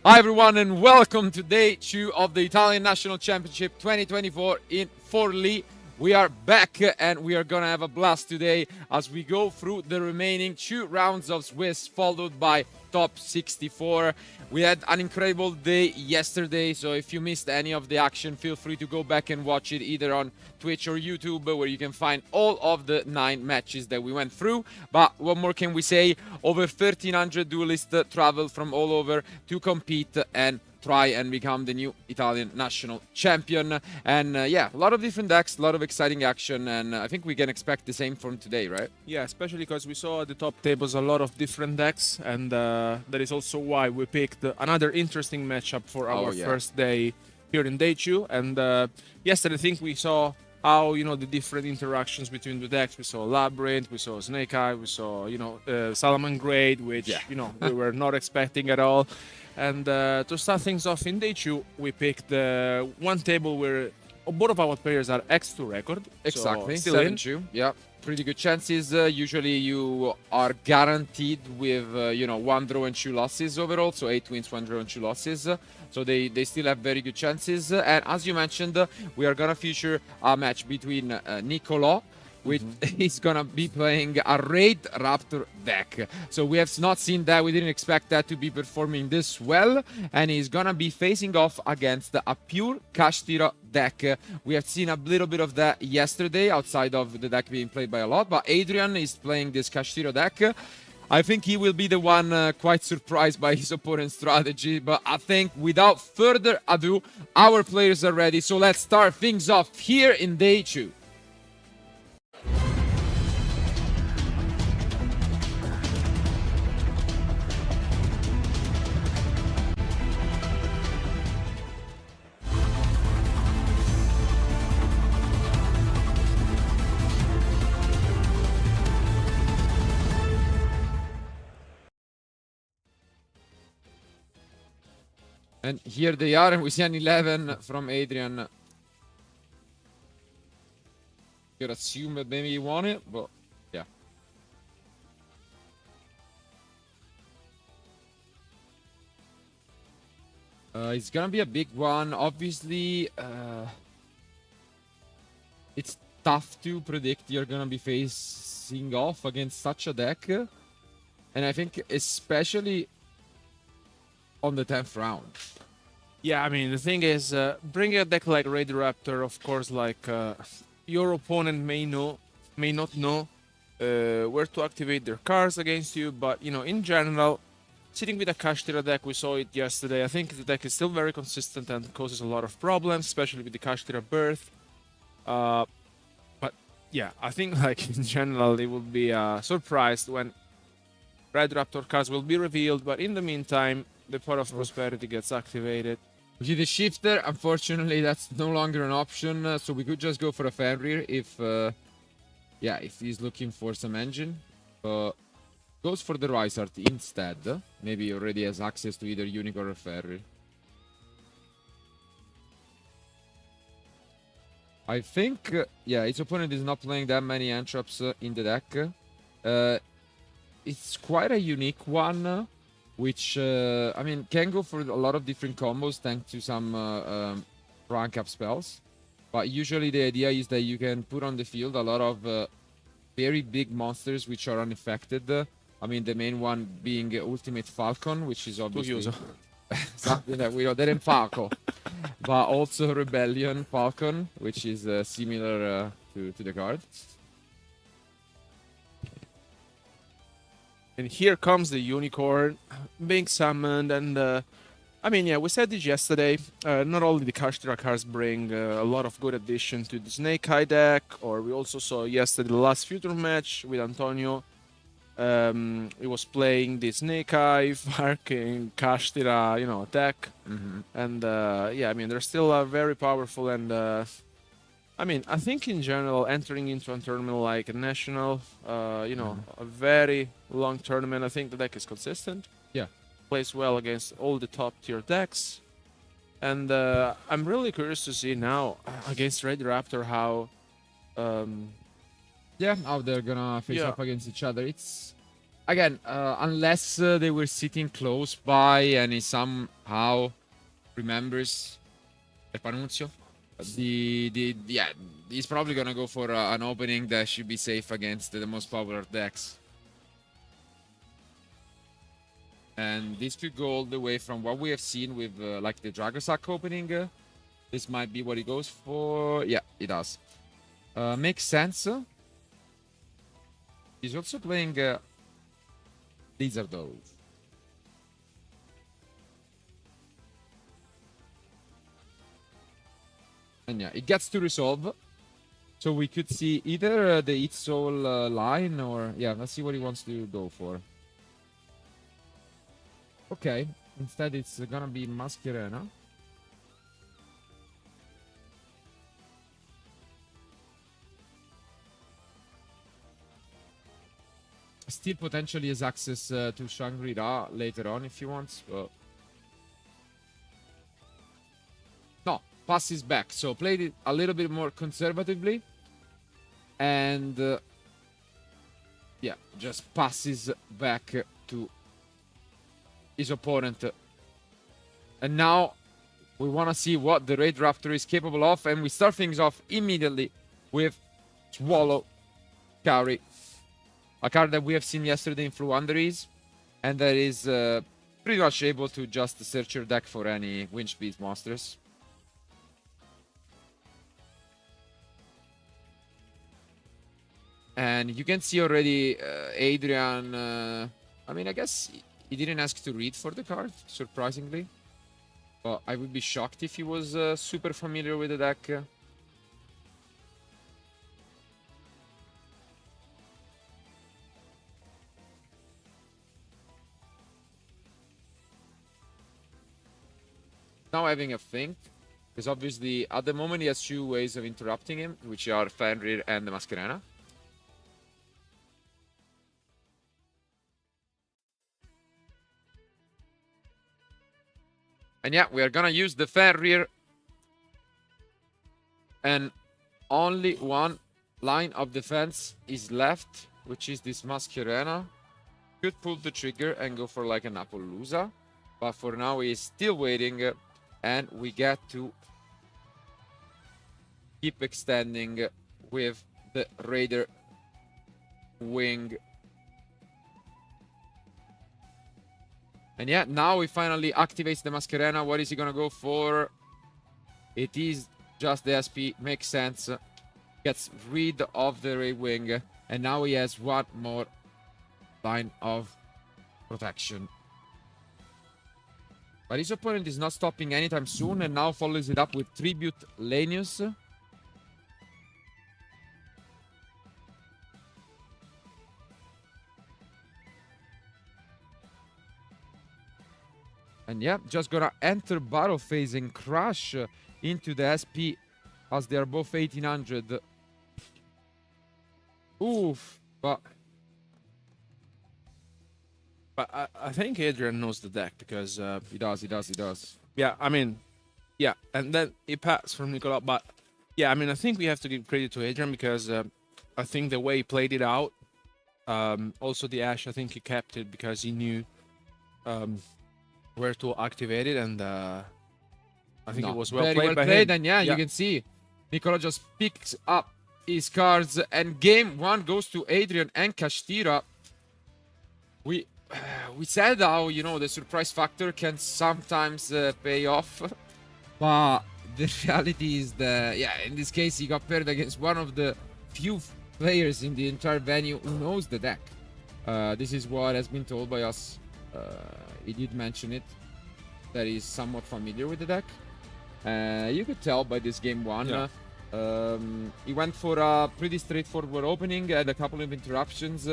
Hi everyone and welcome to day 2 of the Italian National Championship 2024 in Forlì. We are back and we are gonna have a blast today as we go through the remaining 2 rounds of Swiss followed by top 64. We had an incredible day yesterday, so if you missed any of the action, feel free to go back and watch it either on Twitch or YouTube, where you can find all of the 9 matches that we went through. But what more can we say? Over 1,300 duelists traveled from all over to compete and try and become the new Italian national champion. And yeah, a lot of different decks, a lot of exciting action, and I think we can expect the same from today, right? Yeah, especially because we saw at the top tables a lot of different decks, and that is also why we picked another interesting matchup for our first day here in day 2. And yesterday, I think we saw how, the different interactions between the decks. We saw Labyrinth, we saw Snake Eye, we saw, Salamangreat, which, we were not expecting at all. And to start things off in day 2, we picked one table where both of our players are X2 record. Exactly, so still 7-2. Yeah, pretty good chances. Usually you are guaranteed with, 1 draw and 2 losses overall. So 8 wins, 1 draw and 2 losses. So they still have very good chances. And as you mentioned, we are going to feature a match between Nicola, which is gonna be playing a Raid Raptor deck. So we have not seen that. We didn't expect that to be performing this well. And he's gonna be facing off against a pure Kashtira deck. We have seen a little bit of that yesterday outside of the deck being played by a lot. But Adrian is playing this Kashtira deck. I think he will be the one quite surprised by his opponent's strategy. But I think without further ado, our players are ready. So let's start things off here in day 2. And here they are, and we see an 11 from Adrian. Could assume that maybe he won it, but yeah. It's gonna be a big one. Obviously, it's tough to predict you're gonna be facing off against such a deck. And I think especially on the 10th round. Yeah, I mean, the thing is, bringing a deck like Raid Raptor, of course, like your opponent may not know where to activate their cards against you, but in general, sitting with a Kashtira deck, we saw it yesterday. I think the deck is still very consistent and causes a lot of problems, especially with the Kashtira Birth. But yeah, I think like in general, it will be surprised when Raid Raptor cards will be revealed. But in the meantime, the Pot of Prosperity gets activated. We see the Shifter. Unfortunately, that's no longer an option. So we could just go for a Fenrir if he's looking for some engine. Goes for the Rysart instead. Maybe he already has access to either Unicorn or Fenrir. I think, his opponent is not playing that many Entrops in the deck. It's quite a unique one. Which, can go for a lot of different combos thanks to some rank up spells. But usually the idea is that you can put on the field a lot of very big monsters which are unaffected. The main one being Ultimate Falcon, which is obviously something that we know. They're in Falco. But also Rebellion Falcon, which is similar to the card. And here comes the Unicorn being summoned, and we said this yesterday. Not only the Kashtira cards bring a lot of good addition to the Snake Eye deck, or we also saw yesterday the last future match with Antonio. He was playing the Snake Eye, Farking, Kashtira, deck, and they're still very powerful and. I think in general, entering into a tournament like a national, a very long tournament, I think the deck is consistent. Yeah. Plays well against all the top tier decks. And I'm really curious to see now against Raid Raptor how how they're gonna face up against each other. again, unless they were sitting close by and he somehow remembers El Panunzio, yeah, he's probably gonna go for an opening that should be safe against the most popular decks. And this could go all the way from what we have seen with like the Dragosack opening. This might be what he goes for. Yeah, it does. Makes sense. He's also playing Lizard though. And yeah, it gets to resolve. So we could see either the Eat Soul line or... Yeah, let's see what he wants to go for. Okay, instead it's gonna be Mascherena. Still potentially has access to Shangri-La later on if he wants, but... No, passes back. So played it a little bit more conservatively. And... yeah, just passes back to his opponent. And now we want to see what the Raid Raptor is capable of. And we start things off immediately with Swallow Carry. A card that we have seen yesterday in Fluanderies, and that is pretty much able to just search your deck for any wind speed monsters. And you can see already Adrian, I mean, I guess he didn't ask to read for the card, surprisingly. But I would be shocked if he was super familiar with the deck. Now having a think, because obviously at the moment he has two ways of interrupting him, which are Fenrir and the Mascherena. And yeah, we are gonna use the Fenrir, and only one line of defense is left, which is this Mascherena. Could pull the trigger and go for like an Appaloosa, but for now he is still waiting. And we get to keep extending with the Raider Wing. And yeah, now he finally activates the Mascherena. What is he gonna go for? It is just the SP. Makes sense. Gets rid of the Raid Wing. And now he has one more line of protection. But his opponent is not stopping anytime soon, and now follows it up with Tribute Lanius. And yeah, just gonna enter battle phase and crash into the SP as they are both 1800. Oof, but I think Adrian knows the deck because he does. yeah, I mean, yeah, and then he passed from Nicola, but yeah, I mean, I think we have to give credit to Adrian because I think the way he played it out, also the Ash, I think he kept it because he knew where to activate it, and I think it was well played by him. And yeah, you can see Nicola just picks up his cards, and game one goes to Adrian and Kashtira. We said how, you know, the surprise factor can sometimes pay off, but the reality is that, yeah, in this case, he got paired against one of the few players in the entire venue who knows the deck. This is what has been told by us. He did mention it, that he's somewhat familiar with the deck. You could tell by this game one. Yeah. He went for a pretty straightforward opening, had a couple of interruptions,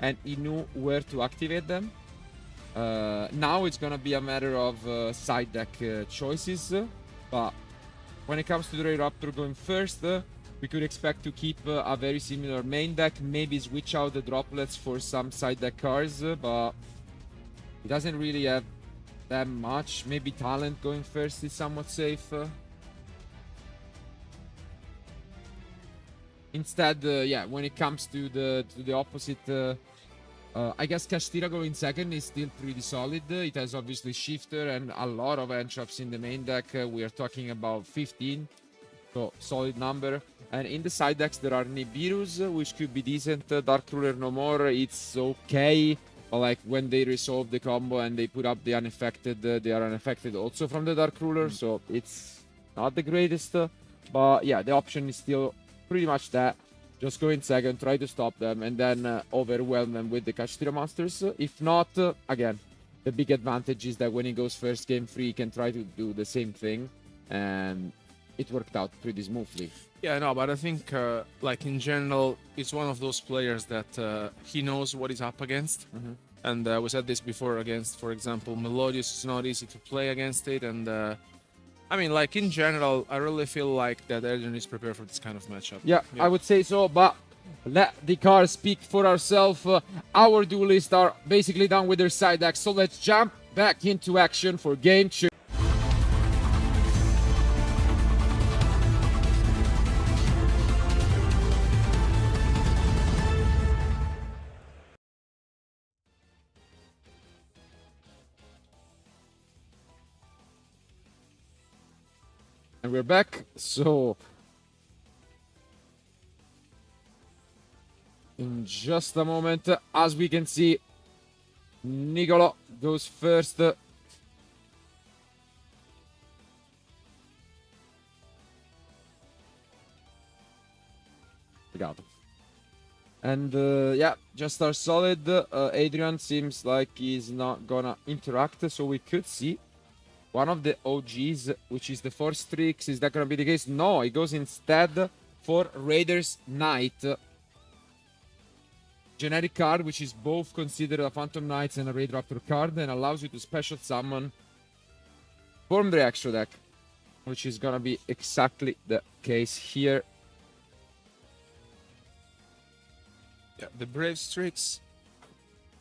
and he knew where to activate them. Now it's gonna be a matter of side deck choices, but when it comes to the Raid Raptor going first, we could expect to keep a very similar main deck, maybe switch out the droplets for some side deck cards, but he doesn't really have that much. Maybe Talent going first is somewhat safe. Instead, yeah, when it comes to the opposite I guess Kashtira going second is still pretty solid. It has obviously Shifter and a lot of entraps in the main deck. We are talking about 15, so solid number. And in the side decks, there are Nibiru's, which could be decent. Dark Ruler no more, it's okay. But like when they resolve the combo and they put up the unaffected, they are unaffected also from the Dark Ruler, so it's not the greatest. But yeah, the option is still pretty much that. Just go in second, try to stop them, and then overwhelm them with the Kashtira monsters. If not, again, the big advantage is that when he goes first game free, he can try to do the same thing, and it worked out pretty smoothly. Yeah, no, but I think, like in general, it's one of those players that he knows what he's up against. And we said this before against, for example, Melodious. It's not easy to play against it, and I mean, like in general, I really feel like that Adrian is prepared for this kind of matchup. Yeah, I would say so, but let the cards speak for ourselves. Our duelists are basically done with their side decks, so let's jump back into action for game 2. And we're back, so in just a moment, as we can see, Nicolo goes first. And yeah, just our solid. Adrian seems like he's not gonna interact, so we could see one of the OGs, which is the Force Strix. Is that gonna be the case? No, he goes instead for Raiders Knight. Generic card, which is both considered a Phantom Knights and a Raid Raptor card, and allows you to special summon from the extra deck, which is gonna be exactly the case here. Yeah, the Brave Strix,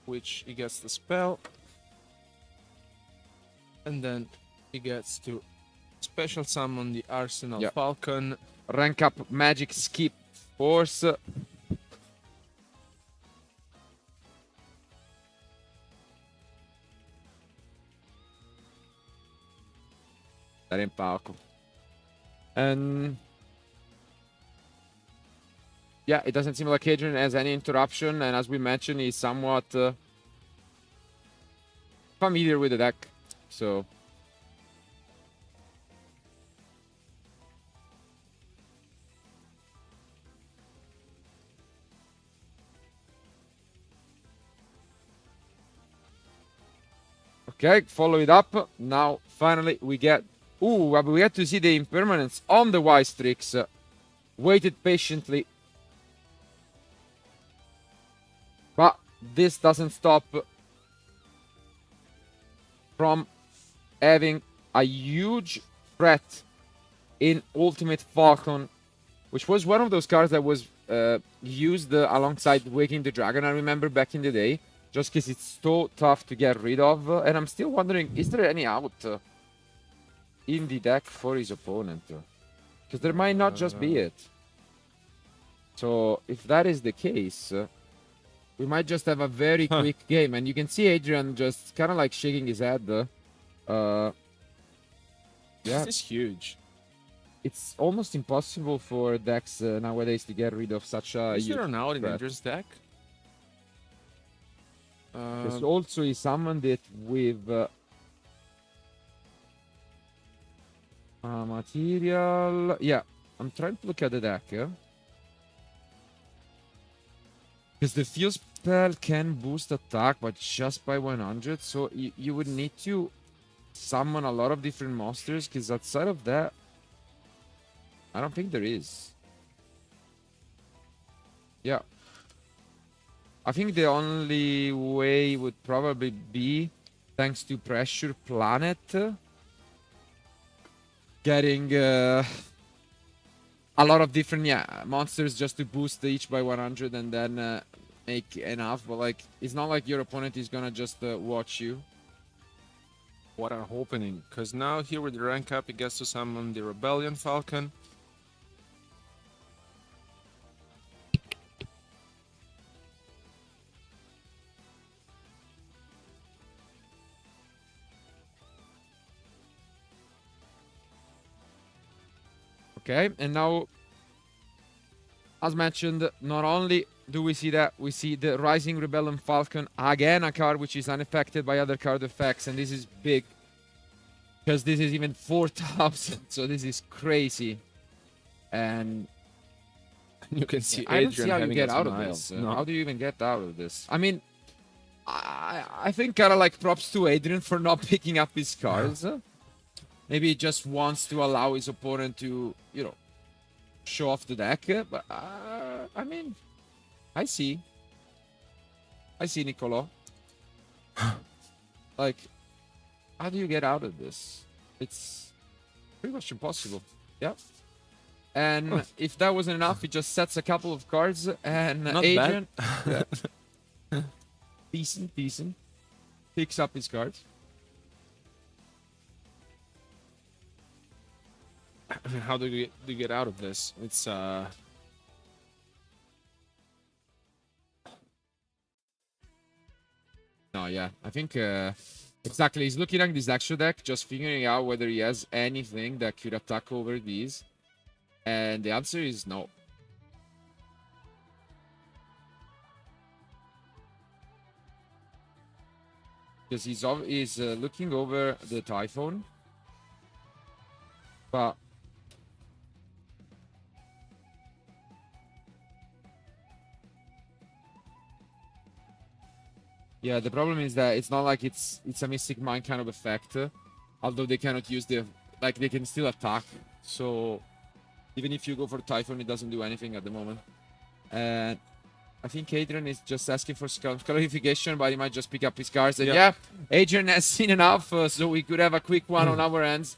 which he gets the spell, and then he gets to special summon the Arsenal Falcon. Rank up Magic Skip Force. And yeah, it doesn't seem like Adrian has any interruption, and as we mentioned, he's somewhat familiar with the deck, so okay, follow it up. Now, finally, we get... Ooh, we had to see the impermanence on the Y Strix. Waited patiently. But this doesn't stop from having a huge threat in Ultimate Falcon, which was one of those cards that was used alongside Waking the Dragon, I remember back in the day, just because it's so tough to get rid of. And I'm still wondering, is there any out in the deck for his opponent? Because there might not just be it. So if that is the case, we might just have a very quick game. And you can see Adrian just kind of like shaking his head. Yeah. This is huge. It's almost impossible for decks nowadays to get rid of such a Is huge there an out in threat. Adrian's deck? Because also he summoned it with material. Yeah, I'm trying to look at the deck. Because the Fuse spell can boost attack, but just by 100. So you would need to summon a lot of different monsters. Because outside of that, I don't think there is. Yeah. I think the only way would probably be, thanks to Pressure Planet, getting a lot of different monsters just to boost each by 100 and then make enough. But like, it's not like your opponent is gonna just watch you. What I'm hoping, because now here with the rank up, he gets to summon the Rebellion Falcon. Okay, and now, as mentioned, not only do we see that, we see the Rising Rebellion Falcon, again a card which is unaffected by other card effects, and this is big, because this is even 4,000, so this is crazy. And you can see I don't see Adrian how you having get a out of smile. this. No. How do you even get out of this? I mean, I think kind of like props to Adrian for not picking up his cards. Maybe he just wants to allow his opponent to, you know, show off the deck. But I mean, I see Nicolo. Like, how do you get out of this? It's pretty much impossible. Yeah. And if that wasn't enough, he just sets a couple of cards and Not Adrian, bad. yeah, decent, picks up his cards. I mean, how do you get out of this? It's No, yeah, I think exactly. He's looking at this extra deck, just figuring out whether he has anything that could attack over these, and the answer is no. Because he's looking over the Typhoon, but yeah, the problem is that it's not like it's a Mystic Mind kind of effect, although they cannot use the, like, they can still attack. So even if you go for Typhoon, it doesn't do anything at the moment. And I think Adrian is just asking for clarification, but he might just pick up his cards. And yeah, Adrian has seen enough, so we could have a quick one on our ends.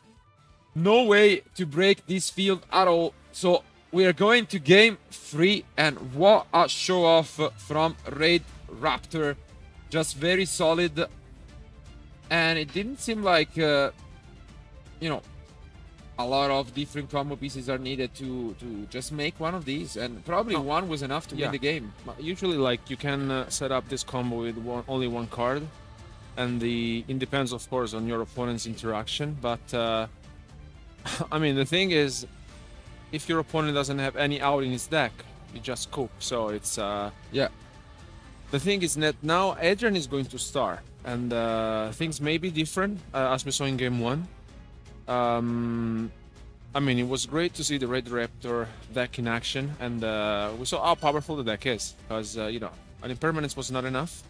No way to break this field at all. So we are going to game 3, and what a show off from Raid Raptor. Just very solid, and it didn't seem like, you know, a lot of different combo pieces are needed to just make one of these, and probably one was enough to win the game. Usually, like, you can set up this combo with only one card, and it depends, of course, on your opponent's interaction. But I mean, the thing is, if your opponent doesn't have any out in his deck, you just cook. So it's yeah. The thing is that now Adrian is going to start, and things may be different, as we saw in game 1. I mean, it was great to see the Red Raptor deck in action, and we saw how powerful the deck is, because, you know, an impermanence was not enough.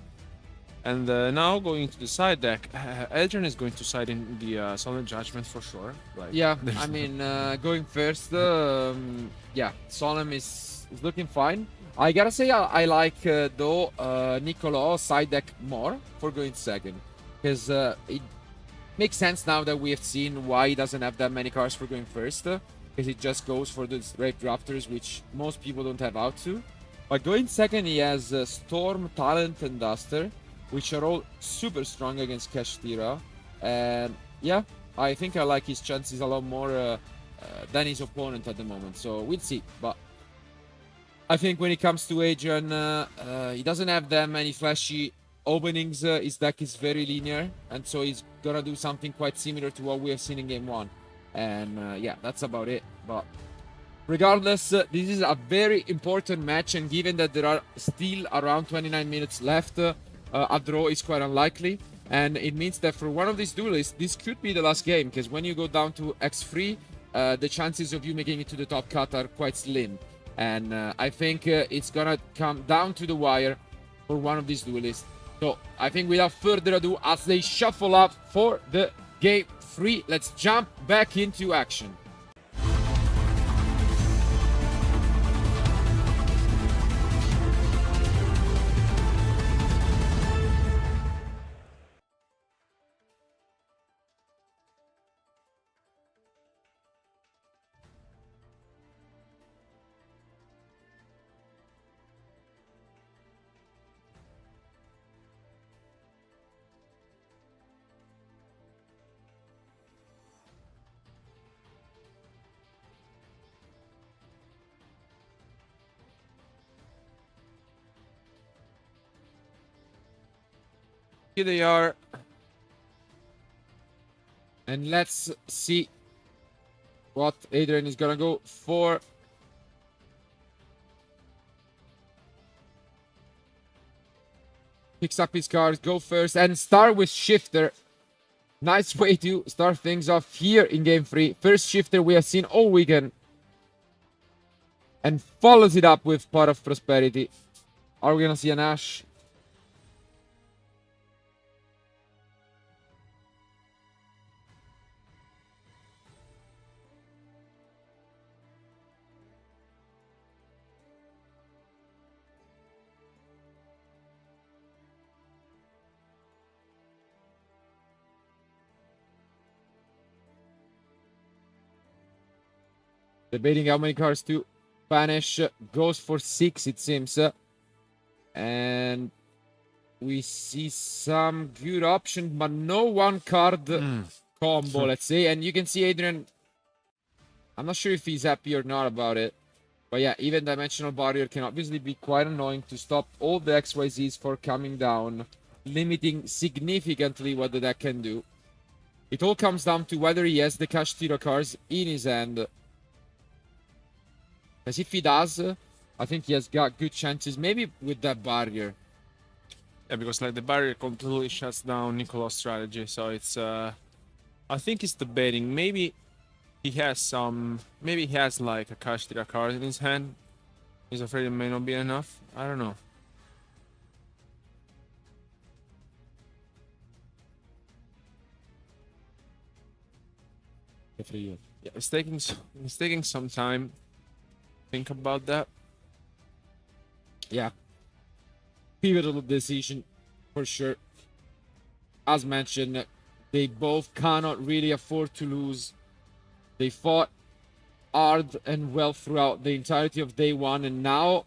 And now going to the side deck, Adrian is going to side in the Solemn Judgment for sure. Like, yeah, I mean, going first, yeah, Solemn is looking fine. I gotta say, I like, though, Niccolò side deck more for going second. Because it makes sense now that we have seen why he doesn't have that many cards for going first. Because it just goes for the Raid Raptors, which most people don't have out to. But going second, he has Storm, Talent, and Duster, which are all super strong against Kashtira. And yeah, I think I like his chances a lot more than his opponent at the moment. So we'll see. But I think when it comes to Adrian, he doesn't have that many flashy openings. His deck is very linear, and so he's gonna do something quite similar to what we have seen in game 1. And yeah, that's about it. But regardless, this is a very important match, and given that there are still around 29 minutes left, a draw is quite unlikely. And it means that for one of these duelists, this could be the last game, because when you go down to X3, the chances of you making it to the top cut are quite slim. And I think it's gonna come down to the wire for one of these duelists. So I think without further ado, as they shuffle up for the game 3, let's jump back into action. here they are. And let's see what Adrian is gonna go for. Picks up his cards, go first, and start with Shifter. Nice way to start things off here in Game 3. First Shifter we have seen all weekend. And follows it up with Pot of Prosperity. Are we gonna see an Ash? Debating how many cards to banish. Goes for 6, it seems. And we see some good option, but no one card combo, let's say. And you can see Adrian, I'm not sure if he's happy or not about it. But yeah, even Dimensional Barrier can obviously be quite annoying to stop all the XYZs for coming down, limiting significantly what the deck can do. It all comes down to whether he has the Kashtira cards in his hand. Because if he does, I think he has got good chances, maybe with that barrier. Yeah, because like the barrier completely shuts down Nicolo's strategy, so it's I think he's debating. Maybe he has like a Kashtira card in his hand. He's afraid it may not be enough. I don't know. Yeah, it's taking some time. Think about that. Yeah. Pivotal decision for sure. As mentioned, they both cannot really afford to lose. They fought hard and well throughout the entirety of day one, and now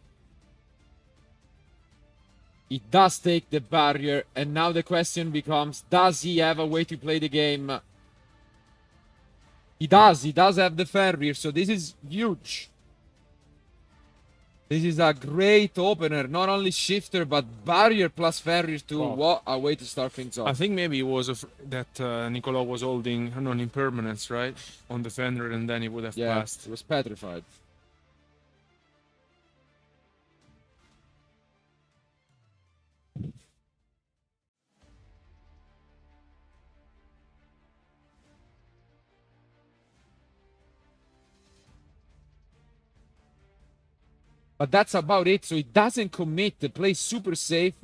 he does take the barrier, and now the question becomes, does he have a way to play the game? He does have the Fenrir, so this is huge. This is a great opener, not only Shifter, but Barrier plus Fenrir too. Wow. What a way to start things off. I think maybe it was that Nicolo was holding an impermanence, right? On the Fenrir, and then he would have passed. It was petrified. But that's about it, so he doesn't commit. The play super safe.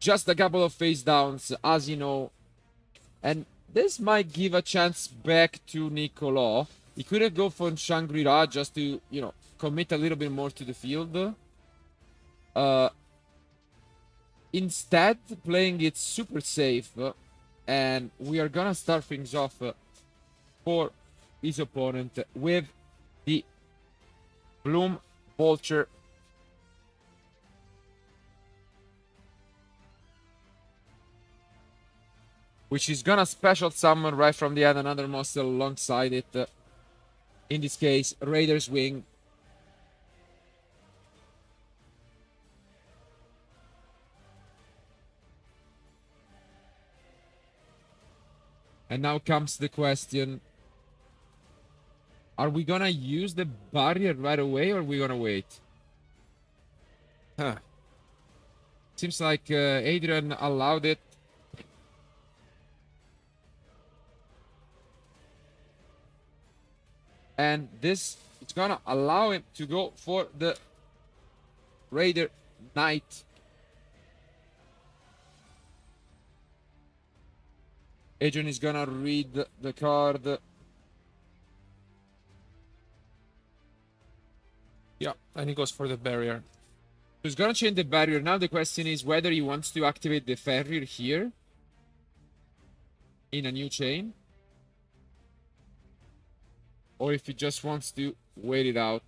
Just a couple of face downs, as you know. And this might give a chance back to Nicolo. He could have gone for Shangri-La just to, commit a little bit more to the field. Instead, playing it super safe. And we are gonna start things off for his opponent with the Bloom Vulture. Which is gonna special summon right from the end another monster alongside it. In this case, Raider's Wing. And now comes the question. Are we gonna use the barrier right away, or are we gonna wait? Seems like Adrian allowed it. And this is gonna allow him to go for the Raider Knight. Adrian is gonna read the card. Yeah, and he goes for the barrier. So he's gonna change the barrier. Now the question is whether he wants to activate the Fenrir here in a new chain, or if he just wants to wait it out.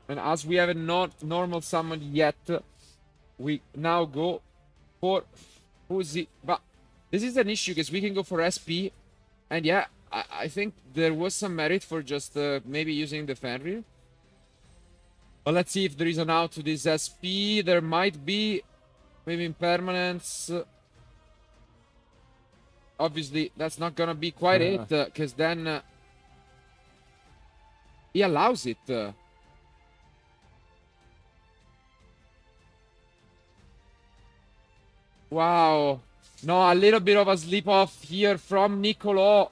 And as we haven't not normal summoned yet, we now go for Fuzi. But this is an issue because we can go for SP. And yeah, I think there was some merit for just maybe using the Fenrir. But let's see if there is an out to this SP. There might be maybe impermanence. Obviously, that's not gonna be quite it, because then he allows it. Wow. No, a little bit of a slip off here from Niccolò,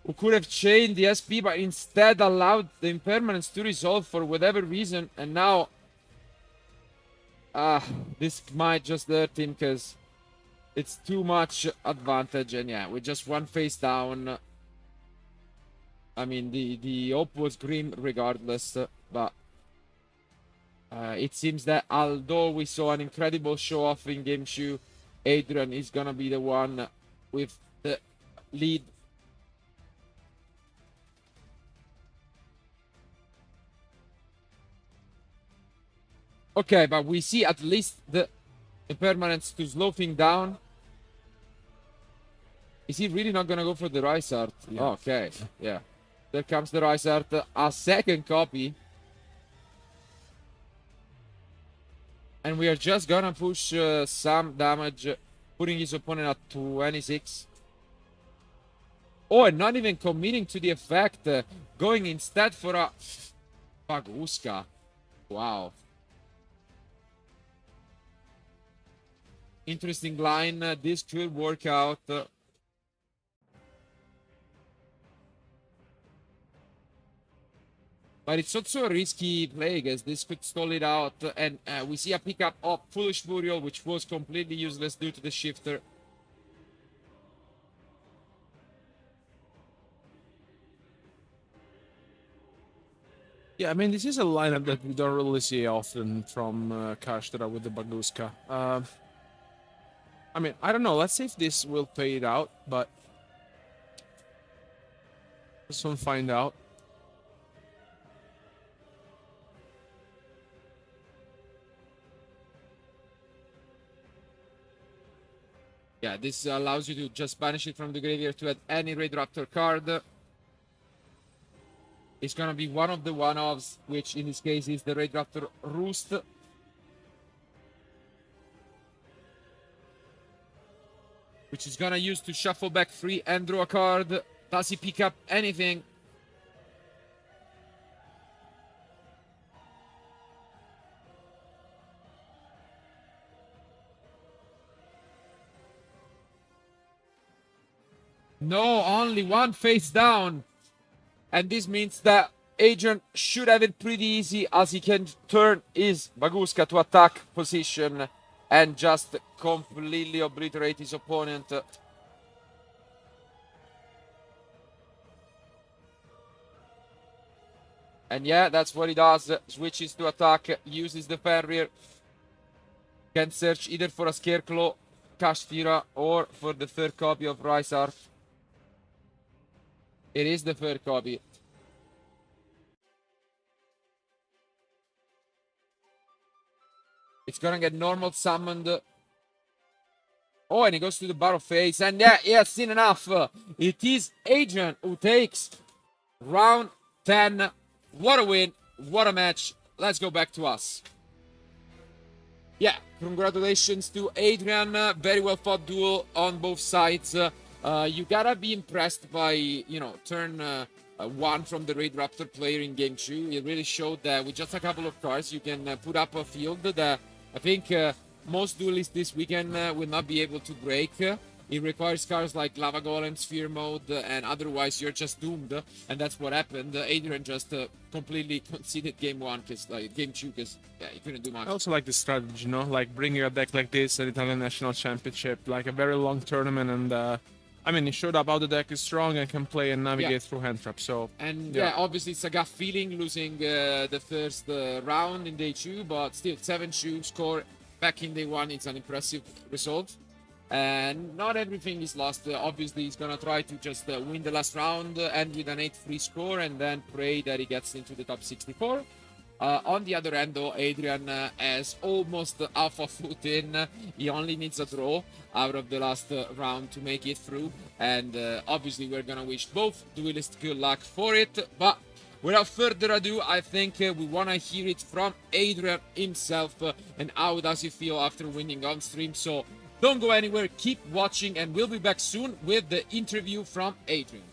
who could have chained the SP, but instead allowed the impermanence to resolve for whatever reason. And now, this might just hurt him because it's too much advantage. And yeah, with just one face down, I mean, the hope was grim regardless, but it seems that although we saw an incredible show off in Game 2, Adrian is gonna be the one with the lead. Okay, but we see at least the impermanence to slow things down. Is he really not gonna go for the Rise Art? Yeah. Okay, yeah. There comes the Rise Art, a second copy. And we are just gonna push some damage, putting his opponent at 26. Oh, and not even committing to the effect, going instead for a Baguska. Wow. Interesting line. This could work out. But it's also a risky play, guys. This could stall it out. And we see a pickup of Foolish Burial, which was completely useless due to the shifter. Yeah, I mean, this is a lineup that we don't really see often from Kashtera with the Baguska. I mean, I don't know. Let's see if this will pay it out, but we'll soon find out. Yeah, this allows you to just banish it from the graveyard to add any Raid Raptor card. It's gonna be one of the one-offs, which in this case is the Raid Raptor Roost. Which is gonna use to shuffle back 3 and draw a card. Does he pick up anything? No, only one face down. And this means that Adrian should have it pretty easy, as he can turn his Baguska to attack position and just completely obliterate his opponent. And yeah, that's what he does. Switches to attack, uses the Fenrir. Can search either for a Scarecrow, Kashtira, or for the third copy of Rise Art. It is the third copy. It's gonna get normal summoned. Oh, and he goes to the Battle Phase. And yeah, he has seen enough. It is Adrian who takes round 10. What a win. What a match. Let's go back to us. Yeah, congratulations to Adrian. Very well fought duel on both sides. You gotta be impressed by, you know, turn 1 from the Raid Raptor player in Game 2. It really showed that with just a couple of cards, you can put up a field that I think most duelists this weekend will not be able to break. It requires cards like Lava Golem, Sphere Mode, and otherwise you're just doomed. And that's what happened. Adrian just completely conceded Game 1, Game 2, because yeah, he couldn't do much. I also like the strategy, you know, like bringing a deck like this at Italian National Championship, like a very long tournament, and I mean, it showed up how the deck is strong and can play and navigate through hand traps. So and yeah, obviously it's a gut feeling losing the first round in day 2, but still 7-2 score back in day 1. It's an impressive result. And not everything is lost. Obviously, he's gonna try to just win the last round, end with an 8-3 score, and then pray that he gets into the top 64. On the other end, though, Adrian has almost half a foot in. He only needs a draw out of the last round to make it through. And obviously, we're going to wish both duelists good luck for it. But without further ado, I think we want to hear it from Adrian himself and how does he feel after winning on stream. So don't go anywhere, keep watching, and we'll be back soon with the interview from Adrian.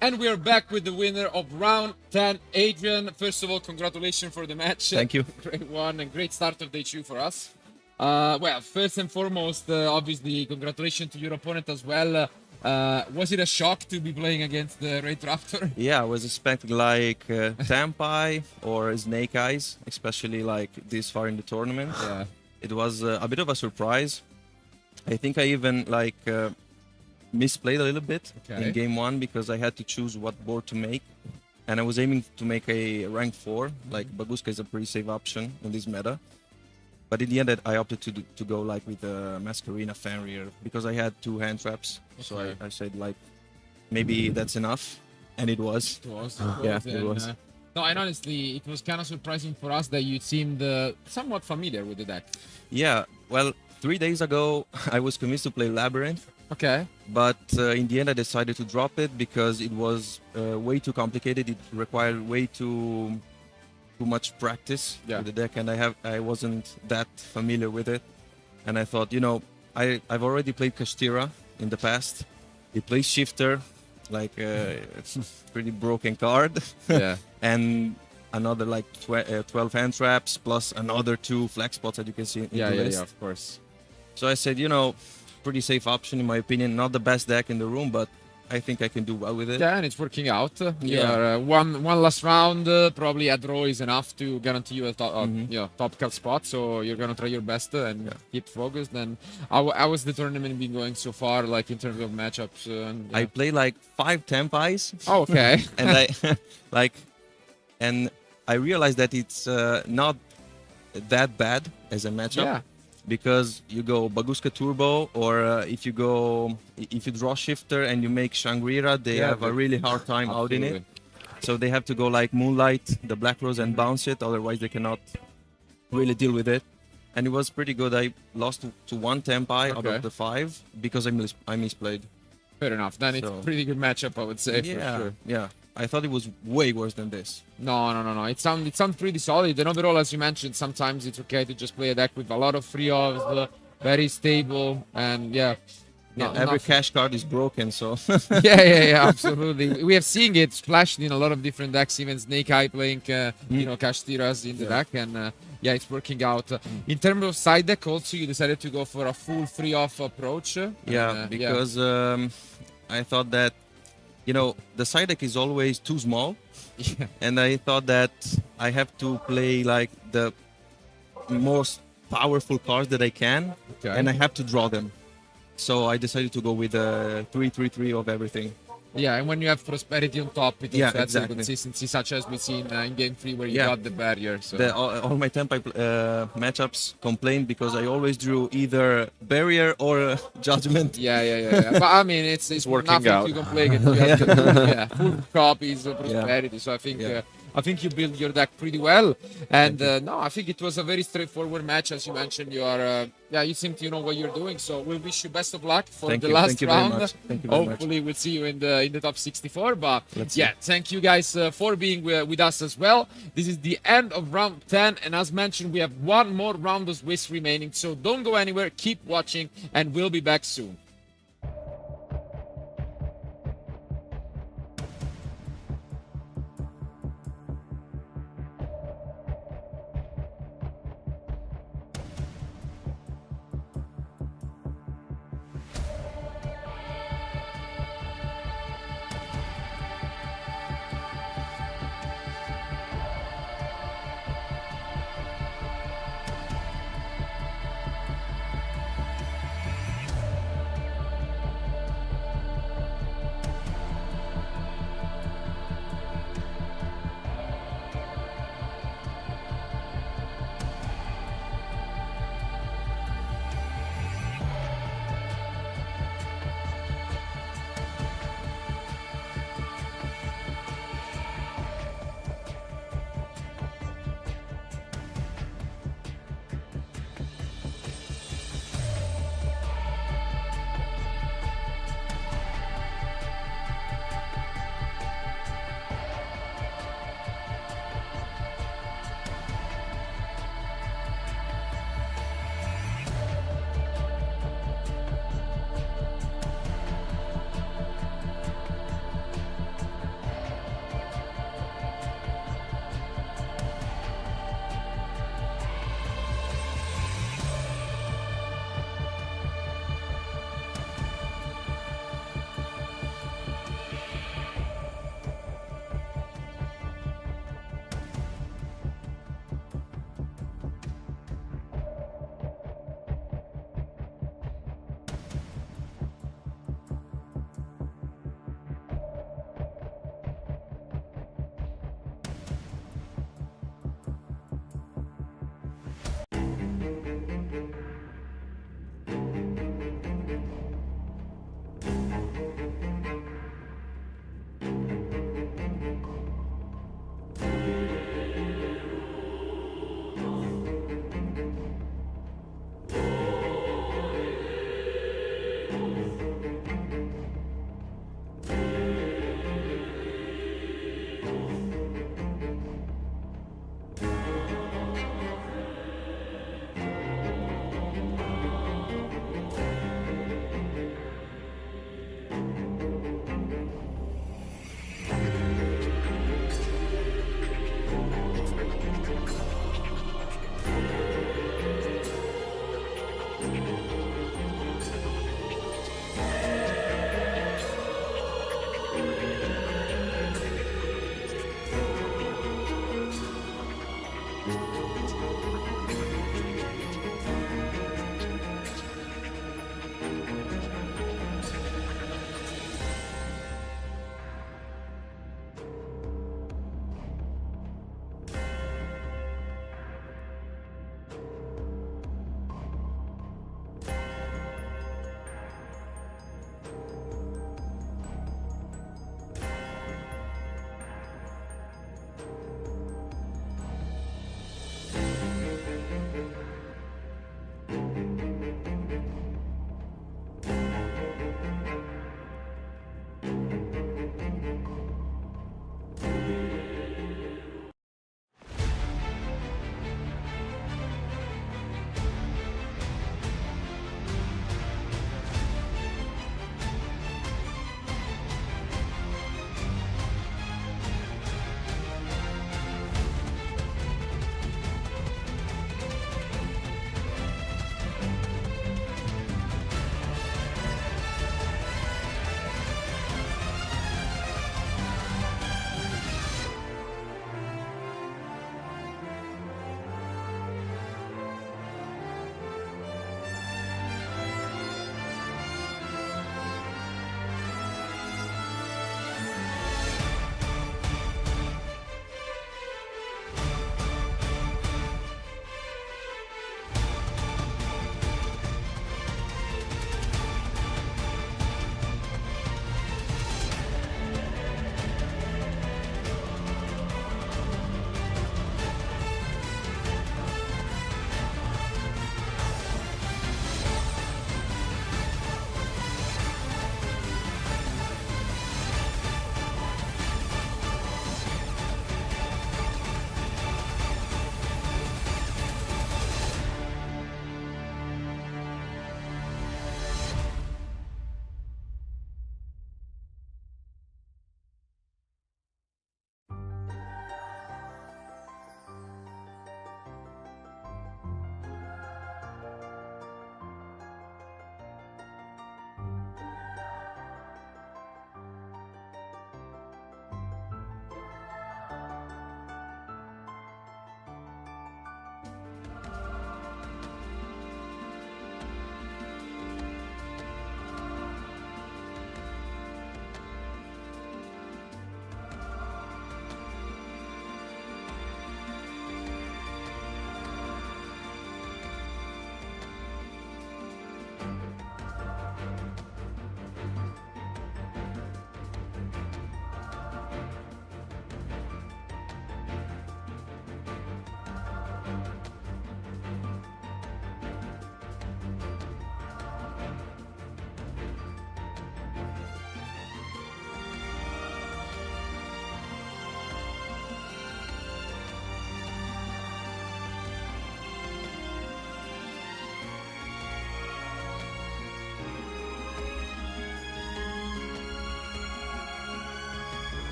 And we are back with the winner of round 10, Adrian. First of all, congratulations for the match. Thank you. Great one and great start of day 2 for us. Well, first and foremost, obviously, congratulations to your opponent as well. Was it a shock to be playing against the Red Raptor? Yeah, I was expecting like Tampai or Snake Eyes, especially like this far in the tournament. Yeah. It was a bit of a surprise. I think I even like misplayed a little bit in game 1 because I had to choose what board to make. And I was aiming to make a rank 4, like Baguska is a pretty safe option in this meta. But in the end, I opted to go like with Masquerina Fenrir because I had 2 hand traps. So I said like, maybe that's enough. And it was. It was. Yeah, it was. No, and honestly, it was kind of surprising for us that you seemed somewhat familiar with the deck. Yeah, well, 3 days ago, I was convinced to play Labyrinth. Okay. But in the end, I decided to drop it because it was way too complicated. It required way too much practice with the deck, and I wasn't that familiar with it. And I thought, you know, I've already played Kashtira in the past. It plays Shifter, like it's a pretty broken card. Yeah. And another like 12 hand traps plus another 2 flag spots that you can see in the list. Yeah, of course. So I said, you know, pretty safe option in my opinion. Not the best deck in the room, but I think I can do well with it. Yeah, and it's working out. Yeah. One last round, probably a draw is enough to guarantee you a top cut spot. So you're gonna try your best and keep focused. And how was the tournament been going so far, like in terms of matchups? I played like 5 Tampais. Oh, okay. And I realized that it's not that bad as a matchup. Yeah. Because you go Baguska Turbo, or if you draw Shifter and you make Shangri-La, they have a really hard time out in it. So they have to go like Moonlight, the Black Rose, and bounce it, otherwise they cannot really deal with it. And it was pretty good. I lost to 1 Tempai out of the 5 because I misplayed. Fair enough. Then it's a pretty good matchup, I would say. Yeah, for sure. yeah. I thought it was way worse than this. No. It sounds pretty solid. And overall, as you mentioned, sometimes it's okay to just play a deck with a lot of free offs, very stable, and every cash card is broken, so yeah, absolutely. We have seen it splashed in a lot of different decks, even Snake Eye playing cash tiras in the deck, and it's working out. In terms of side deck, also you decided to go for a full free off approach. Because I thought that, you know, the side deck is always too small, and I thought that I have to play like the most powerful cards that I can, and I have to draw them. So I decided to go with a 3-3-3 of everything. Yeah, and when you have prosperity on top, it also adds exactly. consistency, such as we've seen in game 3 where you got the barrier. So. All my Tempai matchups complained because I always drew either barrier or judgment. Yeah. But I mean, it's working nothing out. to complain against. Full copies of prosperity. So I think you build your deck pretty well. And I think it was a very straightforward match. As you mentioned, you are you seem to know what you're doing. So we wish you best of luck for the last round. Thank you very much. Hopefully we'll see you in the top 64. But Let's see. thank you guys for being with us as well. This is the end of round 10. And as mentioned, we have one more round of Swiss remaining. So don't go anywhere. Keep watching and we'll be back soon.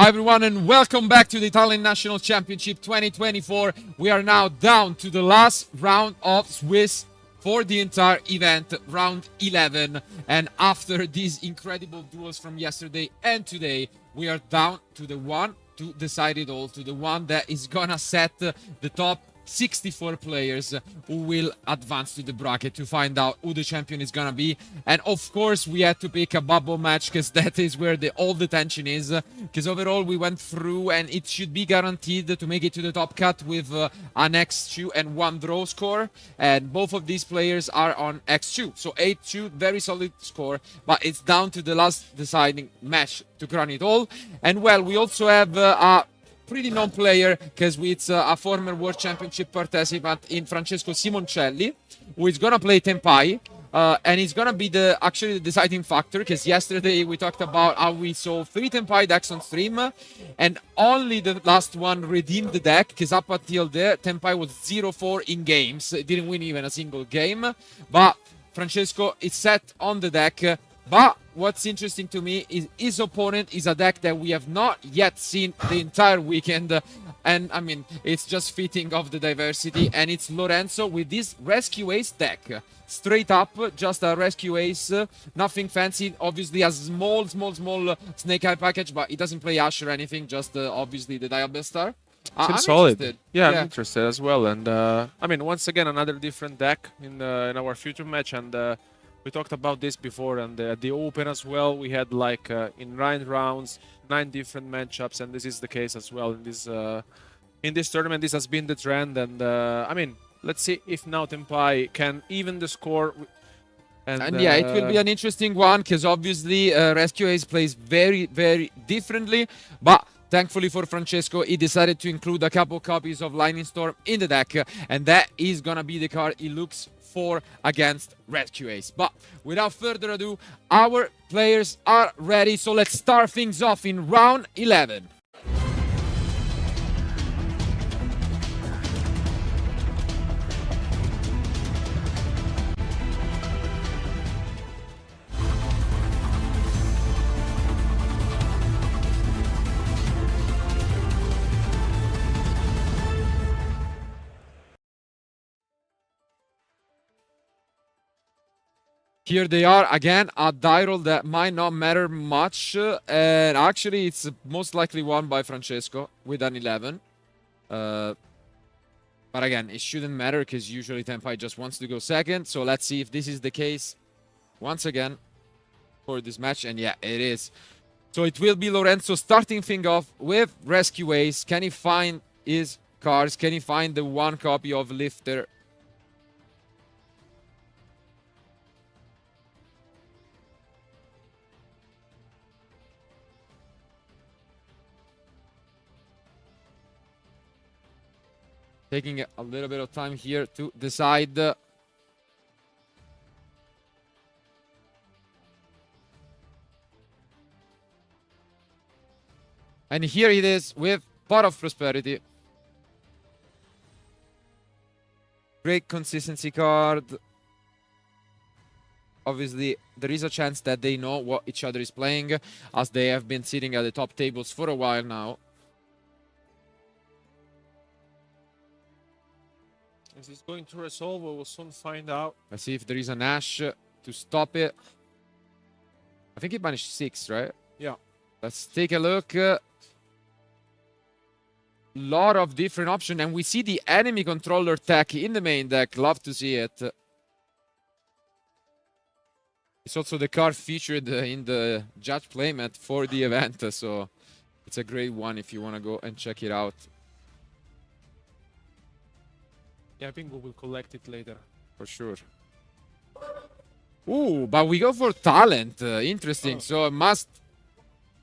Hi everyone and welcome back to the Italian National Championship 2024. We are now down to the last round of Swiss for the entire event, round 11. And after these incredible duels from yesterday and today, we are down to the one to decide it all, to the one that is gonna set the top 64 players who will advance to the bracket to find out who the champion is gonna be. And of course we had to pick a bubble match because that is where all the tension is, because overall we went through and it should be guaranteed to make it to the top cut with an X2 and 1 draw score, and both of these players are on X2, so 8-2, very solid score, but it's down to the last deciding match to crown it all. And well, we also have a pretty known player, because it's a former World Championship participant in Francesco Simoncelli, who is gonna play Tenpai, and he's gonna be actually the deciding factor, because yesterday we talked about how we saw 3 Tenpai decks on stream, and only the last one redeemed the deck, because up until there, Tenpai was 0-4 in games, it didn't win even a single game, but Francesco is set on the deck. But what's interesting to me is his opponent is a deck that we have not yet seen the entire weekend. And I mean, it's just fitting of the diversity. And it's Lorenzo with this Rescue Ace deck. Straight up, just a Rescue Ace. Nothing fancy. Obviously a small Snake Eye package, but it doesn't play Ash or anything. Just obviously the Dial Star. Seems solid. Yeah, I'm interested as well. And I mean, once again, another different deck in our future match. And we talked about this before, and the Open as well. We had like in 9 rounds, 9 different matchups, and this is the case as well in this tournament. This has been the trend, and I mean, let's see if now Tenpai can even the score. And yeah, it will be an interesting one, because obviously Rescue Ace plays very, very differently, but thankfully for Francesco, he decided to include a couple copies of Lightning Storm in the deck, and that is gonna be the card he looks for against Rescue Ace. But without further ado, our players are ready, so let's start things off in round 11. Here they are again, a die roll that might not matter much, and actually it's most likely won by Francesco with an 11. But again, it shouldn't matter because usually Tenpai just wants to go second. So let's see if this is the case once again for this match, and yeah, it is. So it will be Lorenzo starting thing off with Rescue Ace. Can he find his cards? Can he find the 1 copy of Lifter? Taking a little bit of time here to decide. And here it is with Pot of Prosperity. Great consistency card. Obviously, there is a chance that they know what each other is playing, as they have been sitting at the top tables for a while now. Is this going to resolve? We will soon find out. Let's see if there is an Ash to stop it. I think he managed 6, right? Yeah. Let's take a look. Lot of different options, and we see the enemy controller tech in the main deck. Love to see it. It's also the card featured in the judge playmat for the event, so it's a great one if you want to go and check it out. Yeah, I think we will collect it later. For sure. Ooh, but we go for talent. Interesting. So it must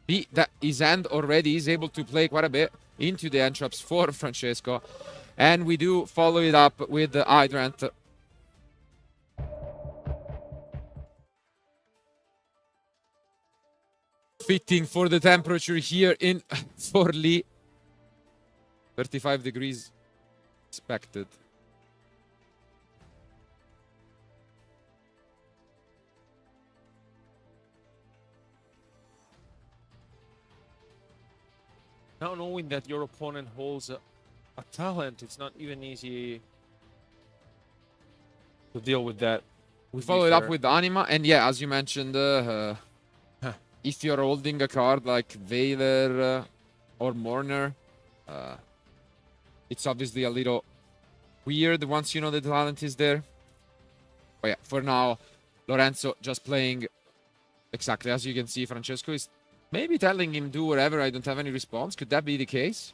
be that his hand already is able to play quite a bit into the entraps for Francesco. And we do follow it up with the Hydrant. Fitting for the temperature here in Forlì. 35 degrees expected. Now knowing that your opponent holds a talent, it's not even easy to deal with that. We followed up with Anima, and yeah, as you mentioned, if you're holding a card like Veiler or Mourner, it's obviously a little weird once you know the talent is there. But yeah, for now, Lorenzo just playing exactly as you can see. Francesco is maybe telling him do whatever. I don't have any response. Could that be the case?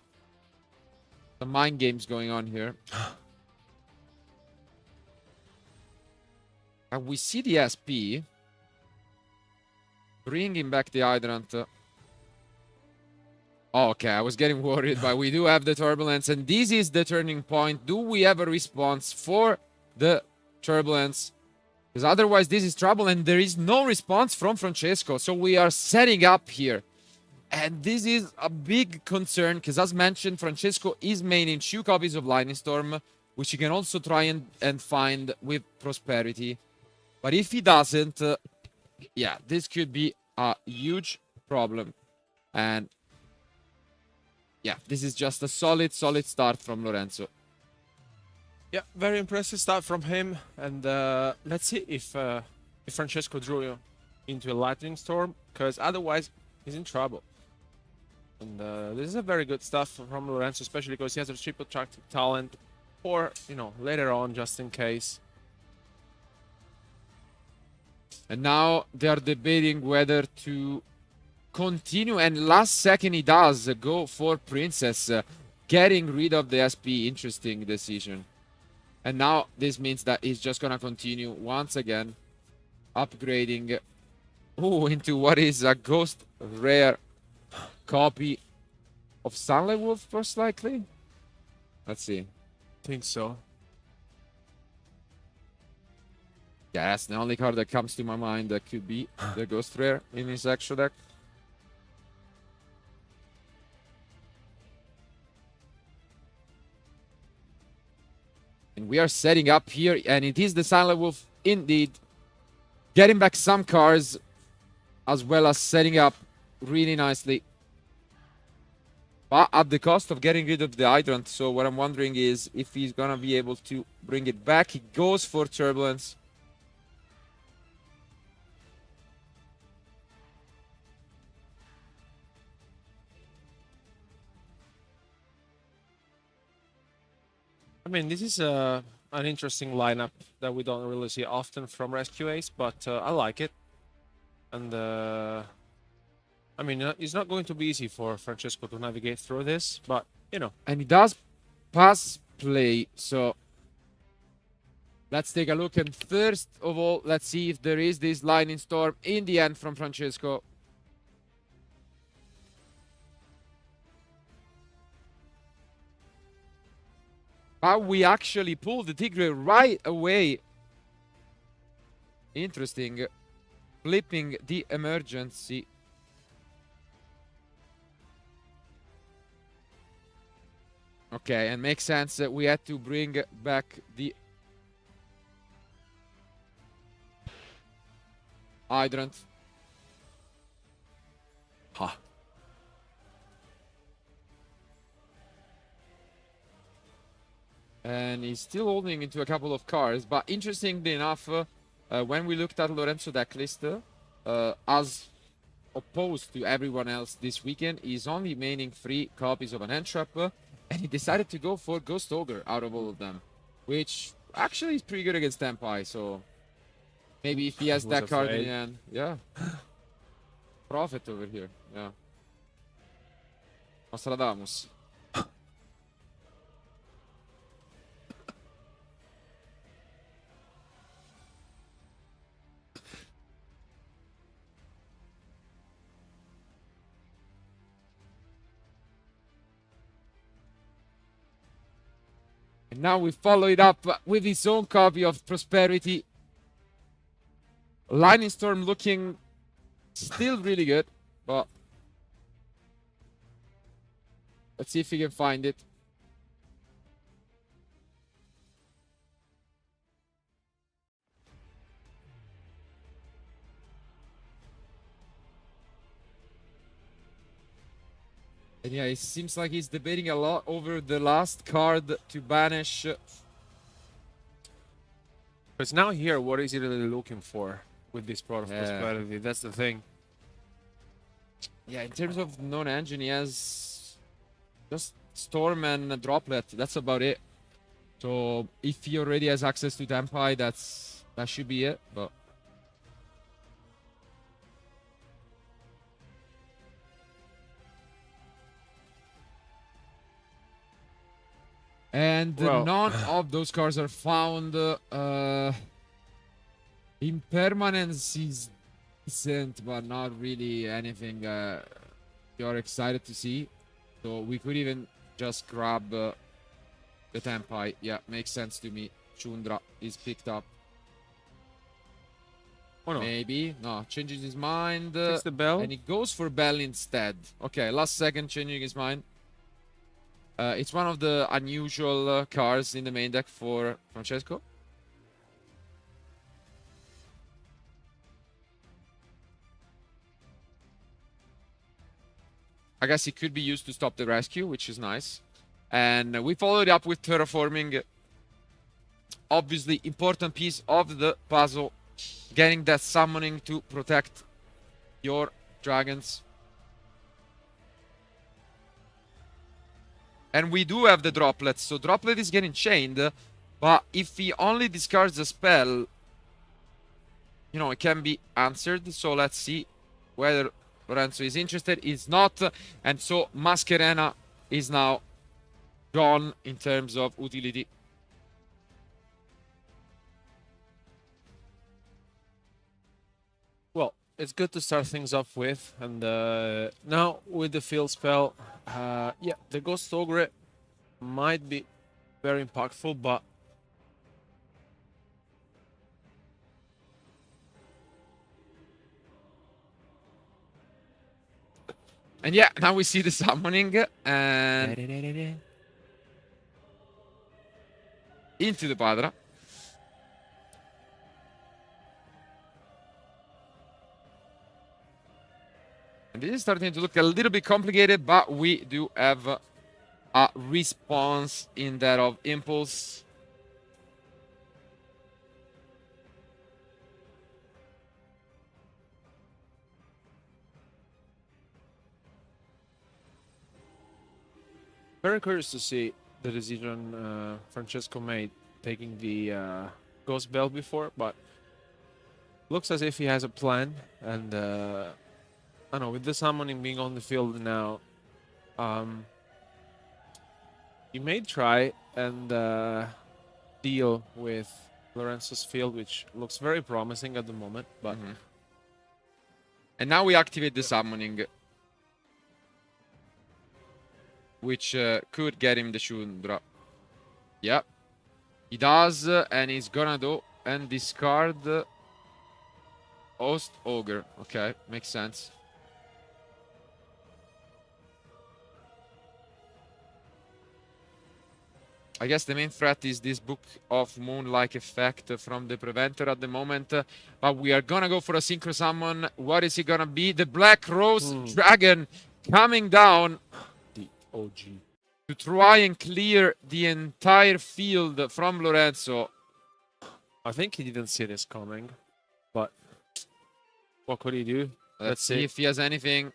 Some mind games going on here. And we see the SP. Bringing back the Hydrant. Oh, okay, I was getting worried, but we do have the Turbulence, and this is the turning point. Do we have a response for the Turbulence? Because otherwise this is trouble, and there is no response from Francesco. So we are setting up here. And this is a big concern, because as mentioned, Francesco is maining 2 copies of Lightning Storm, which he can also try and find with Prosperity. But if he doesn't, yeah, this could be a huge problem. And yeah, this is just a solid start from Lorenzo. Yeah, very impressive start from him. And let's see if Francesco drew into a Lightning Storm, because otherwise he's in trouble. And this is a very good stuff from Lorenzo, especially because he has a triple track talent, or, you know, later on, just in case. And now they are debating whether to continue, and last second he does go for Princess, getting rid of the SP. Interesting decision. And now this means that he's just gonna continue once again, upgrading into what is a ghost rare copy of Sunlight Wolf, most likely. Let's see. Think so. Yeah, that's the only card that comes to my mind that could be the ghost rare in his extra deck. And we are setting up here, and it is the Silent Wolf indeed. Getting back some cards, as well as setting up really nicely. But at the cost of getting rid of the Hydrant. So what I'm wondering is if he's gonna be able to bring it back. He goes for Turbulence. I mean, this is an interesting lineup that we don't really see often from Rescue Ace, but I like it. And I mean, it's not going to be easy for Francesco to navigate through this, but, you know. And he does pass play, so let's take a look. And first of all, let's see if there is this Lightning Storm in the end from Francesco. But we actually pulled the Tigre right away. Interesting. Flipping the emergency. Okay, and makes sense that we had to bring back the Hydrant. Ha. And he's still holding into a couple of cards. But interestingly enough, when we looked at Lorenzo decklist, as opposed to everyone else this weekend, he's only maining 3 copies of an End Trap, and he decided to go for Ghost Ogre out of all of them, which actually is pretty good against Tempai. So maybe if he has that card in the end, yeah, profit over here. Yeah, Nostradamus. And now we follow it up with his own copy of Prosperity. Lightning Storm looking still really good, but let's see if we can find it. And yeah, it seems like he's debating a lot over the last card to banish. Because now here, what is he really looking for with this Pot of Prosperity? That's the thing. Yeah, in terms of non-engine, he has just Storm and a Droplet. That's about it. So if he already has access to Tempai, that should be it. But and none of those cards are found. Impermanence is decent, but not really anything you're excited to see. So we could even just grab the Tempai. Yeah, makes sense to me. Chundra is picked up. Oh, no. Maybe. No, changes his mind. Takes the Bell. And he goes for Bell instead. Okay, last second changing his mind. It's one of the unusual cards in the main deck for Francesco. I guess it could be used to stop the rescue, which is nice. And we followed up with terraforming. Obviously, important piece of the puzzle. Getting that summoning to protect your dragons. And we do have the droplets, so Droplet is getting chained. But if he only discards a spell, you know, it can be answered. So let's see whether Lorenzo is interested. He's not. And so Mascherena is now gone in terms of utility. Well, it's good to start things off with. And now with the field spell, yeah, the Ghost Ogre might be very impactful, but and yeah, now we see the summoning and into the Padra. And this is starting to look a little bit complicated, but we do have a response in that of Impulse. very curious to see the decision Francesco made taking the Ghost Bell before, but looks as if he has a plan. And I don't know, with the summoning being on the field now, he may try and deal with Lorenzo's field, which looks very promising at the moment. But and now we activate the summoning, which could get him the Shundra. Yep, he does, and he's gonna do and discard Host Ogre. Okay, makes sense. I guess the main threat is this Book of Moon-like effect from the Preventer at the moment. But we are gonna go for a Synchro Summon. What is it gonna be? The Black Rose Dragon coming down. The OG. To try and clear the entire field from Lorenzo. I think he didn't see this coming. But what could he do? Let's see if he has anything.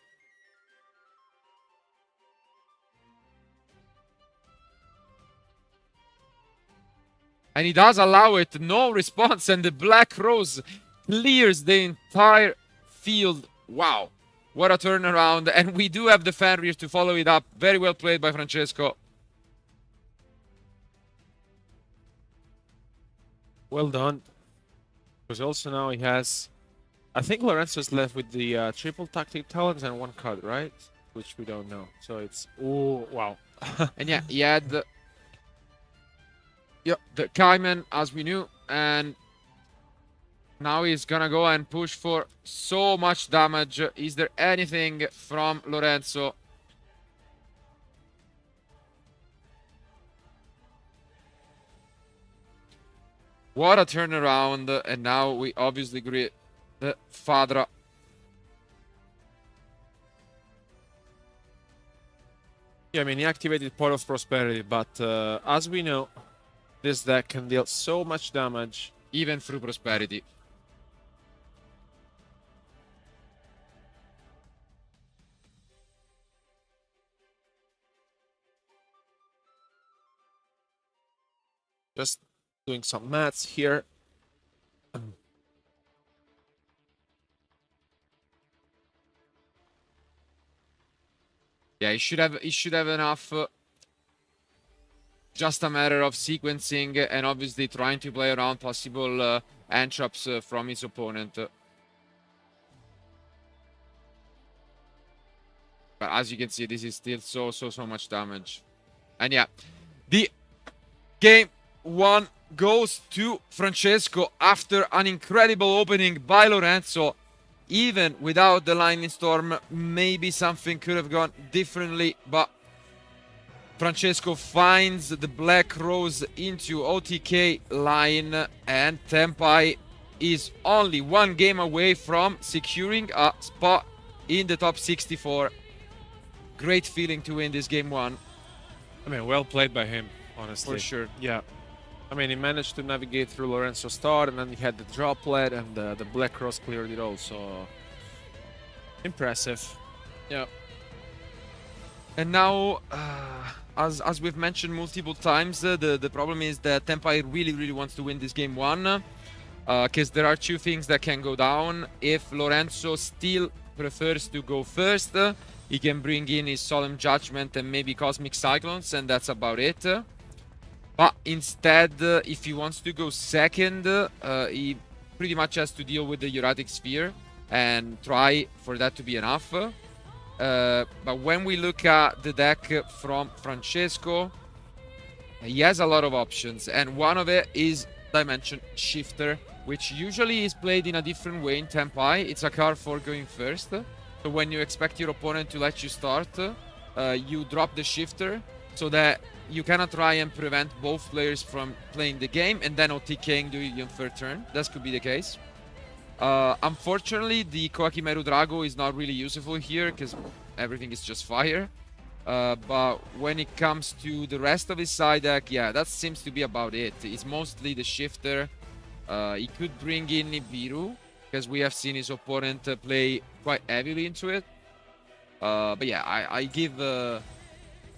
And he does allow it. No response. And the Black Rose clears the entire field. Wow. What a turnaround. And we do have the Fenrir to follow it up. Very well played by Francesco. Well done. Because also now he has... I think Lorenzo's left with the triple tactic talents and one card, right? Which we don't know. So it's... Oh, wow. And yeah, he had... the Kaiman, as we knew, and now he's gonna go and push for so much damage. Is there anything from Lorenzo? What a turnaround, and now we obviously greet the Fadra. Yeah, I mean, he activated Pot of Prosperity, but as we know, this deck can deal so much damage. Even through Prosperity. Just doing some maths here. Yeah, he should have enough. Just a matter of sequencing and obviously trying to play around possible hand traps from his opponent. But as you can see, this is still so much damage. And yeah, the game 1 goes to Francesco after an incredible opening by Lorenzo. Even without the Lightning Storm, maybe something could have gone differently, but Francesco finds the Black Rose into OTK line, and Tempai is only one game away from securing a spot in the top 64. Great feeling to win this game 1. I mean, well played by him, honestly. For sure. Yeah. I mean, he managed to navigate through Lorenzo's start, and then he had the droplet, and the Black Cross cleared it all, so... impressive. Yeah. And now, as we've mentioned multiple times, the problem is that Tempai really wants to win this game 1. Because there are two things that can go down. If Lorenzo still prefers to go first, he can bring in his Solemn Judgment and maybe Cosmic Cyclones, and that's about it. But instead, if he wants to go second, he pretty much has to deal with the Erratic Sphere and try for that to be enough. But when we look at the deck from Francesco, he has a lot of options, and one of it is Dimension Shifter, which usually is played in a different way in Tempai. It's a card for going first. So when you expect your opponent to let you start, you drop the Shifter so that you cannot try and prevent both players from playing the game and then OTKing during your third turn. That could be the case. Unfortunately, the Koakimeru Drago is not really useful here because everything is just fire. But when it comes to the rest of his side deck, yeah, that seems to be about it. It's mostly the Shifter. He could bring in Nibiru because we have seen his opponent play quite heavily into it. But yeah, I give,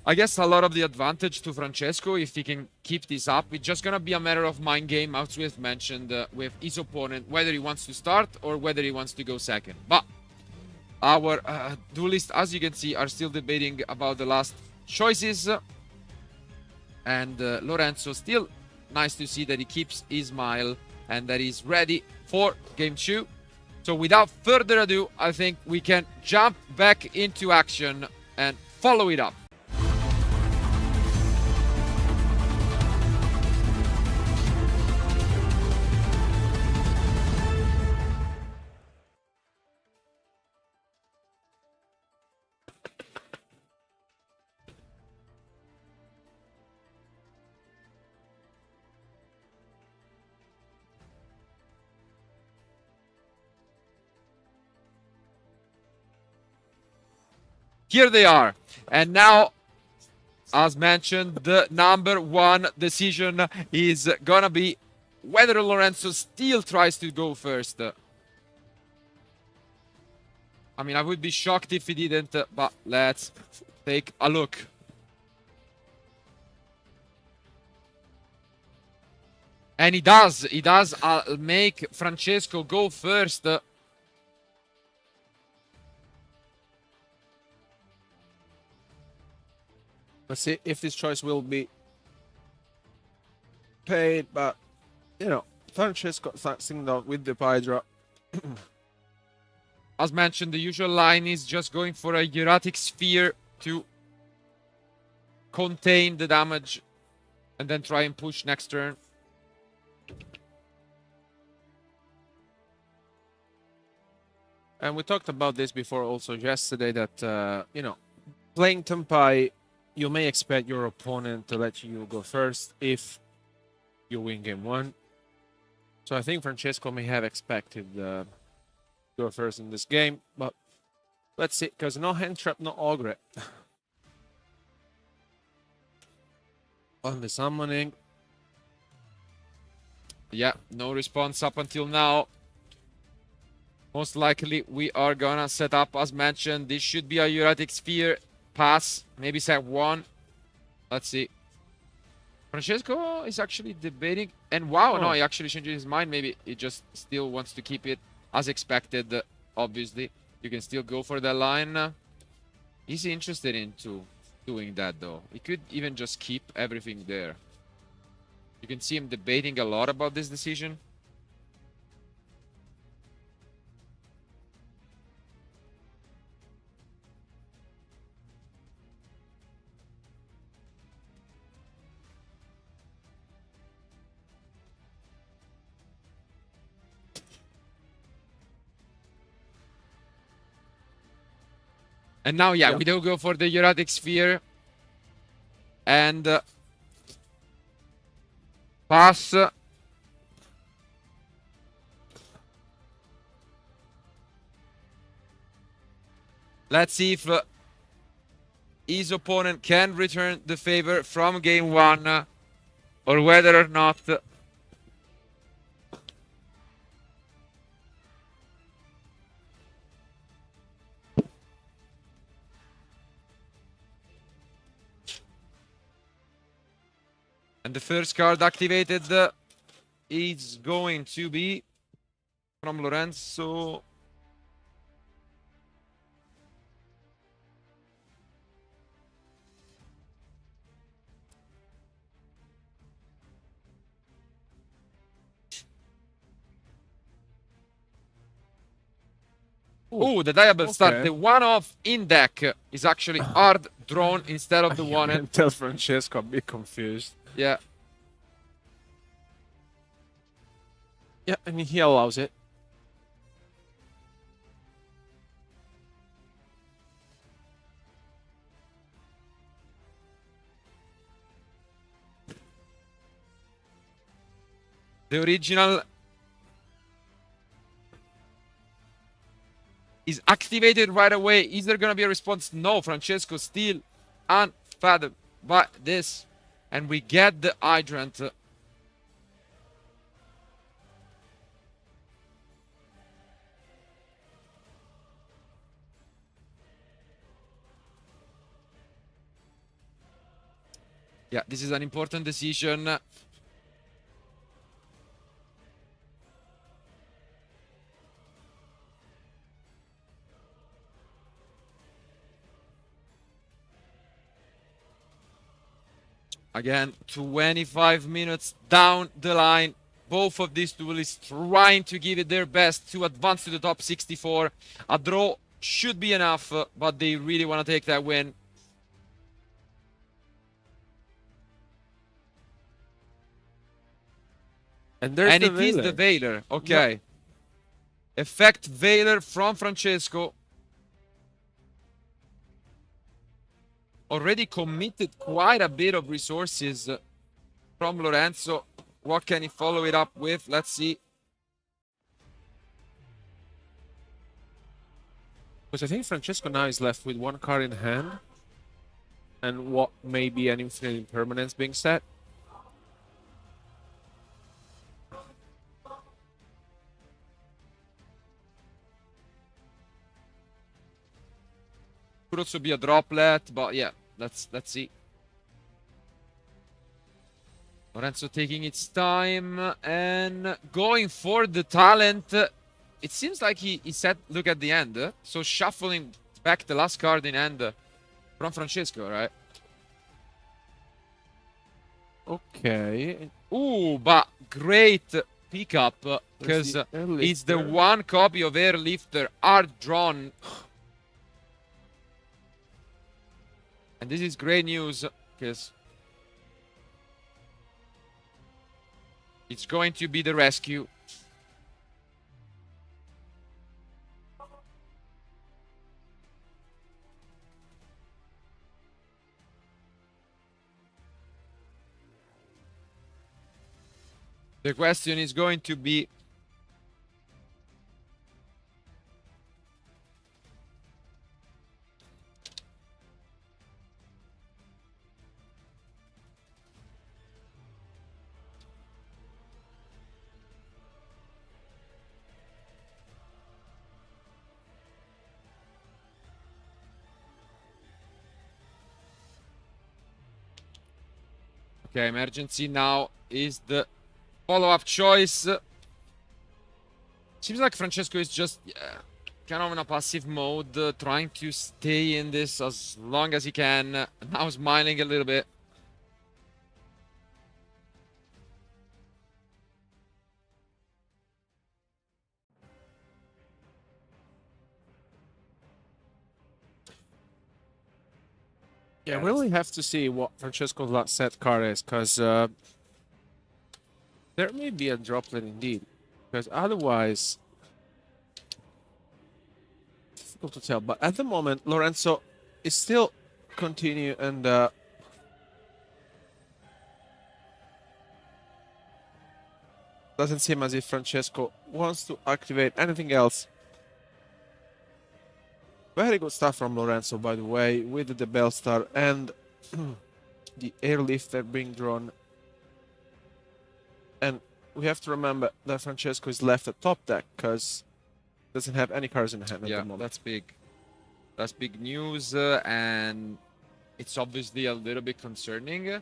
I guess, a lot of the advantage to Francesco if he can keep this up. It's just gonna be a matter of mind game, as we've mentioned, with his opponent, whether he wants to start or whether he wants to go second. But our duelists, as you can see, are still debating about the last choices. And Lorenzo, still nice to see that he keeps his smile and that he's ready for game 2. So without further ado, I think we can jump back into action and follow it up. Here they are. And now, as mentioned, the number 1 decision is gonna be whether Lorenzo still tries to go first. I mean, I would be shocked if he didn't, but let's take a look. And he does make Francesco go first. Let's see if this choice will be paid, but, you know, Francesco starting out with the Hydra. As mentioned, the usual line is just going for a Erratic Sphere to contain the damage and then try and push next turn. And we talked about this before also yesterday that, you know, playing Tempai, you may expect your opponent to let you go first if you win game 1. So I think Francesco may have expected go first in this game, but let's see, because no hand trap, no ogre. On the summoning. Yeah, no response up until now. Most likely we are gonna set up, as mentioned. This should be a Uriatic Sphere pass. Maybe set 1. Let's see. Francesco is actually debating. And wow, no, he actually changed his mind. Maybe he just still wants to keep it as expected, obviously. You can still go for that line. Is he interested into doing that, though? He could even just keep everything there. You can see him debating a lot about this decision. And now, yeah, we do go for the Uriatic Sphere. And pass. Let's see if his opponent can return the favor from game 1 or whether or not and the first card activated is going to be from Lorenzo. Oh, the Diable Star. The one-off in deck is actually hard drawn instead of the one. I can tell Francesco a bit confused. Yeah. Yeah, I mean, he allows it. The original is activated right away. Is there going to be a response? No, Francesco still unfathomed by this. And we get the Hydrant. Yeah, this is an important decision. Again, 25 minutes down the line. Both of these duelists trying to give it their best to advance to the top 64. A draw should be enough, but they really want to take that win. And there's it is the Veiler. Okay. Yep. Effect Veiler from Francesco. Already committed quite a bit of resources from Lorenzo. What can he follow it up with? Let's see. Because I think Francesco now is left with 1 card in hand. And what may be an infinite impermanence being set. Could also be a droplet, but yeah, let's see. Lorenzo taking its time and going for the talent. It seems like he said, look at the end. So shuffling back the last card in hand from Francesco, right? Okay. Ooh, but great pickup because it's the 1 copy of Airlifter hard drawn. And this is great news because it's going to be the rescue. The question is going to be Okay, emergency now is the follow-up choice. Seems like Francesco is just kind of in a passive mode, trying to stay in this as long as he can. Now smiling a little bit. Yeah, we really have to see what Francesco's last set card is, because there may be a droplet indeed. Because otherwise, difficult to tell. But at the moment, Lorenzo is still continue and doesn't seem as if Francesco wants to activate anything else. Very good stuff from Lorenzo, by the way, with the Bellstar and the airlifter being drawn. And we have to remember that Francesco is left at top deck because doesn't have any cards in hand at the moment. That's big. That's big news, and it's obviously a little bit concerning.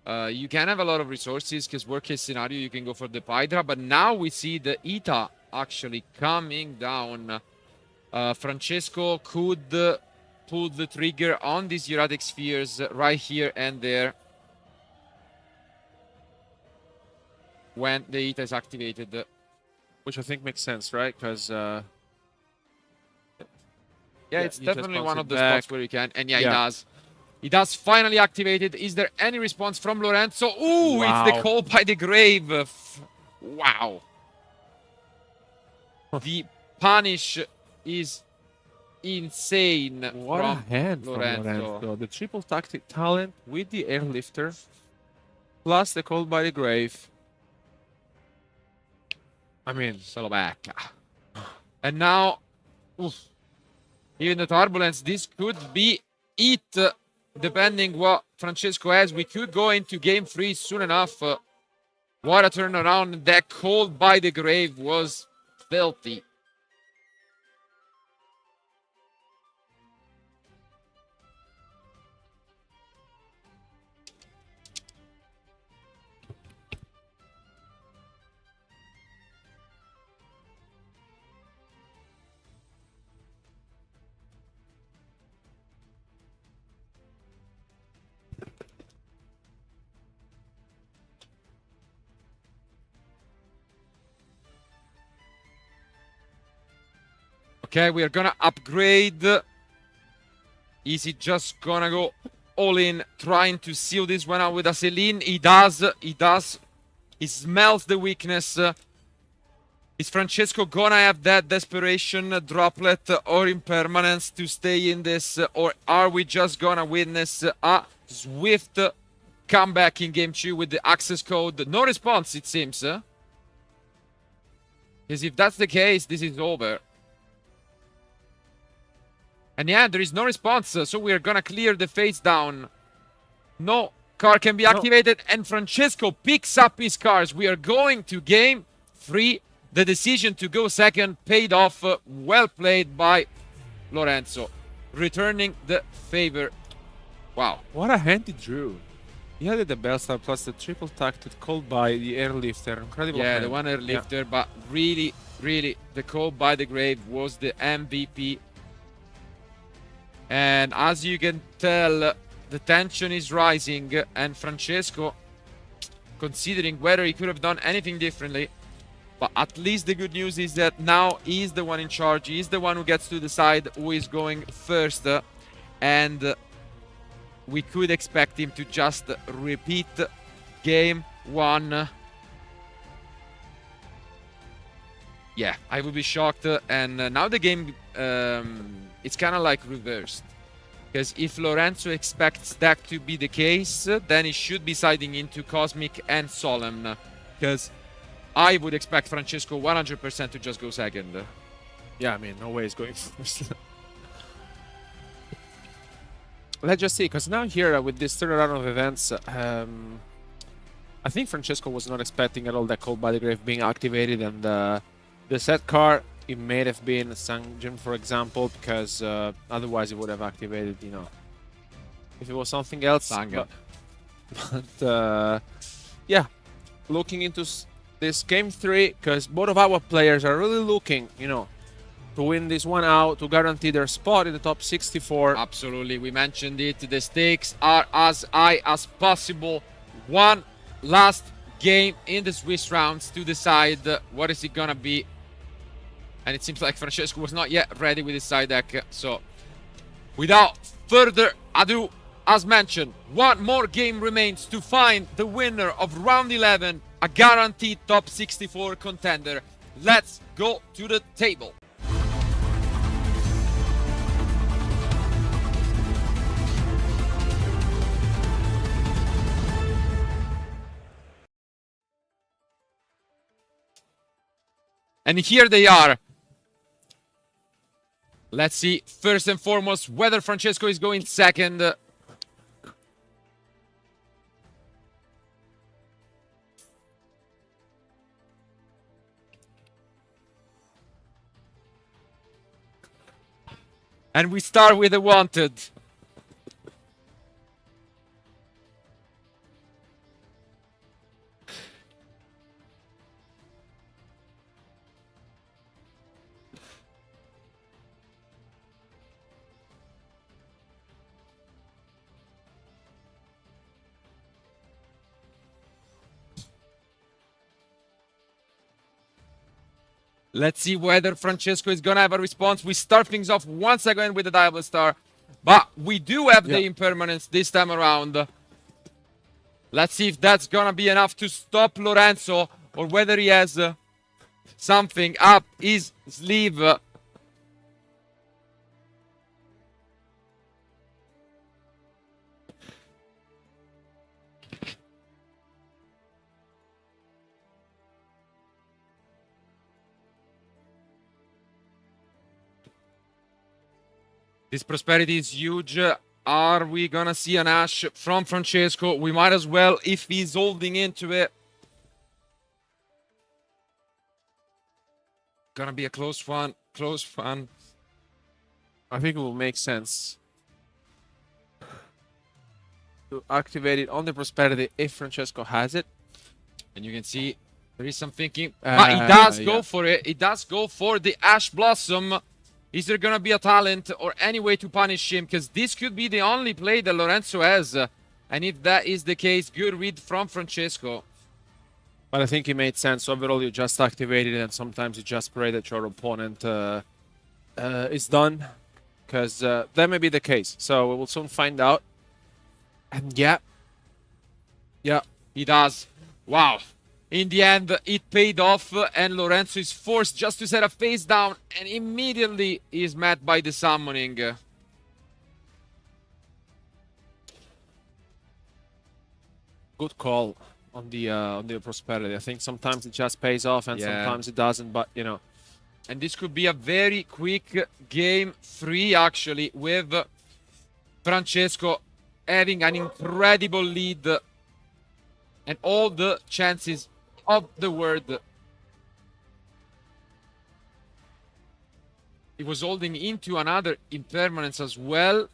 You can have a lot of resources because worst case scenario you can go for the Hydra, but now we see the Ita actually coming down. Francesco could pull the trigger on these erratic spheres right here and there when the Ita is activated. Which I think makes sense, right? Because yeah, it's you just definitely bounce one it of the back. spots where you can. And yeah, he does. He does finally activate it. Is there any response from Lorenzo? Ooh, Wow. it's the call by the grave. Wow. The punish is insane What a from hand Lorenzo. from Lorenzo. The triple tactic talent with the airlifter, plus the call by the grave. I mean, Solo back. And now, oof, even the turbulence, this could be it. Depending what Francesco has, we could go into game 3 soon enough. What a turnaround. That call by the grave was filthy. Okay, we are gonna upgrade. Is he just gonna go all in, trying to seal this one out with a Celine? He does. He does. He smells the weakness. Is Francesco gonna have that desperation droplet or impermanence to stay in this? Or are we just gonna witness a swift comeback in game 2 with the access code? No response, it seems. Because if that's the case, this is over. And yeah, there is no response, so we are gonna clear the face down. No car can be activated, and Francesco picks up his cars. We are going to game 3. The decision to go second paid off. Well played by Lorenzo, returning the favor. Wow. what a hand he drew. He had the Bellstar plus the triple tactic called by the airlifter. Incredible Yeah, hand. the one airlifter, but really, the call by the grave was the MVP. And as you can tell, the tension is rising, and Francesco considering whether he could have done anything differently. But at least the good news is that now he's the one in charge. He's the one who gets to decide who is going first. And we could expect him to just repeat game 1. Yeah, I would be shocked. And now the game, it's kind of like reversed. Because if Lorenzo expects that to be the case, then he should be siding into Cosmic and Solemn. Because I would expect Francesco 100% to just go second. Yeah, I mean, no way he's going first. Let's just see, because now here with this turnaround of events, I think Francesco was not expecting at all that call by the grave being activated, and the set card, it may have been Sangjin, for example, because otherwise it would have activated, you know, if it was something else. Sangha. But yeah, looking into this game 3, because both of our players are really looking, you know, to win this one out, to guarantee their spot in the top 64. Absolutely, we mentioned it. The stakes are as high as possible. One last game in the Swiss rounds to decide what is it gonna be. And it seems like Francesco was not yet ready with his side deck. So, without further ado, as mentioned, one more game remains to find the winner of round 11, a guaranteed top 64 contender. Let's go to the table. And here they are. Let's see, first and foremost, whether Francesco is going second. And we start with the wanted. Let's see whether Francesco is gonna have a response. We start things off once again with the Diablo Star, but we do have the impermanence this time around. Let's see if that's gonna be enough to stop Lorenzo, or whether he has something up his sleeve. This prosperity is huge. Are we gonna see an Ash from Francesco? We might as well if he's holding into it. Gonna be a close one. Close one. I think it will make sense to activate it on the prosperity if Francesco has it. And you can see there is some thinking. But he does go for it. He does go for the Ash Blossom. Is there gonna be a talent or any way to punish him? Because this could be the only play that Lorenzo has. And if that is the case, good read from Francesco. But I think it made sense. Overall, you just activated it, and sometimes you just pray that your opponent is done. Because that may be the case. So we will soon find out. And yeah, he does. Wow. In the end, it paid off, and Lorenzo is forced just to set a face down, and immediately is met by the summoning. Good call on the prosperity. I think sometimes it just pays off, and sometimes it doesn't. But you know, and this could be a very quick game 3, actually, with Francesco having an incredible lead and all the chances of the world. He was holding into another impermanence as well.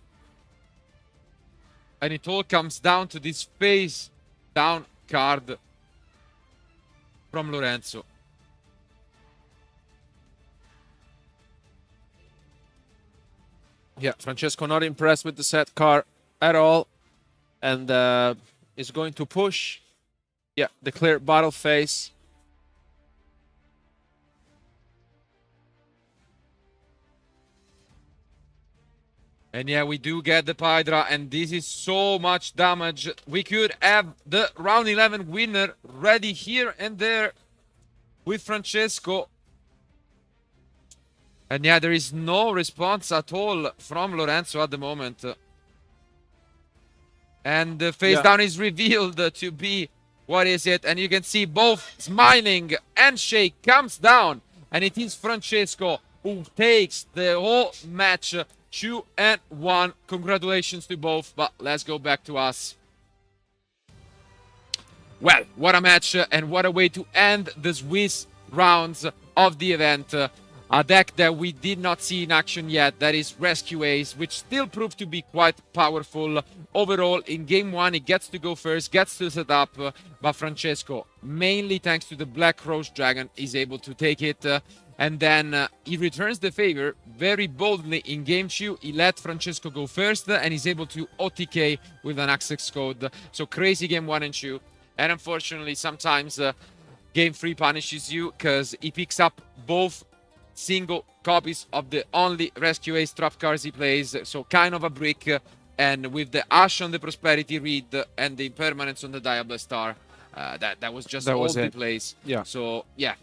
And it all comes down to this face down card from Lorenzo. Yeah, Francesco not impressed with the set card at all. And is going to push. Yeah, declare battle phase. And yeah, we do get the Hydra, and this is so much damage. We could have the round 11 winner ready here and there with Francesco. And yeah, there is no response at all from Lorenzo at the moment. And the face down is revealed to be, what is it? And you can see both smiling. Handshake comes down, and it is Francesco who takes the whole match 2-1. Congratulations to both, but let's go back to us. Well, what a match and what a way to end the Swiss rounds of the event. a deck that we did not see in action yet, that is Rescue Ace, which still proved to be quite powerful. Overall, in game one, it gets to go first, gets to set up, but Francesco, mainly thanks to the Black Rose Dragon, is able to take it. And then he returns the favor very boldly in game 2. He let Francesco go first and he's able to OTK with an Access Code. So crazy game 1 and 2. And unfortunately, sometimes game 3 punishes you because he picks up both single copies of the only Rescue Ace trap cards he plays. So kind of a brick. And with the Ash on the Prosperity Read and the Impermanence on the Diablo Star, that was just all he plays. Yeah. So yeah,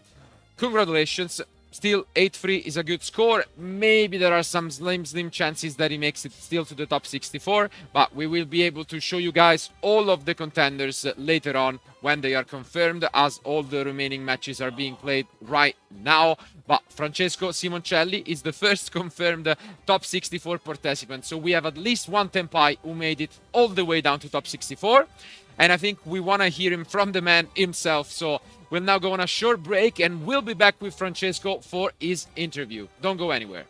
congratulations. Still, 8-3 is a good score. Maybe there are some slim chances that he makes it still to the top 64, but we will be able to show you guys all of the contenders later on when they are confirmed, as all the remaining matches are being played right now. But Francesco Simoncelli is the first confirmed top 64 participant, so we have at least one Tenpai who made it all the way down to top 64. And I think we want to hear him from the man himself. So we'll now go on a short break and we'll be back with Francesco for his interview. Don't go anywhere.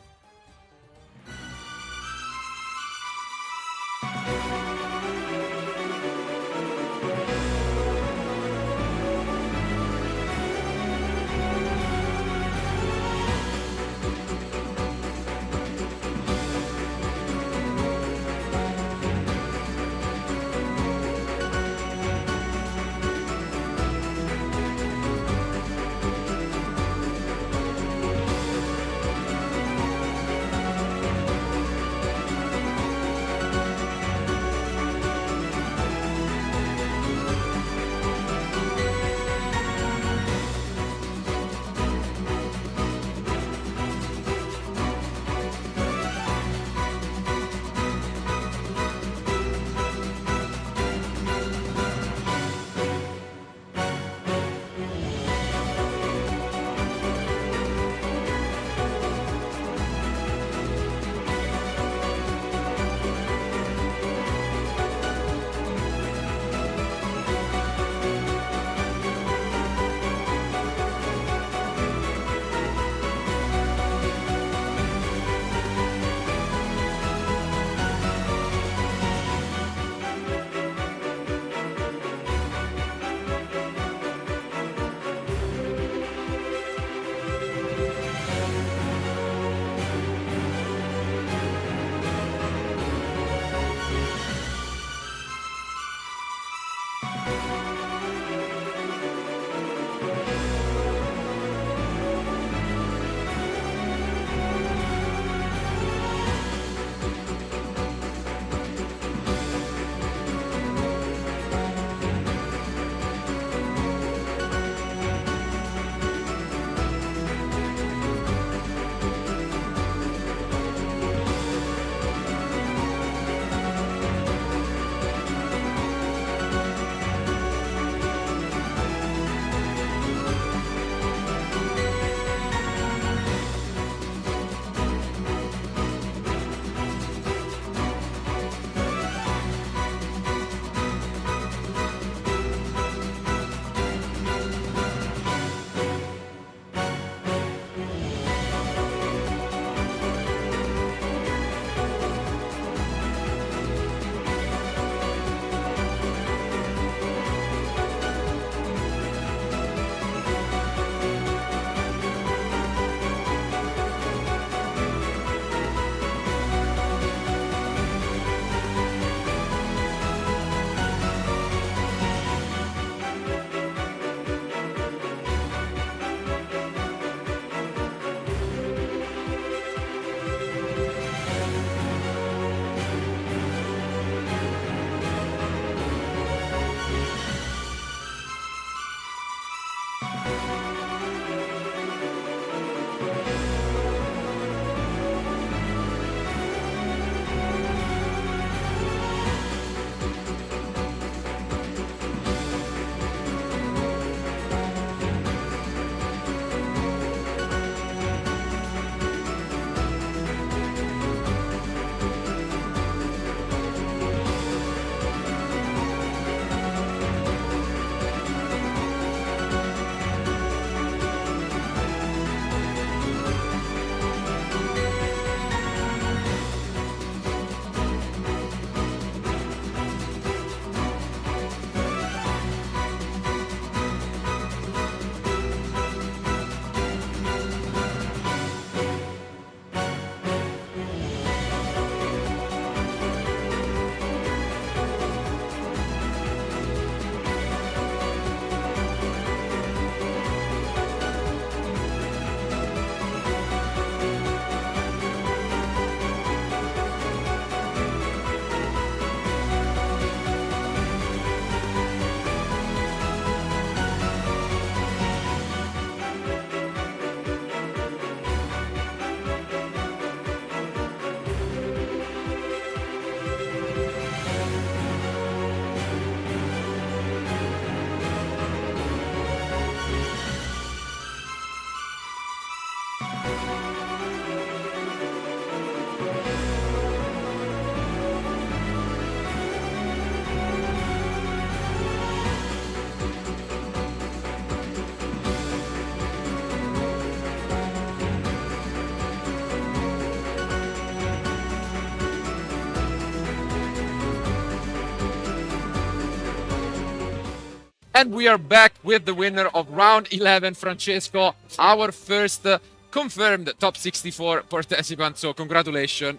And we are back with the winner of round 11, Francesco, our first confirmed top 64 participant. So congratulations.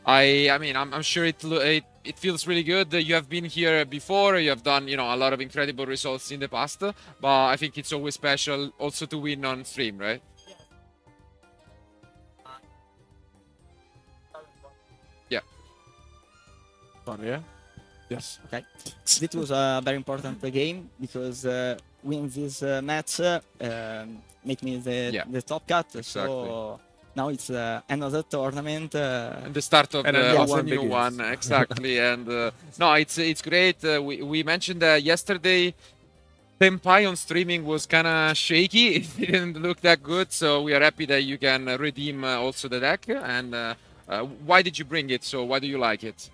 I mean, I'm sure it feels really good. You have been here before. You have done, a lot of incredible results in the past. But I think it's always special also to win on stream, right? Yeah. Sorry, yeah? Yes. Okay. This was a very important game because win this match make me the top cut. Exactly. So now it's another tournament. And the start of And the, a new of the one new begins. one, exactly. And no, it's great. We mentioned that yesterday. Senpai on streaming was kind of shaky. It didn't look that good, so we are happy that you can redeem also the deck. And why did you bring it? So why do you like it?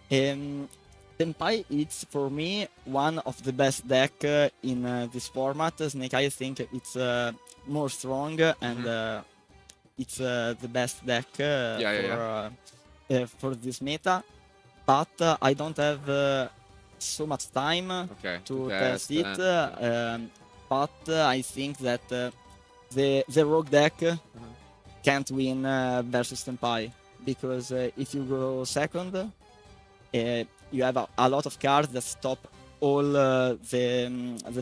Senpai, it's for me one of the best deck in this format. Snake Eye, I think it's more strong and it's the best deck for this meta. But I don't have so much time to test it. But I think that the rogue deck can't win versus Senpai because if you go second, you have a lot of cards that stop all the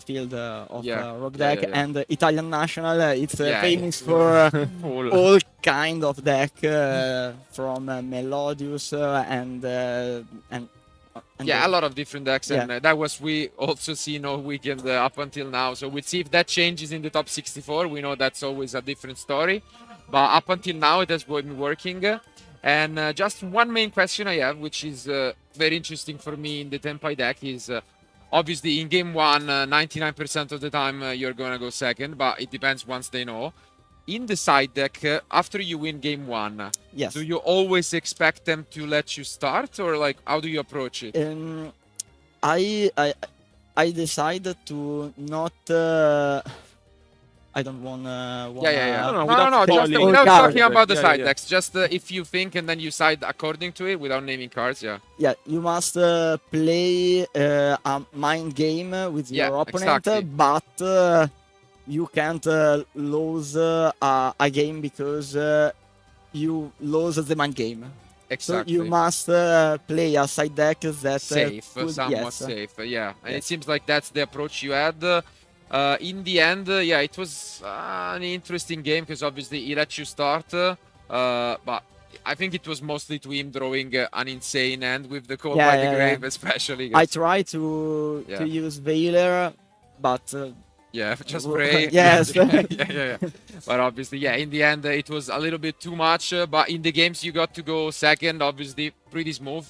field of rogue deck, and Italian national it's famous for all kind of deck from Melodius and a lot of different decks, and that was we also seen all weekend up until now. So we'll see if that changes in the top 64. We know that's always a different story, but up until now it has been working. And just one main question I have, which is very interesting for me in the Senpai deck, is obviously in game one, 99% of the time you're gonna go second, but it depends once they know. In the side deck, after you win game one, do you always expect them to let you start, or like how do you approach it? I decided to not. I don't want. No. Without Without talking about the side decks, just if you think and then you side according to it without naming cards. Yeah, you must play a mind game with your opponent, but you can't lose a game because you lose the mind game. Exactly. So you must play a side deck that somewhat safe. And it seems like that's the approach you had. In the end, it was an interesting game because obviously he let you start, but I think it was mostly to him drawing an insane end with the Call by the Grave, especially. I tried to use Veiler, but just pray. Yes. But obviously, in the end, it was a little bit too much. But in the games, you got to go second. Obviously, pretty smooth.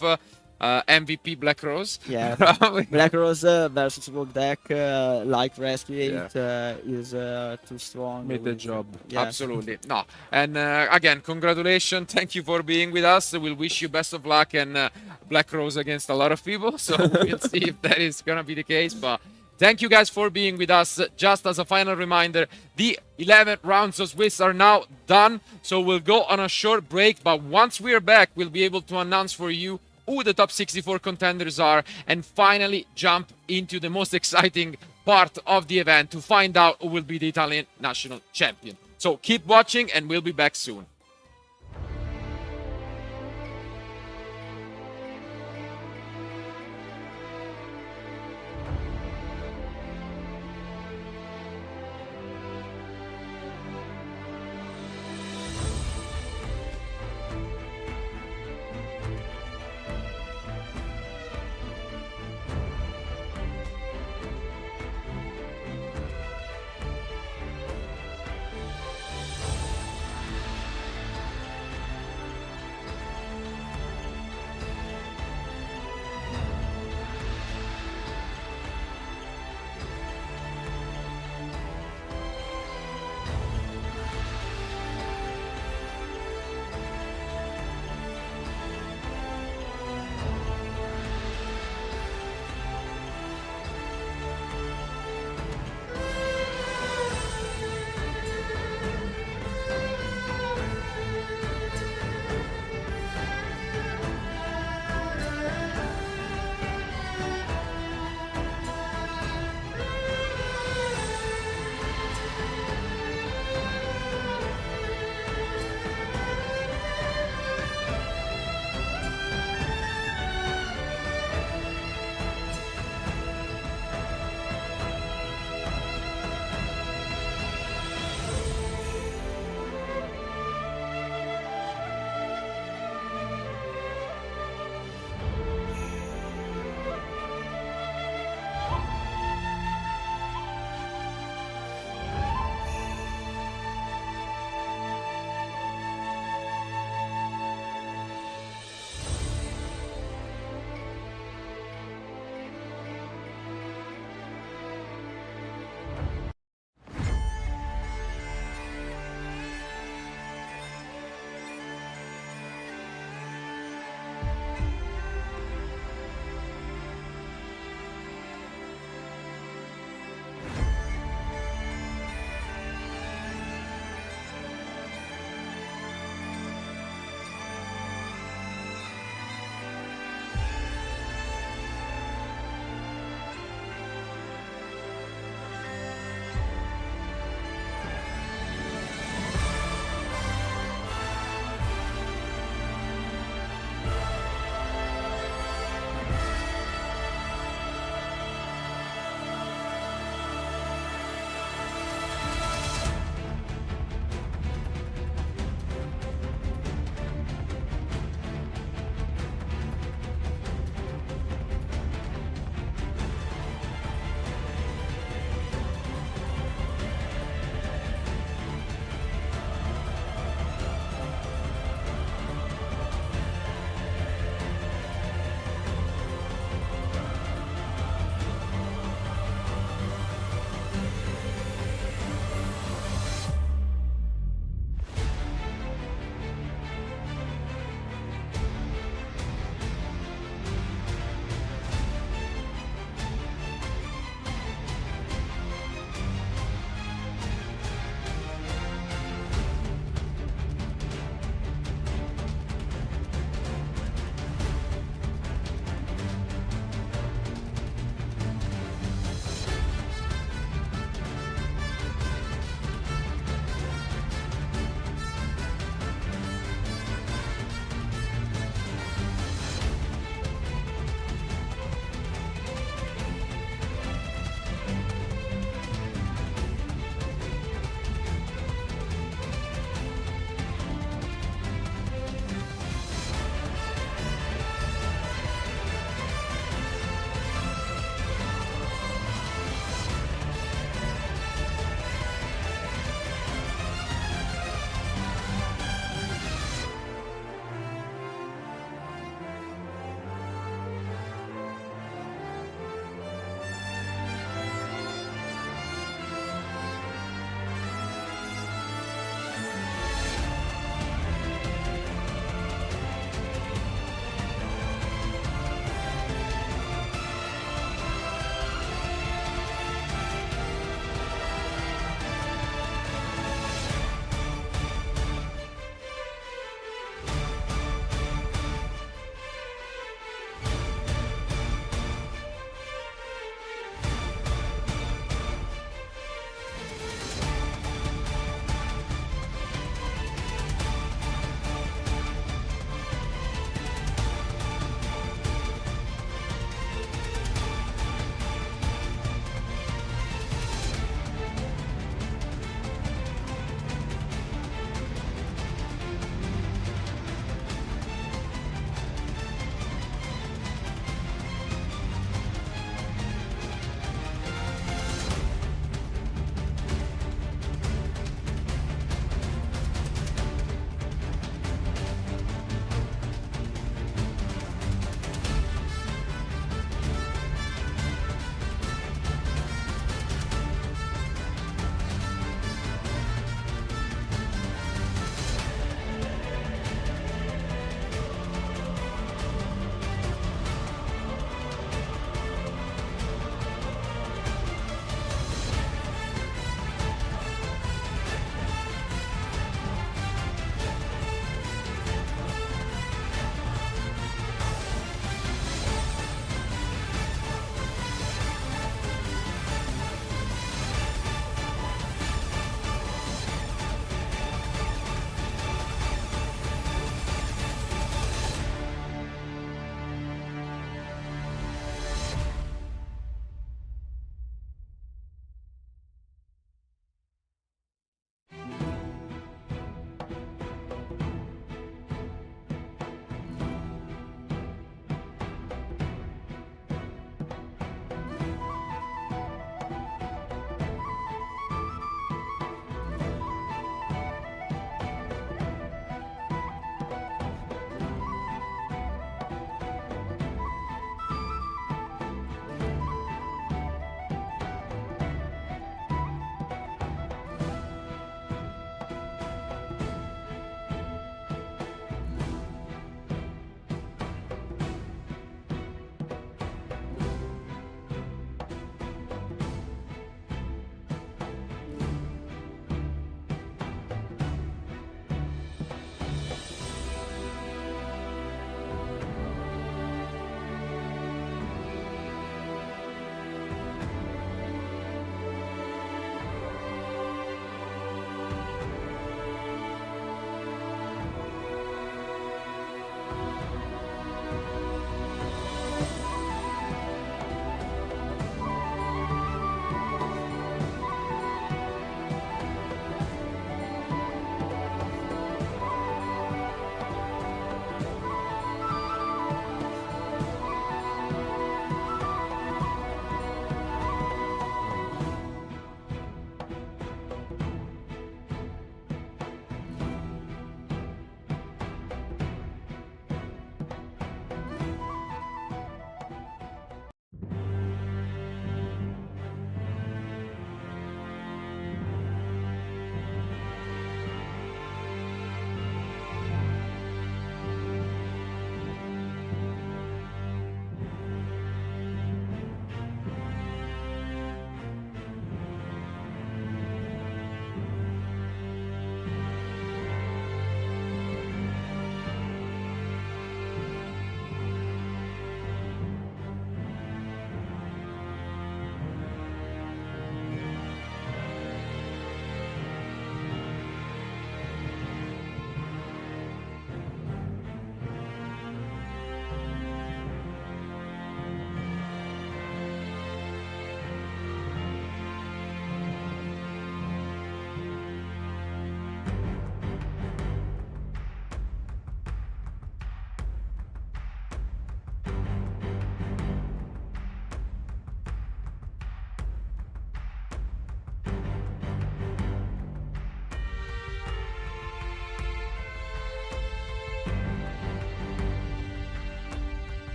MVP Black Rose. Black Rose versus Rogue deck like Rescue 8 is too strong. Made the job. Absolutely. No. And again, congratulations. Thank you for being with us. We'll wish you best of luck and Black Rose against a lot of people. So we'll see if that is going to be the case. But thank you guys for being with us. Just as a final reminder, the 11 rounds of Swiss are now done. So we'll go on a short break. But once we're back, we'll be able to announce for you who the top 64 contenders are and finally jump into the most exciting part of the event to find out who will be the Italian national champion. So keep watching and we'll be back soon.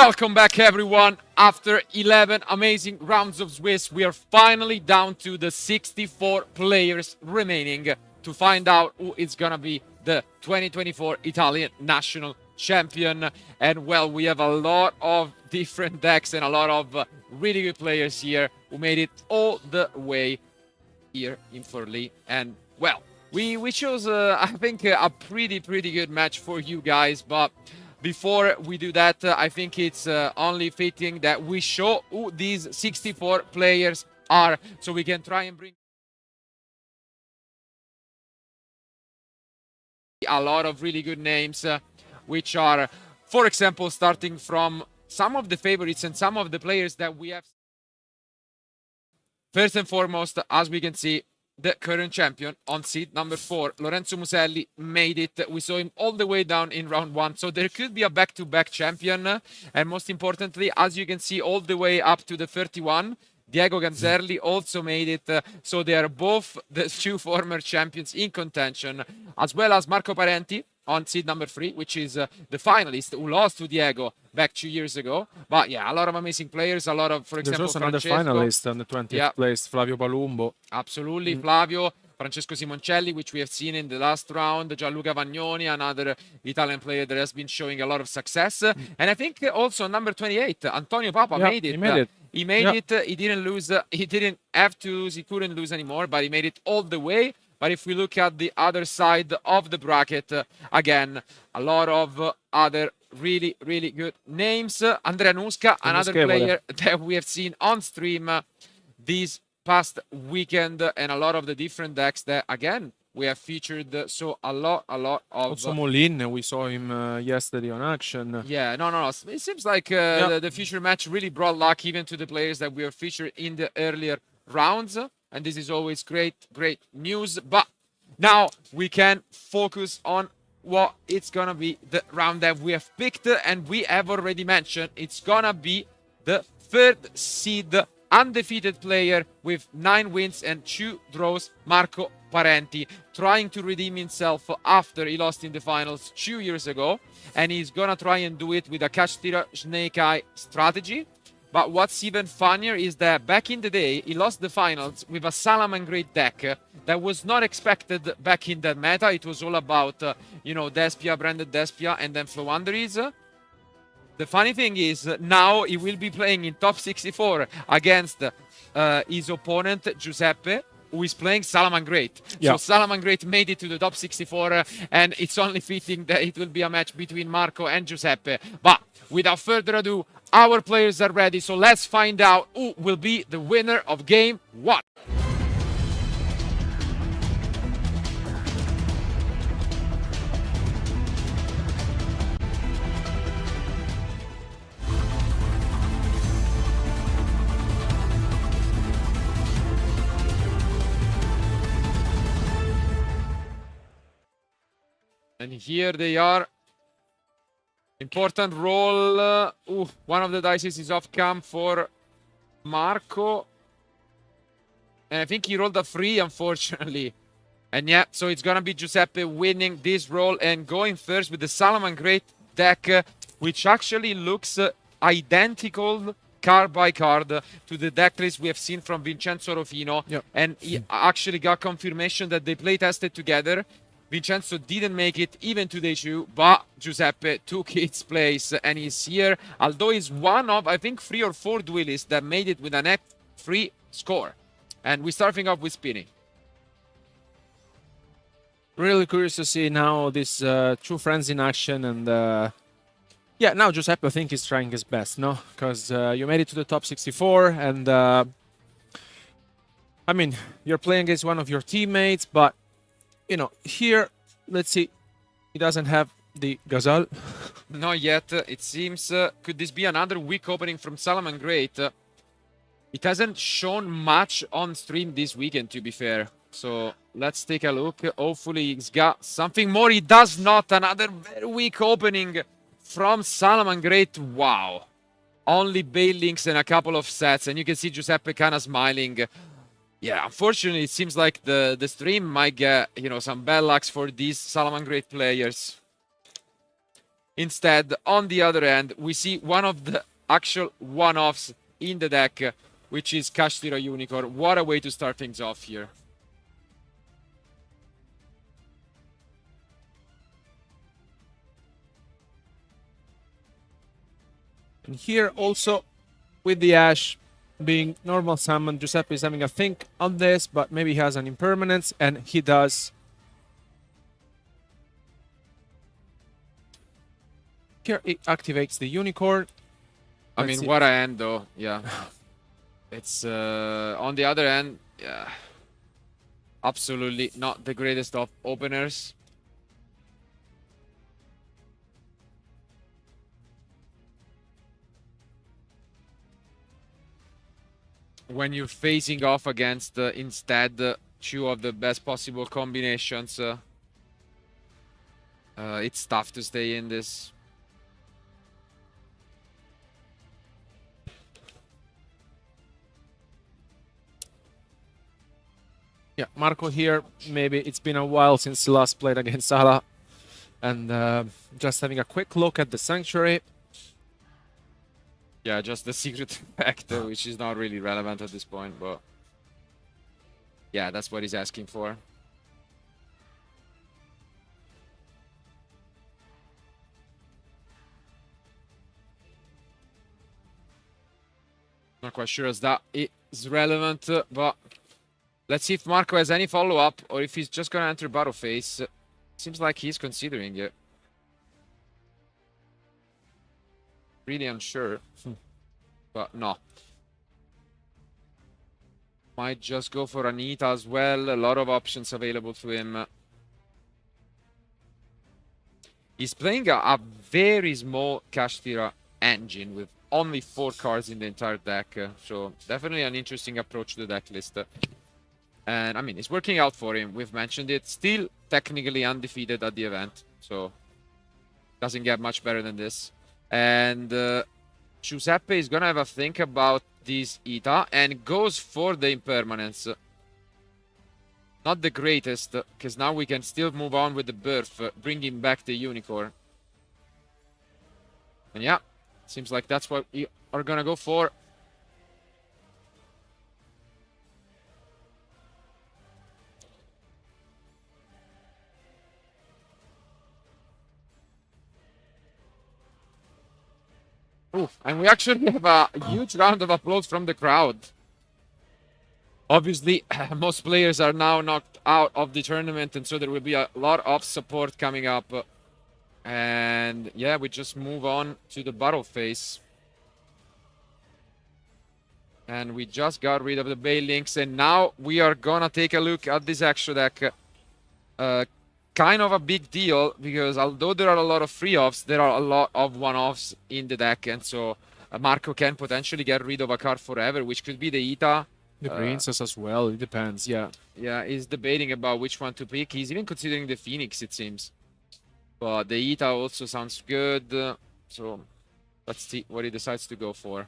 Welcome back, everyone. After 11 amazing rounds of Swiss, we are finally down to the 64 players remaining to find out who is gonna be the 2024 Italian national champion. And well, we have a lot of different decks and a lot of really good players here who made it all the way here in Forlì. And well, we chose I think a pretty good match for you guys, but before we do that, I think it's only fitting that we show who these 64 players are, so we can try and bring a lot of really good names, which are, for example, starting from some of the favorites and some of the players that we have. First and foremost, as we can see, the current champion on seed number 4, Lorenzo Muselli, made it. We saw him all the way down in round 1, so there could be a back-to-back champion. And most importantly, as you can see, all the way up to the 31, Diego Ganzerli also made it. So they are both the 2 former champions in contention, as well as Marco Parenti on seed number 3, which is the finalist who lost to Diego back 2 years ago. But yeah, a lot of amazing players, a lot of, for example, there's also another finalist on the 20th place, Flavio Palumbo. Absolutely, Flavio. Francesco Simoncelli, which we have seen in the last round, Gianluca Vagnoni, another Italian player that has been showing a lot of success. And I think also number 28, Antonio Papa, made it. He made it. He didn't lose. He didn't have to lose. He couldn't lose anymore, but he made it all the way. But if we look at the other side of the bracket, again, a lot of other really good names. Andrea Nusca, another player that we have seen on stream this past weekend, and a lot of the different decks that, again, we have featured. So a lot of... Also Molin, we saw him yesterday on action. Yeah, no. It seems like the future match really brought luck even to the players that we have featured in the earlier rounds. And this is always great news. But now we can focus on what it's gonna be the round that we have picked, and we have already mentioned it's gonna be the 3rd seed undefeated player with 9 wins and 2 draws, Marco Parenti, trying to redeem himself after he lost in the finals 2 years ago, and he's gonna try and do it with a Kashtira Snake Eye strategy. But what's even funnier is that back in the day, he lost the finals with a Salamangreat deck that was not expected back in that meta. It was all about, Despia, branded Despia, and then Floowandereeze. The funny thing is, now he will be playing in top 64 against his opponent, Giuseppe, who is playing Salamangreat. So Salamangreat made it to the top 64, and it's only fitting that it will be a match between Marco and Giuseppe. But without further ado, our players are ready, so let's find out who will be the winner of game 1. And here they are. Important roll. One of the dice is off cam for Marco. And I think he rolled a 3, unfortunately. And yeah, so it's gonna be Giuseppe winning this roll and going first with the Salamangreat deck, which actually looks identical card by card to the deck list we have seen from Vincenzo Rofino. And he actually got confirmation that they play tested together. Vincenzo didn't make it even to day 2, but Giuseppe took his place and he's here. Although he's one of, I think, 3 or 4 duelists that made it with an F3 score. And we're starting off with Spinny. Really curious to see now these 2 friends in action. And yeah, now Giuseppe, I think, is trying his best, no? Because you made it to the top 64, and I mean, you're playing against one of your teammates, but here, let's see, he doesn't have the Gazelle. Not yet, it seems. Could this be another weak opening from Salamangreat? It hasn't shown much on stream this weekend, to be fair. So let's take a look. Hopefully he's got something more. He does not. Another very weak opening from Salamangreat. Wow. Only Bale Links and a couple of sets. And you can see Giuseppe kind of smiling. Yeah, unfortunately, it seems like the stream might get, some bad lucks for these Salamangreat players. Instead, on the other end, we see one of the actual one-offs in the deck, which is Kashtira Unicorn. What a way to start things off here. And here also, with the Ash being normal summon, Giuseppe is having a think on this, but maybe he has an impermanence, and he does. Here it activates the Unicorn. I mean, what a end though, yeah. It's on the other end, yeah, absolutely not the greatest of openers. When you're facing off against instead two of the best possible combinations, it's tough to stay in this. Yeah, Marco here, maybe it's been a while since he last played against Salah. And just having a quick look at the Sanctuary. Yeah, just the secret effect, which is not really relevant at this point, but yeah, that's what he's asking for. Not quite sure as that is relevant, but let's see if Marco has any follow-up or if he's just going to enter battle phase. Seems like he's considering it. Really unsure, but no. Might just go for Anita as well. A lot of options available to him. He's playing a very small Kashtira engine with only 4 cards in the entire deck. So definitely an interesting approach to the deck list. And I mean, it's working out for him. We've mentioned it. Still technically undefeated at the event. So doesn't get much better than this. And Giuseppe is going to have a think about this Ita and goes for the impermanence. Not the greatest, because now we can still move on with the birth, bringing back the Unicorn. And yeah, seems like that's what we are going to go for. Oof, and we actually have a huge round of applause from the crowd. Obviously, most players are now knocked out of the tournament, and so there will be a lot of support coming up. And yeah, we just move on to the battle phase. And we just got rid of the Bale Links, and now we are gonna take a look at this extra deck. Kind of a big deal, because although there are a lot of free offs, there are a lot of one-offs in the deck, and so Marco can potentially get rid of a card forever, which could be the Ita. The Princess as well, it depends, yeah. Yeah, he's debating about which one to pick. He's even considering the Phoenix, it seems. But the Ita also sounds good, so let's see what he decides to go for.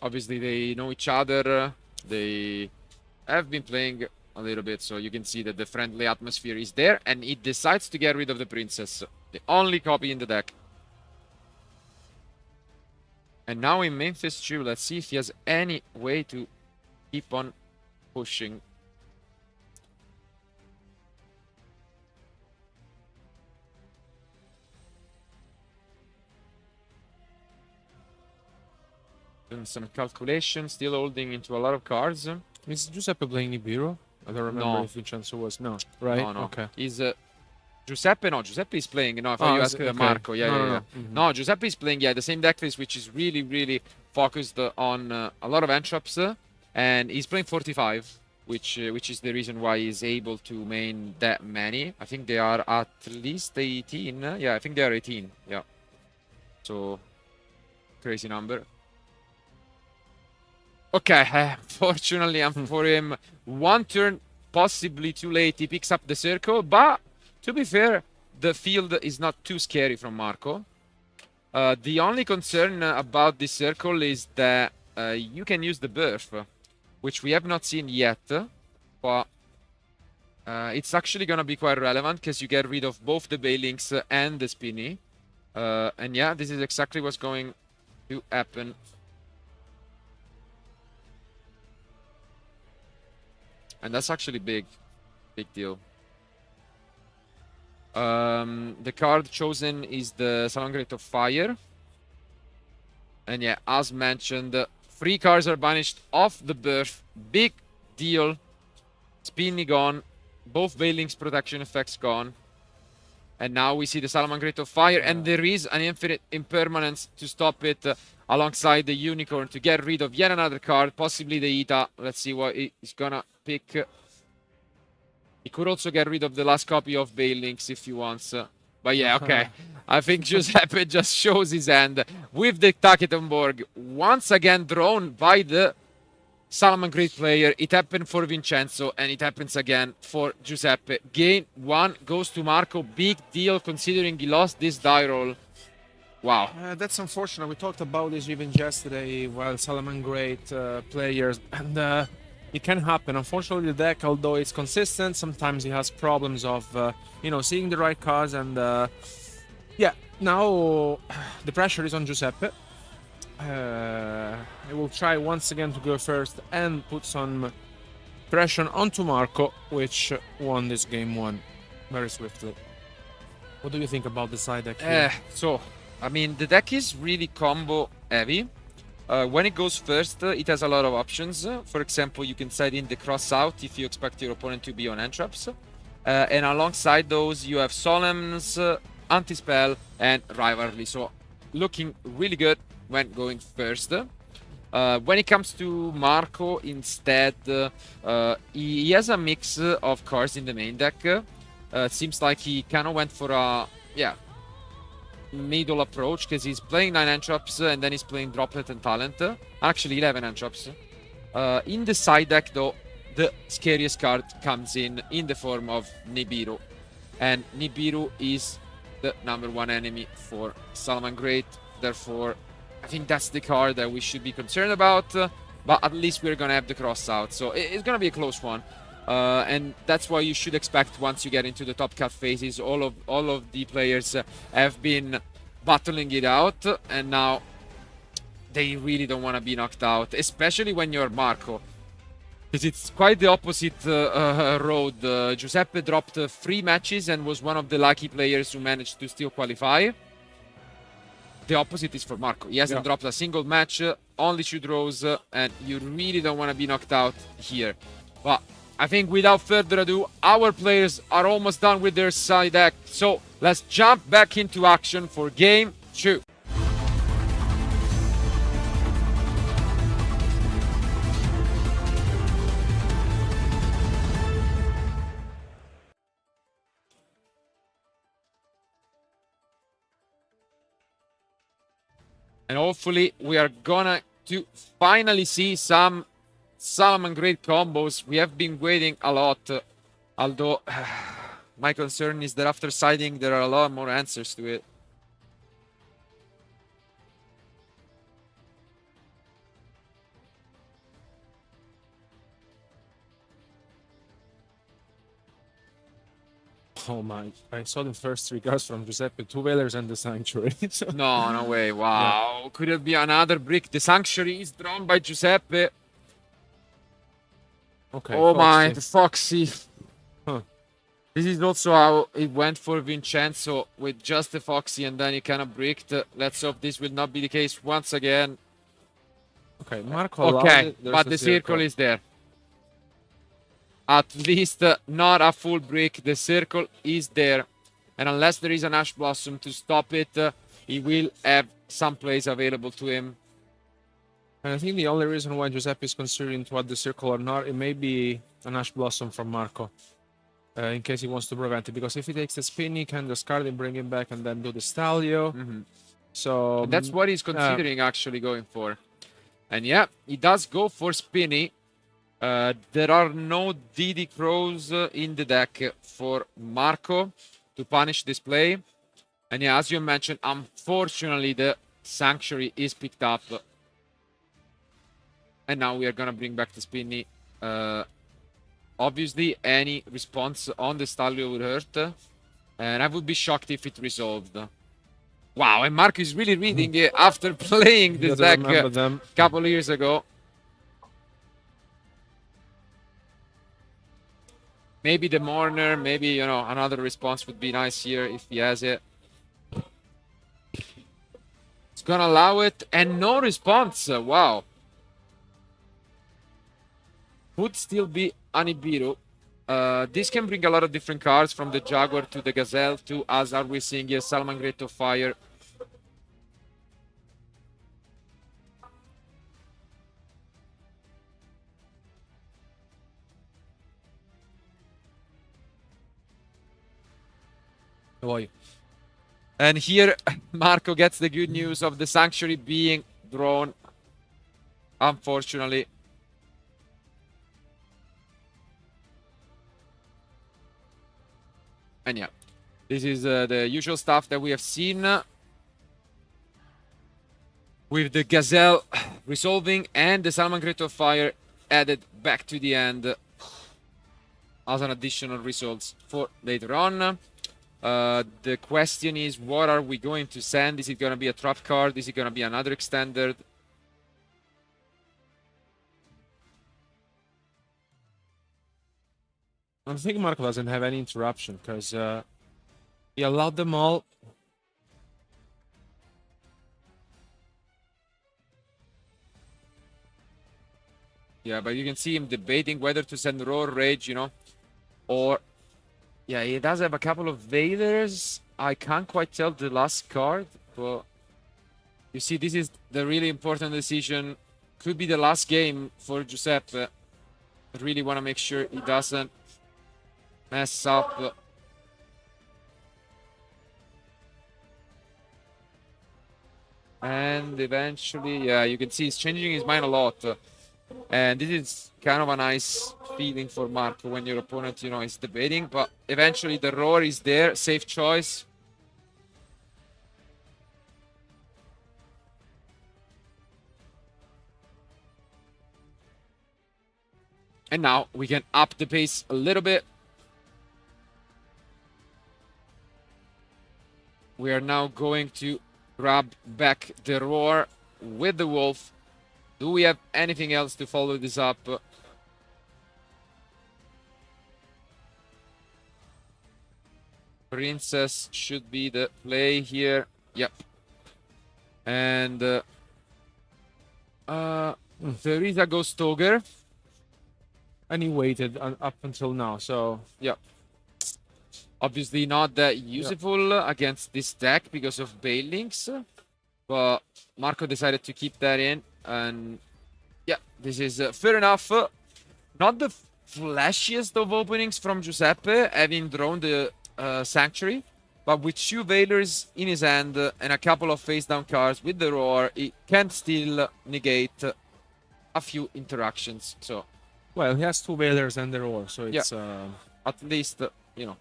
Obviously, they know each other. They have been playing a little bit, so you can see that the friendly atmosphere is there. And he decides to get rid of the Princess, the only copy in the deck. And now in Memphis 2, let's see if he has any way to keep on pushing. Doing some calculation, still holding into a lot of cards. Is Giuseppe playing Nibiru? I don't remember if Vincenzo was. No, right? No, no. Okay. Is Giuseppe? No, Giuseppe is playing. No, if you ask okay. Marco. Yeah, no, yeah. Mm-hmm. No, Giuseppe is playing, the same deck list, which is really, really focused on a lot of entraps. And he's playing 45, which is the reason why he's able to main that many. I think they are at least 18. Yeah, I think they are 18. Yeah. So, crazy number. Okay, fortunately for him, one turn possibly too late, he picks up the circle, but to be fair, the field is not too scary from Marco. The only concern about this circle is that you can use the birth, which we have not seen yet. But it's actually gonna be quite relevant because you get rid of both the Bailings and the Spinny. And yeah, this is exactly what's going to happen. And that's actually big deal. The card chosen is the Salamangreat of Fire. And yeah, as mentioned, 3 cards are banished off the birth. Big deal. Spinny gone. Both Bailing's protection effects gone. And now we see the Salamangreat of Fire. Yeah. And there is an infinite impermanence to stop it alongside the Unicorn to get rid of yet another card. Possibly the Ita. Let's see what he's gonna pick. He could also get rid of the last copy of Bailings if he wants. But yeah, okay. I think Giuseppe just shows his hand with the Taketenborg. Once again drawn by the Salamangreat player. It happened for Vincenzo and it happens again for Giuseppe. Game 1 goes to Marco. Big deal considering he lost this die roll. Wow. That's unfortunate. We talked about this even yesterday while Salamangreat players. And it can happen. Unfortunately, the deck, although it's consistent, sometimes it has problems of, seeing the right cards. And yeah, now the pressure is on Giuseppe. He will try once again to go first and put some pressure onto Marco, which won this game 1 very swiftly. What do you think about the side deck here? So, I mean, the deck is really combo heavy. When it goes first, it has a lot of options. For example, you can side in the cross out if you expect your opponent to be on entraps. And alongside those, you have Solemns, Anti-Spell, and Rivalry. So, looking really good when going first. When it comes to Marco, instead, he has a mix of cards in the main deck. Seems like he kind of went for a, middle approach because he's playing 9 entraps and then he's playing Droplet and Talent. Actually, 11 entraps. In the side deck, though, the scariest card comes in the form of Nibiru. And Nibiru is the #1 enemy for Salamangreat. Therefore, I think that's the card that we should be concerned about. But at least we're going to have the cross out. So it's going to be a close one. And that's why you should expect once you get into the top cut phases, all of the players have been battling it out, and now they really don't want to be knocked out, especially when you're Marco, because it's quite the opposite road. Giuseppe dropped 3 matches and was one of the lucky players who managed to still qualify. The opposite is for Marco. He hasn't dropped a single match, only 2 draws, and you really don't want to be knocked out here. But I think without further ado, our players are almost done with their side deck. So let's jump back into action for game 2. And hopefully we are gonna to finally see some Salamangreat combos. We have been waiting a lot, although my concern is that after siding there are a lot more answers to it. Oh my, I saw the first 3 cards from Giuseppe, 2 Veilers and the Sanctuary. So. No way, wow. Yeah. Could it be another brick? The Sanctuary is drawn by Giuseppe. Okay, oh Foxy. My, the Foxy. Huh. This is also how it went for Vincenzo with just the Foxy and then he kind of bricked. Let's hope this will not be the case once again. Okay, Marco. Okay, but the circle is there. At least not a full brick. The circle is there. And unless there is an Ash Blossom to stop it, he will have some plays available to him. And I think the only reason why Giuseppe is considering to add the circle or not, it may be an Ash Blossom from Marco. In case he wants to prevent it. Because if he takes the spin, he can discard it, bring it back, and then do the Stalio. So and that's what he's considering actually going for. And yeah, he does go for Spinny. There are no DD Crows in the deck for Marco to punish this play. And yeah, as you mentioned, unfortunately, the Sanctuary is picked up. And now we are going to bring back the Spinny. Obviously, any response on the Stalio would hurt. And I would be shocked if it resolved. Wow, and Marco is really reading it after playing this deck a couple of years ago. Maybe the Mourner, maybe, you know, another response would be nice here if he has it. It's gonna allow it, and no response. Wow. Would still be Anibiru. This can bring a lot of different cards, from the Jaguar to the Gazelle to, as are we seeing here, Salamangreat of Fire. How are you? And here, Marco gets the good news of the Sanctuary being drawn, unfortunately. And yeah, this is the usual stuff that we have seen. With the Gazelle resolving and the Salamangreat of Fire added back to the end as an additional results for later on. The question is, what are we going to send? Is it going to be a trap card? Is it going to be another extended? I think Marco doesn't have any interruption because he allowed them all. Yeah, but you can see him debating whether to send Roar Rage, you know, or... Yeah, he does have a couple of Vaders. I can't quite tell the last card, but you see, this is the really important decision. Could be the last game for Giuseppe. I really want to make sure he doesn't mess up. And eventually, yeah, you can see he's changing his mind a lot. And this is kind of a nice feeling for Marco when your opponent, you know, is debating. But eventually the Roar is there. Safe choice. And now we can up the pace a little bit. We are now going to grab back the Roar with the Wolf. Do we have anything else to follow this up? Princess should be the play here. Yep. And there is a Ghost Ogre. And he waited up until now, so... Yep. Obviously not that useful against this deck because of Bailings. But Marco decided to keep that in. And yeah, this is fair enough. Not the flashiest of openings from Giuseppe, having drawn the Sanctuary. But with 2 Veilers in his hand and a couple of face-down cards with the Roar, he can still negate a few interactions. So, well, he has 2 Veilers and the Roar, so it's... at least, you know,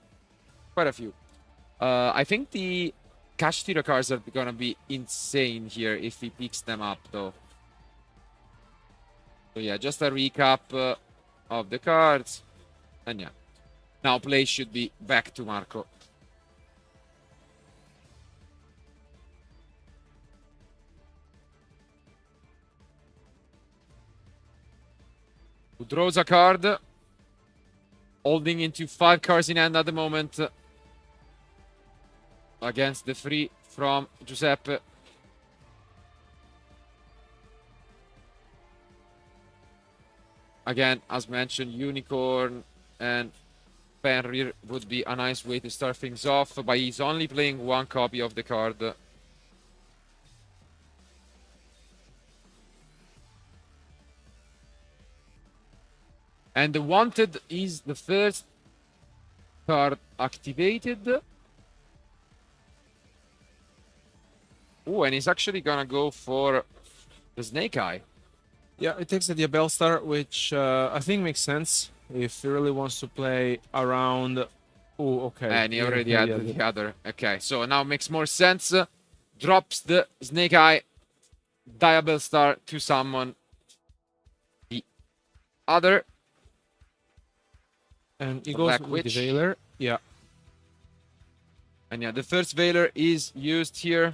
quite a few. I think the Kashtira cards are gonna be insane here if he picks them up, though. So yeah, just a recap of the cards. And yeah, now play should be back to Marco. Who draws a card. Holding into 5 cards in hand at the moment. Against the 3 from Giuseppe. Again, as mentioned, Unicorn and Fenrir would be a nice way to start things off, but he's only playing 1 copy of the card. And the Wanted is the first card activated. Oh, and he's actually gonna go for the Snake Eye. Yeah, it takes the Diabell Star, which I think makes sense if he really wants to play around. Oh, okay. And he already had the other. Okay, so now makes more sense. Drops the Snake Eye, Diabell Star to summon the other. And he goes with the Veiler. Yeah. And yeah, the first Veiler is used here.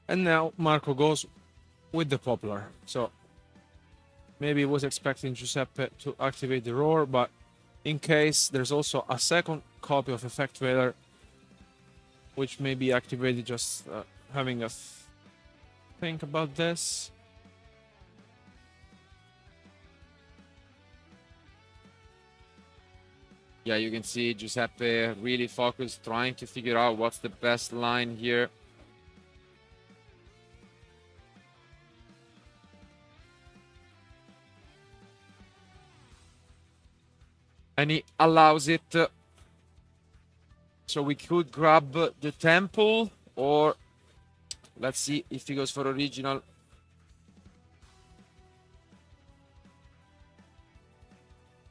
And now Marco goes with the Poplar. So maybe he was expecting Giuseppe to activate the Roar, but in case there's also a second copy of Effect Veiler, which may be activated, just having a think about this. Yeah, you can see Giuseppe really focused, trying to figure out what's the best line here. And he allows it. So we could grab the Temple, or let's see if he goes for original.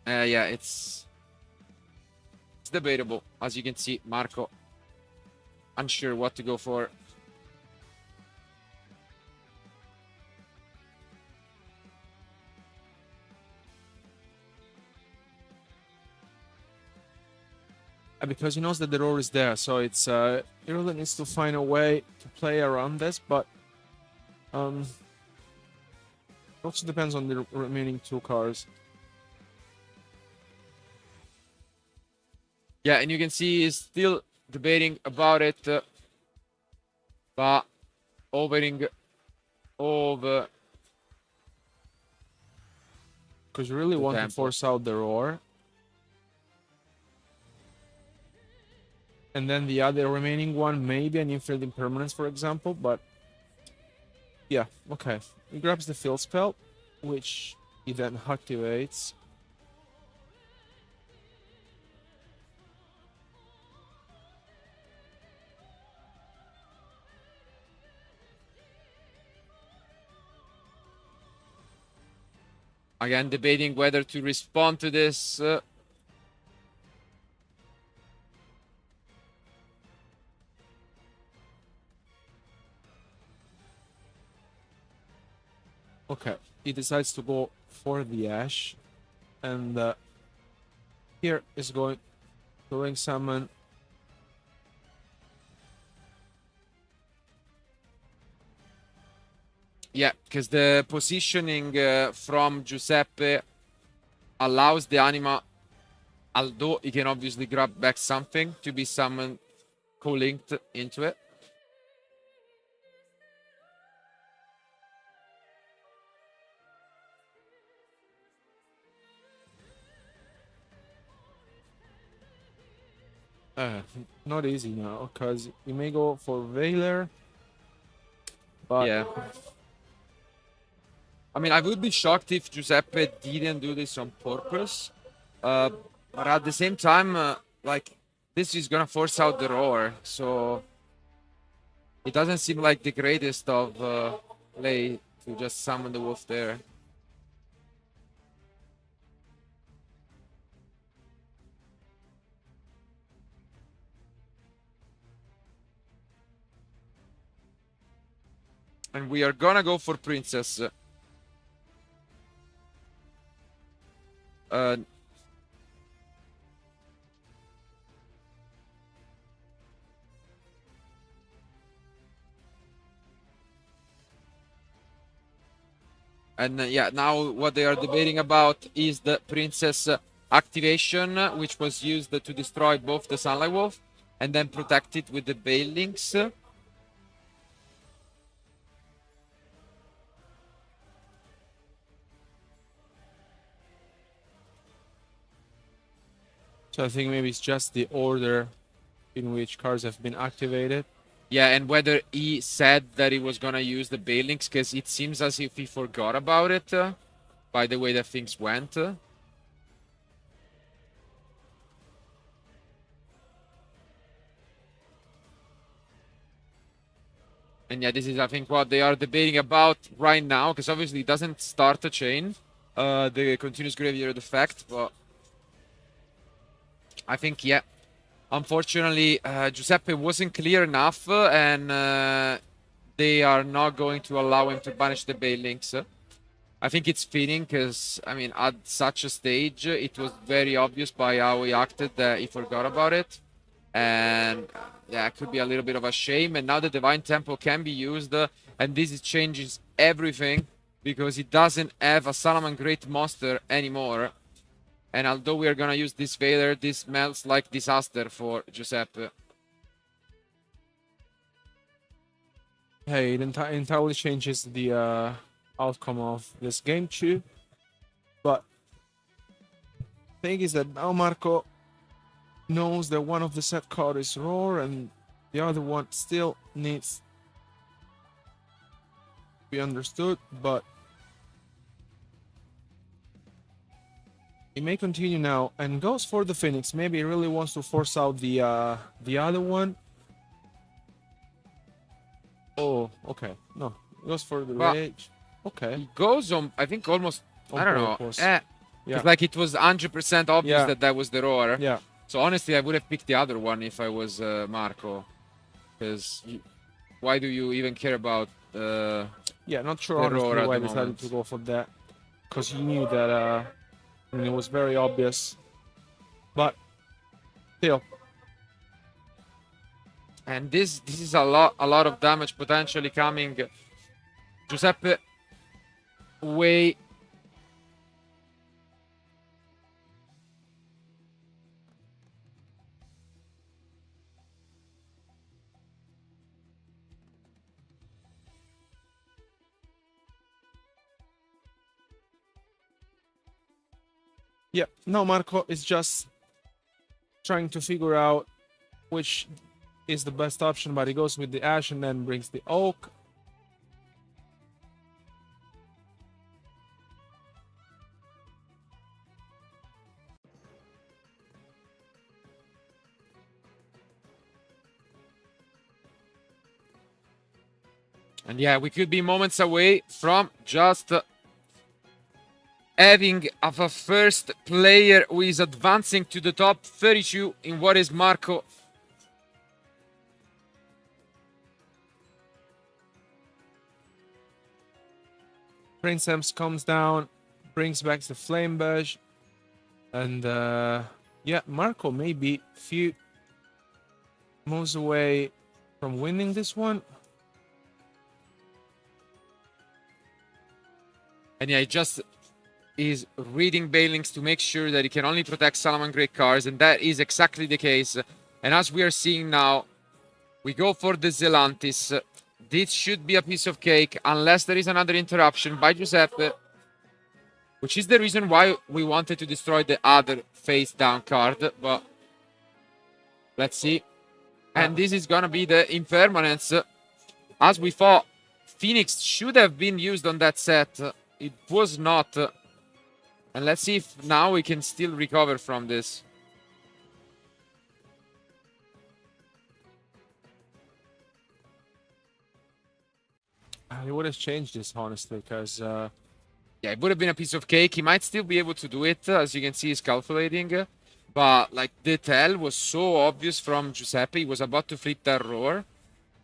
Yeah, it's debatable. As you can see, Marco unsure what to go for. Because he knows that the Roar is there, so it's he really needs to find a way to play around this, but it also depends on the remaining two cars. Yeah, and you can see he's still debating about it, but overing over. Because you really want to force out the Roar. And then the other remaining one, maybe an infield impermanence, for example, but yeah, okay. He grabs the field spell, which he then activates. Again, debating whether to respond to this. Okay, he decides to go for the Ash, and here is going summon. Yeah, because the positioning from Giuseppe allows the anima, although he can obviously grab back something, to be summoned co-linked into it. Not easy now, because you may go for Veiler, but yeah. I mean, I would be shocked if Giuseppe didn't do this on purpose. But at the same time, like, this is gonna force out the Roar, so it doesn't seem like the greatest of play to just summon the Wolf there. And we are gonna go for Princess. And yeah, now what they are debating about is the Princess activation, which was used to destroy both the Sunlight Wolf and then protect it with the Bailings. So I think maybe it's just the order in which cards have been activated. Yeah, and whether he said that he was gonna use the Bailings, because it seems as if he forgot about it by the way that things went. And yeah, this is, I think, what they are debating about right now, because obviously it doesn't start a chain, the continuous graveyard effect, but I think, yeah, unfortunately, Giuseppe wasn't clear enough, and they are not going to allow him to banish the Banelinks. I think it's fitting because, I mean, at such a stage, it was very obvious by how he acted that he forgot about it. And yeah, it could be a little bit of a shame. And now the Divine Tempo can be used, and this changes everything because he doesn't have a Salamangreat monster anymore. And although we are going to use this Vader, this smells like disaster for Giuseppe. Hey, it entirely changes the outcome of this game too. But thing is that now Marco knows that one of the set cards is Roar and the other one still needs to be understood, but he may continue now and goes for the Phoenix. Maybe he really wants to force out the other one. Oh, okay. No, he goes for the rage. Okay. He goes on, I think, almost, On I don't know. purpose. Yeah. It's like it was 100% obvious that that was the Roar. Yeah. So honestly, I would have picked the other one if I was Marco. Because why do you even care about yeah, not sure the Roar honestly at why the I decided moment? to go for that. Because he knew that I mean, it was very obvious. But still. And this is a lot of damage potentially coming. Giuseppe way. Yeah, no, Marco is just trying to figure out which is the best option, but he goes with the Ash and then brings the Oak. And yeah, we could be moments away from just having of a first player who is advancing to the top 32 in what is Marco. Prince Ems comes down, brings back the Flame Badge, and yeah, Marco maybe few moves away from winning this one. And yeah, he just is reading Banelinks to make sure that he can only protect Salamangreat cards, and that is exactly the case. And as we are seeing now, we go for the Zelantis. This should be a piece of cake, unless there is another interruption by Giuseppe, which is the reason why we wanted to destroy the other face-down card, but let's see. And this is gonna be the impermanence. As we thought, Phoenix should have been used on that set. It was not. And let's see if now we can still recover from this. He would have changed this, honestly, because yeah, it would have been a piece of cake. He might still be able to do it. As you can see, he's calculating. But, like, the tell was so obvious from Giuseppe. He was about to flip that Roar.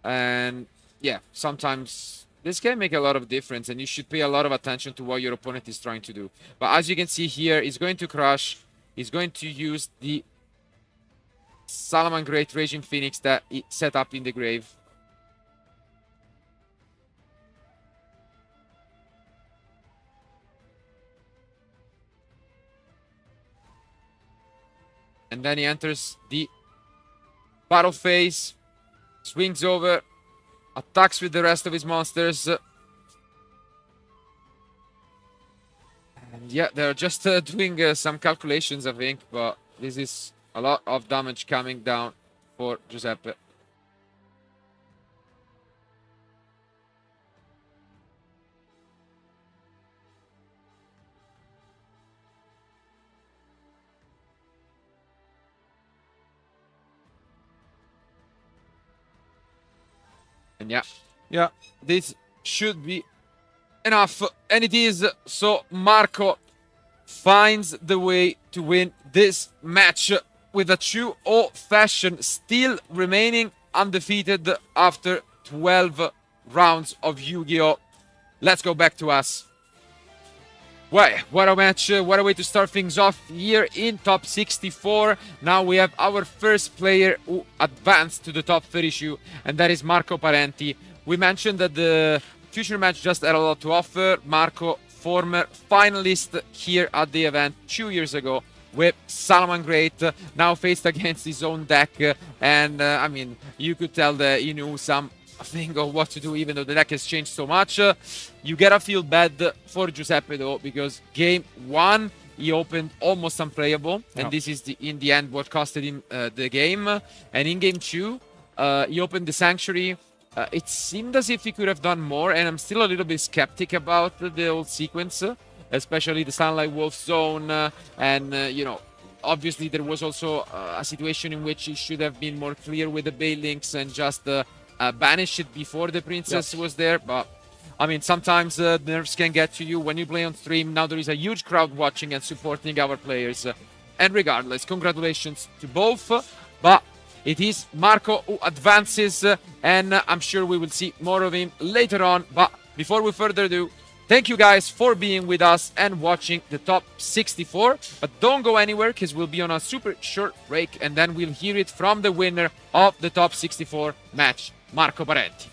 And, yeah, sometimes this can make a lot of difference. And you should pay a lot of attention to what your opponent is trying to do. But as you can see here, he's going to crush. He's going to use the Salamangreat Raging Phoenix that he set up in the grave. And then he enters the battle phase, swings over, attacks with the rest of his monsters. And yeah, they're just doing some calculations, I think, but this is a lot of damage coming down for Giuseppe. And yeah, this should be enough, and it is. So Marco finds the way to win this match with a true old fashion, still remaining undefeated after 12 rounds of Yu-Gi-Oh! Let's go back to us. What a match, what a way to start things off here in top 64. Now we have our first player who advanced to the top 32, and that is Marco Parenti. We mentioned that the future match just had a lot to offer. Marco, former finalist here at the event 2 years ago with Salaman Great, now faced against his own deck. And I mean, you could tell that he knew something of what to do, even though the deck has changed so much. You gotta feel bad for Giuseppe though, because game 1 he opened almost unplayable, and this is in the end what costed him the game. And in game 2 he opened the Sanctuary. It seemed as if he could have done more, and I'm still a little bit skeptic about the whole sequence, especially the Sunlight Wolf zone. And you know, obviously there was also a situation in which he should have been more clear with the Banelinks and just banish it before the Princess was there. But I mean, sometimes nerves can get to you when you play on stream. Now there is a huge crowd watching and supporting our players. And regardless, congratulations to both. But it is Marco who advances, and I'm sure we will see more of him later on. But before we further ado, thank you guys for being with us and watching the top 64. But don't go anywhere, because we'll be on a super short break, and then we'll hear it from the winner of the top 64 match, Marco Parenti.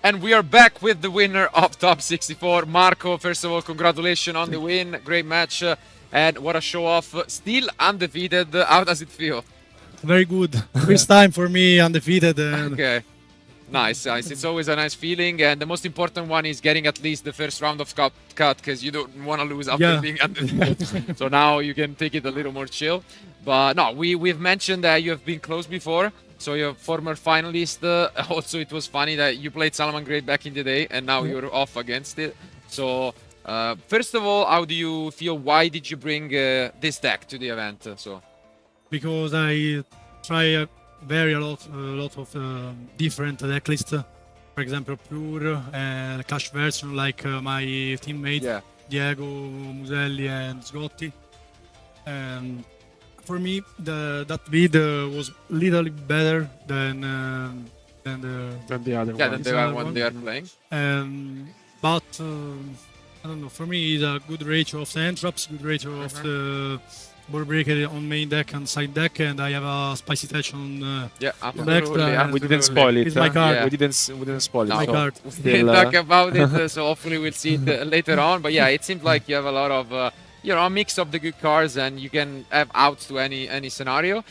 And we are back with the winner of Top 64, Marco. First of all, congratulations on the win. Great match. And what a show off. Still undefeated. How does it feel? Very good. First time for me undefeated. And Okay. Nice. It's always a nice feeling. And the most important one is getting at least the first round of cut because you don't want to lose after being undefeated. So now you can take it a little more chill. But no, we've mentioned that you have been close before. So you're a former finalist. Also, it was funny that you played Salaman Great back in the day, and now you're off against it. So, first of all, how do you feel? Why did you bring this deck to the event? because I try a lot of different deck lists. For example, pure and cash version, like my teammate Diego, Muselli, and Sgotti. For me, that bid was a little better than the other one. Than the one they are playing. But I don't know. For me, it's a good ratio of the entraps, good ratio of the board breaker on main deck and side deck, and I have a spicy touch on absolutely. We didn't spoil it. It's my card. We didn't spoil it. My card. We didn't talk about it, so hopefully we'll see it later on. But yeah, it seems like you have a lot of a mix of the good cards, and you can have outs to any scenario.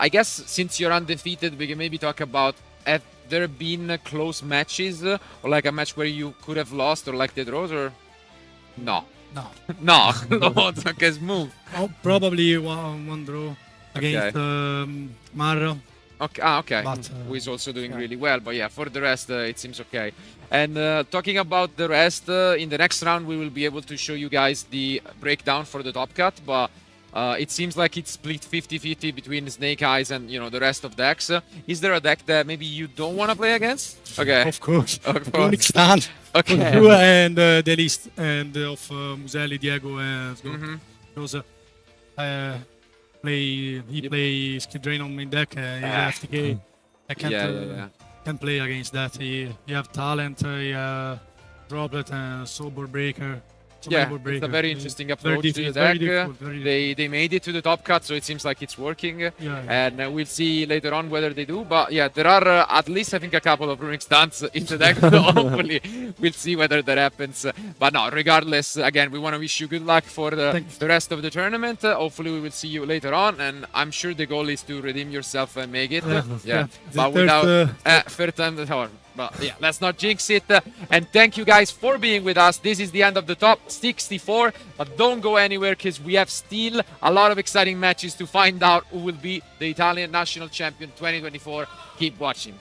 I guess since you're undefeated, we can maybe talk about have there been close matches or like a match where you could have lost or like the draws or no? No, okay, smooth. Oh, probably one draw against Marra. Okay, okay. But, who is also doing really well. But yeah, for the rest, it seems okay. And talking about the rest, in the next round, we will be able to show you guys the breakdown for the top cut. But it seems like it's split 50-50 between Snake Eyes and the rest of decks. Is there a deck that maybe you don't want to play against? Okay. Of course. Of course. Stand. Okay. And the list and of Muselli, Diego, and Sgotti. Because he play Skip Drain on main deck. He's FTK. I can't play against that. He have talent. He droplet and Soulboard Breaker. It's a very interesting approach to the deck. They made it to the top cut, so it seems like it's working. And we'll see later on whether they do. But yeah, there are at least I think a couple of runic stunts in the deck. So hopefully we'll see whether that happens. But no, regardless, again, we want to wish you good luck for the rest of the tournament. Hopefully we will see you later on, and I'm sure the goal is to redeem yourself and make it. But without third time the tower. But yeah, let's not jinx it. And thank you guys for being with us. This is the end of the top 64. But don't go anywhere because we have still a lot of exciting matches to find out who will be the Italian national champion 2024. Keep watching.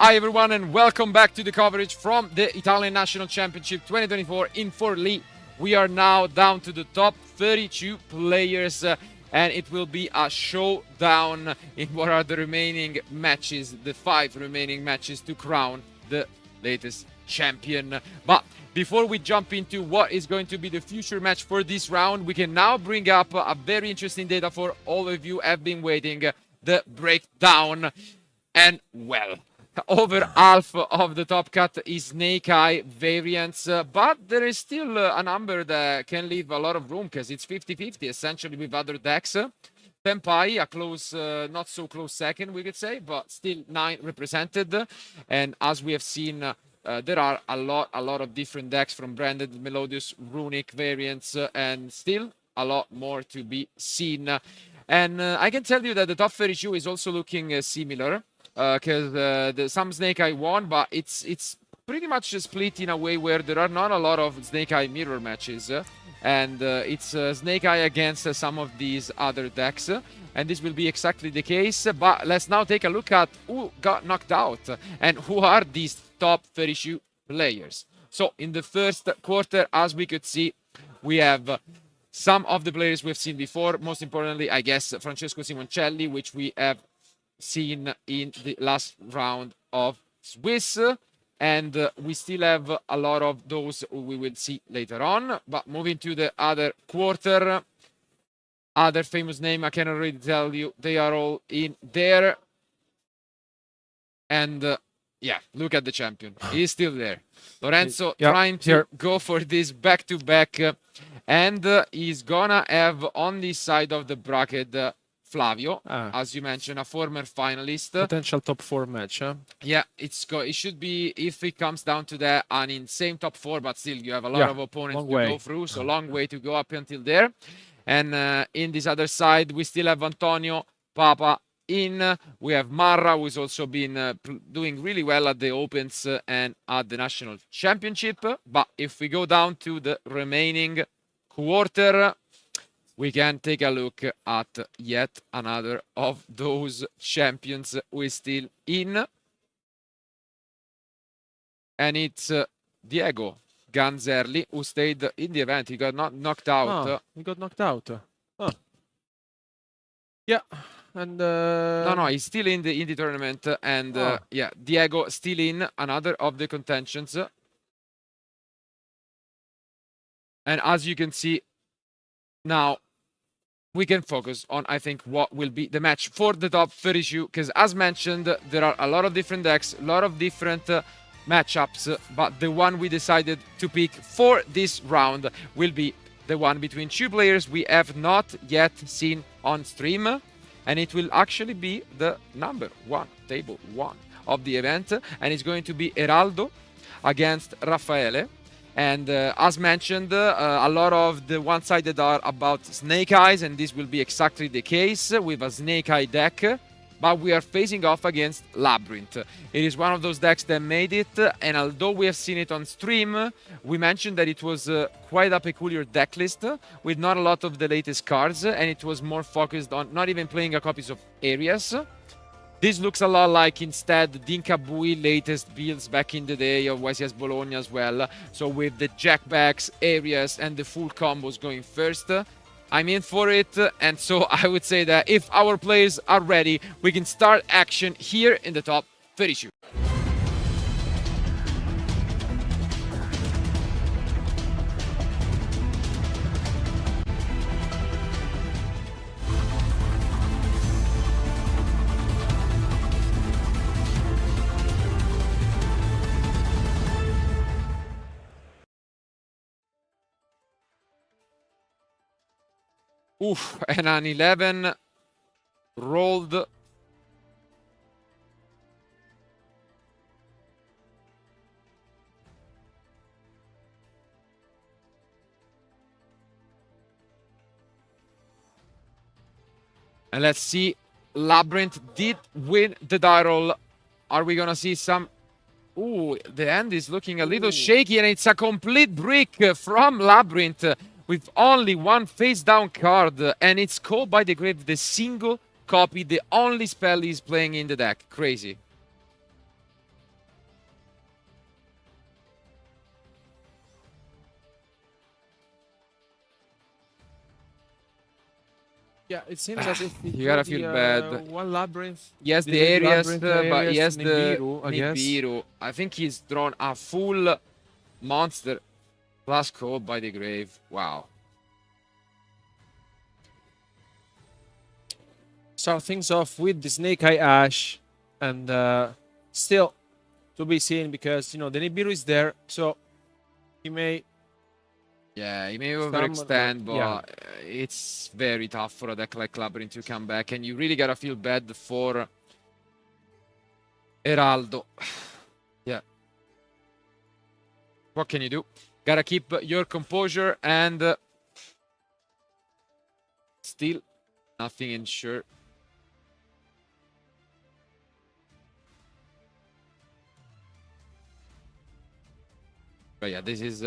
Hi everyone and welcome back to the coverage from the Italian National Championship 2024 in Forlì. We are now down to the top 32 players and it will be a showdown in what are the remaining matches, the 5 remaining matches to crown the latest champion. But before we jump into what is going to be the future match for this round, we can now bring up a very interesting data for all of you have been waiting, the breakdown. And well, over half of the top cut is Snake Eye variants, but there is still a number that can leave a lot of room because it's 50-50 essentially with other decks. Senpai, a close, not so close second, we could say, but still 9 represented. And as we have seen, there are a lot of different decks from branded, melodious, runic variants, and still a lot more to be seen. And I can tell you that the top 32 is also looking similar. Because some Snake Eye won, but it's pretty much split in a way where there are not a lot of Snake Eye mirror matches, and it's Snake Eye against some of these other decks, and this will be exactly the case. But let's now take a look at who got knocked out and who are these top 32 players. So in the first quarter, as we could see, we have some of the players we've seen before. Most importantly, I guess Francesco Simoncelli, which we have seen in the last round of Swiss, and we still have a lot of those we will see later on. But moving to the other quarter, other famous name, I can already tell you they are all in there. And yeah, look at the champion, he's still there. Lorenzo trying to go for this back-to-back, and he's gonna have on this side of the bracket Flavio, as you mentioned, a former finalist. Potential top 4 match, huh? Yeah, it should be, if it comes down to that, an insane top 4, but still you have a lot of opponents to go through, so long way to go up until there. And in this other side, we still have Antonio Papa in. We have Marra, who's also been doing really well at the Opens and at the National Championship. But if we go down to the remaining quarter, we can take a look at yet another of those champions who is still in. And it's Diego Ganzerli, who stayed in the event. He got not knocked out. He got knocked out. Yeah. And no, he's still in the tournament. And yeah, Diego still in, another of the contentions. And as you can see, now we can focus on, I think, what will be the match for the top 32, because as mentioned, there are a lot of different decks, a lot of different matchups, but the one we decided to pick for this round will be the one between 2 players we have not yet seen on stream, and it will actually be the number 1, table 1 of the event, and it's going to be Heraldo against Raffaele. And as mentioned, a lot of the one-sided are about Snake Eyes, and this will be exactly the case with a Snake Eye deck. But we are facing off against Labyrinth. It is one of those decks that made it, and although we have seen it on stream, we mentioned that it was quite a peculiar deck list with not a lot of the latest cards, and it was more focused on not even playing a copies of areas. This looks a lot like, instead, Dinka Bui latest builds back in the day of YCS Bologna as well. So with the jackbacks, areas, and the full combos going first, I'm in for it. And so I would say that if our players are ready, we can start action here in the top 32. Oof, and an 11 rolled. And let's see, Labyrinth did win the die roll. Are we gonna see some... Ooh, the end is looking a little shaky, and it's a complete brick from Labyrinth. With only one face-down card, and it's Called by the Grave, the single copy, the only spell he's playing in the deck. Crazy. Yeah, it seems as if you gotta feel bad. One labyrinth. Yes, the areas, labyrinth but yes, Nibiru, the I guess. Nibiru. I think he's drawn a full monster plus code by the grave. Wow. Start things off with the Snake Eye Ash, and still to be seen because the Nibiru is there, so he may. Yeah, he may overextend, but it's very tough for a deck like Labyrinth to come back, and you really gotta feel bad for Heraldo. Yeah. What can you do? Gotta keep your composure, and still nothing ensured. But yeah, this is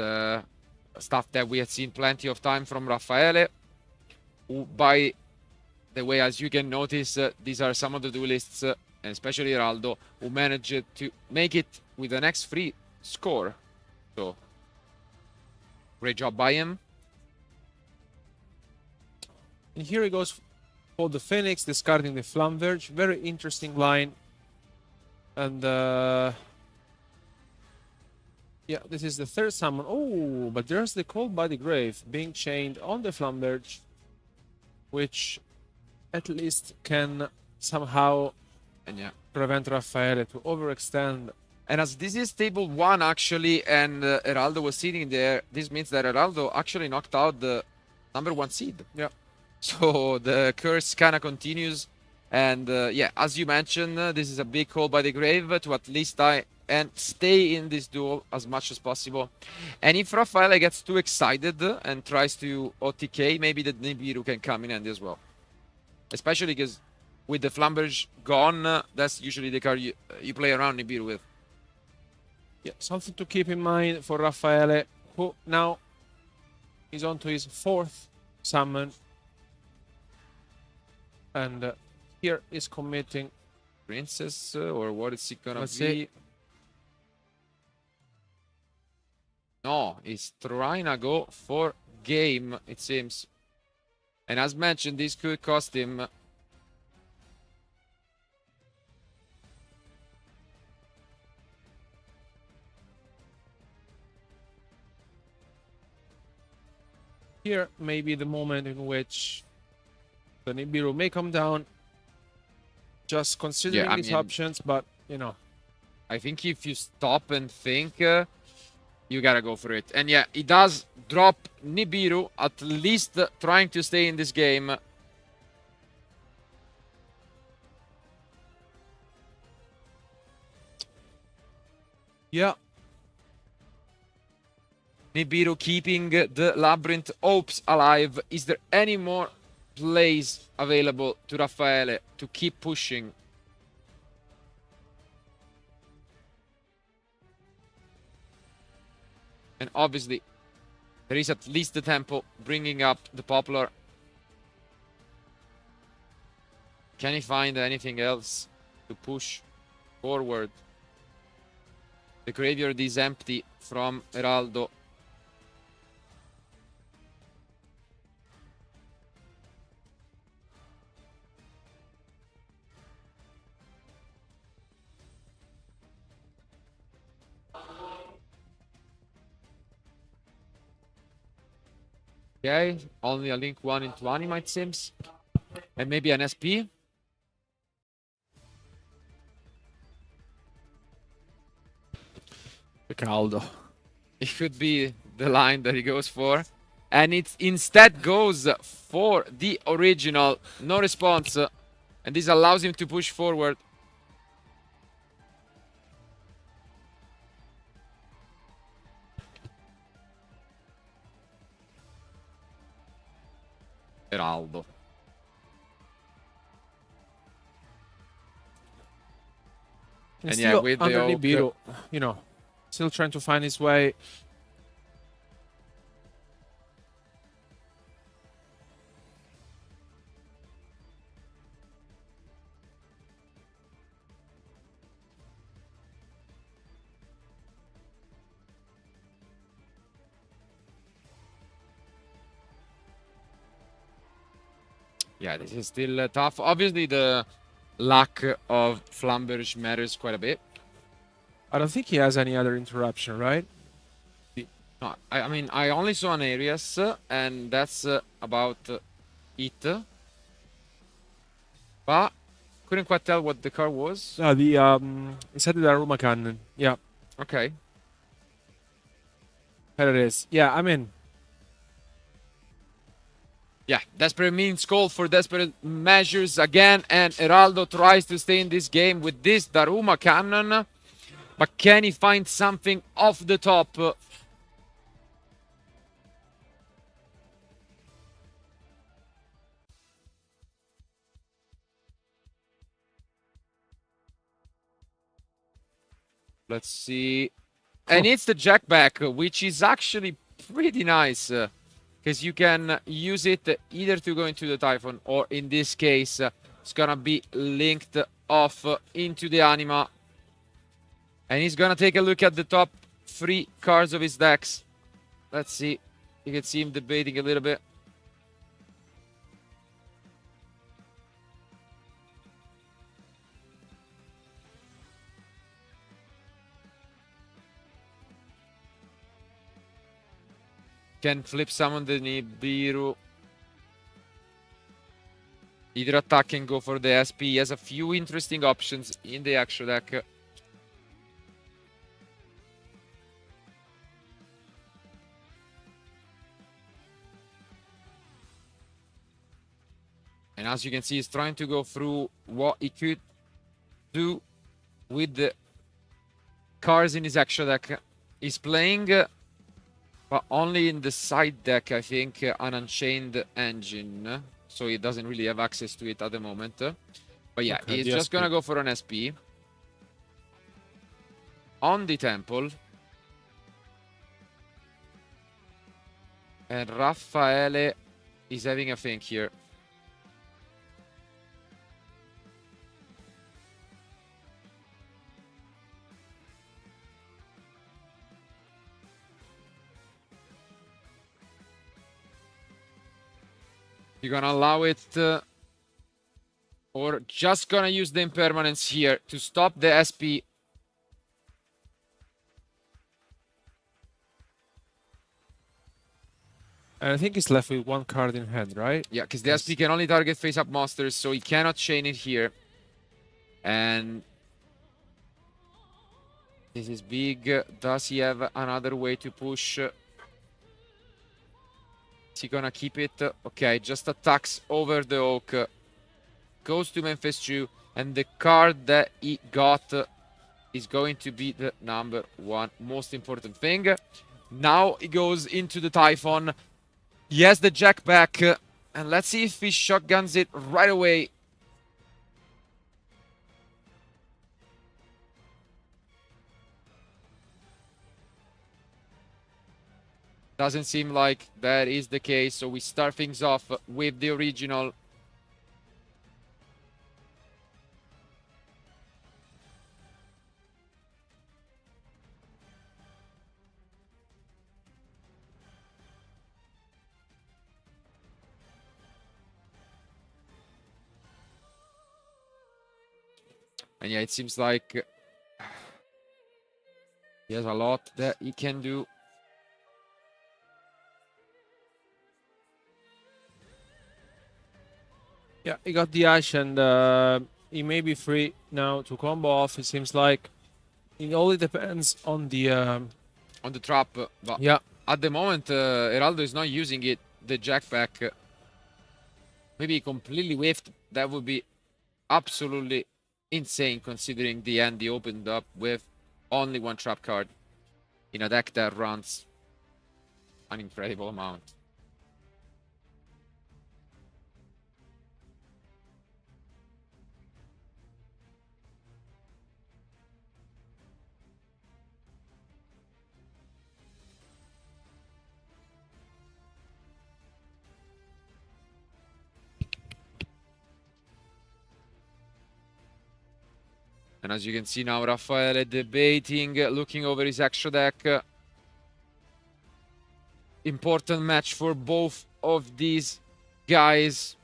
stuff that we had seen plenty of time from Raffaele, who, by the way, as you can notice, these are some of the duelists, and especially Heraldo, who managed to make it with an X3 score. So, great job by him. And here he goes for the Phoenix, discarding the Flamverge. Very interesting line. And yeah, this is the third summon. Oh, but there's the Cold by the Grave being chained on the Flamverge, which at least can somehow prevent Raffaele to overextend. And as this is table 1 actually, and Heraldo was sitting there, this means that Heraldo actually knocked out the #1 seed. Yeah. So the curse kind of continues. And yeah, as you mentioned, this is a big call by the grave to at least die and stay in this duel as much as possible. And if Raffaele gets too excited and tries to OTK, maybe the Nibiru can come in handy as well. Especially because with the Flamberge gone, that's usually the card you play around Nibiru with. Yeah, something to keep in mind for Raffaele, who now is on to his 4th summon. And here is committing Princess, or what is it gonna be? Say. No, he's trying to go for game, it seems. And as mentioned, this could cost him here may be the moment in which the Nibiru may come down, just considering these options, but I think if you stop and think, you gotta go for it. And yeah, he does drop Nibiru, at least trying to stay in this game. Yeah. Nibiru keeping the Labyrinth hopes alive. Is there any more plays available to Raffaele to keep pushing? And obviously, there is at least the tempo bringing up the Popular. Can he find anything else to push forward? The graveyard is empty from Heraldo. Okay, only a link 1 into Anima, it seems. And maybe an SP. Caldo. It could be the line that he goes for. And it instead goes for the original. No response. And this allows him to push forward. Heraldo. And yeah, with the Nibiru, still trying to find his way. Yeah, this is still tough. Obviously, the lack of Flamberge matters quite a bit. I don't think he has any other interruption, right? No, I mean, I only saw an Arias, and that's about it. But couldn't quite tell what the car was. He said the Daruma cannon. Yeah. Okay. There it is. Yeah, I mean, yeah, desperate means call for desperate measures again, and Heraldo tries to stay in this game with this Daruma cannon. But can he find something off the top? Let's see. And it's the jackback, which is actually pretty nice. Because you can use it either to go into the Typhon, or in this case, it's gonna be linked off into the Anima. And he's gonna take a look at the top 3 cards of his decks. Let's see. You can see him debating a little bit. Can flip summon the Nibiru. Either attack and go for the SP. He has a few interesting options in the actual deck. And as you can see, he's trying to go through what he could do with the cards in his actual deck. He's playing, but only in the side deck, I think, an Unchained Engine. So he doesn't really have access to it at the moment. But yeah, Okay, he's the just SP. gonna go for an SP. On the Temple. And Raffaele is having a think here. You're gonna allow it, or just gonna use the impermanence here to stop the SP. and I think he's left with 1 card in hand, right? Yeah, because the SP can only target face-up monsters, so he cannot chain it here. And this is big. Does he have another way to push? Is he gonna keep it? Okay, just attacks over the Oak. Goes to Memphis 2, and the card that he got is going to be the number 1 most important thing. Now he goes into the Typhon. He has the jack back, and let's see if he shotguns it right away. Doesn't seem like that is the case, so we start things off with the original. And yeah, it seems like he has a lot that he can do. Yeah, he got the Ash, and he may be free now to combo off. It seems like it only depends on the trap. But yeah, at the moment, Heraldo is not using it. The jackback, maybe he completely whiffed. That would be absolutely insane, considering the end he opened up with only 1 trap card in a deck that runs an incredible amount. And as you can see now, Raffaele debating, looking over his extra deck. Important match for both of these guys.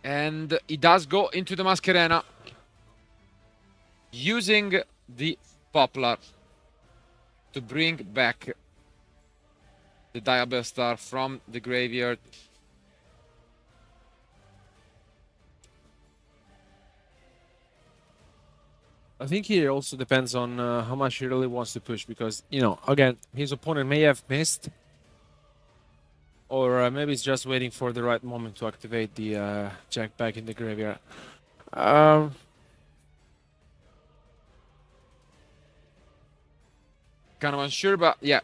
And he does go into the Mascherena, using the Poplar to bring back the Diabell Star from the graveyard. I think he also depends on how much he really wants to push, because, you know, again, his opponent may have missed, or maybe he's just waiting for the right moment to activate the Jack back in the graveyard. Kind of unsure, but yeah,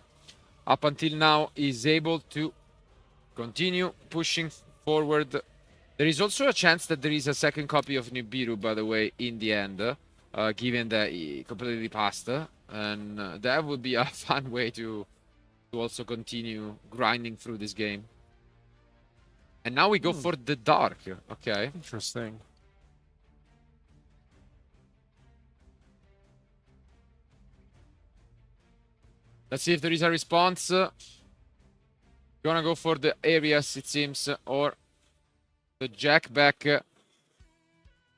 up until now, he's able to continue pushing forward. There is also a chance that there is a second copy of Nibiru, by the way, in the end, given that he completely passed. And that would be a fun way to also continue grinding through this game. And now we go for the Dark. Okay. Interesting. Let's see if there is a response. Gonna go for the areas, it seems, or the Jack back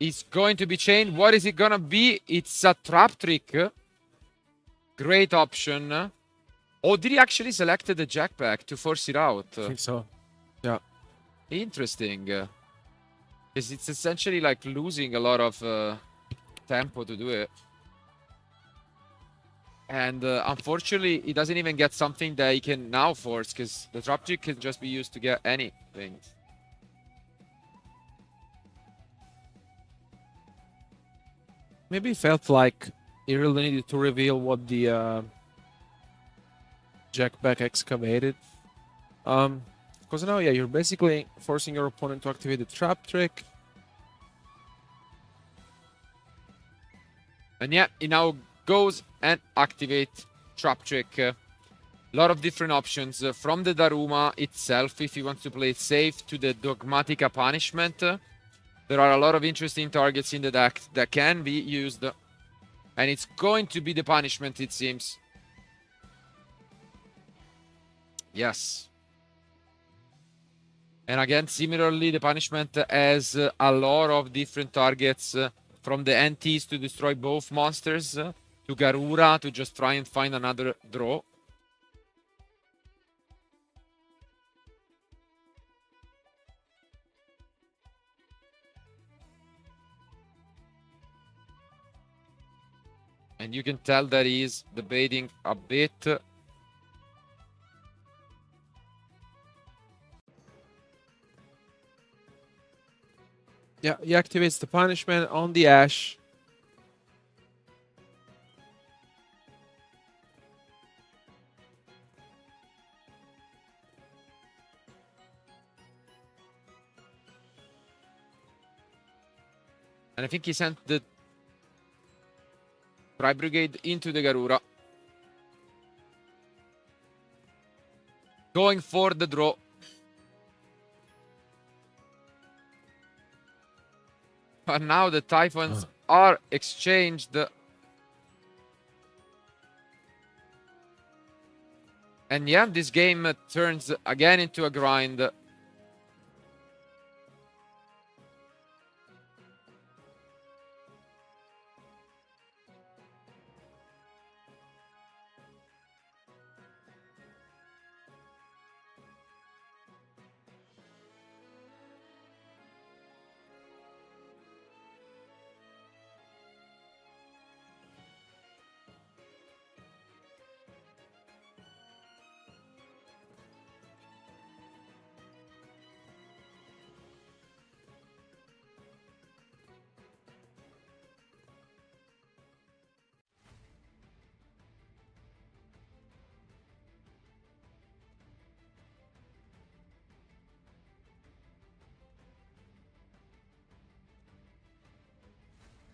is going to be chained. What is it gonna be? It's a trap trick. Great option. Oh, did he actually select the Jack back to force it out? I think so. Yeah. Interesting. Because it's essentially like losing a lot of tempo to do it. And unfortunately, he doesn't even get something that he can now force, because the drop trick can just be used to get anything. Maybe it felt like he really needed to reveal what the Jack back excavated. Because now, yeah, you're basically forcing your opponent to activate the trap trick. And yeah, he now goes and activate trap trick. A lot of different options from the Daruma itself, if he wants to play it safe, to the Dogmatica Punishment. There are a lot of interesting targets in the deck that can be used. And it's going to be the Punishment, it seems. Yes. And again, similarly, the Punishment has a lot of different targets, from the NTs to destroy both monsters, to Garura to just try and find another draw. And you can tell that he's debating a bit. Yeah, he activates the punishment on the Ash. And I think he sent the Tri-Brigade into the Garura. Going for the draw. But now the Typhons are exchanged. And yeah, this game turns again into a grind.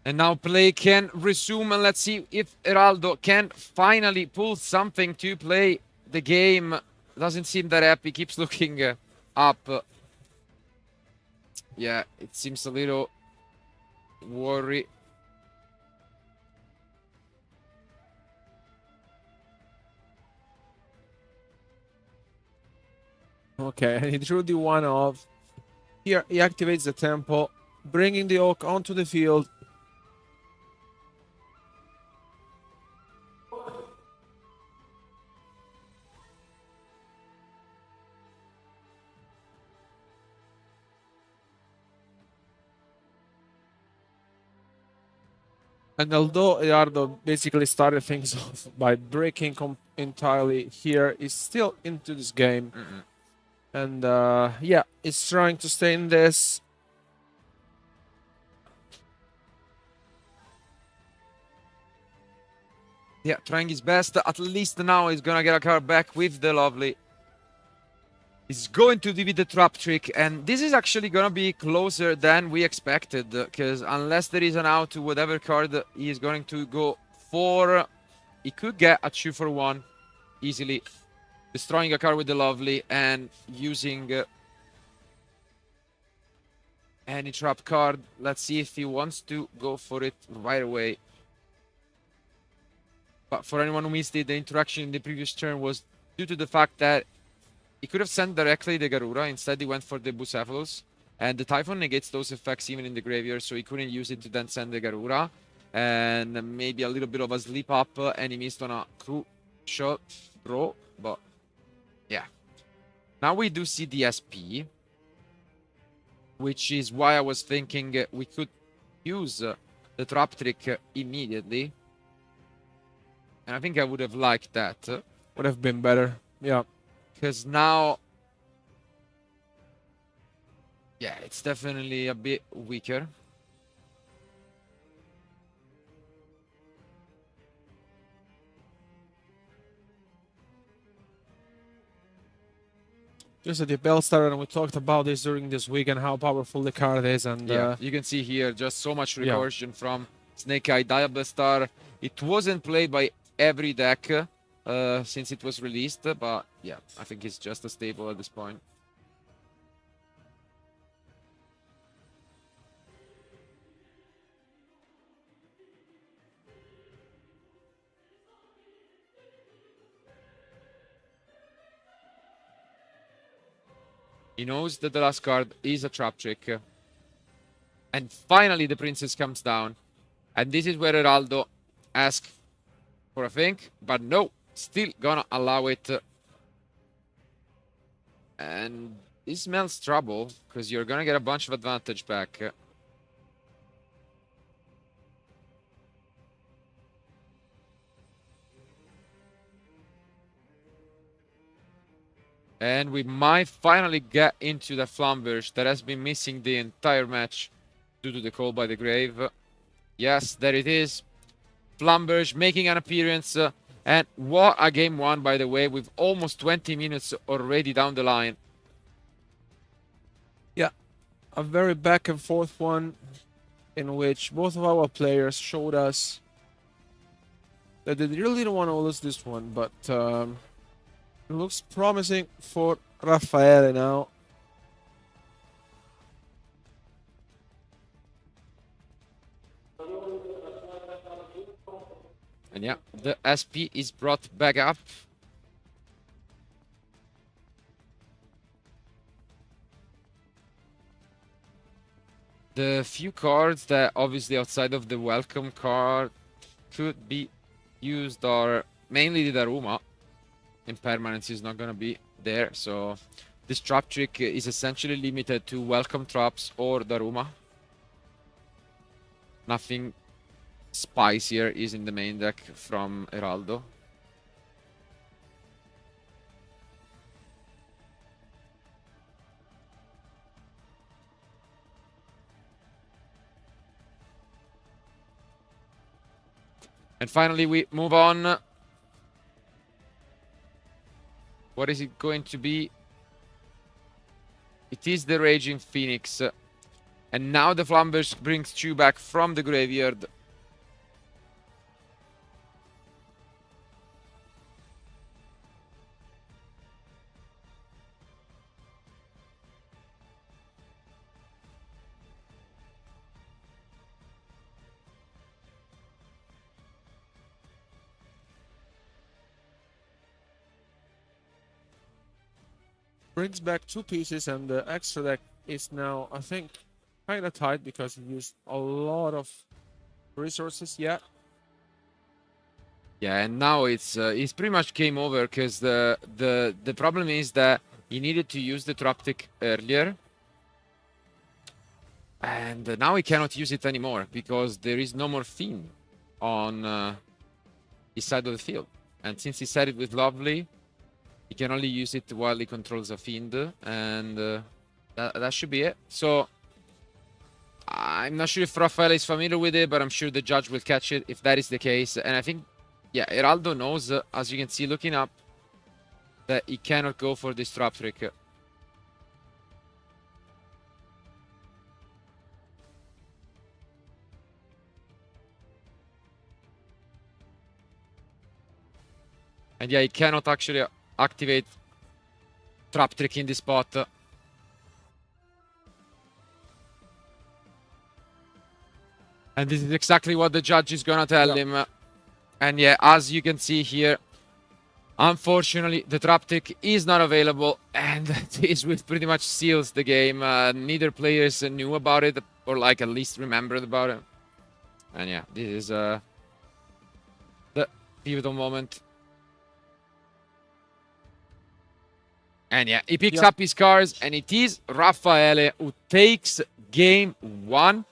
And now play can resume, and let's see if Heraldo can finally pull something to play the game. Doesn't seem that happy, keeps looking up. Yeah, it seems a little worried. Okay, he drew the one off. Here he activates the tempo, bringing the Oak onto the field. And although Eduardo basically started things off by breaking entirely here, he's still into this game. And yeah, he's trying to stay in this. Yeah, trying his best. At least now he's gonna get a card back with the lovely. He's going to do the trap trick, and this is actually gonna be closer than we expected, because unless there is an out to whatever card he is going to go for, he could get a 2-for-1 easily, destroying a card with the lovely and using any trap card. Let's see if he wants to go for it right away. But for anyone who missed it, the interaction in the previous turn was due to the fact that he could have sent directly the Garura. Instead, he went for the Bucephalus. And the Typhon negates those effects even in the graveyard, so he couldn't use it to then send the Garura. And maybe a little bit of a slip up, and he missed on a crucial draw. But yeah. Now we do see the SP, which is why I was thinking we could use the trap trick immediately. And I think I would have liked that. Would have been better, yeah. Because now, yeah, it's definitely a bit weaker. Just at the Bellstar, and we talked about this during this week and how powerful the card is. And yeah, you can see here just so much recursion from Snake Eye Diablo. It wasn't played by every deck since it was released, but yeah, I think it's just as stable at this point. He knows that the last card is a trap trick. And finally the princess comes down. And this is where Heraldo asks for a think, but no, still gonna allow it. And this smells trouble, because you're gonna get a bunch of advantage back. And we might finally get into the Flamberge that has been missing the entire match due to the call by the grave. Yes, there it is. Flamberge making an appearance. And what a game one, by the way, with almost 20 minutes already down the line. Yeah, a very back and forth one in which both of our players showed us that they really didn't want to lose this one, but it looks promising for Raffaele now. And yeah, the SP is brought back up. The few cards that obviously outside of the welcome card could be used are mainly the Daruma. Impermanence is not going to be there, so this trap trick is essentially limited to welcome traps or Daruma. Nothing spicier is in the main deck from Heraldo. And finally we move on. What is it going to be? It is the Raging Phoenix. And now the Flamberge brings Chew back from the graveyard. Brings back two pieces, and the extra deck is now, I think, kind of tight because he used a lot of resources yet. Yeah, and now it's pretty much game over because the problem is that he needed to use the trap tick earlier, and now he cannot use it anymore because there is no more Fiend on his side of the field. And since he said it with Lovely, he can only use it while he controls a Fiend, and that should be it. So I'm not sure if Rafael is familiar with it, but I'm sure the judge will catch it if that is the case. And I think, yeah, Heraldo knows, as you can see looking up, that he cannot go for this trap trick. And yeah, he cannot actually activate trap trick in this spot. And this is exactly what the judge is gonna tell him. And yeah, as you can see here, unfortunately, the trap tick is not available, and this will pretty much seals the game. Neither players knew about it, or like at least remembered about it. And yeah, this is the pivotal moment. And yeah, he picks up his cards, and it is Raffaele who takes game 1.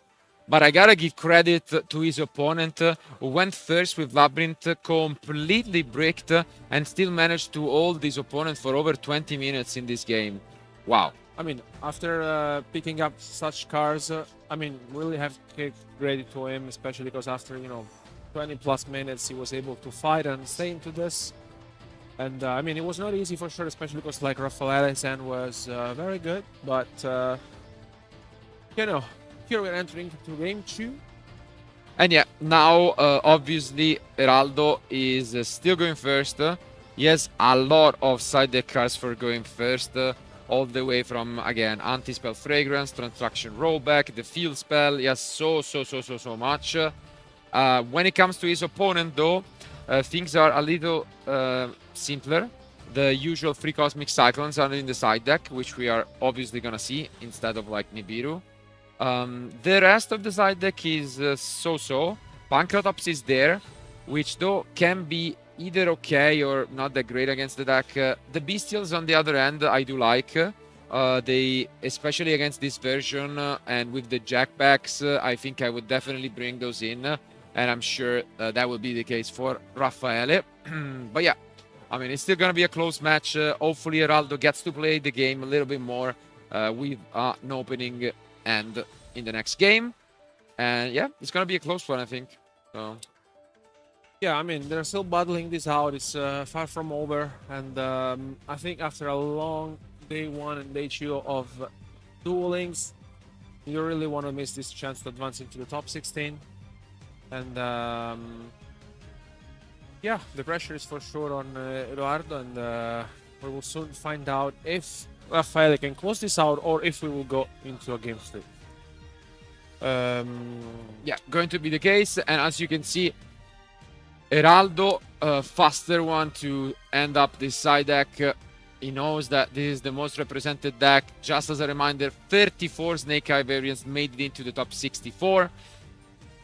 But I gotta give credit to his opponent, who went first with Labyrinth, completely bricked, and still managed to hold his opponent for over 20 minutes in this game. Wow. I mean, after picking up such cards, I mean, really have to give credit to him, especially because after, 20 plus minutes, he was able to fight and stay into this. And I mean, it was not easy for sure, especially because like Raffaele's end was very good. But, here we're entering into game 2. And yeah, now obviously Heraldo is still going first. He has a lot of side deck cards for going first, all the way from, again, Anti-Spell Fragrance, Transaction Rollback, the Field Spell. He has so much. When it comes to his opponent, though, things are a little simpler. The usual 3 Cosmic Cyclones are in the side deck, which we are obviously gonna see instead of like Nibiru. The rest of the side deck is so-so. Pancratops is there, which though can be either okay or not that great against the deck. The Bestials on the other end, I do like. They, especially against this version and with the Jackbacks, I think I would definitely bring those in. And I'm sure that will be the case for Raffaele. But yeah, I mean, it's still going to be a close match. Hopefully, Heraldo gets to play the game a little bit more with an opening and in the next game. And yeah, it's going to be a close one, I think. So. Yeah, I mean, they're still battling this out. It's far from over. And I think after a long day 1 and day 2 of duelings, you really want to miss this chance to advance into the top 16. And yeah, the pressure is for sure on Eduardo, and we will soon find out if Raffaele can close this out or if we will go into a game 3. Yeah, going to be the case. And as you can see, Heraldo, faster one to end up this side deck. He knows that this is the most represented deck. Just as a reminder, 34 Snake Eye variants made it into the top 64.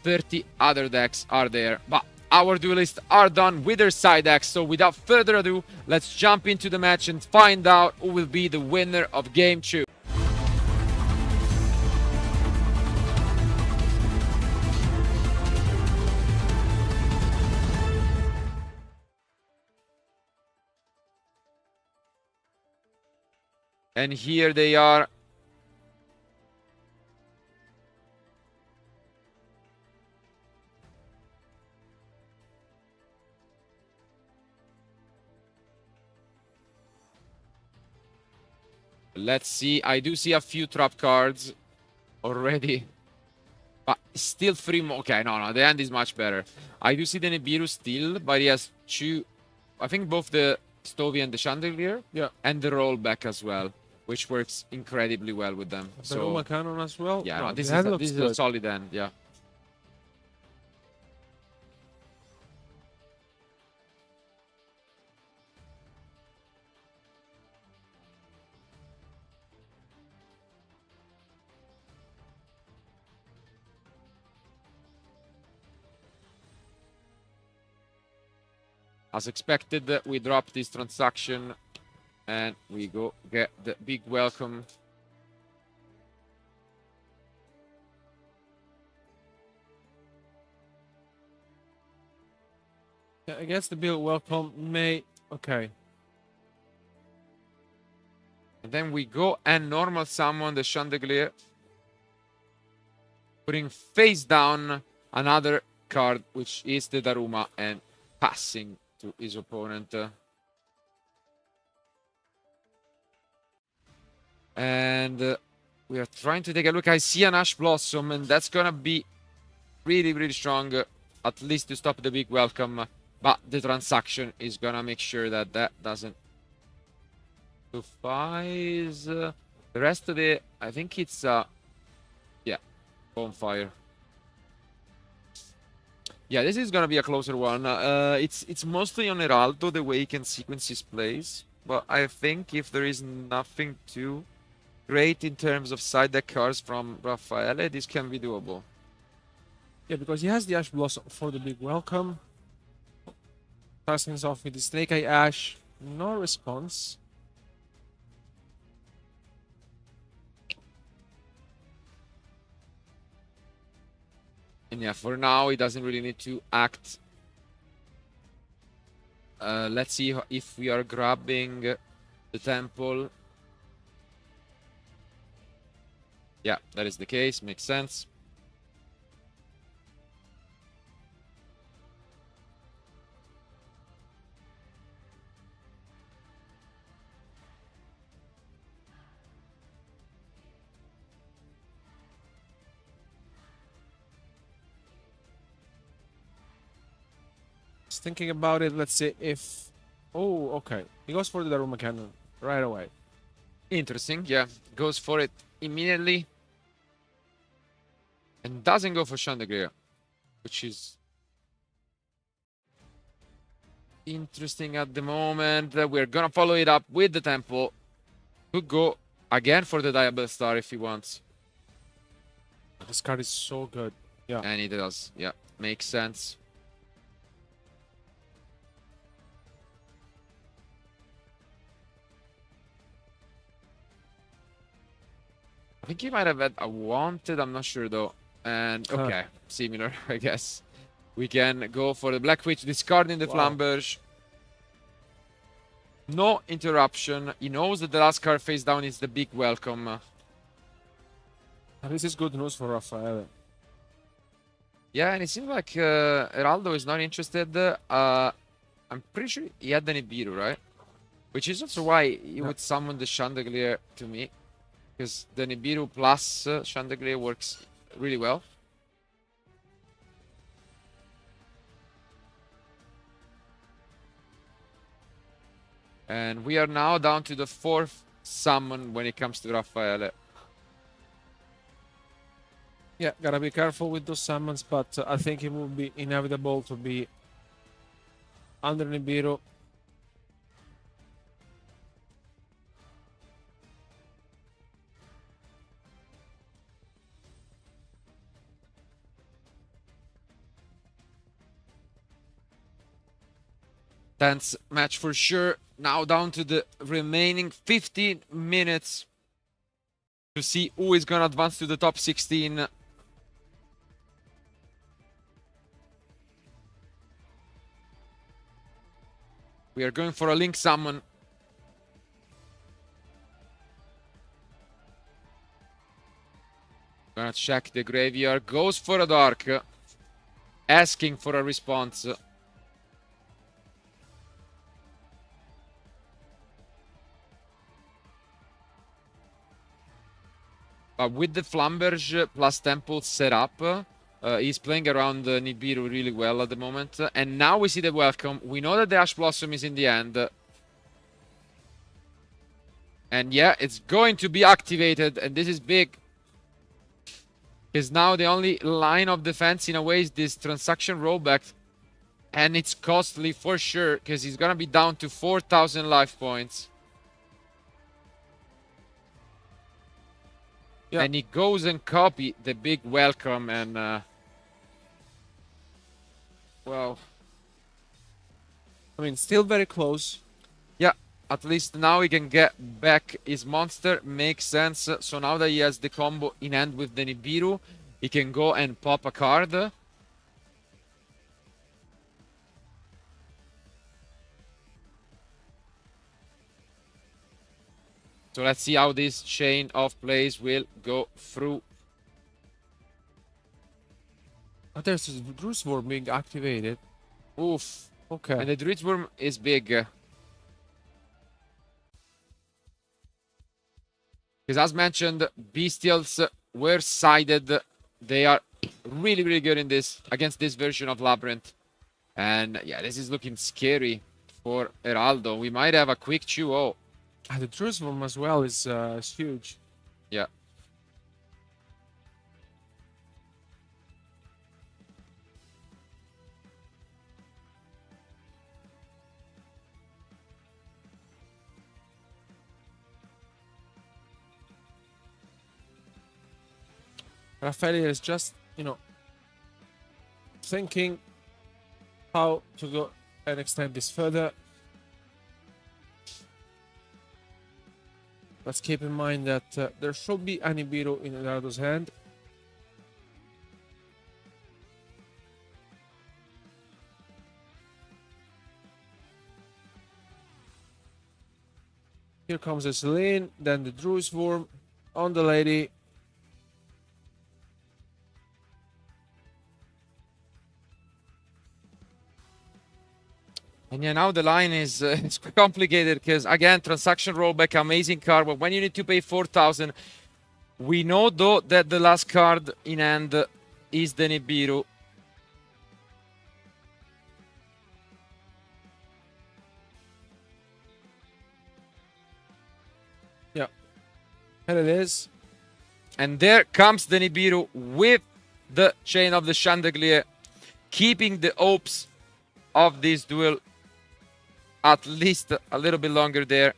30 other decks are there, but our duelists are done with their side decks. So without further ado, let's jump into the match and find out who will be the winner of game 2. And here they are. Let's see. I do see a few trap cards already. But still 3 more. Okay, no. The end is much better. I do see the Nibiru still, but he has 2. I think both the Stovey and the Chandelier. Yeah. And the rollback as well, which works incredibly well with them. The Roma Cannon as well. Yeah, no, this is a solid end. Yeah. As expected, we drop this transaction and we go get the big welcome. Yeah, I guess the big welcome may... Okay. And then we go and normal summon the Chandelier, putting face down another card, which is the Daruma, and passing to his opponent. And we are trying to take a look. I see an Ash Blossom, and that's gonna be really, really strong, at least to stop the big welcome. But the transaction is gonna make sure that that doesn't suffice. The rest of it, I think it's yeah, bonfire. Yeah, this is gonna be a closer one. It's mostly on Heraldo, the way he can sequence his plays. But I think if there is nothing too great in terms of side deck cards from Raffaele, this can be doable. Yeah, because he has the Ash Blossom for the big welcome. Starts things off with the Snake Eye Ash. No response. And yeah, for now, he doesn't really need to act. Let's see if we are grabbing the temple. Yeah, that is the case. Makes sense. Just thinking about it, let's say if... Oh, okay. He goes for the Daruma Cannon right away. Interesting, yeah. Goes for it immediately. And doesn't go for Chandelier, which is interesting at the moment. We're gonna follow it up with the temple. Could go again for the Diablo Star if he wants. This card is so good. Yeah. And he does. Yeah, makes sense. I think he might have had a wanted, I'm not sure though. And okay, similar, I guess. We can go for the Black Witch, discarding the Flamberge. No interruption. He knows that the last card face down is the big welcome. This is good news for Raffaele. Yeah, and it seems like Heraldo is not interested. I'm pretty sure he had the Nibiru, right? Which is also why he would summon the Chandelier to me. Because the Nibiru plus Chandelier works really well. And we are now down to the 4th summon when it comes to Raffaele. Yeah, gotta be careful with those summons, but I think it will be inevitable to be under Nibiru. Tense match for sure. Now down to the remaining 15 minutes to see who is going to advance to the top 16. We are going for a Link summon. Gonna check the graveyard. Goes for a Dark. Asking for a response. But with the Flamberge plus Temple set up, he's playing around Nibiru really well at the moment. And now we see the welcome. We know that the Ash Blossom is in the end. And yeah, it's going to be activated. And this is big. Because now the only line of defense in a way is this transaction rollback. And it's costly for sure. Because he's going to be down to 4,000 life points. Yeah. And he goes and copy the big welcome and well, I mean, still very close. Yeah, at least now he can get back his monster. Makes sense. So now that he has the combo in hand with the Nibiru, he can go and pop a card. So let's see how this chain of plays will go through. Oh, there's a Druid Swarm being activated. Oof. Okay. And the Druid Swarm is big. Because as mentioned, Bestials were sided. They are really, really good in this against this version of Labyrinth. And yeah, this is looking scary for Heraldo. We might have a quick 2-0. The Druid Swarm as well is huge. Yeah. Raffaele is just, you know, thinking how to go and extend this further. Let's keep in mind that there should be a Nibiru in Eduardo's hand. Here comes the Selene, then the Druid Swarm on the lady. And yeah, now the line is it's complicated because again, transaction rollback, amazing card. But when you need to pay 4,000, we know though that the last card in hand is the Nibiru. Yeah, and it is. And there comes the Nibiru with the Chain of the Chandelier, keeping the hopes of this duel at least a little bit longer there.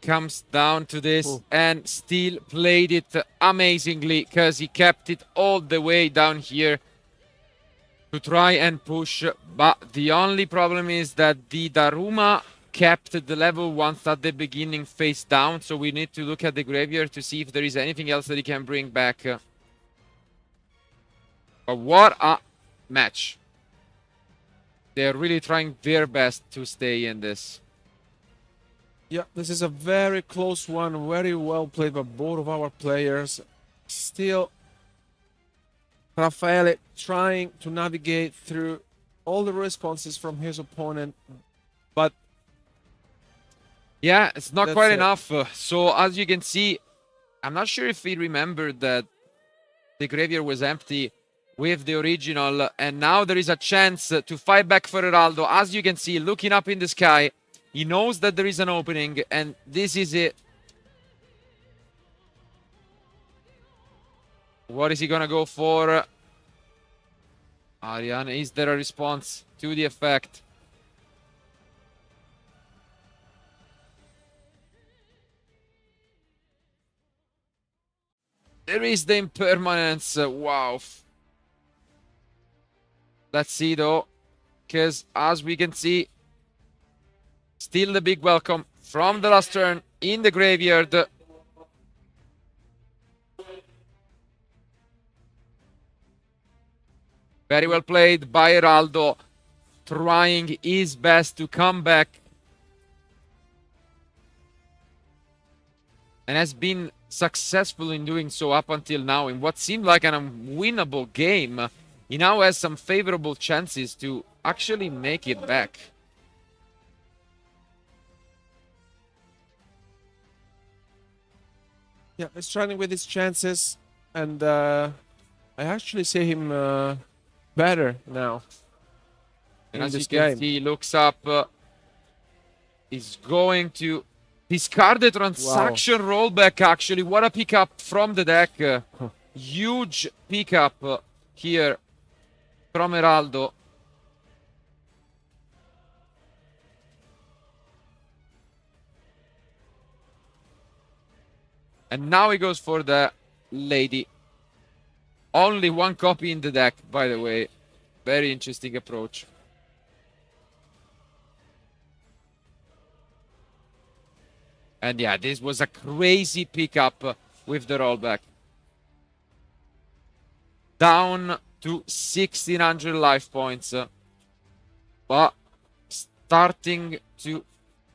Comes down to this and still played it amazingly because he kept it all the way down here to try and push. But the only problem is that the Daruma kept the level once at the beginning face down, so we need to look at the graveyard to see if there is anything else that he can bring back. But what a match. They're really trying their best to stay in this. Yeah, this is a very close one, very well played by both of our players. Still, Raffaele trying to navigate through all the responses from his opponent, but yeah, it's not quite enough. So as you can see, I'm not sure if he remembered that the graveyard was empty with the original, and now there is a chance to fight back for Heraldo. As you can see, looking up in the sky, he knows that there is an opening, and this is it. What is he gonna go for? Ariane, is there a response to the effect? There is the impermanence. Wow. Let's see though, because as we can see, still the big welcome from the last turn in the graveyard. Very well played by Heraldo, trying his best to come back. And has been successful in doing so up until now in what seemed like an unwinnable game. He now has some favorable chances to actually make it back. yeah, he's trying with his chances, and I actually see him better now. And in as this you can game. see, he looks up. Is going to discard the transaction rollback, actually. What a pickup from the deck. Huge pickup here from Heraldo. And now he goes for the lady. Only one copy in the deck, by the way. Very interesting approach. And yeah, this was a crazy pickup with the rollback. Down to 1600 life points. But starting to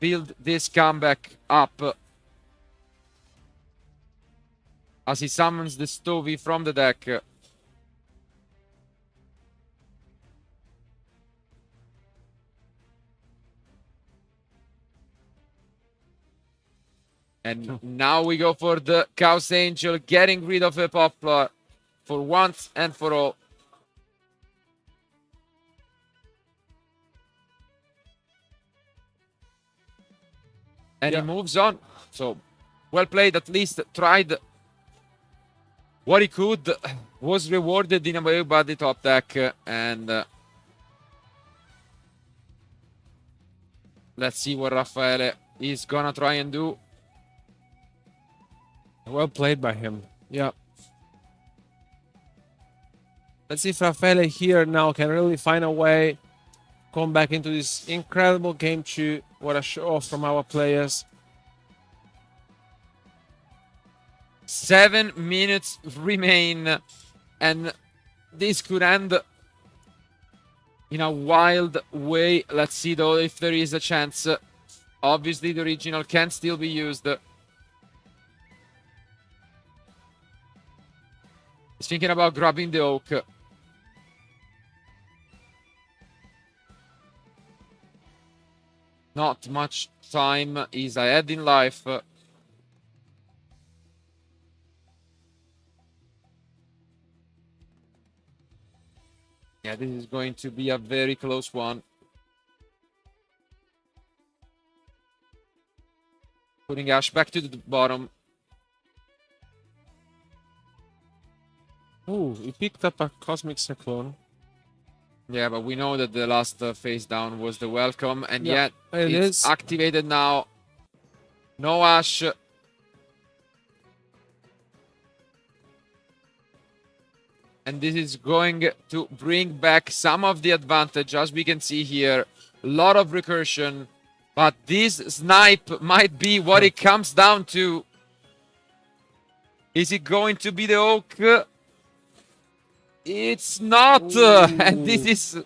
build this comeback up. As he summons the Stovey from the deck. And now we go for the Chaos Angel, getting rid of a Poplar for once and for all. And he moves on. So, well played, at least tried what he could. Was rewarded in a way by the top deck. And let's see what Raffaele is gonna try and do. Well played by him. Yeah. Let's see if Raffaele here now can really find a way, come back into this incredible game 2. What a show off from our players. 7 minutes remain, and this could end in a wild way. Let's see though if there is a chance. Obviously the original can still be used. He's thinking about grabbing the oak. Not much time. He's ahead in life. Yeah, this is going to be a very close one. Putting Ash back to the bottom. Ooh, he picked up a Cosmic Cyclone. Yeah, but we know that the last face down was the welcome, and Yeah, yet it it's is. activated now. No Ash. And this is going to bring back some of the advantage, as we can see here. A lot of recursion, but this snipe might be what it comes down to. Is it going to be the oak? It's not, and this is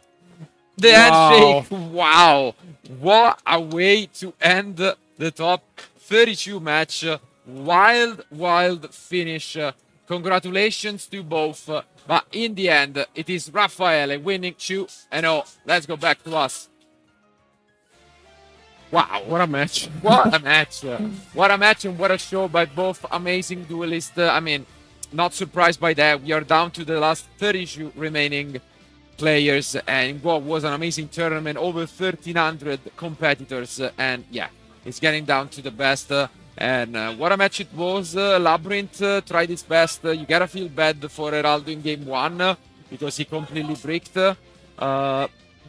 the handshake. Wow, what a way to end the top 32 match. Wild finish. Congratulations to both, but in the end, it is Raffaele winning 2-0. Let's go back to us. Wow, What a match. what a match. What a match and what a show by both amazing duelists. I mean, not surprised by that. We are down to the last 32 remaining players, and what was an amazing tournament. Over 1,300 competitors, and yeah, it's getting down to the best. And what a match it was. Labyrinth tried his best. You gotta feel bad for Heraldo in game 1 because he completely bricked.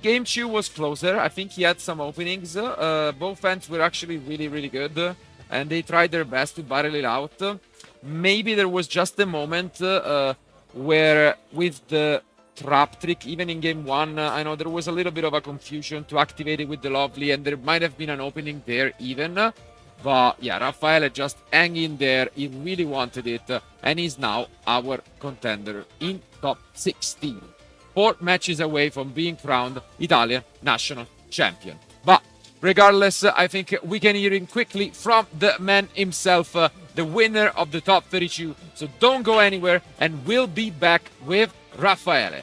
Game 2 was closer. I think he had some openings. Both ends were actually really good, and they tried their best to battle it out. Maybe there was just a moment where with the trap trick, even in game 1, I know there was a little bit of a confusion to activate it with the lovely, and there might have been an opening there even. But yeah, Raffaele just hanging there. He really wanted it, and he's now our contender in top 16. 4 matches away from being crowned Italian national champion. But regardless, I think we can hear him quickly from the man himself, the winner of the top 32. So don't go anywhere, and we'll be back with Raffaele.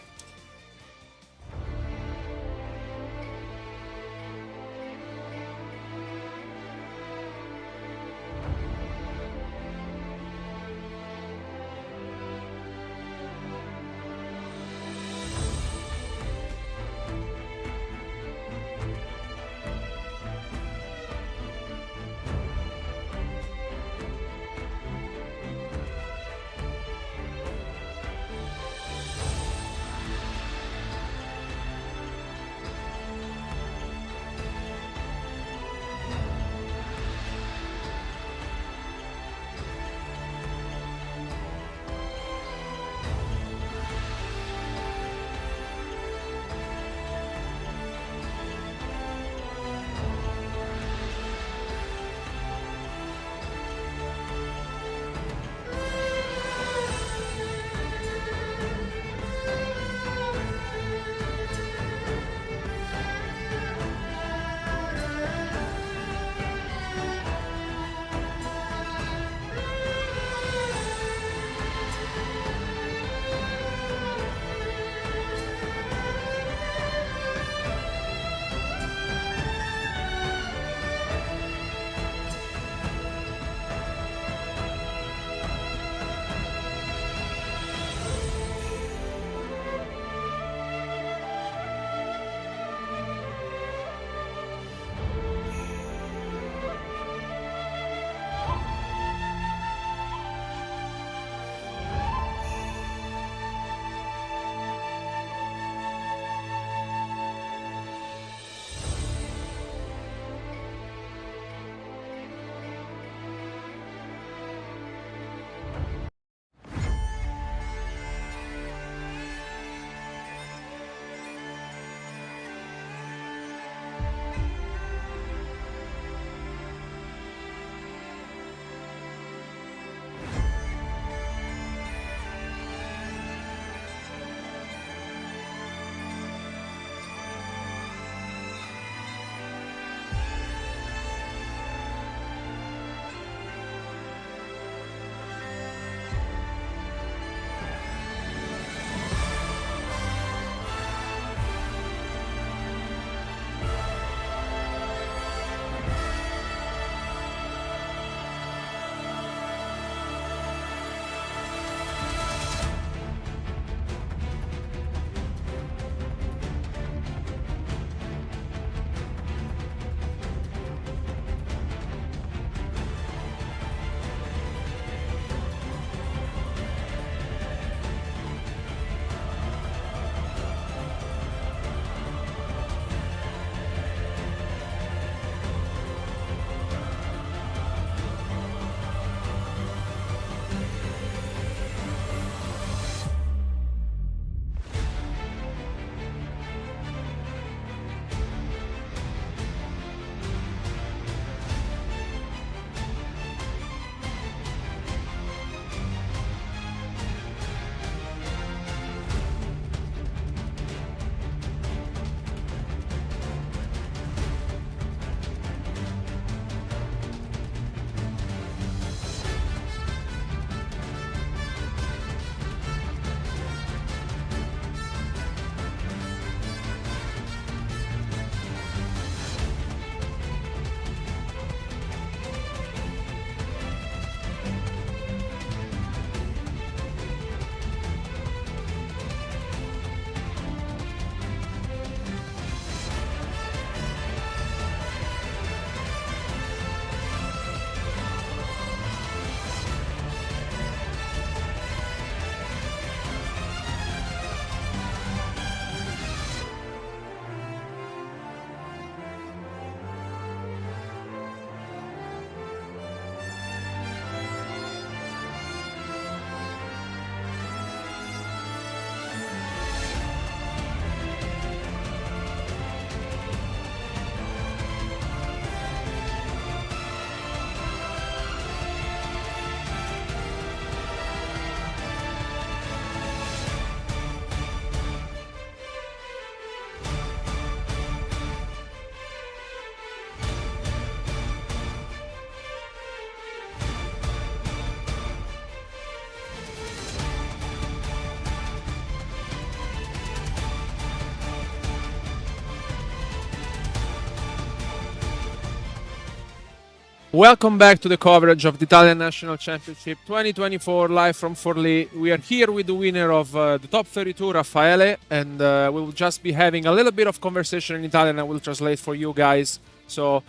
Welcome back to the coverage of the Italian National Championship 2024 live from Forlì. We are here with the winner of the top 32, Raffaele, and we will just be having a little bit of conversation in Italian. I will translate for you guys. So,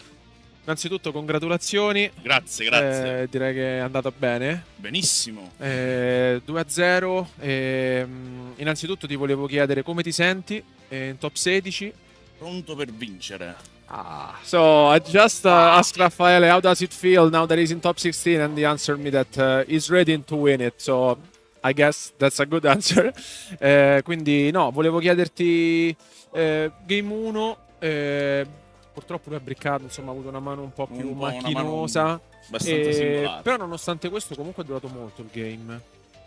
innanzitutto congratulazioni. Grazie, grazie. Direi che è andata bene. Benissimo. 2-0. Innanzitutto ti volevo chiedere come ti senti in top 16. Pronto per vincere. So I just asked Raffaele how does it feel now that he's in top 16, and he answered me that he's ready to win it. So I guess that's a good answer. Quindi no, volevo chiederti game 1. Purtroppo lui ha briccato, insomma, ha avuto una mano un po' più macchinosa. Abbastanza singolare. Però nonostante questo comunque è durato molto il game.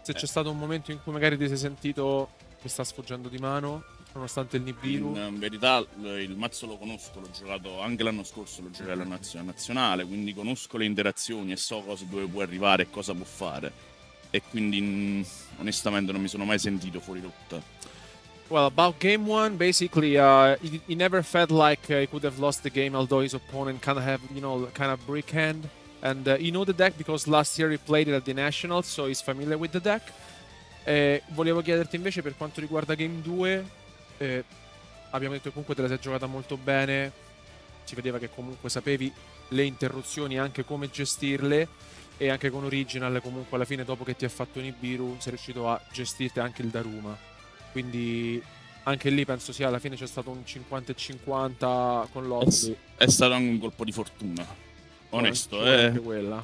Se c'è stato un momento in cui magari ti sei sentito mi sta sfuggendo di mano, nonostante il Nibiru. In verità il mazzo lo conosco, l'ho giocato anche l'anno scorso, l'ho giocato alla nazionale, quindi conosco le interazioni e so dove può arrivare e cosa può fare. E quindi onestamente non mi sono mai sentito fuori rotta. Well, about game 1, basically, he never felt like he could have lost the game, although his opponent kind of have, kind of brick hand. And you know the deck because last year he played it at the Nationals, so he's familiar with the deck. Volevo chiederti invece per quanto riguarda game 2, abbiamo detto che comunque te la sei giocata molto bene, si vedeva che comunque sapevi le interruzioni, anche come gestirle, e anche con Original comunque alla fine dopo che ti ha fatto Nibiru sei riuscito a gestirti anche il Daruma, quindi anche lì penso sia alla fine c'è stato un 50 e 50 con l'Ozzy. È stato anche un colpo di fortuna, onesto, anche quella.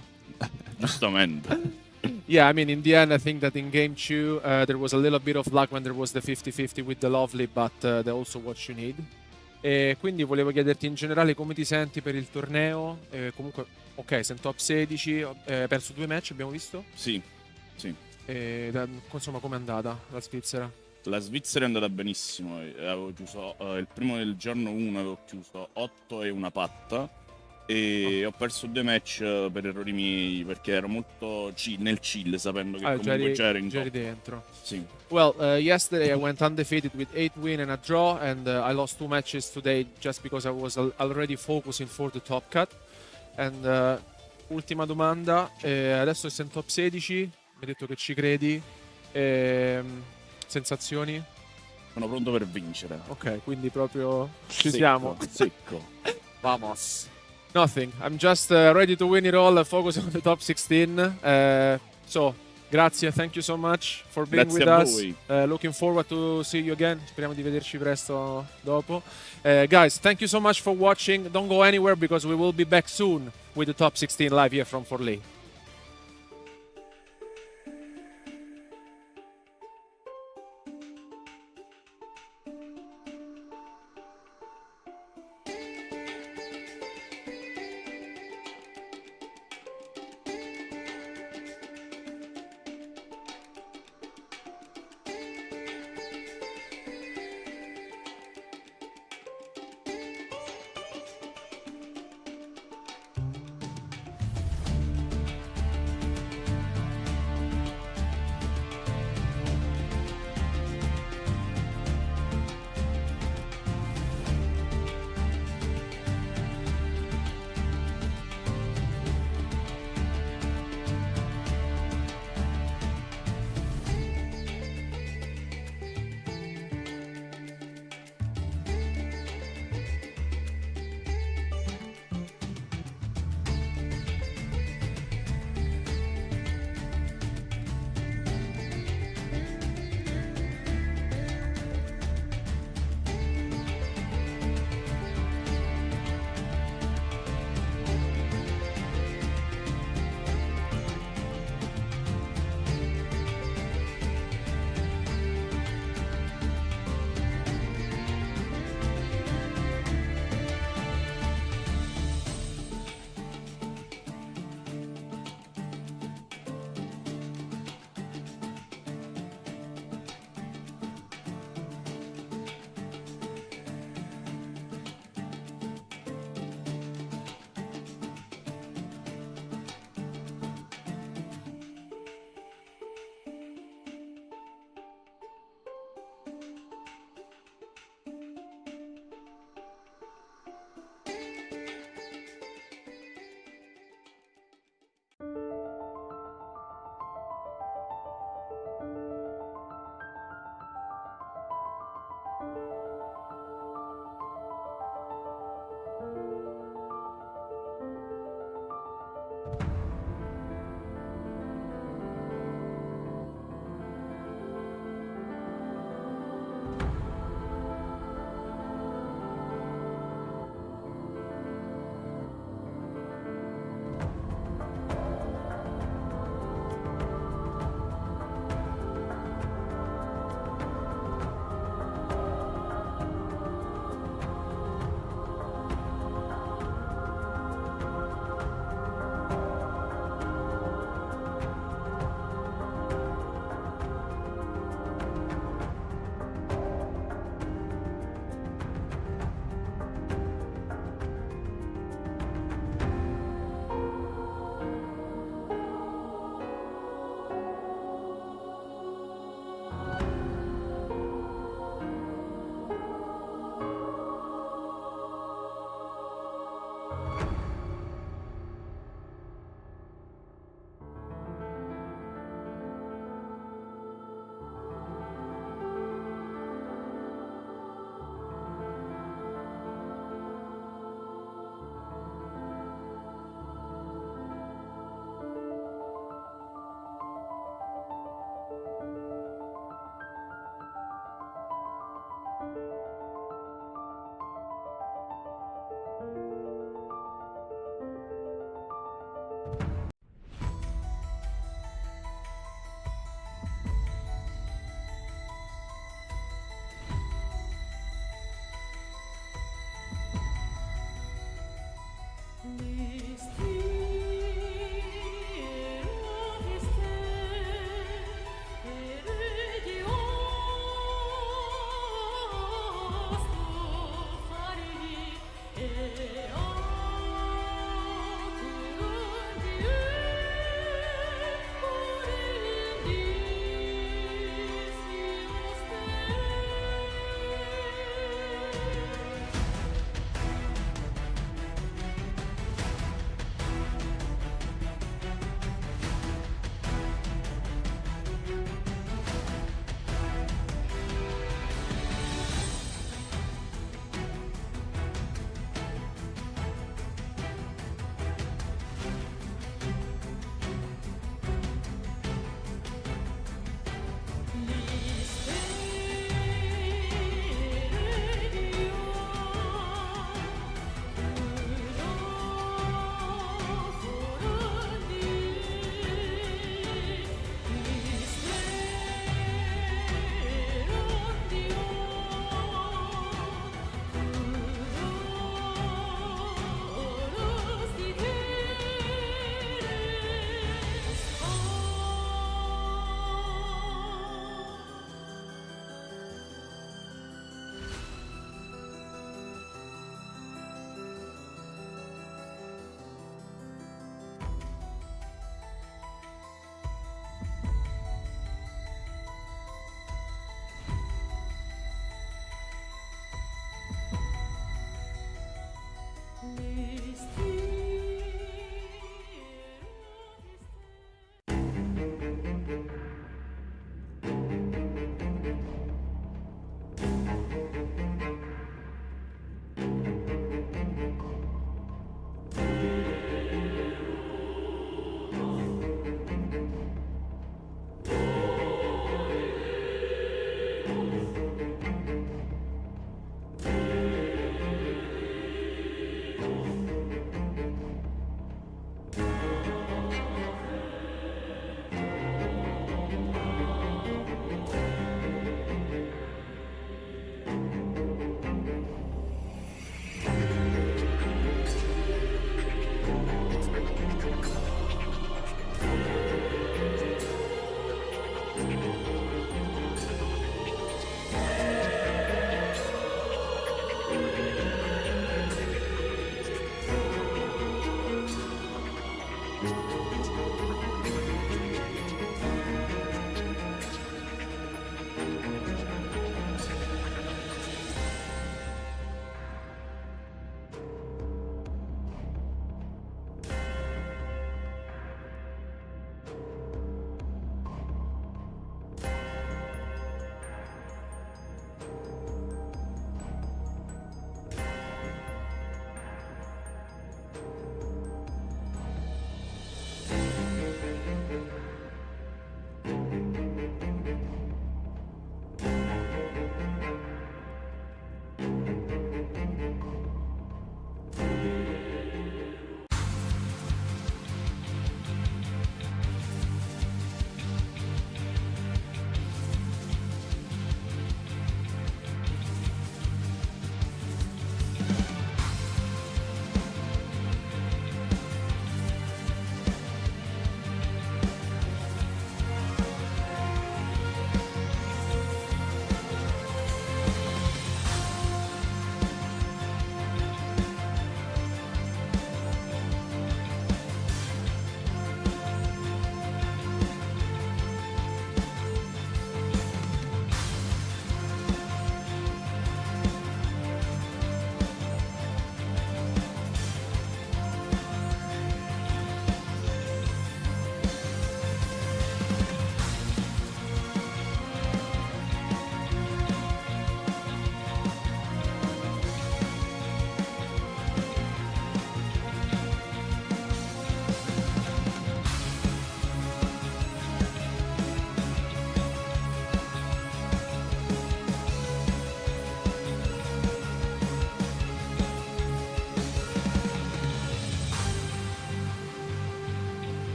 Giustamente. Yeah, I mean, in the end, I think that in game 2, there was a little bit of luck when there was the 50-50 with the Lovely, but they're also what you need. E quindi volevo chiederti in generale come ti senti per il torneo. Comunque, ok, sei in top 16, perso 2 match, abbiamo visto? Sì. Insomma, com'è andata la Svizzera? La Svizzera è andata benissimo, avevo chiuso il primo del giorno 1, avevo chiuso 8 e una patta. E ho perso 2 match per errori miei perché ero molto nel chill, sapendo che comunque già ero in top. Dentro. Sì. Well, yesterday I went undefeated with 8 wins and a draw, and I lost 2 matches today just because I was already focusing for the top cut. And ultima domanda, adesso sei in top 16, mi hai detto che ci credi, sensazioni? Sono pronto per vincere. Ok, quindi proprio ci siamo. Secco. Vamos. Nothing. I'm just ready to win it all, focus on the top 16. So, grazie, thank you so much for being Grazie with a us. voi. Looking forward to see you again. Speriamo di vederci presto dopo. Guys, thank you so much for watching. Don't go anywhere because we will be back soon with the top 16 live here from Forlì.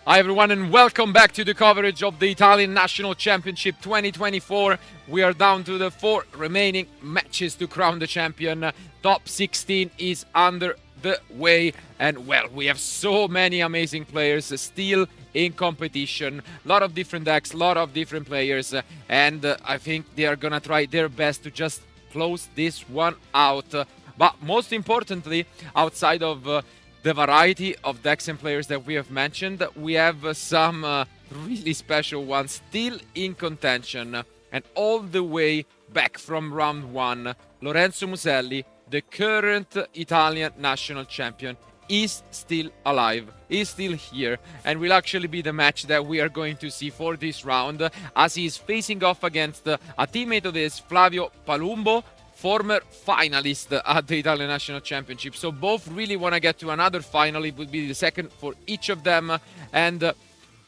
Hi everyone and welcome back to the coverage of the Italian National Championship 2024. We are down to the 4 remaining matches to crown the champion. Top 16 is under the way, and well, we have so many amazing players still in competition. A lot of different decks, a lot of different players, and I think they are gonna try their best to just close this one out. But most importantly, outside of the variety of decks and players that we have mentioned, we have some really special ones still in contention. And all the way back from round 1, Lorenzo Muselli, the current Italian national champion, is still alive, is still here, and will actually be the match that we are going to see for this round, as he is facing off against a teammate of his, Flavio Palumbo, former finalist at the Italian National Championship. So both really want to get to another final. It would be the second for each of them. And,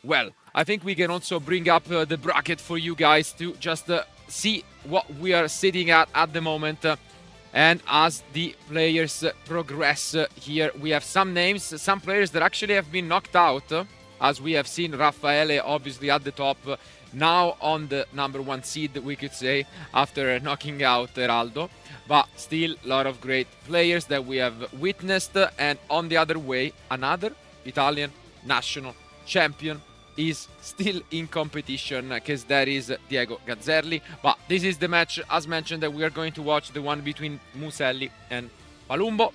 well, I think we can also bring up the bracket for you guys to just see what we are sitting at the moment. And as the players progress here, we have some names, some players that actually have been knocked out. As we have seen, Raffaele obviously at the top, now on the number 1 seed, we could say, after knocking out Heraldo. But still a lot of great players that we have witnessed. And on the other way, another Italian national champion is still in competition, because that is Diego Gazzerli. But this is the match, as mentioned, that we are going to watch, the one between Muselli and Palumbo.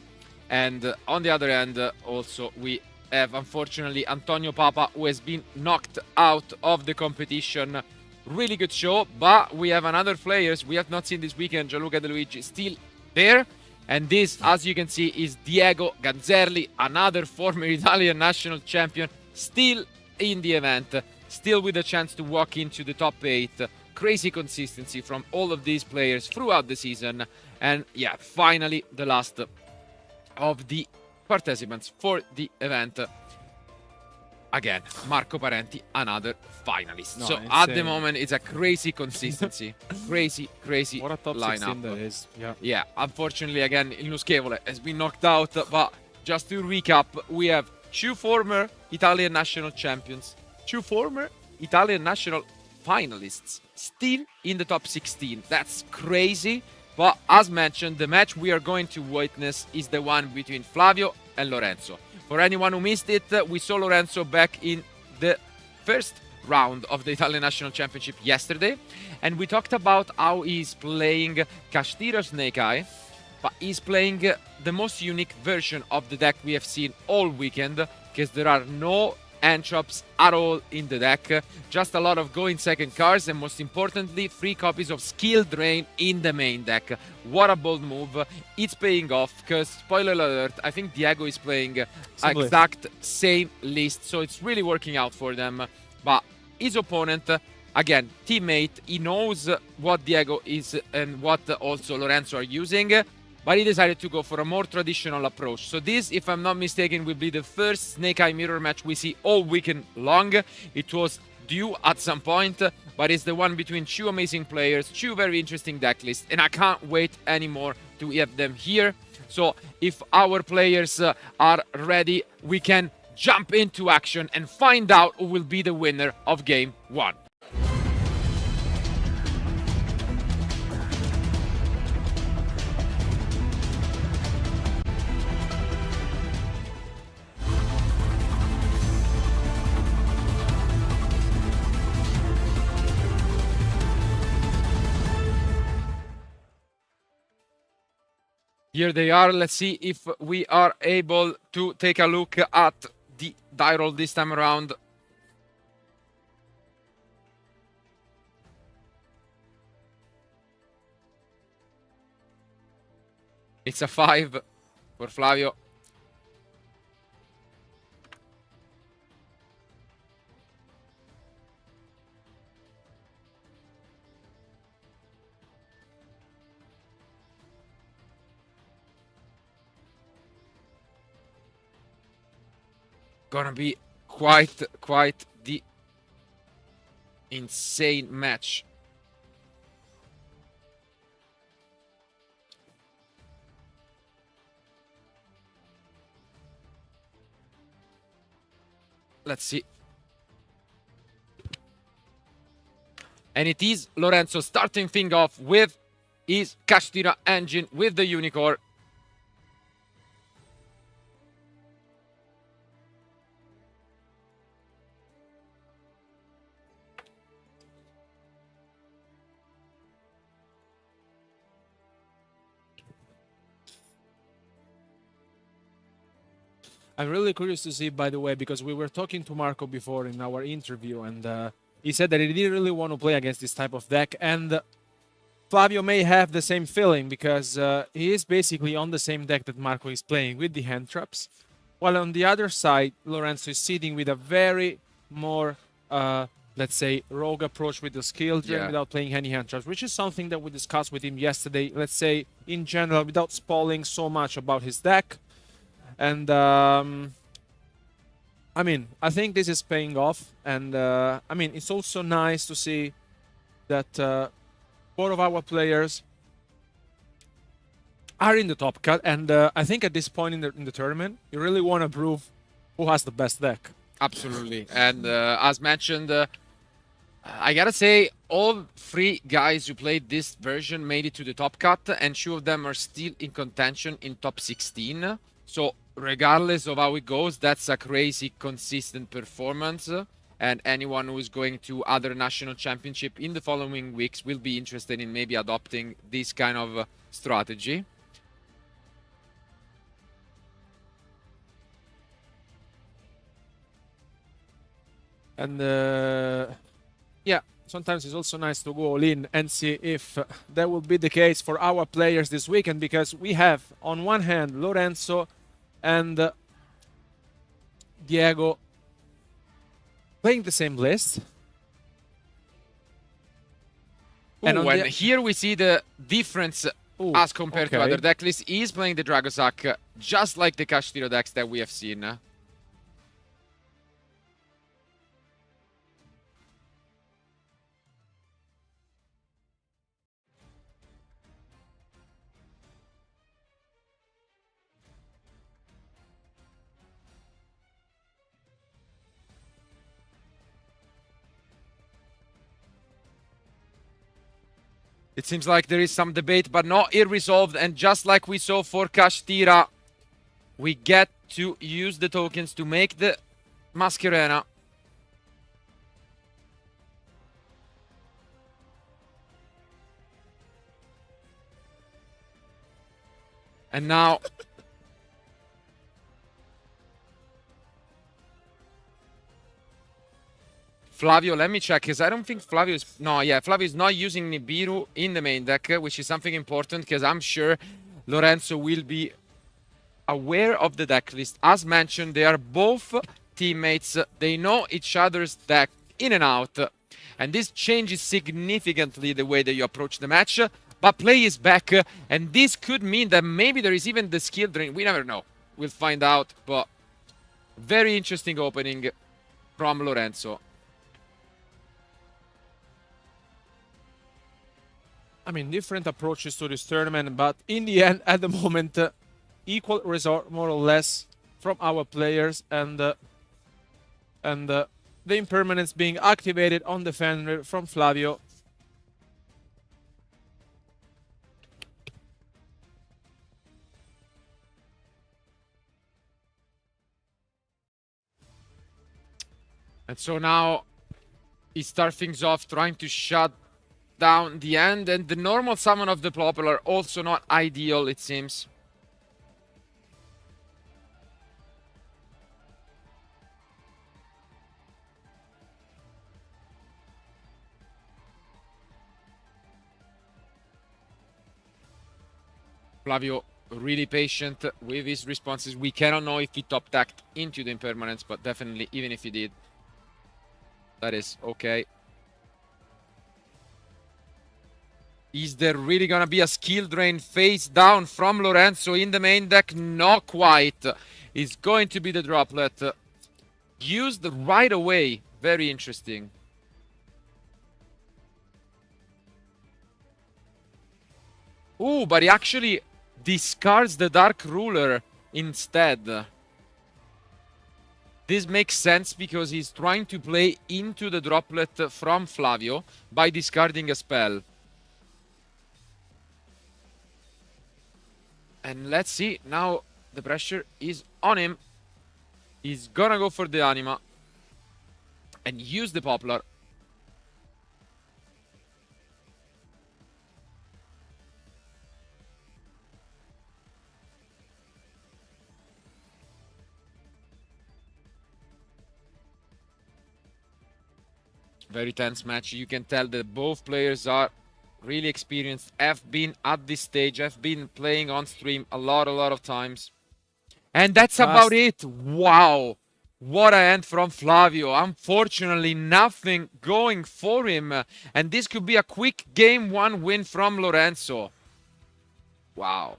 And on the other end, also, we have, unfortunately, Antonio Papa, who has been knocked out of the competition. Really good show, but we have another players we have not seen this weekend. Gianluca De Luigi still there. And this, as you can see, is Diego Gazzerli, another former Italian national champion, still in the event, still with a chance to walk into the top 8. Crazy consistency from all of these players throughout the season. And yeah, finally the last of the participants for the event. Again, Marco Parenti, another finalist. No, so insane. At the moment, it's a crazy consistency. crazy what a top lineup 16 that is. Yeah, unfortunately, again, Il Nuschevole has been knocked out. But just to recap, we have 2 former Italian national champions, 2 former Italian national finalists still in the top 16. That's crazy. But as mentioned, the match we are going to witness is the one between Flavio and Lorenzo. For anyone who missed it, we saw Lorenzo back in the first round of the Italian National Championship yesterday. And we talked about how he's playing Castillo Snake Eye, but he's playing the most unique version of the deck we have seen all weekend, because there are no Entrops at all in the deck, just a lot of going second cards, and most importantly 3 copies of Skill Drain in the main deck. What a bold move. It's paying off, because spoiler alert, I think Diego is playing exact same list, so it's really working out for them. But his opponent, again, teammate, he knows what Diego is and what also Lorenzo are using, but he decided to go for a more traditional approach. So this, if I'm not mistaken, will be the first Snake Eye Mirror match we see all weekend long. It was due at some point, but it's the one between 2 amazing players, 2 very interesting deck lists, and I can't wait anymore to have them here. So if our players are ready, we can jump into action and find out who will be the winner of Game 1. Here they are. Let's see if we are able to take a look at the die roll this time around. It's a 5 for Flavio. Gonna be quite the insane match. Let's see. And it is Lorenzo starting thing off with his Cash Tira engine with the Unicorn. I'm really curious to see, by the way, because we were talking to Marco before in our interview, and he said that he didn't really want to play against this type of deck, and Flavio may have the same feeling, because he is basically on the same deck that Marco is playing with the hand traps, while on the other side, Lorenzo is sitting with a very more, let's say, rogue approach with the skill drain without playing any hand traps, which is something that we discussed with him yesterday, let's say, in general, without spoiling so much about his deck. And I mean, I think this is paying off, and I mean, it's also nice to see that both of our players are in the top cut, and I think at this point in the tournament, you really want to prove who has the best deck. Absolutely, and as mentioned, I gotta say, all 3 guys who played this version made it to the top cut, and 2 of them are still in contention in top 16. So regardless of how it goes, that's a crazy consistent performance, and anyone who is going to other national championship in the following weeks will be interested in maybe adopting this kind of strategy. And yeah, sometimes it's also nice to go all in and see if that will be the case for our players this weekend, because we have on one hand Lorenzo and Diego playing the same list. And here we see the difference as compared to other deck lists. He's playing the Dragosak just like the Cash Tiro decks that we have seen. It seems like there is some debate, but not irresolved. And just like we saw for Cash Tira, we get to use the tokens to make the Mascherena. And now Flavio, let me check, because I don't think Flavio is... No, yeah, Flavio is not using Nibiru in the main deck, which is something important, because I'm sure Lorenzo will be aware of the deck list. As mentioned, they are both teammates. They know each other's deck in and out. And this changes significantly the way that you approach the match. But play is back, and this could mean that maybe there is even the skill drain. We never know. We'll find out, but very interesting opening from Lorenzo. I mean, different approaches to this tournament, but in the end, at the moment, equal result, more or less, from our players, and the impermanence being activated on the Fenrir from Flavio. And so now he starts things off trying to shut down the end, and the normal summon of the Popular also not ideal, it seems. Flavio really patient with his responses. We cannot know if he top tacked into the impermanence, but definitely even if he did, that is okay. Is there really gonna be a skill drain face down from Lorenzo in the main deck? Not quite. It's going to be the droplet. Used right away. Very interesting. Ooh, but he actually discards the Dark Ruler instead. This makes sense because he's trying to play into the droplet from Flavio by discarding a spell. And let's see, now the pressure is on him. He's gonna go for the Anima and use the Poplar. Very tense match. You can tell that both players are really experienced, have been at this stage, have been playing on stream a lot of times. And that's about it. Wow. What a end from Flavio. Unfortunately, nothing going for him. And this could be a quick game 1 win from Lorenzo. Wow.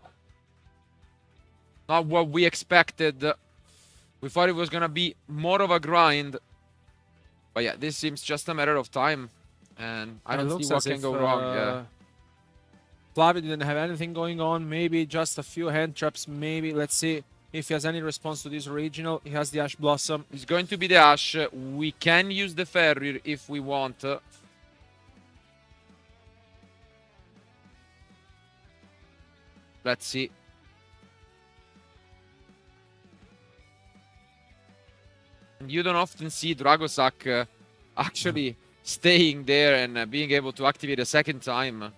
Not what we expected. We thought it was going to be more of a grind. But yeah, this seems just a matter of time. And I don't see what can go wrong. Yeah. Flavio didn't have anything going on. Maybe just a few hand traps. Maybe. Let's see if he has any response to this original. He has the Ash Blossom. It's going to be the Ash. We can use the Ferrier if we want. Let's see. You don't often see Dragosak actually staying there and being able to activate a second time.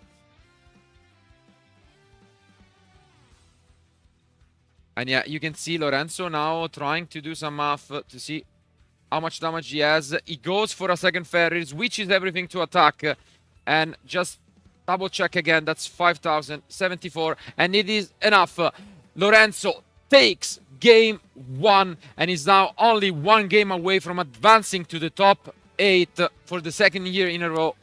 And yeah, you can see Lorenzo now trying to do some math to see how much damage he has. He goes for a second Ferry, switches everything to attack. And just double check again, that's 5,074. And it is enough. Lorenzo takes game 1 and is now only 1 game away from advancing to the top 8 for the second year in a row.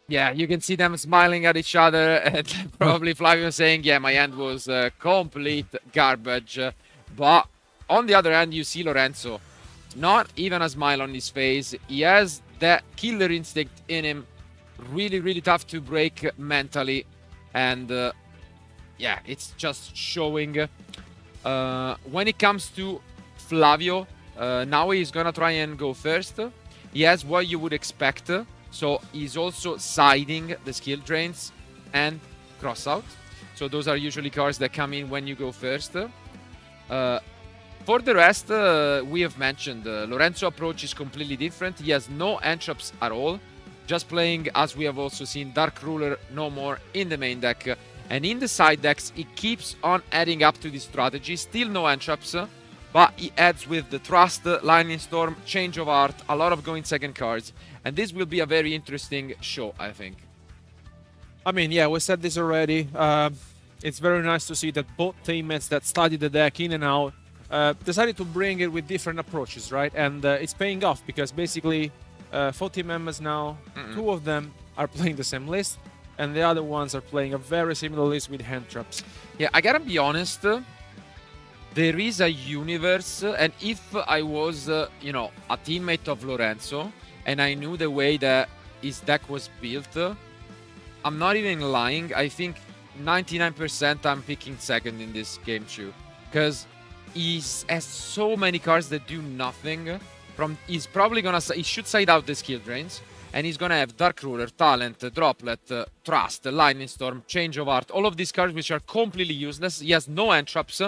Yeah, you can see them smiling at each other and probably Flavio saying, yeah, my hand was complete garbage. But on the other hand, you see Lorenzo, not even a smile on his face. He has that killer instinct in him. Really tough to break mentally. And yeah, it's just showing. When it comes to Flavio, now he's gonna try and go first. He has what you would expect. So he's also siding the skill drains and crossout. So those are usually cards that come in when you go first. For the rest, we have mentioned Lorenzo's approach is completely different. He has no end traps at all. Just playing, as we have also seen, Dark Ruler no more in the main deck. And in the side decks, he keeps on adding up to this strategy. Still no end traps, but he adds with the Trust, Lightning Storm, Change of Heart, a lot of going second cards. And this will be a very interesting show, I think. I mean, yeah, we said this already. It's very nice to see that both teammates that studied the deck in and out decided to bring it with different approaches, right? And it's paying off because basically 4 team members now, 2 of them are playing the same list, and the other ones are playing a very similar list with hand traps. Yeah, I gotta be honest. There is a universe, and if I was, you know, a teammate of Lorenzo, and I knew the way that his deck was built, I'm not even lying. I think 99% I'm picking second in this game too, because he has so many cards that do nothing. He's probably gonna, he should side out the skill drains, and he's gonna have Dark Ruler, Talent, Droplet, Trust, Lightning Storm, Change of Heart, all of these cards which are completely useless. He has no end traps.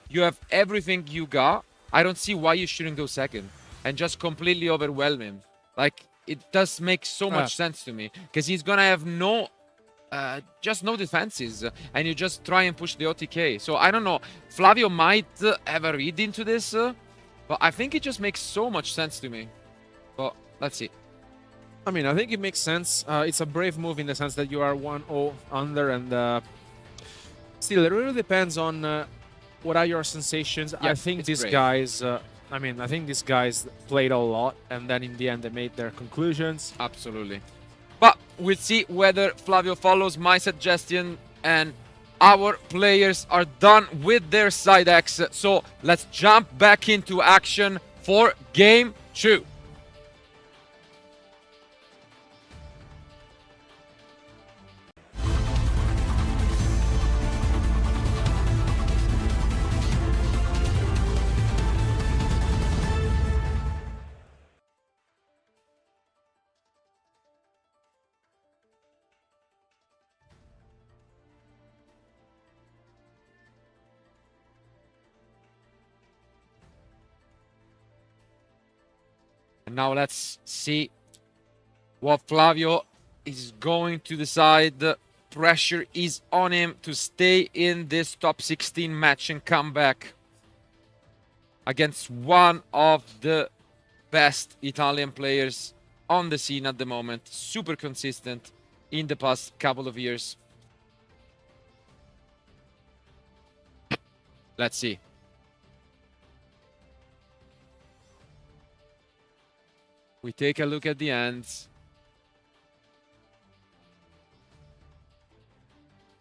You have everything you got. I don't see why you shouldn't go second and just completely overwhelm him. Like, it does make so much sense to me, because he's gonna have just no defenses, and you just try and push the OTK. So I don't know, Flavio might have a read into this, but I think it just makes so much sense to me. But let's see. I mean, I think it makes sense. It's a brave move in the sense that you are 1-0 under, and still, it really depends on what are your sensations. Yeah, I think these brave. guys, I think these guys played a lot, and then in the end they made their conclusions. Absolutely. But we'll see whether Flavio follows my suggestion, and our players are done with their side X. So let's jump back into action for game 2. And now let's see what Flavio is going to decide. The pressure is on him to stay in this top 16 match and come back against one of the best Italian players on the scene at the moment. Super consistent in the past couple of years. Let's see. We take a look at the ends.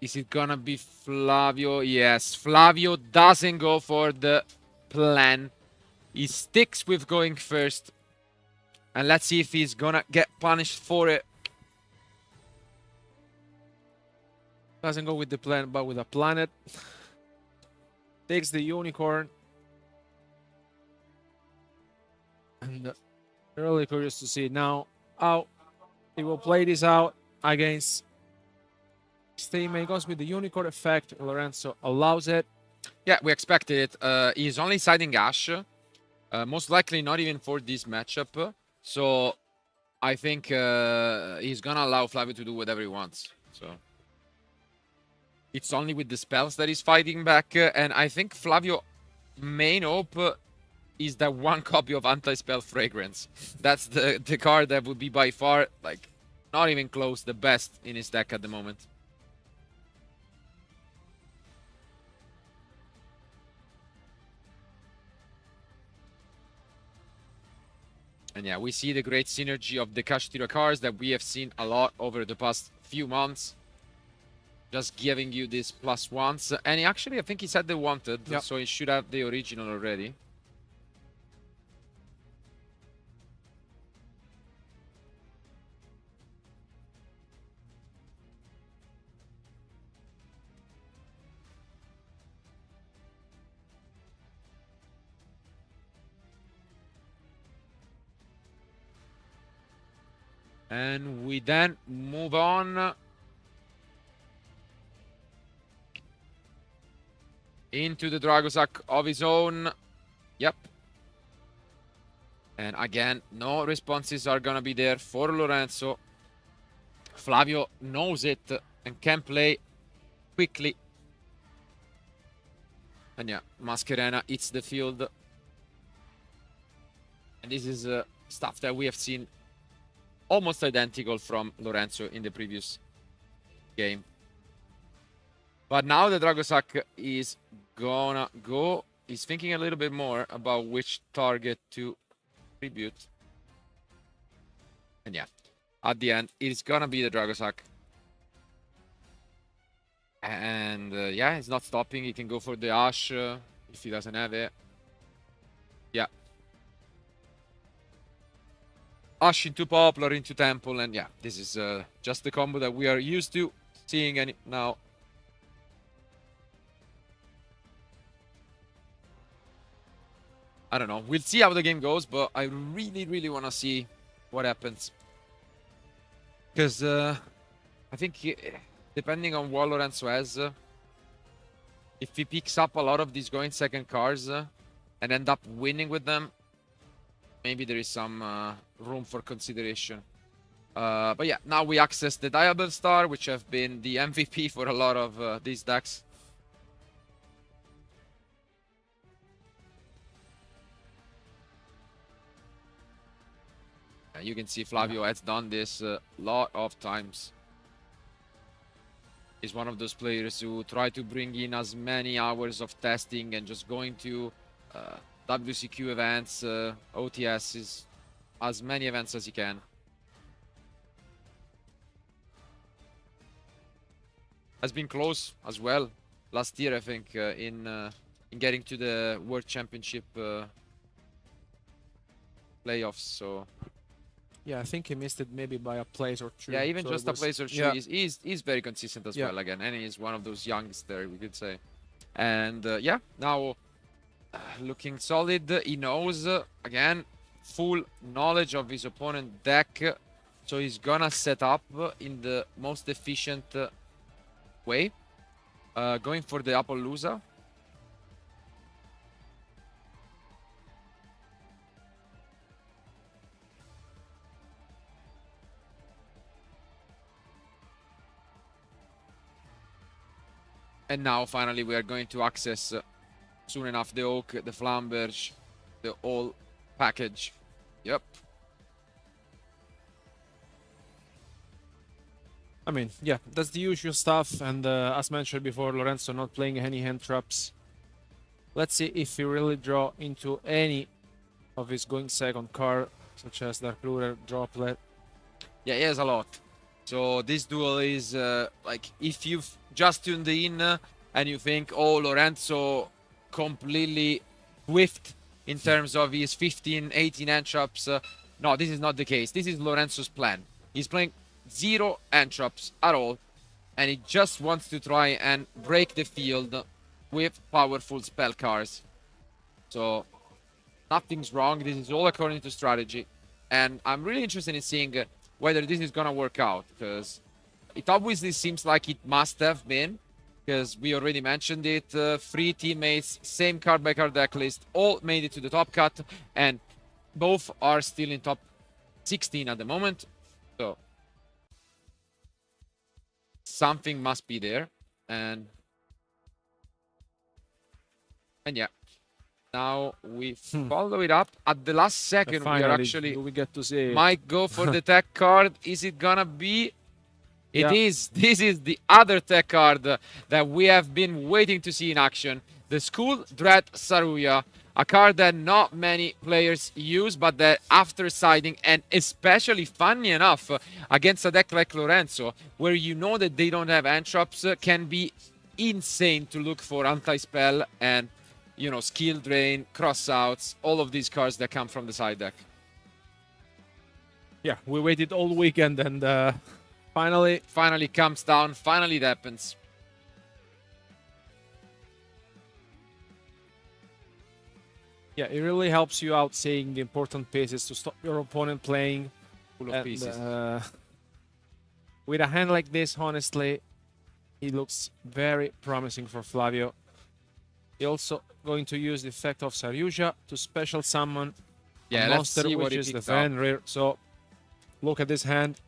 Is it gonna be Flavio? Yes, Flavio doesn't go for the plan. He sticks with going first. And let's see if he's gonna get punished for it. Doesn't go with the plan, but with a planet. Takes the unicorn. And really curious to see now how he will play this out against his teammate. Goes with the unicorn effect. Lorenzo allows it. Yeah, we expected it. He's only siding Ash. Most likely not even for this matchup. So I think he's gonna allow Flavio to do whatever he wants. So it's only with the spells that he's fighting back. And I think Flavio main hope is that one copy of Anti-Spell Fragrance. That's the card that would be by far, like, not even close, the best in his deck at the moment. And yeah, we see the great synergy of the Kashtira cards that we have seen a lot over the past few months. Just giving you these +1s. And actually, I think he said they wanted, so he should have the original already. And we then move on into the Dragosak of his own. Yep. And again, no responses are gonna be there for Lorenzo. Flavio knows it and can play quickly. And yeah, Mascherena hits the field. And this is stuff that we have seen almost identical from Lorenzo in the previous game. But now the Dragosak is gonna go. He's thinking a little bit more about which target to tribute. And yeah, at the end, it's gonna be the Dragosak. And yeah, he's not stopping. He can go for the Ash if he doesn't have it. Yeah. Ash into Poplar, into Temple, and yeah, this is just the combo that we are used to seeing now. I don't know. We'll see how the game goes, but I really want to see what happens. Because I think depending on what Lorenzo has, if he picks up a lot of these going second cars and end up winning with them, maybe there is some room for consideration. But yeah, now we access the Diable Star, which have been the MVP for a lot of these decks. You can see Flavio has done this a lot of times. He's one of those players who try to bring in as many hours of testing and just going to WCQ events, OTSs, as many events as he can. Has been close as well last year, I think, in getting to the World Championship playoffs. So yeah, I think he missed it maybe by a place or two. Yeah, even so just a place or two. Yeah. He's very consistent as well again, and he's one of those youngsters, we could say. And yeah, now looking solid. He knows again, full knowledge of his opponent deck, so he's gonna set up in the most efficient way, going for the Appaloosa. And now finally we are going to access soon enough the Oak, the Flamberge, the whole package. Yep. I mean, yeah, that's the usual stuff. And as mentioned before, Lorenzo not playing any hand traps. Let's see if he really draw into any of his going second card, such as Dark Ruler, Droplet. Yeah, he has a lot. So this duel is like, if you've just tuned in and you think, oh, Lorenzo completely whiffed in terms of his 15, 18 hand traps. No, this is not the case. This is Lorenzo's plan. He's playing 0 hand traps at all, and he just wants to try and break the field with powerful spell cards. So nothing's wrong. This is all according to strategy, and I'm really interested in seeing whether this is gonna work out, because it obviously seems like it must have been, because we already mentioned it. 3 teammates, same card by card deck list, all made it to the top cut, and both are still in top 16 at the moment. So something must be there, and yeah, now we follow it up at the last second. Finally, we are actually we get to see might go for the tech card. Is it gonna be? It Yeah. is. This is the other tech card that we have been waiting to see in action. The School Dread Saruya, a card that not many players use, but that after siding, and especially funny enough, against a deck like Lorenzo, where you know that they don't have hand traps, can be insane to look for anti-spell and, you know, skill drain, cross-outs, all of these cards that come from the side deck. Yeah, we waited all weekend, and finally comes down. Finally it happens. Yeah, it really helps you out seeing the important pieces to stop your opponent playing. Full of pieces. With a hand like this, honestly, it looks very promising for Flavio. He also going to use the effect of SHUEISHA to special summon a monster, let's see what which he is the picks up. Fenrir. So look at this hand.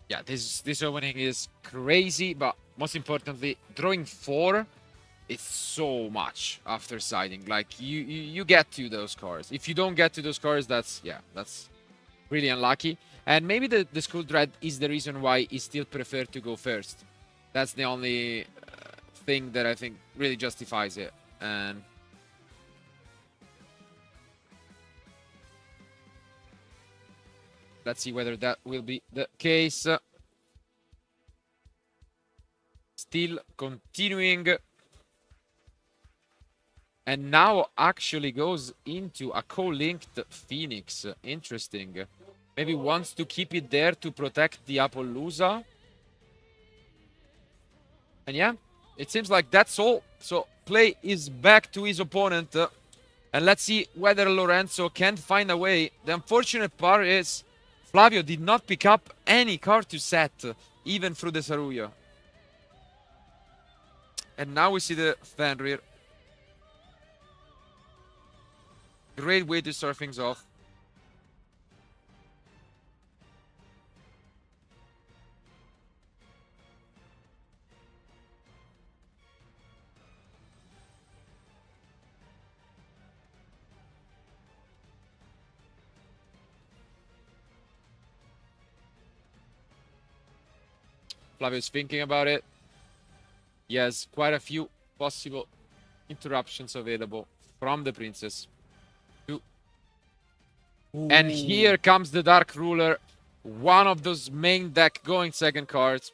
Yeah, this opening is crazy, but most importantly, drawing 4 is so much after siding. Like, you get to those cards. If you don't get to those cards, that's really unlucky. And maybe the School Dread is the reason why he still preferred to go first. That's the only thing that I think really justifies it. And let's see whether that will be the case. Still continuing. And now actually goes into a co-linked Phoenix. Interesting. Maybe wants to keep it there to protect the Appaloosa. And yeah, it seems like that's all. So play is back to his opponent. And let's see whether Lorenzo can find a way. The unfortunate part is Flavio did not pick up any card to set, even through the Saruya. And now we see the Fenrir. Great way to start things off. Flavio's thinking about it. He has quite a few possible interruptions available from the princess. And here comes the Dark Ruler, one of those main deck going second cards,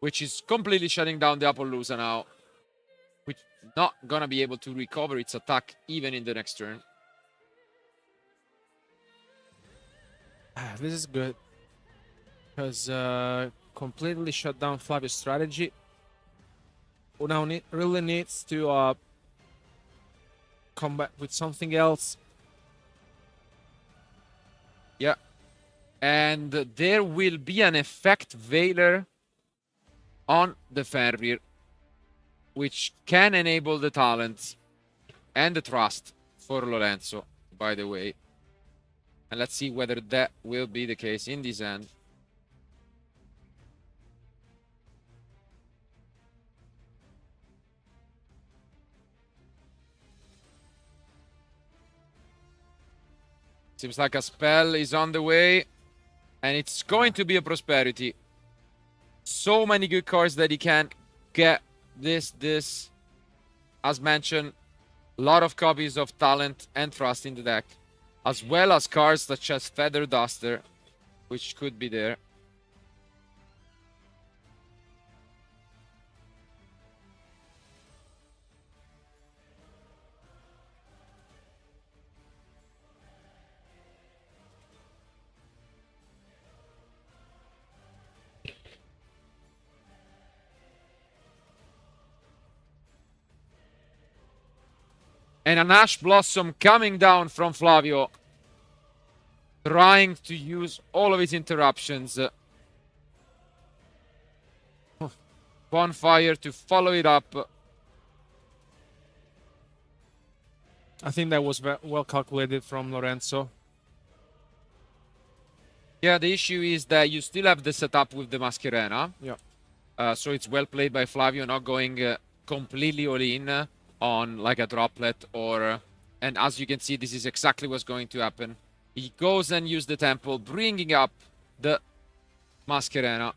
which is completely shutting down the Appaloosa now, which not gonna be able to recover its attack even in the next turn. This is good, because completely shut down Flavio's strategy. Who now really needs to come back with something else. Yeah. And there will be an effect Veiler on the Fenrir, which can enable the talents and the trust for Lorenzo, by the way. And let's see whether that will be the case in this end. Seems like a spell is on the way, and it's going to be a prosperity. So many good cards that he can get this. As mentioned, a lot of copies of talent and trust in the deck, as well as cards such as Feather Duster, which could be there. And an Ash Blossom coming down from Flavio, trying to use all of his interruptions. Bonfire to follow it up. I think that was well calculated from Lorenzo. Yeah, the issue is that you still have the setup with the Mascherena. Yeah. So it's well played by Flavio, not going completely all in on like a droplet or... And as you can see, this is exactly what's going to happen. He goes and uses the temple, bringing up the Mascherena.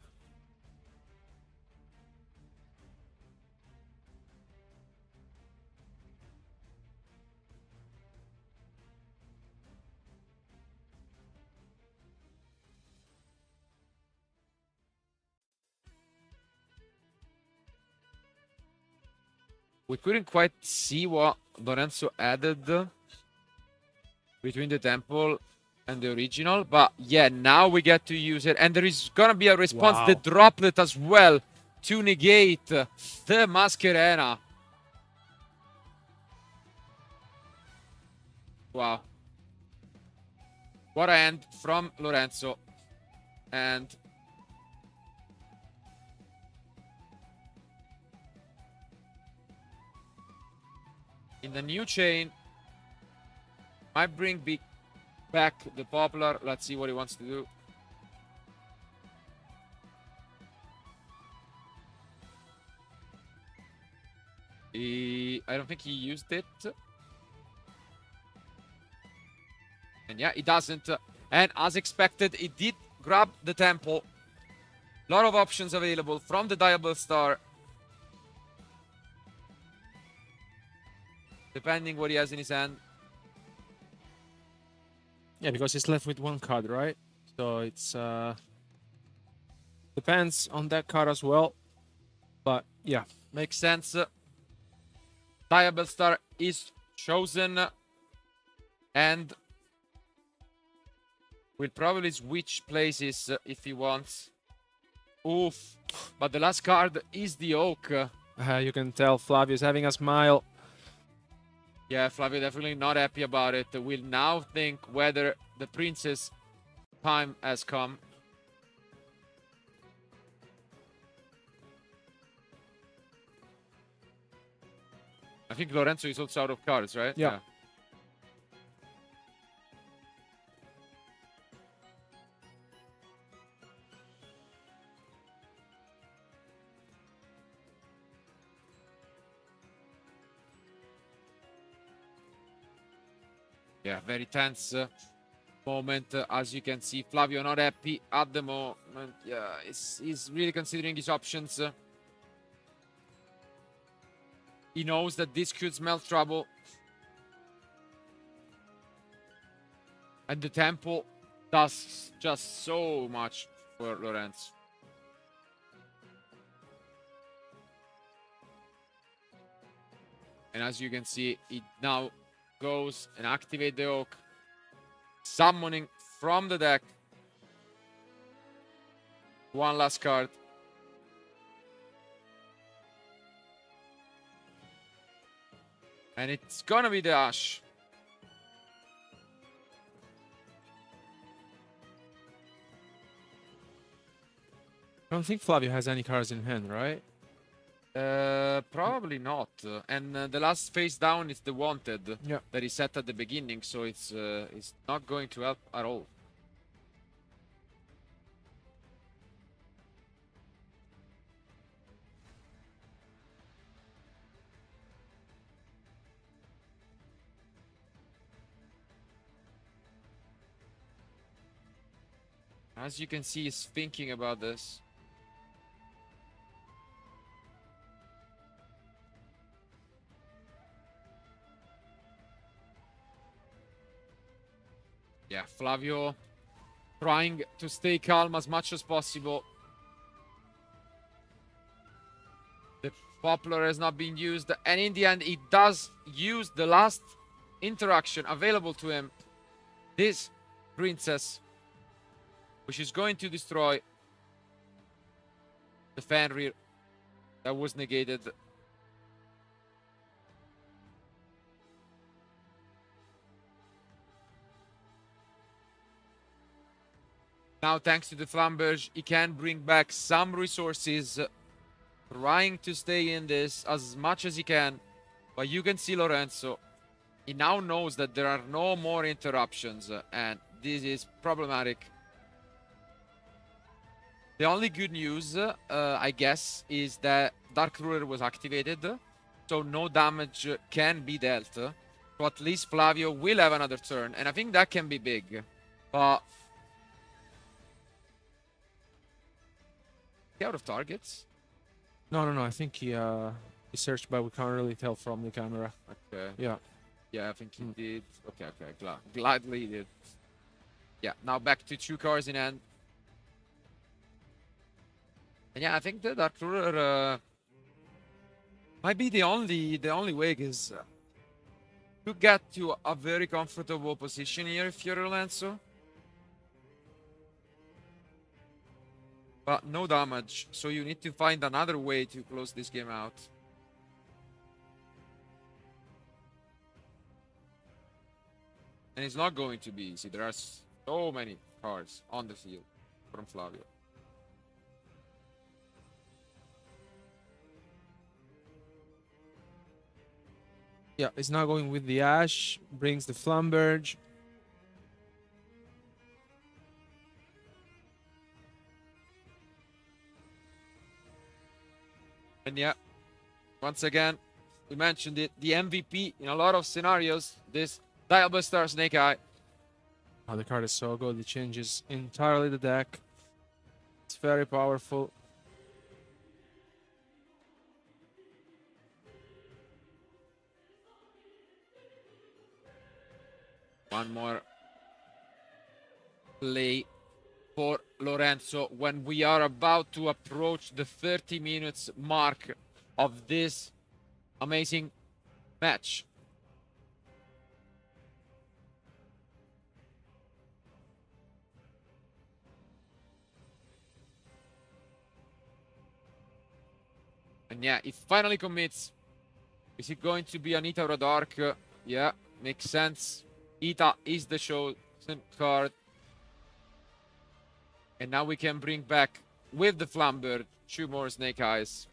We couldn't quite see what Lorenzo added between the temple and the original, but yeah, now we get to use it, and there is gonna be a response, the droplet as well, to negate the Mascherena. Wow. What a end from Lorenzo. And in the new chain, might bring back the popular. Let's see what he wants to do. I don't think he used it. And yeah, he doesn't. And as expected, he did grab the temple. A lot of options available from the Diable Star. Depending what he has in his hand. Yeah, because he's left with one card, right? So it's depends on that card as well. But yeah, makes sense. Diable Star is chosen, and will probably switch places if he wants. Oof! But the last card is the Oak. You can tell Flavio's having a smile. Yeah, Flavio definitely not happy about it. We'll now think whether the princess time has come. I think Lorenzo is also out of cards, right? Yeah. Yeah, very tense moment. As you can see, Flavio not happy at the moment. Yeah, he's really considering his options. He knows that this could smell trouble. And the tempo does just so much for Lorenzo. And as you can see, it now goes and activate the Oak. Summoning from the deck. One last card. And it's gonna be the Ash. I don't think Flavio has any cards in hand, right? Probably not. And the last face down is the Wanted that he set at the beginning, so it's not going to help at all. As you can see, he's thinking about this. Yeah, Flavio trying to stay calm as much as possible. The Poplar has not been used, and in the end, he does use the last interaction available to him. This Princess, which is going to destroy the Fenrir that was negated. Now, thanks to the Flamberge, he can bring back some resources, trying to stay in this as much as he can. But you can see Lorenzo, he now knows that there are no more interruptions, and this is problematic. The only good news, I guess, is that Dark Ruler was activated, so no damage can be dealt. So at least Flavio will have another turn, and I think that can be big. But out of targets? No. I think he searched, but we can't really tell from the camera. Okay. Yeah. Yeah, I think he did. Okay. Gladly he did. Yeah, now back to 2 cards in hand. And yeah, I think the Dark Ruler might be the only way is to get to a very comfortable position here if you're Lorenzo. But no damage, so you need to find another way to close this game out. And it's not going to be easy. There are so many cards on the field from Flavio. Yeah, it's now going with the Ash, brings the Flamberge. And yeah, once again, we mentioned it, the MVP in a lot of scenarios, this Dialbuster Star Snake Eye. Oh, the card is so good. It changes entirely the deck. It's very powerful. One more play for Lorenzo when we are about to approach the 30 minutes mark of this amazing match. And And yeah, it finally commits. Is it going to be an Ita or a Dark? Yeah, makes sense. Ita is the chosen card. And now we can bring back, with the Flambird, 2 more Snake Eyes.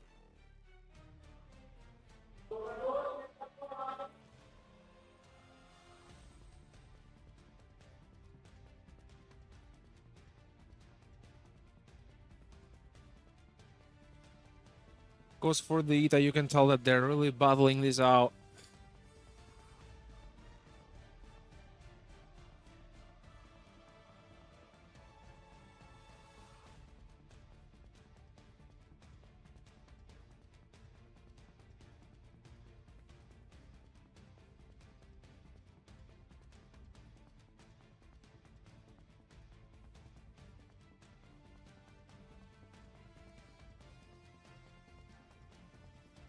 Goes for the Ita, you can tell that they're really battling this out.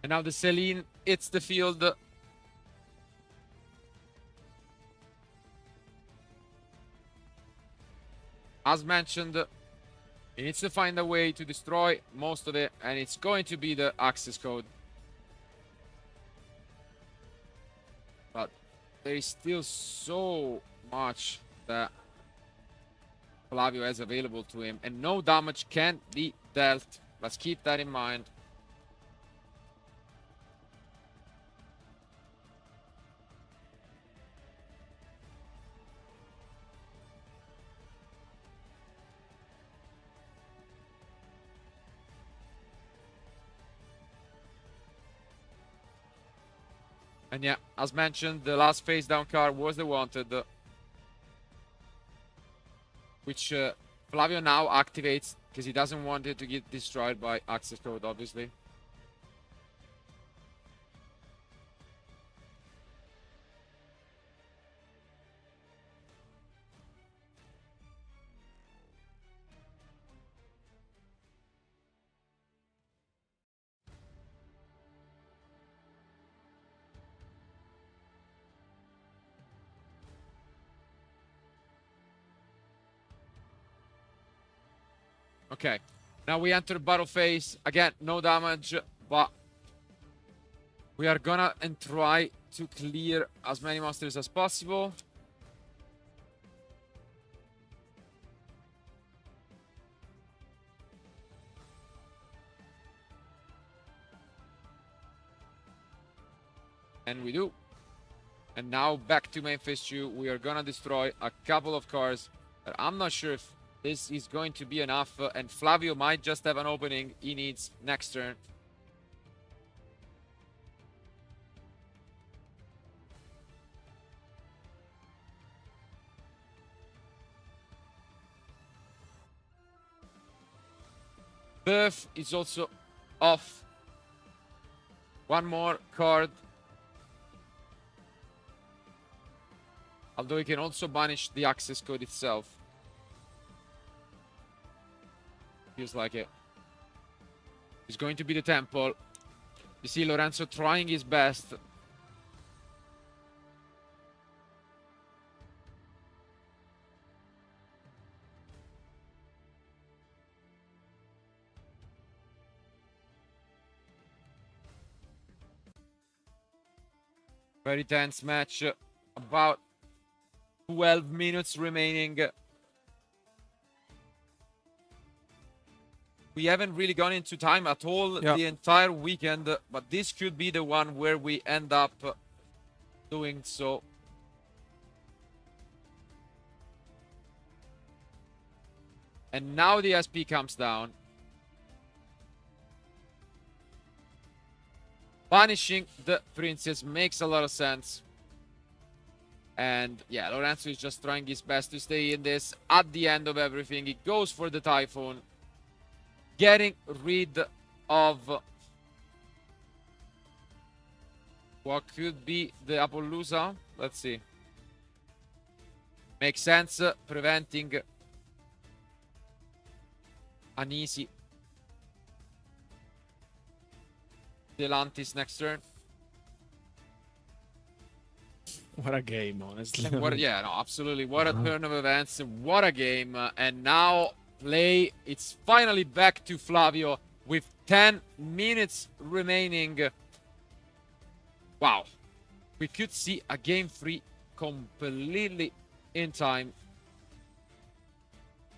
And now the Celine hits the field. As mentioned, he needs to find a way to destroy most of it, and it's going to be the access code. But there is still so much that Flavio has available to him, and no damage can be dealt. Let's keep that in mind. And yeah, as mentioned, the last face down card was the Wanted, which Flavio now activates because he doesn't want it to get destroyed by access code, obviously. Okay, now we enter battle phase. Again, no damage, but we are gonna and try to clear as many monsters as possible. And we do. And now back to main phase 2. We are gonna destroy a couple of cars, but I'm not sure if this is going to be enough, and Flavio might just have an opening he needs next turn. Birth is also off. One more card. Although he can also banish the access code itself. Feels like it. It's going to be the temple. You see Lorenzo trying his best. Very tense match. About 12 minutes remaining. We haven't really gone into time at all the entire weekend, but this could be the one where we end up doing so. And now the SP comes down. Banishing the princess makes a lot of sense. And yeah, Lorenzo is just trying his best to stay in this. At the end of everything, he goes for the Typhoon. Getting rid of what could be the Appaloosa. Let's see. Makes sense, preventing an easy Delantis next turn. What a game, honestly. Yeah, no, absolutely. What a turn of events. What a game. And now play, it's finally back to Flavio. with 10 minutes remaining. Wow. We could see a game 3 completely in time.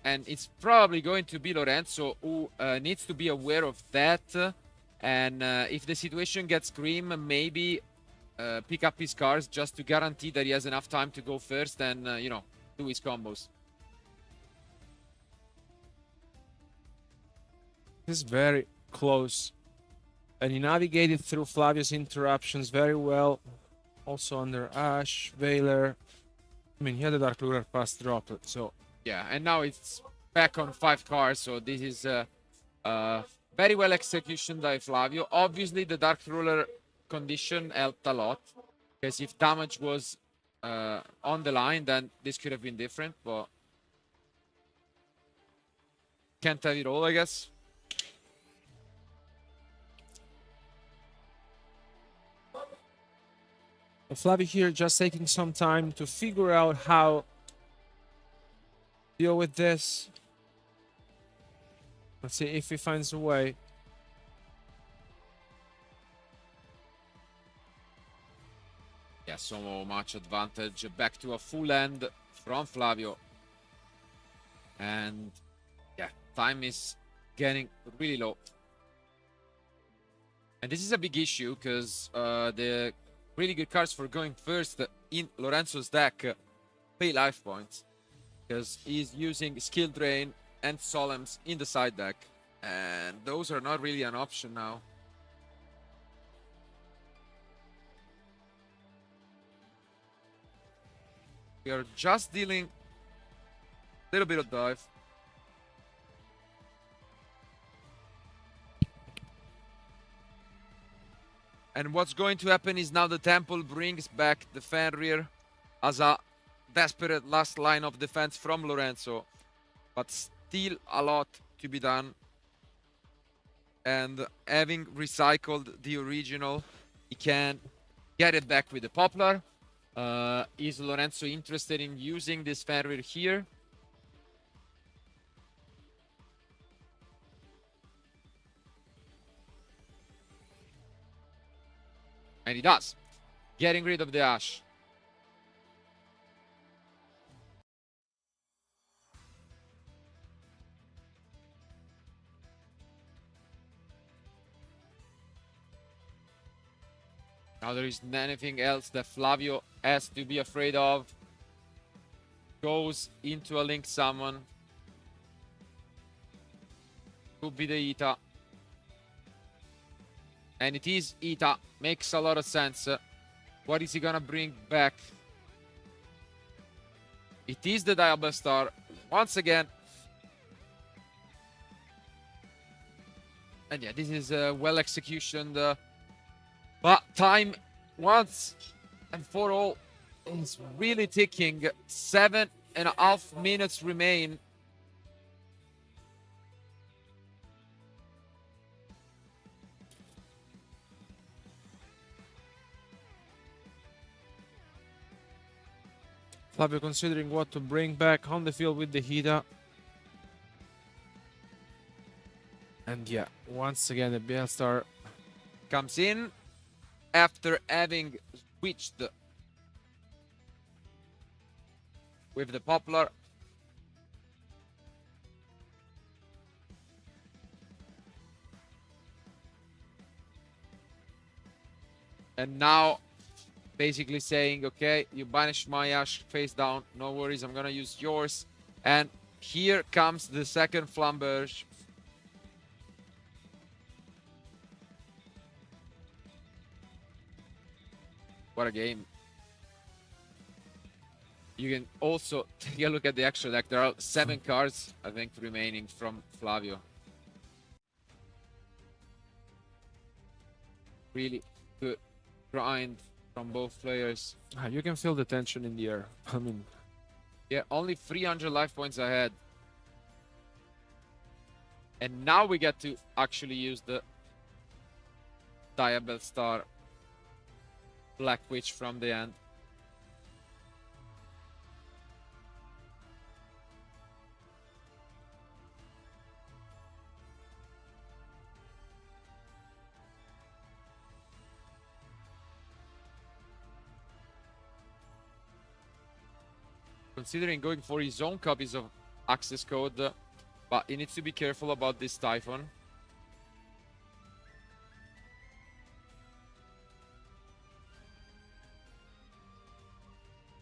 And it's probably going to be Lorenzo who needs to be aware of that. And if the situation gets grim, maybe pick up his cars just to guarantee that he has enough time to go first and, you know, do his combos. This is very close. And he navigated through Flavio's interruptions very well. Also under Ash, Veiler. I mean, he had a Dark Ruler pass droplet, so... Yeah, and now it's back on 5 cars, so this is very well execution by Flavio. Obviously, the Dark Ruler condition helped a lot, because if damage was on the line, then this could have been different, but can't have it all, I guess. Flavio here just taking some time to figure out how deal with this. Let's see if he finds a way. Yeah, so much advantage. Back to a full end from Flavio. And yeah, time is getting really low. And this is a big issue because the really good cards for going first in Lorenzo's deck pay life points, because he's using Skill Drain and Solemns in the side deck, and those are not really an option now. We are just dealing a little bit of dive. And what's going to happen is now the Temple brings back the Fenrir as a desperate last line of defense from Lorenzo. But still a lot to be done. And having recycled the original, he can get it back with the Poplar. Is Lorenzo interested in using this Fenrir here? And he does. Getting rid of the Ash. Now there is anything else that Flavio has to be afraid of. Goes into a Link Summon. Could be the Ita. And it is Ita. Makes a lot of sense. What is he gonna bring back? It is the Diablo Star. Once again. And yeah, this is a well execution. But time, once and for all, is really ticking. 7.5 minutes remain. Flavio considering what to bring back on the field with the Hida. And yeah, once again the Bellstar comes in after having switched with the Poplar. And now basically saying, okay, you banish my Ash face down, no worries, I'm gonna use yours. And here comes the second Flamberge. What a game. You can also take a look at the extra deck. There are 7 cards, I think, remaining from Flavio. Really good grind from both players. You can feel the tension in the air. I mean, yeah, only 300 life points ahead. And now we get to actually use the Diabell Star Black Witch from the end. considering going for his own copies of access code, but he needs to be careful about this Typhon.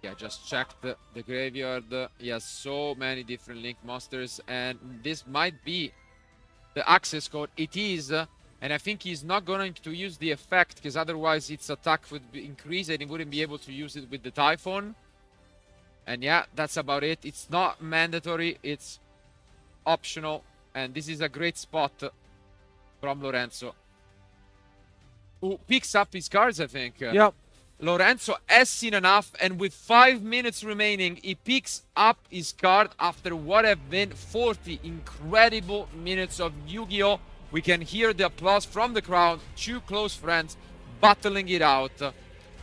Yeah, just checked the graveyard. He has so many different Link Monsters, and this might be the access code. It is, and I think he's not going to use the effect, because otherwise its attack would be increased and he wouldn't be able to use it with the Typhon. And yeah, that's about it. It's not mandatory, it's optional, and this is a great spot from Lorenzo, who picks up his cards, I think. Yep. Lorenzo has seen enough, and with 5 minutes remaining, he picks up his card after what have been 40 incredible minutes of Yu-Gi-Oh! We can hear the applause from the crowd. Two close friends battling it out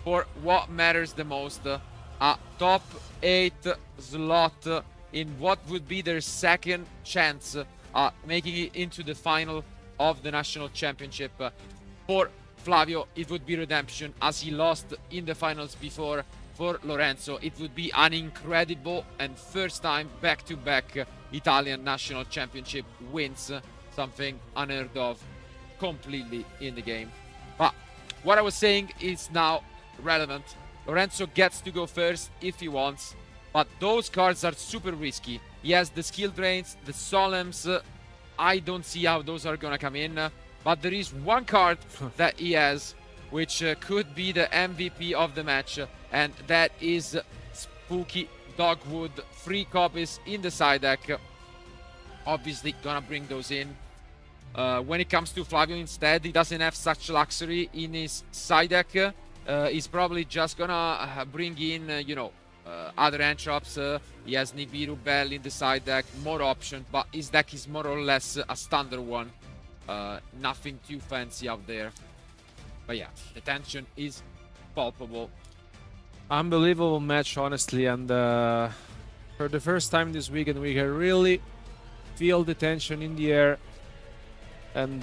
for what matters the most. A top 8 slot in what would be their second chance at making it into the final of the National Championship. For Flavio, it would be redemption, as he lost in the finals before. For Lorenzo, it would be an incredible and first time back-to-back Italian National Championship wins. Something unheard of completely in the game. But what I was saying is now relevant. Lorenzo gets to go first if he wants, but those cards are super risky. He has the skill drains, the solemns. I don't see how those are gonna come in. But there is one card that he has, which could be the MVP of the match, and that is Spooky Dogwood. 3 copies in the side deck. Obviously, gonna bring those in. When it comes to Flavio, instead, he doesn't have such luxury in his side deck. He's probably just gonna bring in, other entrops. He has Nibiru Bell in the side deck, more options, but his deck is more or less a standard one. Nothing too fancy out there. But yeah, the tension is palpable. Unbelievable match, honestly, and for the first time this weekend we can really feel the tension in the air. And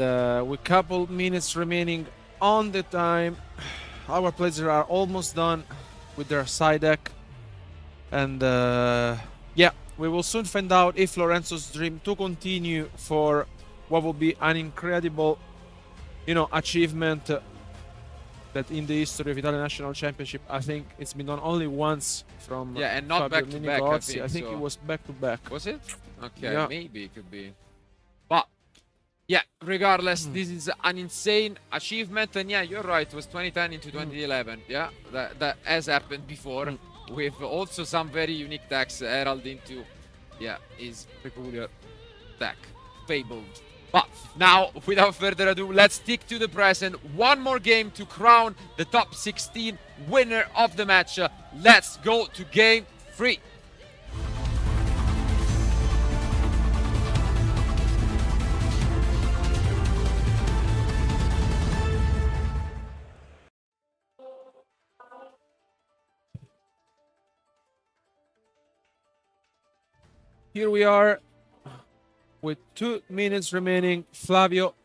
with couple minutes remaining on the time, our players are almost done with their side deck. And yeah, we will soon find out if Lorenzo's dream to continue for what will be an incredible, achievement that in the history of Italian National Championship, I think it's been done only once from and not Fabio back-to-back, I think so. it was back-to-back. Was it? Okay, Yeah. maybe it could be. But yeah, regardless, this is an insane achievement. And yeah, you're right, it was 2010 into 2011. Yeah, that has happened before with also some very unique decks. Herald into, his peculiar deck. Fabled. But now, without further ado, let's stick to the present. One more game to crown the top 16 winner of the match. Let's go to game 3. Here we are with 2 minutes remaining. Flavio,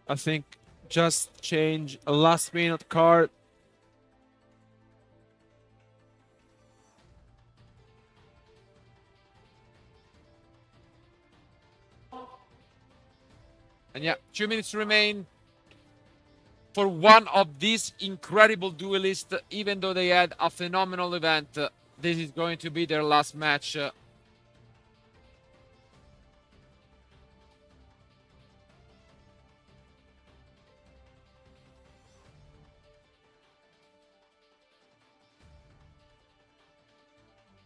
I think, just change a last-minute card. And yeah, 2 minutes remain for one of these incredible duelists. Even though they had a phenomenal event, this is going to be their last match.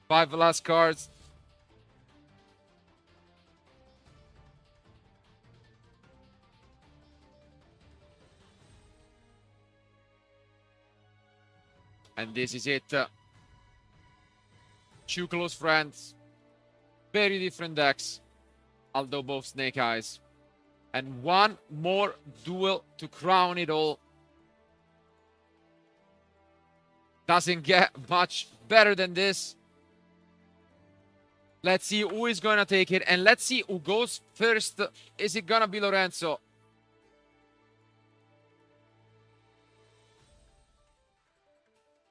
Five last cards. And this is it. 2 close friends. Very different decks, although both Snake Eyes. And one more duel to crown it all. Doesn't get much better than this. Let's see who is going to take it. And let's see who goes first. Is it going to be Lorenzo?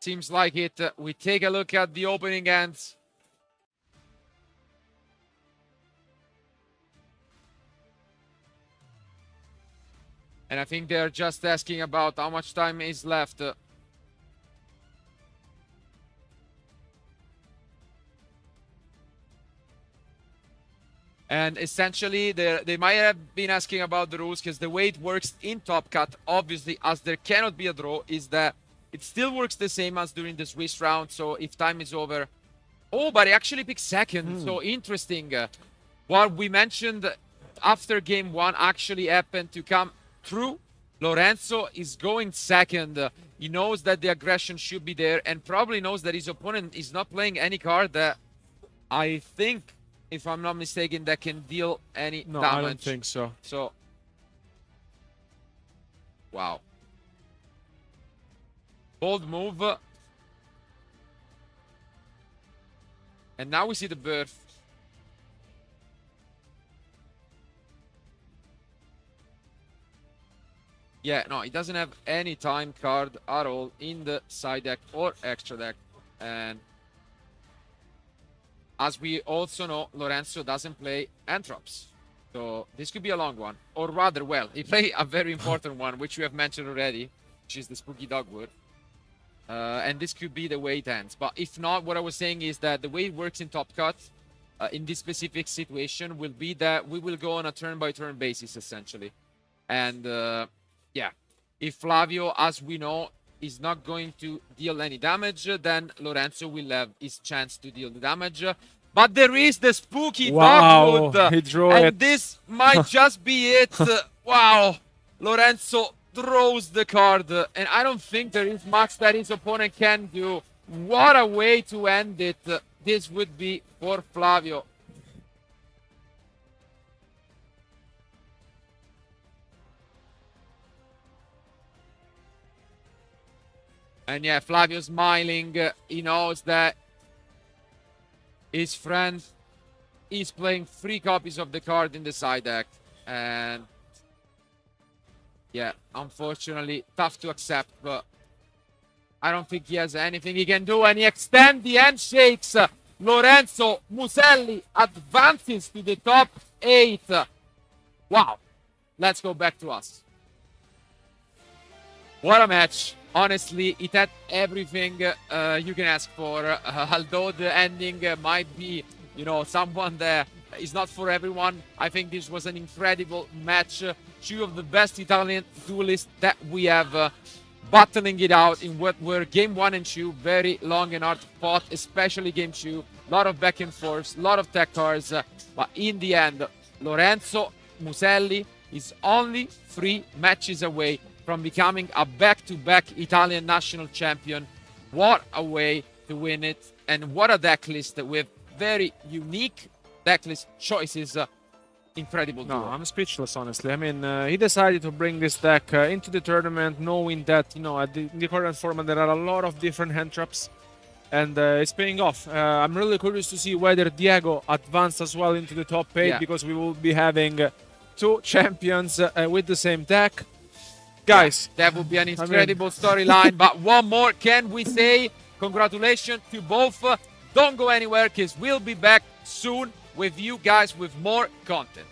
Seems like it. We take a look at the opening hands. And I think they're just asking about how much time is left. And essentially, they might have been asking about the rules, because the way it works in Top Cut, obviously, as there cannot be a draw, is that it still works the same as during the Swiss round. So if time is over... Oh, but he actually picked second. So interesting. What we mentioned after game one actually happened to come true. Lorenzo is going second. He knows that the aggression should be there, and probably knows that his opponent is not playing any card that I think, if I'm not mistaken, that can deal any damage. I don't think so. So, wow. Bold move. And now we see the birth. Yeah, no, he doesn't have any time card at all in the side deck or extra deck. And as we also know, Lorenzo doesn't play Anthrops. So this could be a long one. Or rather, well, he played a very important one, which we have mentioned already, which is the Spooky Dogwood. And this could be the way it ends. But if not, what I was saying is that the way it works in Top Cut, in this specific situation, will be that we will go on a turn-by-turn basis, essentially. And, yeah, if Flavio, as we know, is not going to deal any damage, then Lorenzo will have his chance to deal the damage. But there is the Spooky Dogwood. He drew and it. this might just be it. Wow. Lorenzo throws the card. And I don't think there is much that his opponent can do. What a way to end it. This would be for Flavio. And yeah, Flavio smiling. He knows that his friend is playing 3 copies of the card in the side deck. And yeah, unfortunately, tough to accept. But I don't think he has anything he can do. And he extends the handshakes. Lorenzo Muselli advances to the top 8. Wow. Let's go back to us. What a match. Honestly, it had everything you can ask for. Although the ending might be, you know, someone that is not for everyone. I think this was an incredible match. 2 of the best Italian duelists that we have battling it out in what were game 1 and 2. Very long and hard fought, especially game 2. A lot of back and forth, a lot of tech cards. But in the end, Lorenzo Muselli is only 3 matches away from becoming a back-to-back Italian national champion. What a way to win it, and what a deck list with very unique deck list choices. Incredible duo. No, I'm speechless, honestly. I mean, he decided to bring this deck into the tournament, knowing that, you know, at the current format there are a lot of different hand traps, and it's paying off. I'm really curious to see whether Diego advanced as well into the top 8, because we will be having 2 champions with the same deck. Guys, that would be an incredible storyline. But one more can we say. Congratulations to both. Don't go anywhere, because we'll be back soon with you guys with more content.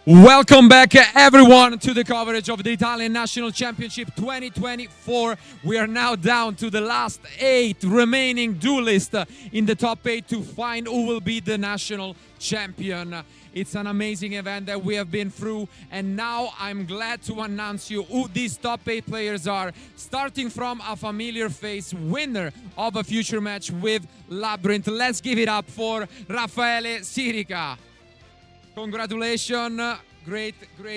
Welcome back, everyone, to the coverage of the Italian National Championship 2024. We are now down to the last 8 remaining duelists in the top 8 to find who will be the national champion. It's an amazing event that we have been through, and now I'm glad to announce you who these top 8 players are, starting from a familiar face, winner of a future match with Labyrinth. Let's give it up for Raffaele Sirica. Congratulations, great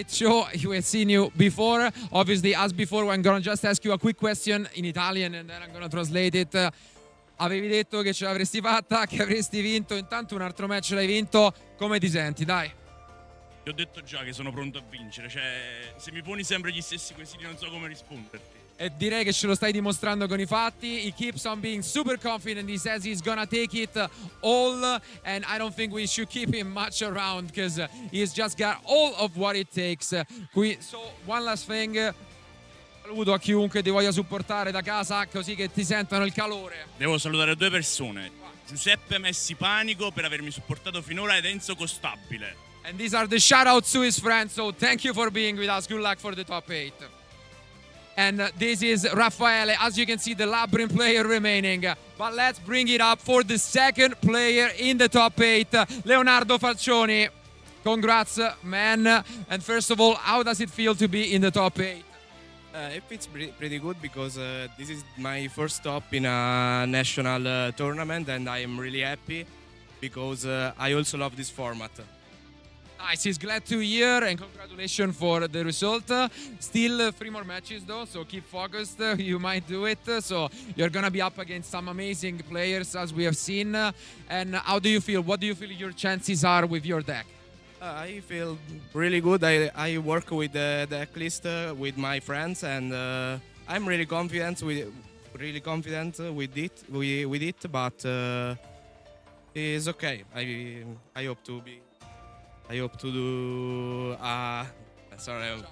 show. We have seen you before. Obviously, as before, I'm gonna just ask you a quick question in Italian and then I'm gonna translate it. Avevi detto che ce l'avresti fatta, che avresti vinto, intanto un altro match l'hai vinto, come ti senti? Dai. Ti ho detto già che sono pronto a vincere, cioè se mi poni sempre gli stessi quesiti non so come risponderti. E direi che ce lo stai dimostrando con i fatti. He keeps on being super confident. He says he's gonna take it all, and I don't think we should keep him much around because he's just got all of what it takes. So one last thing. Saluto a chiunque ti voglia supportare da casa così che ti sentano il calore. Devo salutare 2 persone. Giuseppe Messi Panico per avermi supportato finora ed Enzo Costabile. And these are the shoutouts to his friends. So thank you for being with us. Good luck for the top 8. And this is Raffaele, as you can see, the Labyrinth player remaining. But let's bring it up for the second player in the top 8, Leonardo Falcioni. Congrats, man. And first of all, how does it feel to be in the top 8? It feels pretty good because this is my first stop in a national tournament, and I am really happy because I also love this format. Nice, he's glad to hear, and congratulations for the result. Still 3 more matches though, so keep focused. You might do it. So you're gonna be up against some amazing players as we have seen. And how do you feel? What do you feel your chances are with your deck? I feel really good. I work with the deck list with my friends, and I'm really confident with it. But it's okay. I hope to be. I hope to do. Sorry.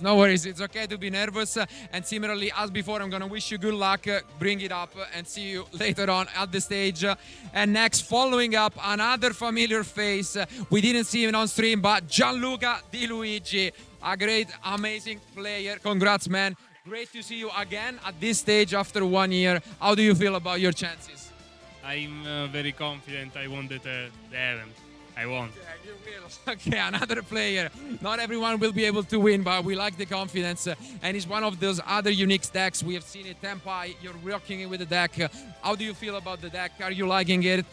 No worries. It's okay to be nervous. And similarly, as before, I'm gonna wish you good luck. Bring it up and see you later on at the stage. And next, following up, another familiar face. We didn't see him on stream, but Gianluca Di Luigi, a great, amazing player. Congrats, man. Great to see you again at this stage after 1 year. How do you feel about your chances? I'm very confident. I won the event. I won. Yeah, you will. Okay, another player. Not everyone will be able to win, but we like the confidence. And he's one of those other unique decks. We have seen it, Tempai. You're rocking it with the deck. How do you feel about the deck? Are you liking it?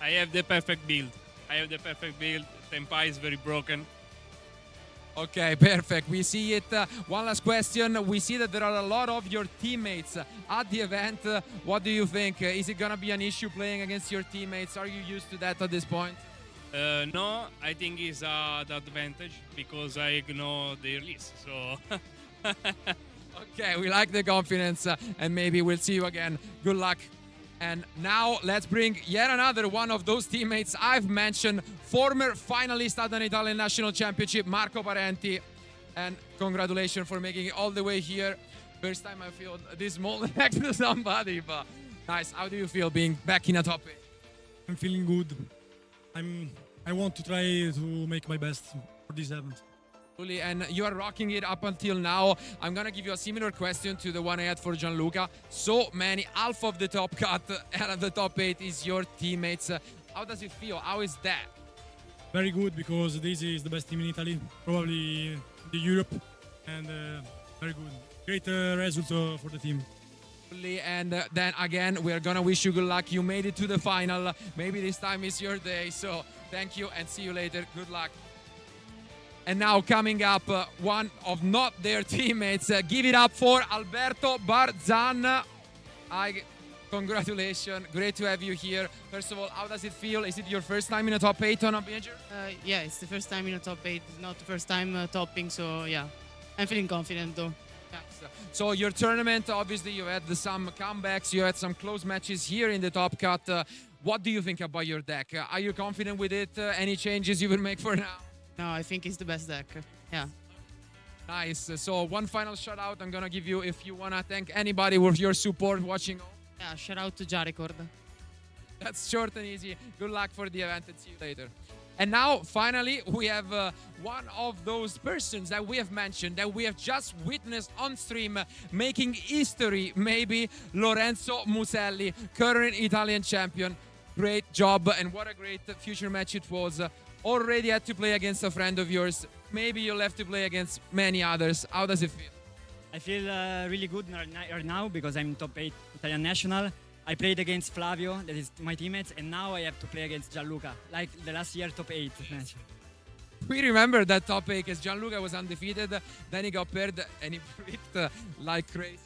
I have the perfect build. Tempai is very broken. Okay, perfect. We see it. One last question. We see that there are a lot of your teammates at the event. What do you think? Is it going to be an issue playing against your teammates? Are you used to that at this point? No, I think it's the advantage because I know their list. So, okay, we like the confidence, and maybe we'll see you again. Good luck. And now let's bring yet another one of those teammates I've mentioned, former finalist at an Italian National Championship, Marco Parenti. And congratulations for making it all the way here. First time I feel this small next to somebody, but nice. How do you feel being back in a top 8? I'm feeling good. I want to try to make my best for this event. And you are rocking it up until now. I'm gonna give you a similar question to the one I had for Gianluca. So many, half of the top cut and the top 8 is your teammates. How does it feel? How is that? Very good because this is the best team in Italy, probably in Europe, and very good. Great result for the team. And then again, we're gonna wish you good luck. You made it to the final. Maybe this time is your day. So thank you and see you later. Good luck. And now coming up, one of not their teammates. Give it up for Alberto Barzan. Congratulations. Great to have you here. First of all, how does it feel? Is it your first time in a top 8 on a major? Yeah, it's the first time in a top 8. It's not the first time topping, so yeah. I'm feeling confident though. So your tournament, obviously you had some comebacks, you had some close matches here in the top cut. What do you think about your deck? Are you confident with it? Any changes you will make for now? No, I think it's the best deck. Yeah. Nice. So one final shout out I'm gonna give you if you wanna thank anybody with your support watching. Yeah, shout out to Jarecord. That's short and easy. Good luck for the event and see you later. And now, finally, we have one of those persons that we have mentioned, that we have just witnessed on stream, making history, maybe, Lorenzo Muselli, current Italian champion. Great job, and what a great future match it was. Already had to play against a friend of yours. Maybe you'll have to play against many others. How does it feel? I feel really good right now because I'm top 8 Italian national. I played against Flavio, that is my teammates, and now I have to play against Gianluca, like the last year top 8 match. We remember that top 8 because Gianluca was undefeated, then he got paired and he bricked like crazy.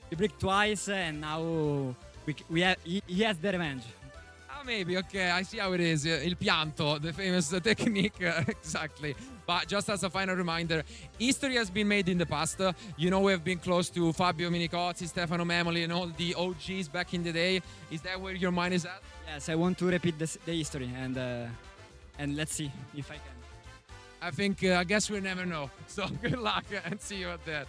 He bricked twice and now he has the revenge. Maybe, okay, I see how it is. Il pianto, the famous technique, exactly. But just as a final reminder, history has been made in the past. You know, we have been close to Fabio Minicozzi, Stefano Memoli, and all the OGs back in the day. Is that where your mind is at? Yes, I want to repeat the history, and let's see if I can. I think, I guess we'll never know. So good luck and see you at that.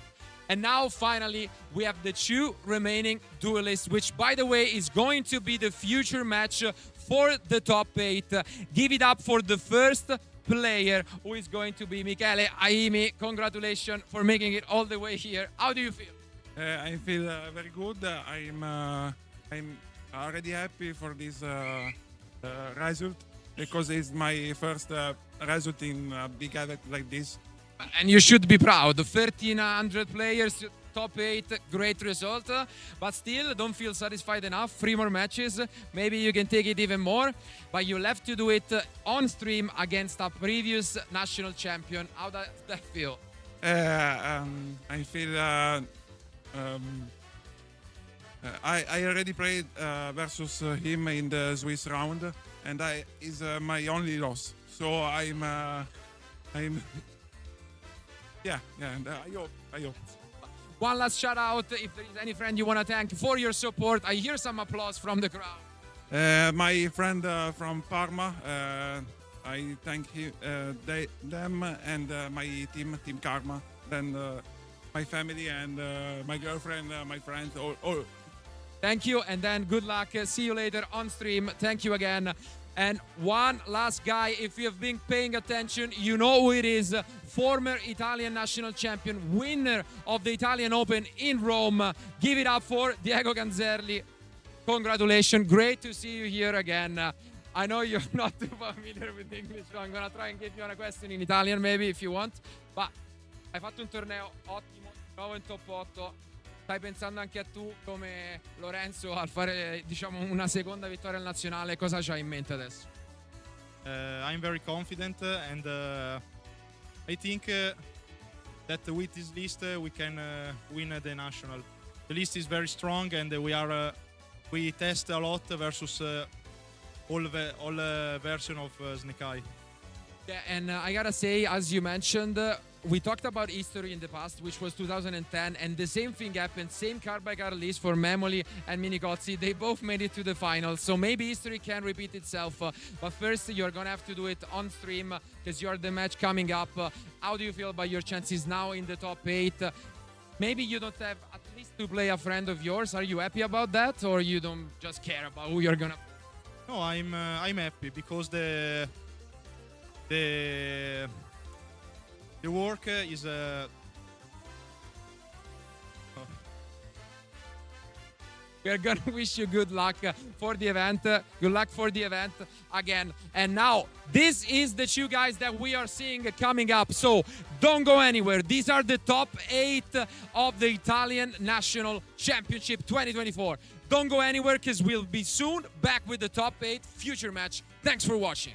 And now, finally, we have the 2 remaining duelists, which, by the way, is going to be the future match for the top 8. Give it up for the first player, who is going to be Michele Aimi. Congratulations for making it all the way here. How do you feel? I feel very good. I'm already happy for this result because it's my first result in a big event like this. And you should be proud. 1,300 players, top 8, great result. But still, don't feel satisfied enough. 3 more matches. Maybe you can take it even more. But you'll have to do it on stream against a previous national champion. How does that feel? I feel I already played versus him in the Swiss round, and is my only loss. So I'm yeah, and I hope. One last shout out, if there is any friend you want to thank for your support. I hear some applause from the crowd. My friend from Parma, I thank them and my team Karma, then my family and my girlfriend, my friends, all. Thank you, and then good luck. See you later on stream. Thank you again. And one last guy, if you have been paying attention, you know who it is. Former Italian national champion, winner of the Italian Open in Rome. Give it up for Diego Ganzerli. Congratulations, great to see you here again. I know you're not too familiar with English, so I'm going to try and give you a question in Italian maybe if you want. But hai fatto un torneo ottimo, nuovo in top 8. Stai pensando anche a tu, come Lorenzo, al fare, diciamo, una seconda vittoria al nazionale? Cosa c'hai in mente adesso? I'm very confident and I think that with this list we can win the national. The list is very strong and we test a lot versus all version of Snake Eye. Yeah, and I gotta say, as you mentioned, we talked about history in the past, which was 2010, and the same thing happened, same card-by-card list for Memoli and Minicozzi. They both made it to the finals, so maybe history can repeat itself. But first, you're gonna have to do it on stream, because you're the match coming up. How do you feel about your chances now in the top 8? Maybe you don't have at least to play a friend of yours. Are you happy about that, or you don't just care about who you're gonna play? No, I'm happy because the work is We're gonna wish you good luck for the event. Good luck for the event again. And now, this is the 2 guys that we are seeing coming up. So don't go anywhere. These are the top 8 of the Italian National Championship 2024. Don't go anywhere, because we'll be soon back with the top 8 future match. Thanks for watching.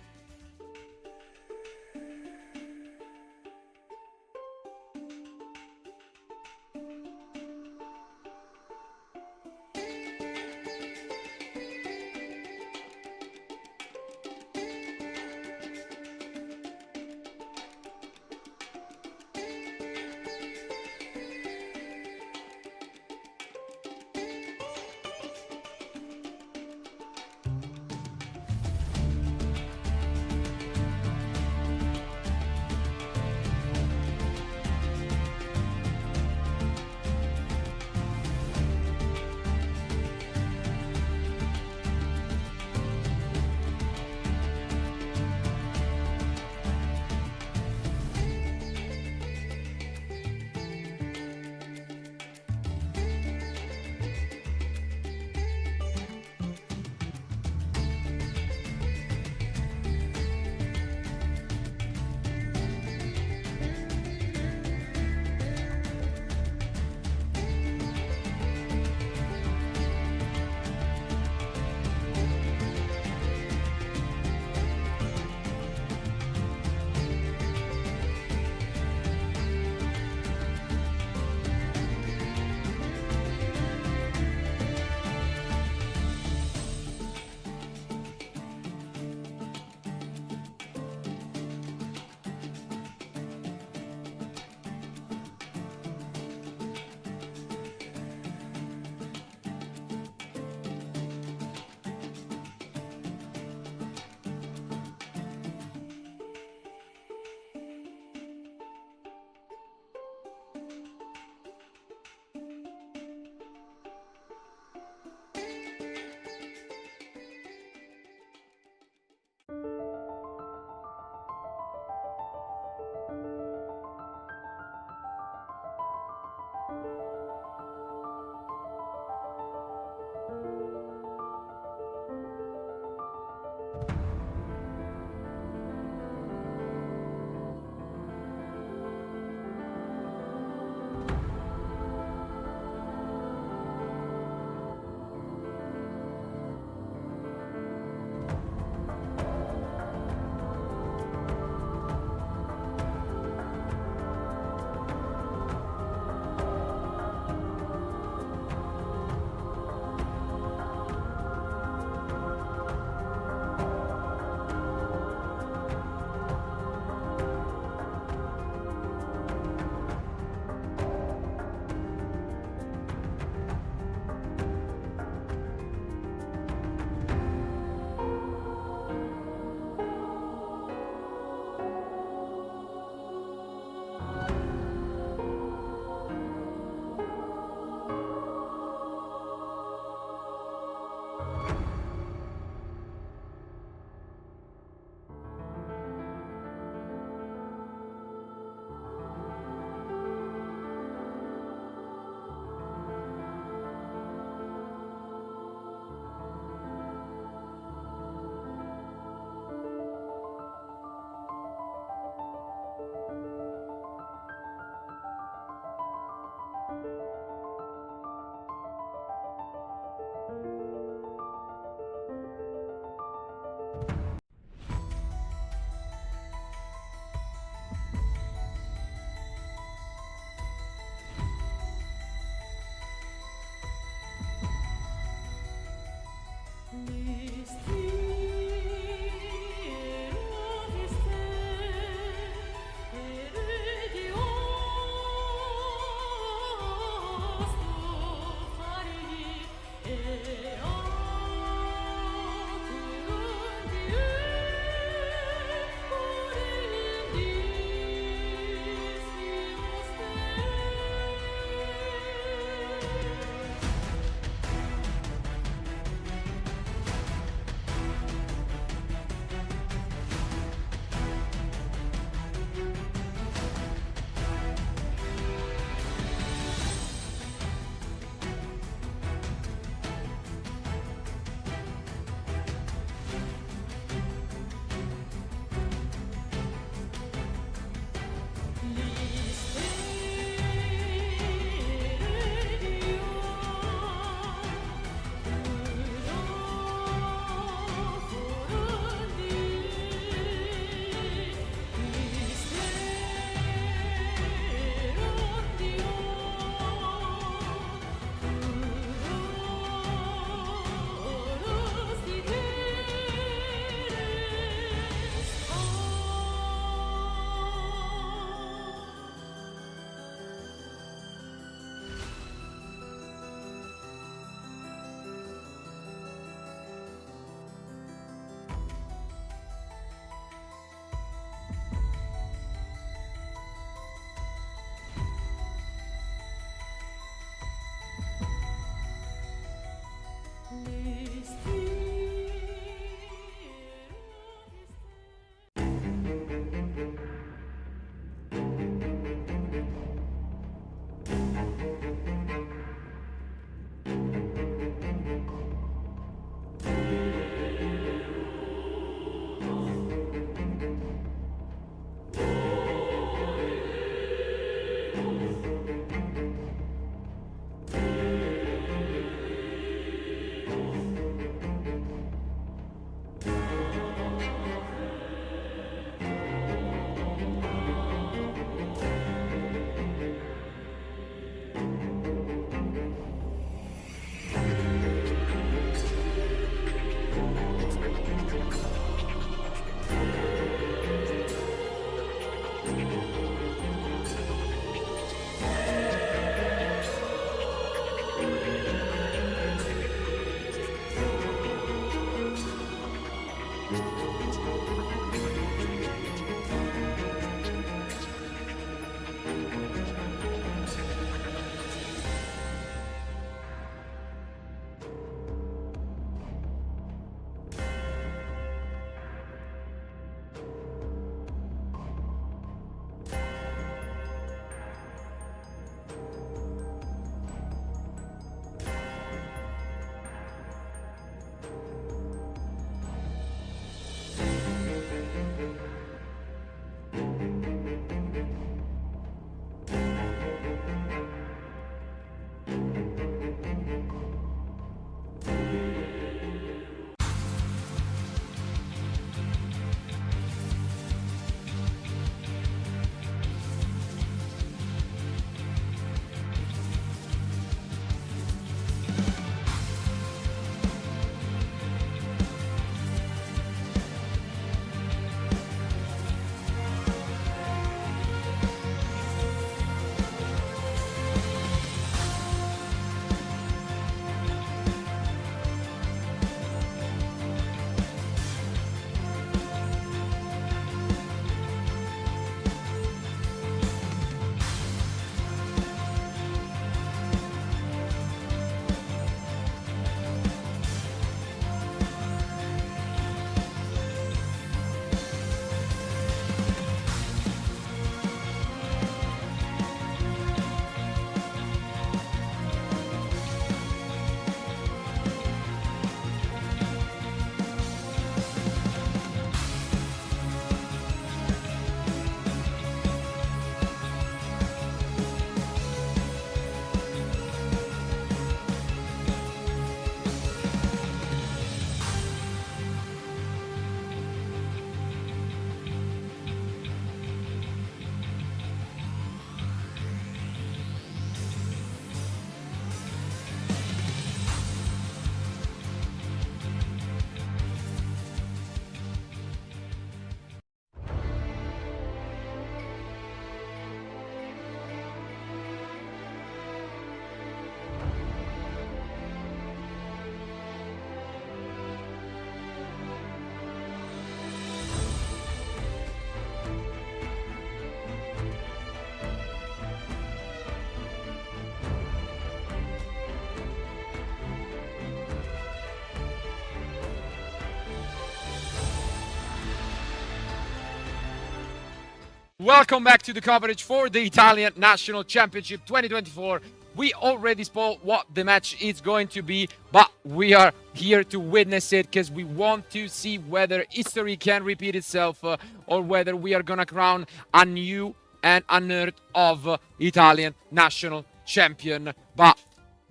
Welcome back to the coverage for the Italian National Championship 2024. We already spoiled what the match is going to be, but we are here to witness it because we want to see whether history can repeat itself or whether we are gonna crown a new and unheard of Italian national champion. But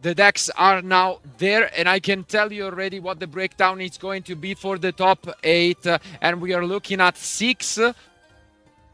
the decks are now there, and I can tell you already what the breakdown is going to be for the top 8, and we are looking at 6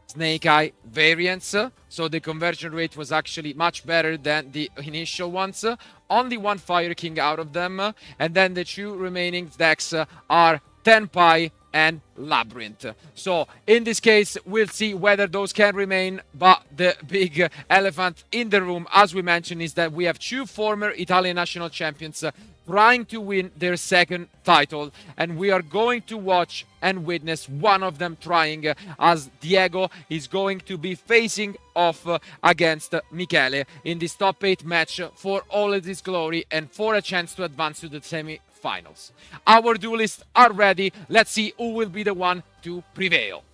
Snake Eye variants, so the conversion rate was actually much better than the initial ones. Only one Fire King out of them, and then the 2 remaining decks are Tenpai and Labyrinth. So in this case, we'll see whether those can remain, but the big elephant in the room, as we mentioned, is that we have 2 former Italian national champions trying to win their second title, and we are going to watch and witness one of them trying, as Diego is going to be facing off against Michele in this top 8 match for all of his glory and for a chance to advance to the semi-finals. Our duelists are ready. Let's see who will be the one to prevail.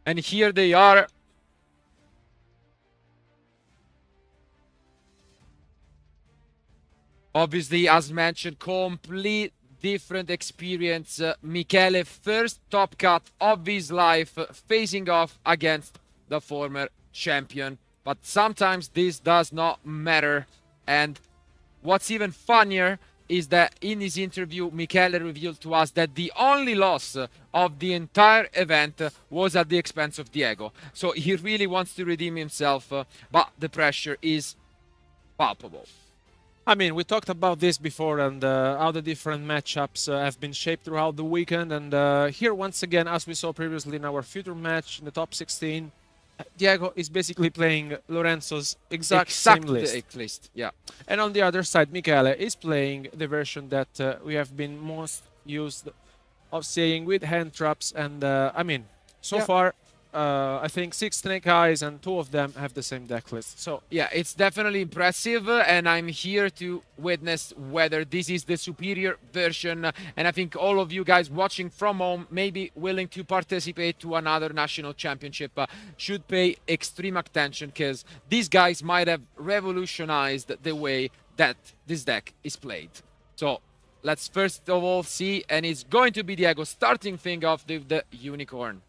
And here they are. Obviously, as mentioned, complete different experience. Michele, first top cut of his life, facing off against the former champion. But sometimes this does not matter. And what's even funnier is that in his interview, Michele revealed to us that the only loss of the entire event was at the expense of Diego. So he really wants to redeem himself, but the pressure is palpable. I mean, we talked about this before and how the different matchups have been shaped throughout the weekend. And here, once again, as we saw previously in our future match in the top 16, Diego is basically playing Lorenzo's exact same list. Yeah. And on the other side, Michele is playing the version that we have been most used of seeing with hand traps. And I mean, so far, I think 6 Snake Eyes and 2 of them have the same deck list. So yeah, it's definitely impressive, and I'm here to witness whether this is the superior version. And I think all of you guys watching from home may be willing to participate to another national championship should pay extreme attention, because these guys might have revolutionized the way that this deck is played. So let's first of all see, and it's going to be Diego starting thing off with the Unicorn.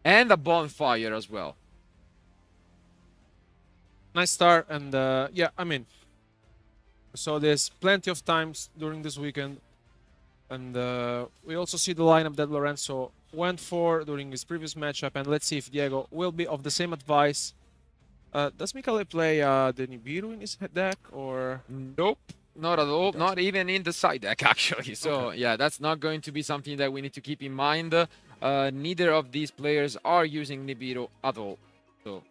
And a bonfire as well. Nice start, and yeah, I mean, so there's plenty of times during this weekend, and we also see the lineup that Lorenzo went for during his previous matchup, and let's see if Diego will be of the same advice. Does Michele play the Nibiru in his deck, or? Nope, not at all, not even in the side deck actually. So yeah, that's not going to be something that we need to keep in mind. Neither of these players are using Nibiru at all, so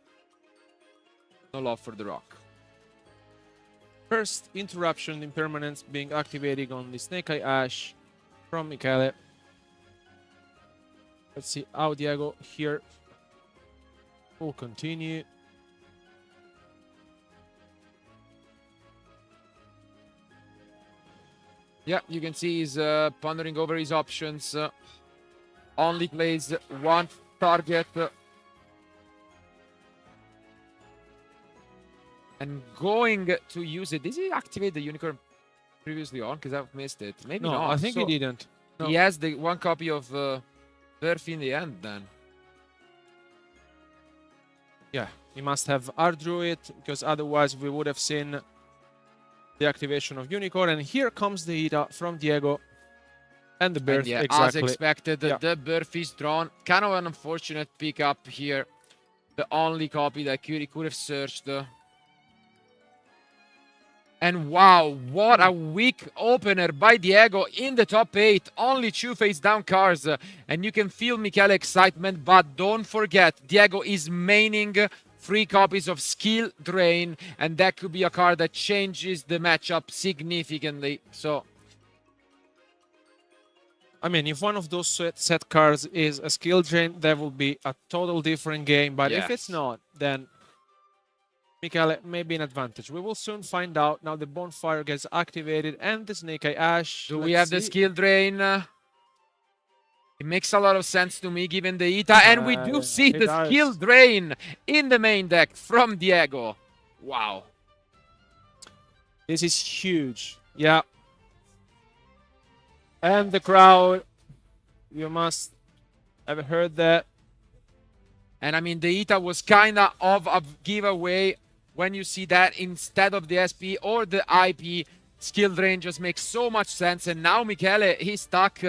no love for the rock. First interruption impermanence being activated on the Snake Eye Ash from Michele. Let's see how Diego here will continue. Yeah, you can see he's pondering over his options. Only plays one target. And going to use it. Did he activate the Unicorn previously on? Because I've missed it. Maybe no, not. I think he didn't. No. He has the one copy of Burf in the end then. Yeah, he must have R-drew it, because otherwise we would have seen the activation of Unicorn. And here comes the hit from Diego. And the birth, yeah, exactly. As expected, the birth is drawn. Kind of an unfortunate pickup here. The only copy that he could have searched. And wow, what a weak opener by Diego in the top 8. Only 2 face-down cards. And you can feel Michele's excitement, but don't forget, Diego is maining 3 copies of Skill Drain, and that could be a card that changes the matchup significantly. So, I mean, if one of those set cards is a Skill Drain, that will be a total different game. But if it's not, then Michele may be an advantage. We will soon find out. Now the Bonfire gets activated and the Snake Eye Ash. Do we have the Skill Drain? It makes a lot of sense to me given the ETA. And we do see the Skill Drain in the main deck from Diego. Wow. This is huge. Yeah. And the crowd, you must have heard that. And I mean, the ETA was kind of a giveaway when you see that instead of the SP or the IP. Skill Drain just makes so much sense, and now Michele, he's stuck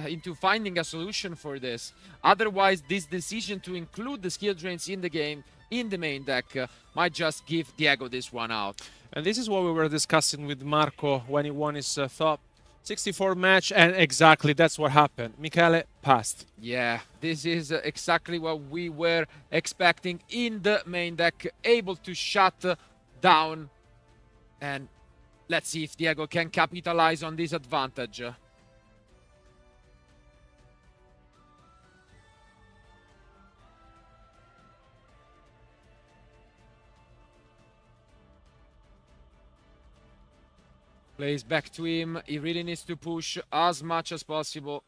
into finding a solution for this. Otherwise, this decision to include the Skill Drains in the game, in the main deck, might just give Diego this one out. And this is what we were discussing with Marco when he won his top 64 match, and exactly that's what happened. Michele passed. Yeah, this is exactly what we were expecting in the main deck, able to shut down, and let's see if Diego can capitalize on this advantage. Plays back to him. He really needs to push as much as possible.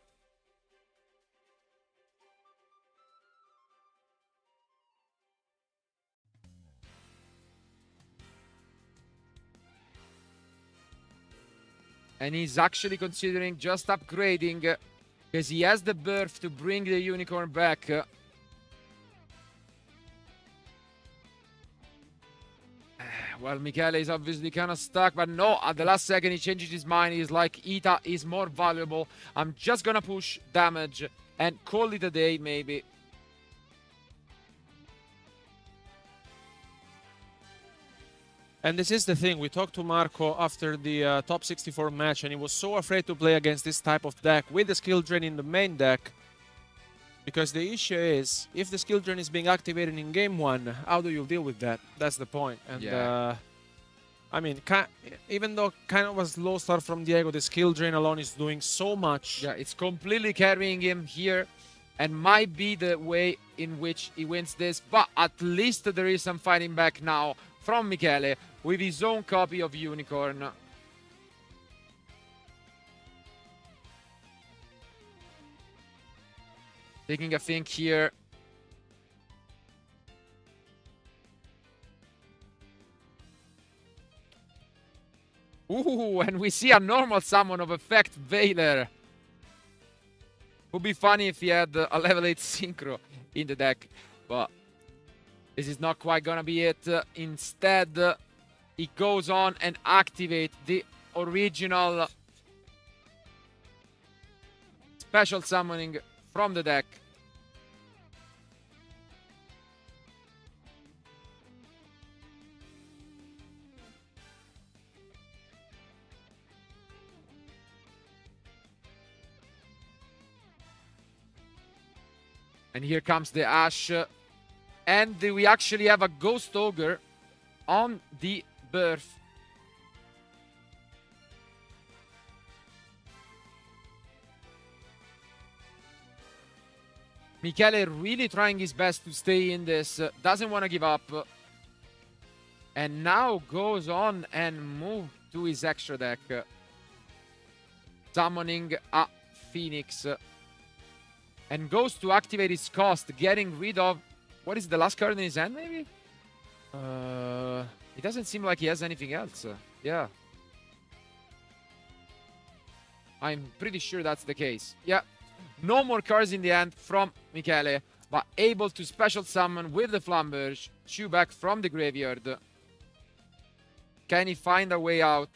And he's actually considering just upgrading because he has the birth to bring the unicorn back. Well, Michele is obviously kind of stuck, but no, at the last second he changes his mind. He's like, ETA is more valuable. I'm just gonna push damage and call it a day, maybe. And this is the thing, we talked to Marco after the top 64 match, and he was so afraid to play against this type of deck with the Skill Drain in the main deck. Because the issue is, if the Skill Drain is being activated in game 1, how do you deal with that? That's the point. And I mean, even though kind of was low start from Diego, the Skill Drain alone is doing so much. Yeah, it's completely carrying him here and might be the way in which he wins this. But at least there is some fighting back now from Michele with his own copy of Unicorn. Taking a think here. Ooh, and we see a normal summon of Effect Veiler. Would be funny if he had a level 8 Synchro in the deck, but this is not quite gonna be it. Instead, he goes on and activates the original special summoning from the deck. And here comes the Ash. And we actually have a Ghost Ogre on the birth. Michele really trying his best to stay in this. Doesn't want to give up. And now goes on and move to his extra deck. Summoning a Phoenix. And goes to activate his cost, getting rid of... What is the last card in his hand, maybe? It doesn't seem like he has anything else. Yeah. I'm pretty sure that's the case. Yeah. No more cards in the hand from Michele, but able to special summon with the Flamberge, chew back from the graveyard. Can he find a way out?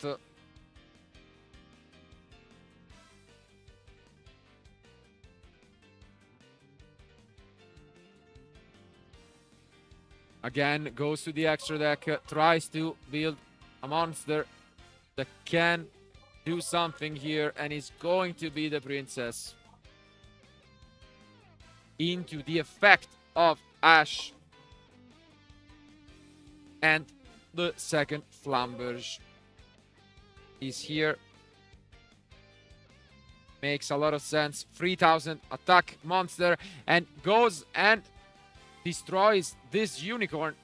Again, goes to the extra deck, tries to build a monster that can do something here, and is going to be the princess. Into the effect of Ash. And the second Flamberge is here. Makes a lot of sense. 3000 attack monster and goes and destroys this unicorn.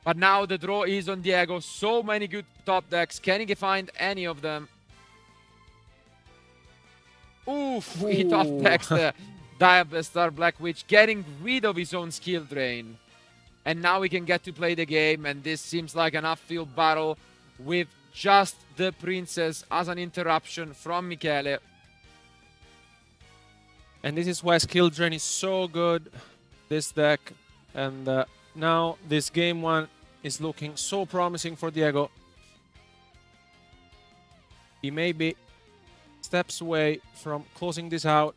But now the draw is on Diego. So many good top decks. Can he find any of them? Oof, he top decks the Diabestar Black Witch, getting rid of his own skill drain. And now we can get to play the game, and this seems like an upfield battle with just the princess as an interruption from Michele. And this is why skill drain is so good, this deck. And now this game one is looking so promising for Diego. He may be steps away from closing this out.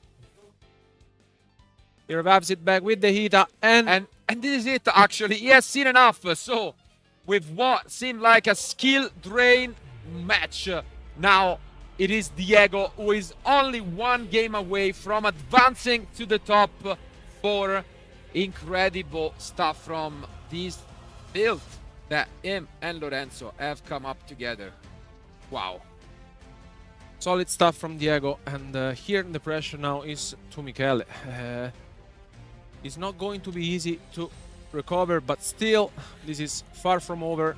He revives it back with the Hita, and this is it actually. He has seen enough. So with what seemed like a skill drain match, now it is Diego who is only one game away from advancing to the top 4. Incredible stuff from this build that him and Lorenzo have come up together. Wow. Solid stuff from Diego, and here the pressure now is to Michele. It's not going to be easy to recover, but still, this is far from over.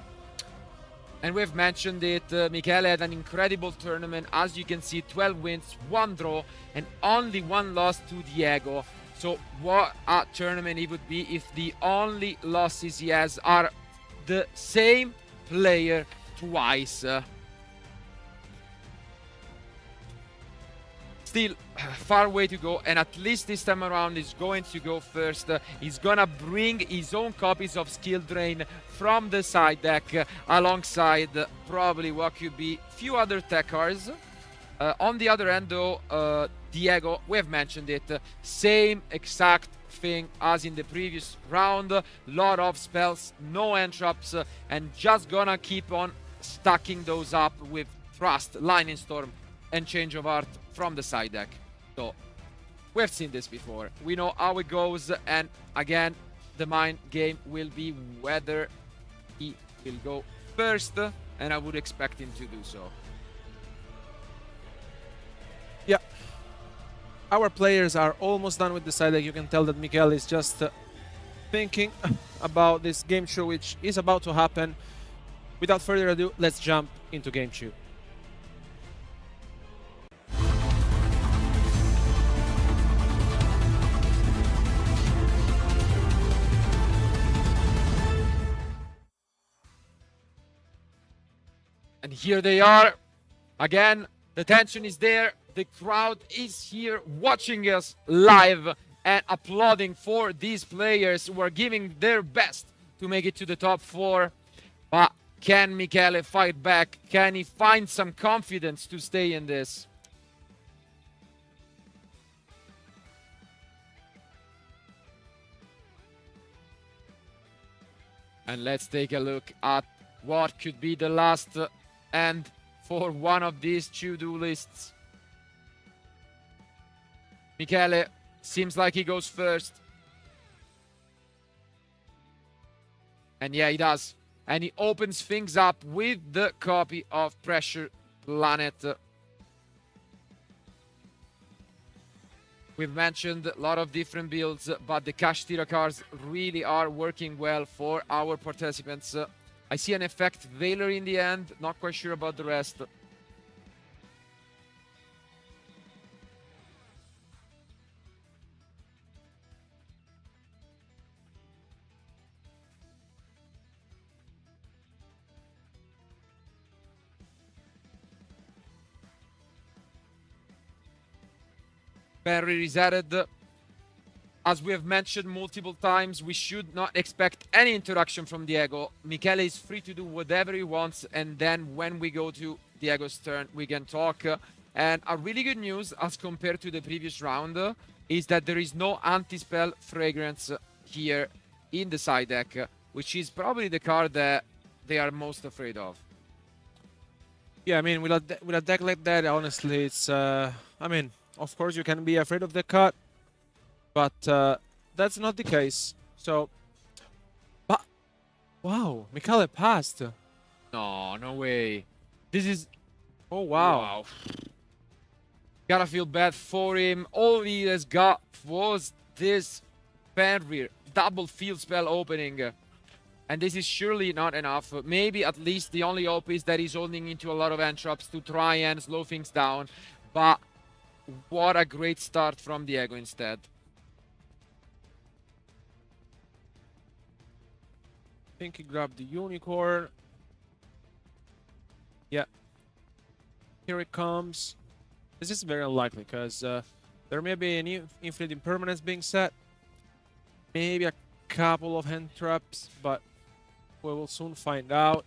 And we've mentioned it, Michele had an incredible tournament. As you can see, 12 wins, 1 draw, and only 1 loss to Diego. So what a tournament it would be if the only losses he has are the same player twice. Still far way to go, and at least this time around he's going to go first. He's gonna bring his own copies of Skill Drain from the side deck alongside probably what could be few other tech cards. On the other end though, Diego, we have mentioned it, same exact thing as in the previous round. Lot of spells, no entraps, and just gonna keep on stacking those up with Thrust, Lightning Storm, and Change of Heart from the side deck. So we've seen this before. We know how it goes, and again, the mind game will be whether he will go first, and I would expect him to do so. Yeah. Our players are almost done with the side deck. You can tell that Michele is just thinking about this game show, which is about to happen. Without further ado, let's jump into game 2. And here they are. Again, the tension is there. The crowd is here watching us live and applauding for these players who are giving their best to make it to the top 4. But can Michele fight back? Can he find some confidence to stay in this? And let's take a look at what could be the last end for one of these 2 duelists. Michele seems like he goes first. And yeah, he does. And he opens things up with the copy of Pressure Planet. We've mentioned a lot of different builds, but the Cash Tira cards really are working well for our participants. I see an effect Valor in the end, not quite sure about the rest. Very resetted. As we have mentioned multiple times, we should not expect any interaction from Diego. Michele is free to do whatever he wants, and then when we go to Diego's turn, we can talk. And a really good news, as compared to the previous round, is that there is no anti-spell fragrance here in the side deck, which is probably the card that they are most afraid of. Yeah, I mean, with a deck like that, honestly, it's... I mean, of course you can be afraid of the cut, but that's not the case. So, but Wow, Michele passed. No, no way. This is... Oh, wow. Gotta feel bad for him. All he has got was this Fenrir double field spell opening. And this is surely not enough. Maybe at least the only hope is that he's holding into a lot of entraps to try and slow things down. But what a great start from Diego instead. I think he grabbed the unicorn. Yeah. Here it comes. This is very unlikely because there may be an infinite impermanence being set. Maybe a couple of hand traps, but we will soon find out.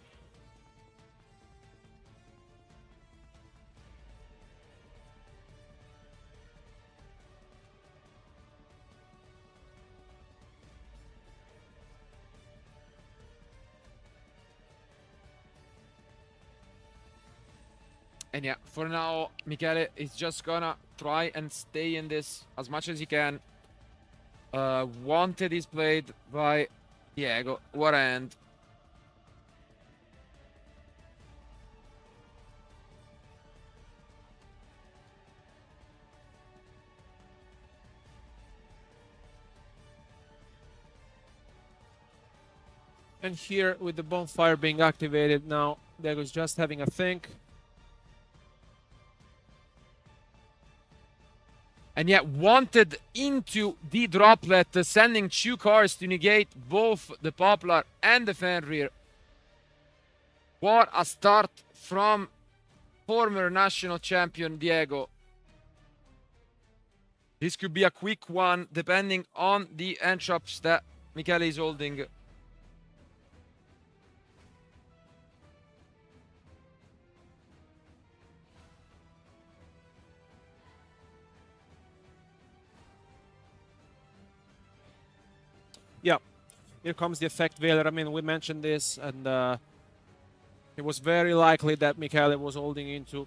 And yeah, for now, Michele is just gonna try and stay in this as much as he can. Wanted is played by Diego. What a end. And here, with the bonfire being activated now, Diego's just having a think. And yet wanted into the droplet, sending 2 cards to negate both the Poplar and the Fenrir. What a start from former national champion Diego. This could be a quick one, depending on the entraps that Michele is holding. Yeah, here comes the effect Veiler. I mean, we mentioned this, and it was very likely that Michele was holding into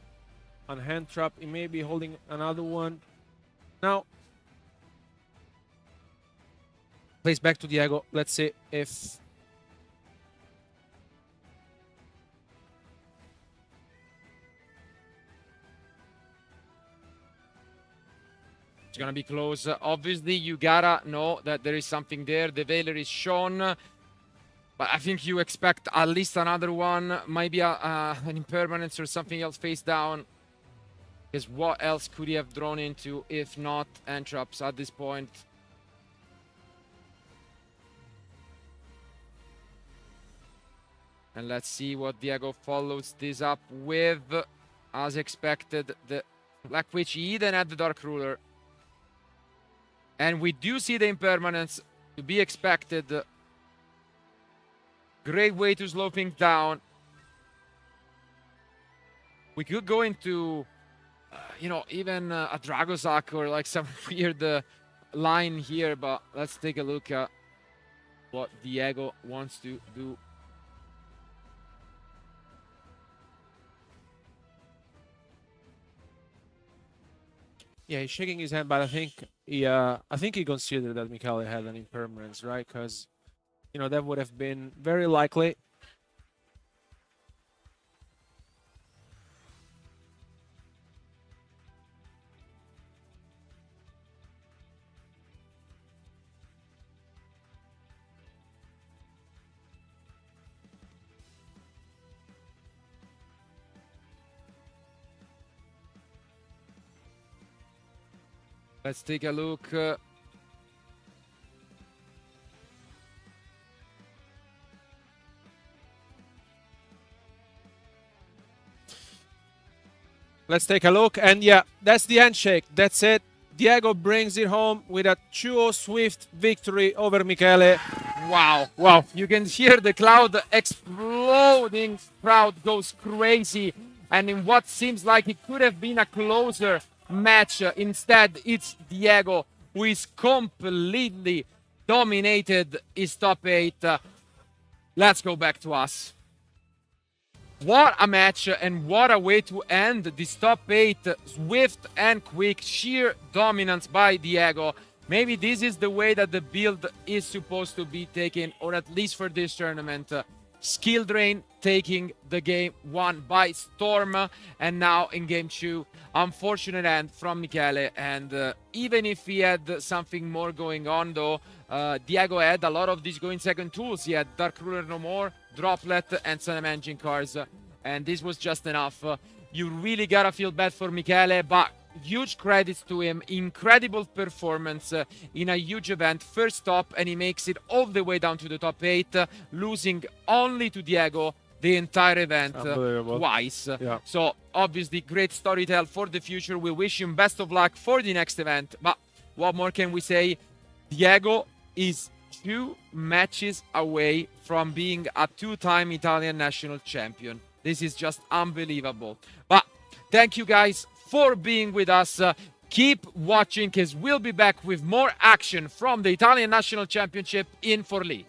a hand trap. He may be holding another one. Now, plays back to Diego. Let's see if... It's gonna be close. Obviously, you gotta know that there is something there. The Veiler is shown. But I think you expect at least another one. Maybe an impermanence or something else face down. Because what else could he have drawn into if not entraps at this point? And let's see what Diego follows this up with. As expected, the Black Witch. He then had the Dark Ruler. And we do see the impermanence to be expected. Great way to slow things down. We could go into, you know, even a Dragozak or like some weird line here, but let's take a look at what Diego wants to do. Yeah, he's shaking his hand, but I think he considered that Michele had an impermanence, right? Because, you know, that would have been very likely. Let's take a look. Let's take a look. And yeah, that's the handshake. That's it. Diego brings it home with a 2-0 swift victory over Michele. Wow, wow. You can hear the crowd exploding. Crowd goes crazy. And in what seems like it could have been a closer match, instead it's Diego who is completely dominated his top 8. Let's go back to us. What a match and what a way to end this top 8. Swift and quick, sheer dominance by Diego. maybe this is the way that the build is supposed to be taken, or at least for this tournament. Skill Drain taking the game 1 by storm, and now in game 2, unfortunate end from Michele. And even if he had something more going on, though, Diego had a lot of these going second tools. He had Dark Ruler No More, Droplet, and Sun Engine cards, and this was just enough. You really gotta feel bad for Michele, but huge credits to him. Incredible performance in a huge event. First stop, and he makes it all the way down to the top 8, losing only to Diego the entire event twice. Yeah. So obviously great storytell for the future. We wish him best of luck for the next event. But what more can we say? Diego is 2 matches away from being a 2-time Italian national champion. This is just unbelievable. But thank you guys for being with us. Keep watching, because we'll be back with more action from the Italian National Championship in Forlì.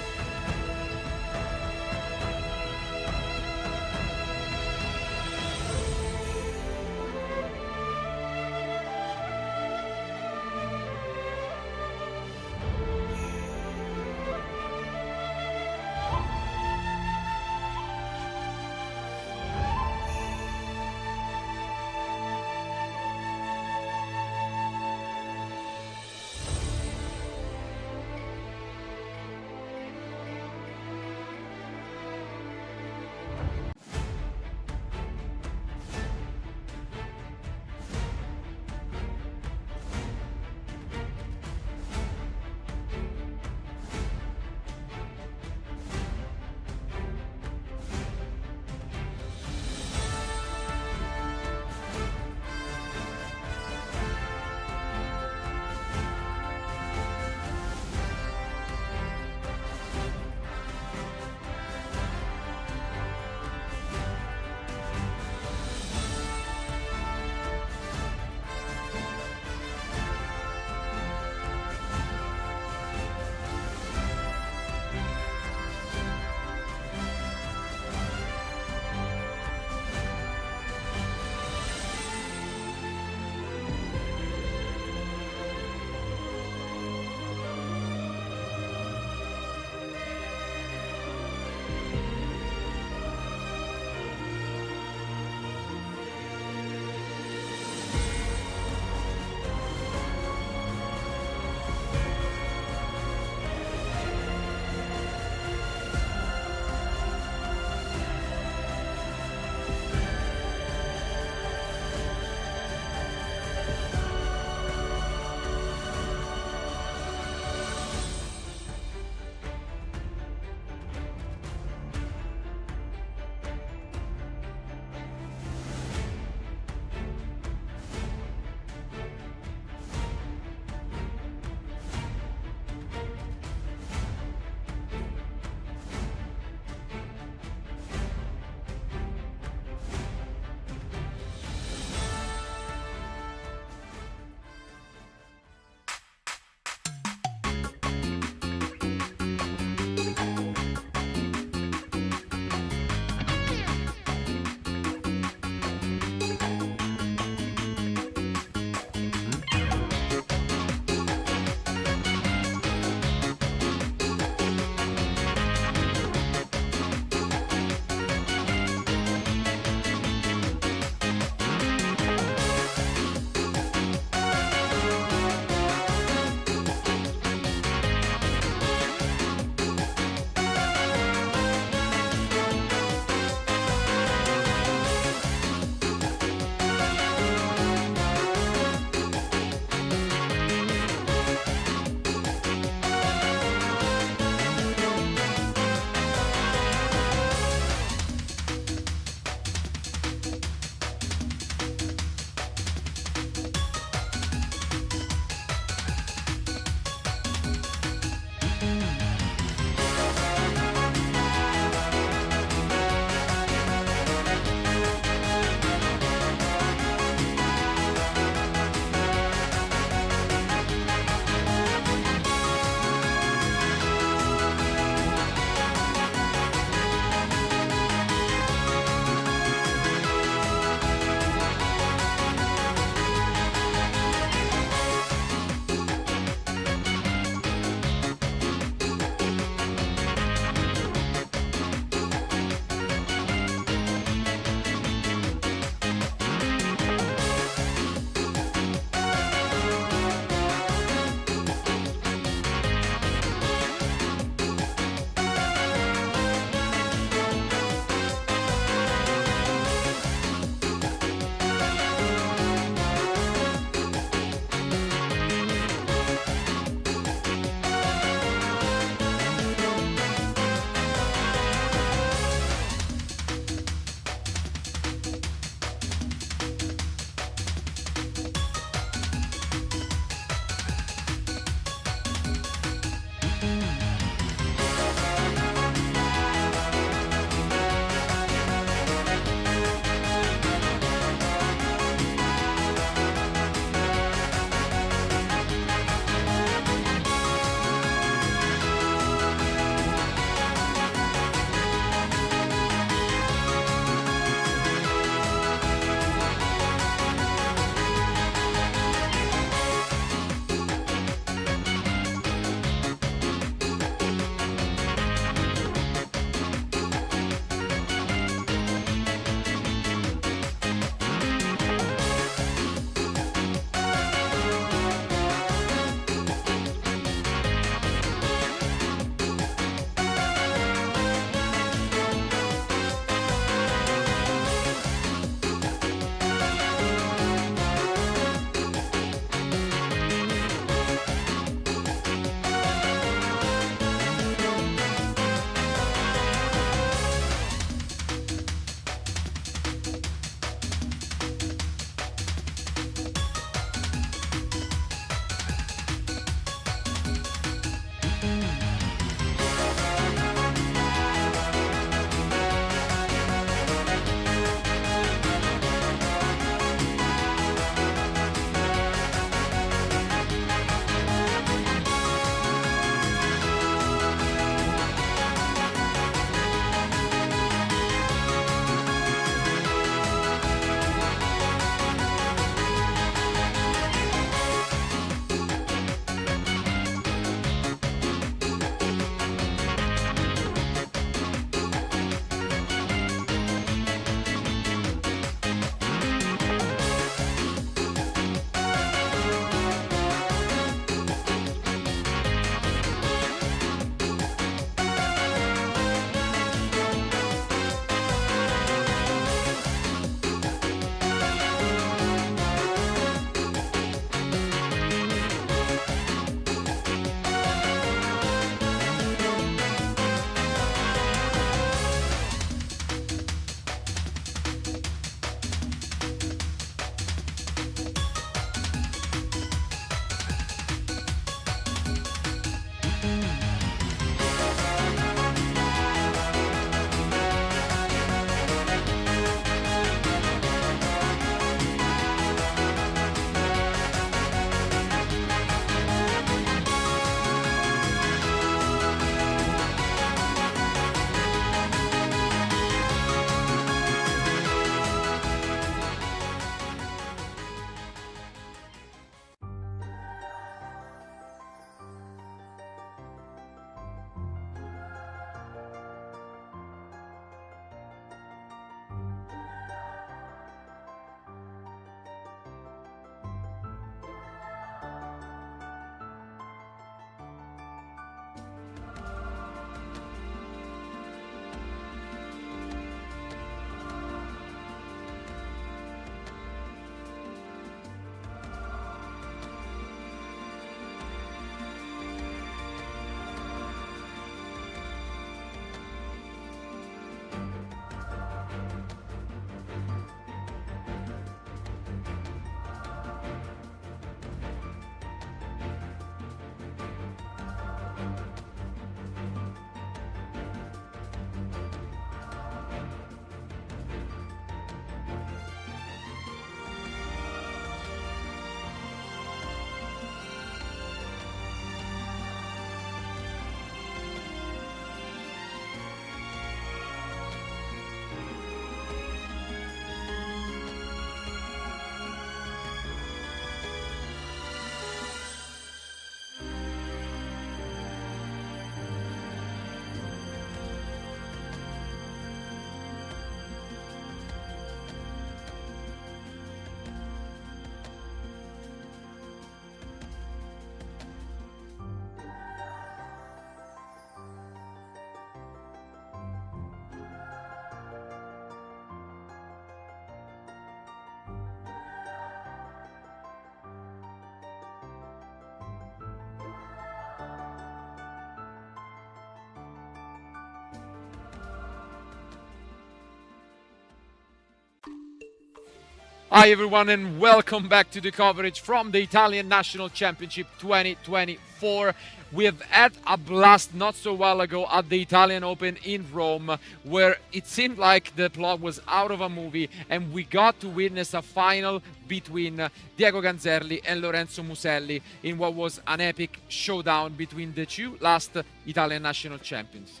Hi everyone and welcome back to the coverage from the Italian National Championship 2024. We have had a blast not so while ago at the Italian Open in Rome, where it seemed like the plot was out of a movie and we got to witness a final between Diego Ganzerli and Lorenzo Muselli in what was an epic showdown between the two last Italian national champions.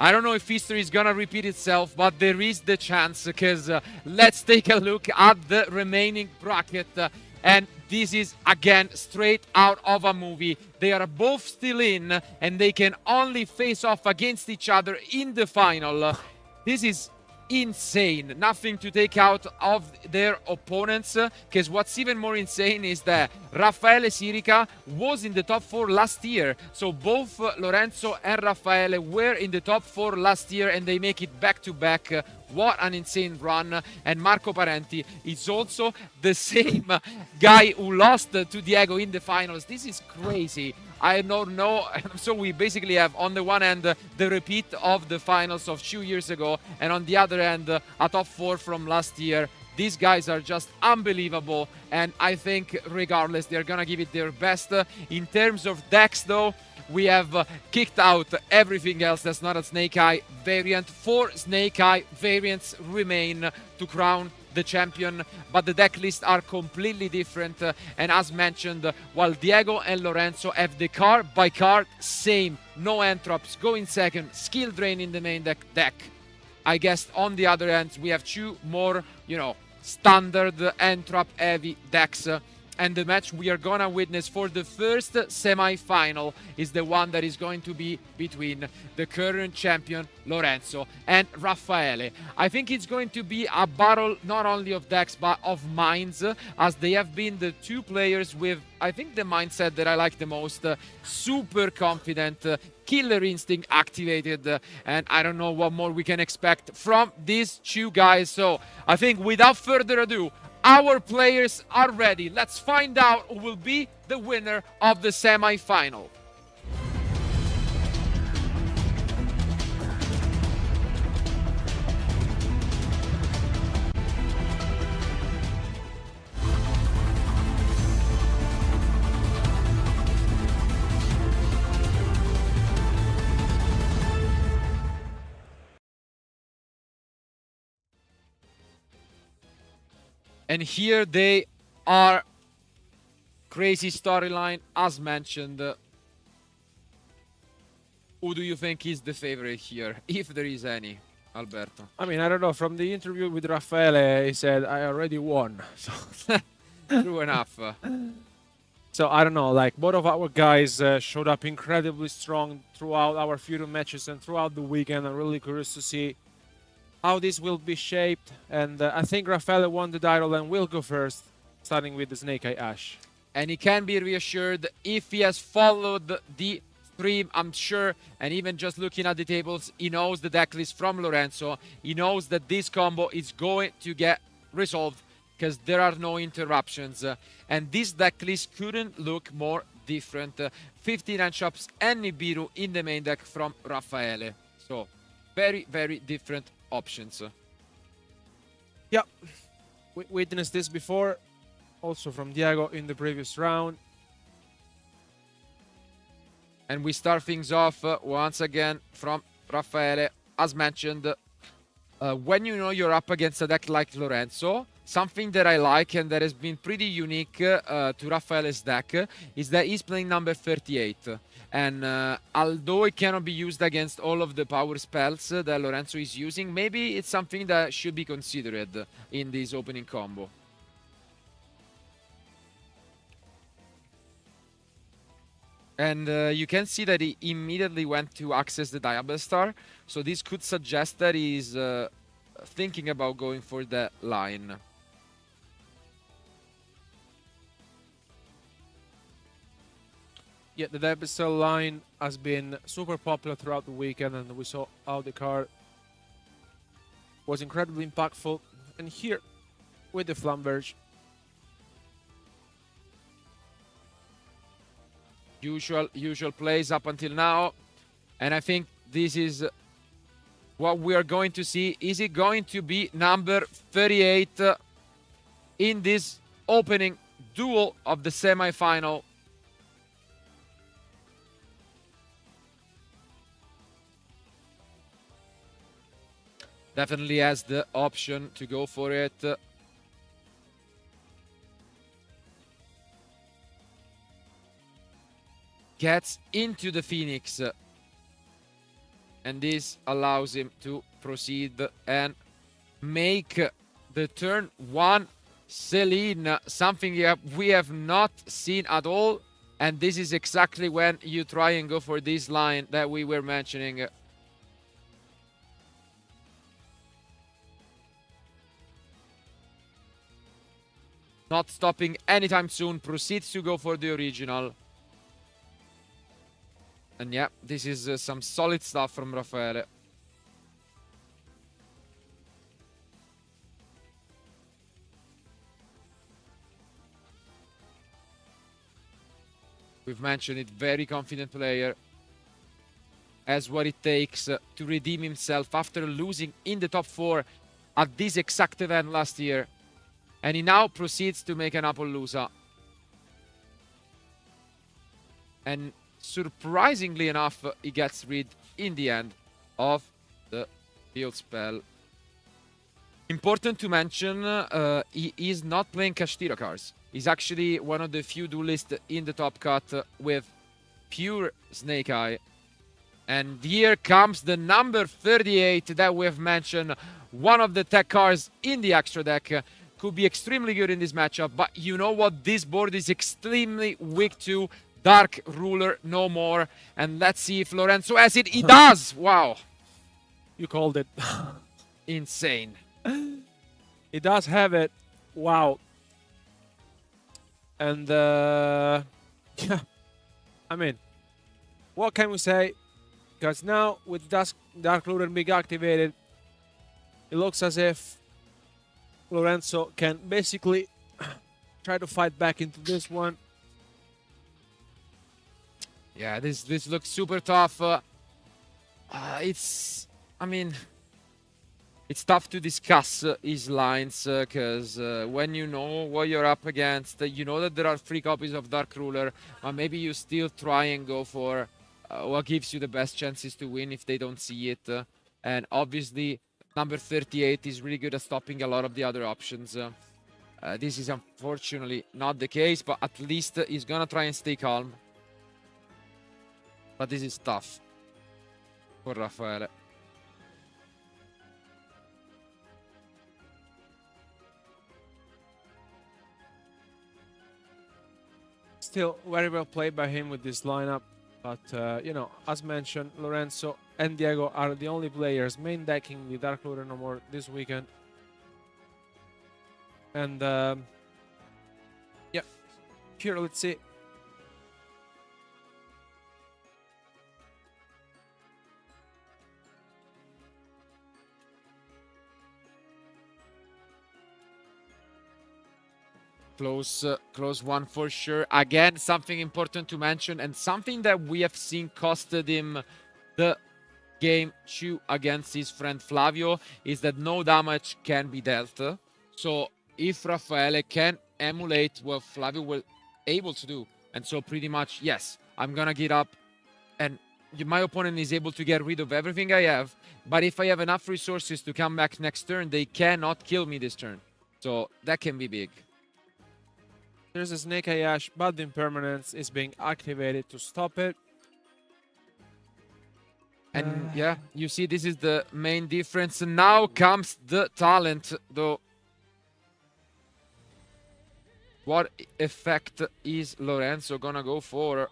I don't know if history is gonna repeat itself, but there is the chance, because let's take a look at the remaining bracket. And this is, again, straight out of a movie. They are both still in, and they can only face off against each other in the final. This is insane. Nothing to take out of their opponents, because what's even more insane is that Raffaele Sirica was in the top 4 last year. So both Lorenzo and Raffaele were in the top 4 last year, and they make it back to back. What an insane run. And Marco Parenti is also the same guy who lost to Diego in the finals. This is crazy. I don't know. So we basically have on the one hand the repeat of the finals of 2 years ago, and on the other hand a top 4 from last year. These guys are just unbelievable, and I think regardless they're gonna give it their best. In terms of decks though, we have kicked out everything else that's not a Snake Eye variant. 4 Snake Eye variants remain to crown the champion, but the deck lists are completely different. And as mentioned, while Diego and Lorenzo have the card by card same, no entrops, go in second, skill drain in the main deck. I guess on the other end we have 2 more, standard entrop heavy decks. And the match we are gonna witness for the first semi-final is the one that is going to be between the current champion Lorenzo and Raffaele. I think it's going to be a battle not only of decks but of minds, as they have been the 2 players with, I think, the mindset that I like the most. Super confident, killer instinct activated, and I don't know what more we can expect from these 2 guys. So I think without further ado, our players are ready. Let's find out who will be the winner of the semi-final. And here they are. Crazy storyline, as mentioned. Who do you think is the favorite here, if there is any, Alberto? I mean, I don't know. From the interview with Raffaele, he said, I already won. So true enough. So I don't know, like both of our guys showed up incredibly strong throughout our few matches and throughout the weekend. I'm really curious to see how this will be shaped, and I think Raffaele won the title and will go first, starting with the Snake Eye Ash. And he can be reassured if he has followed the stream, I'm sure, and even just looking at the tables, he knows the deck list from Lorenzo. He knows that this combo is going to get resolved because there are no interruptions. And this deck list couldn't look more different. 59 shops and Nibiru in the main deck from Raffaele. So, very, very different options. Yeah, we witnessed this before, also from Diego in the previous round. And we start things off once again from Raffaele. As mentioned, when you know you're up against a deck like Lorenzo, something that I like and that has been pretty unique to Raffaele's deck is that he's playing number 38. And although it cannot be used against all of the power spells that Lorenzo is using, maybe it's something that should be considered in this opening combo. And you can see that he immediately went to access the Diablo Star. So this could suggest that he's thinking about going for that line. Yeah, the Debesel line has been super popular throughout the weekend, and we saw how the card was incredibly impactful. And here, with the Flamberge, usual plays up until now, and I think this is what we are going to see. Is it going to be number 38 in this opening duel of the semi-final. Definitely has the option to go for it. Gets into the Phoenix. And this allows him to proceed and make the turn one Celine, something we have not seen at all. And this is exactly when you try and go for this line that we were mentioning. Not stopping anytime soon, proceeds to go for the original. And yeah, this is some solid stuff from Raffaele. We've mentioned it, very confident player. Has what it takes to redeem himself after losing in the top 4 at this exact event last year. And he now proceeds to make an Appaloosa. And surprisingly enough, he gets rid in the end of the field spell. Important to mention, he is not playing Kashtira cards. He's actually one of the few duelists in the top cut with pure Snake Eye. And here comes the number 38 that we've mentioned. One of the tech cards in the extra deck. Could be extremely good in this matchup. But you know what? This board is extremely weak to. Dark Ruler, no more. And let's see if Lorenzo has it. He does! Wow. You called it. Insane. He does have it. Wow. And, yeah. I mean, what can we say? Because now, with Dark Ruler being activated, it looks as if Lorenzo can basically try to fight back into this one. Yeah, this looks super tough. It's tough to discuss his lines because when you know what you're up against, you know that there are 3 copies of Dark Ruler, but maybe you still try and go for what gives you the best chances to win if they don't see it. And obviously, number 38 is really good at stopping a lot of the other options. This is unfortunately not the case, but at least he's gonna try and stay calm. But this is tough for Raffaele. Still very well played by him with this lineup. But, you know, as mentioned, Lorenzo and Diego are the only players main decking the Dark Ruler no more this weekend. And, yeah, here, let's see. Close one for sure. Again, something important to mention and something that we have seen costed him the game 2 against his friend Flavio is that no damage can be dealt. So if Raffaele can emulate what Flavio was able to do, and so pretty much, yes, I'm gonna get up and my opponent is able to get rid of everything I have, but if I have enough resources to come back next turn, they cannot kill me this turn. So that can be big. There's a Snake Eye Ash, but the impermanence is being activated to stop it. And yeah, you see this is the main difference. Now comes the talent, though. What effect is Lorenzo gonna go for?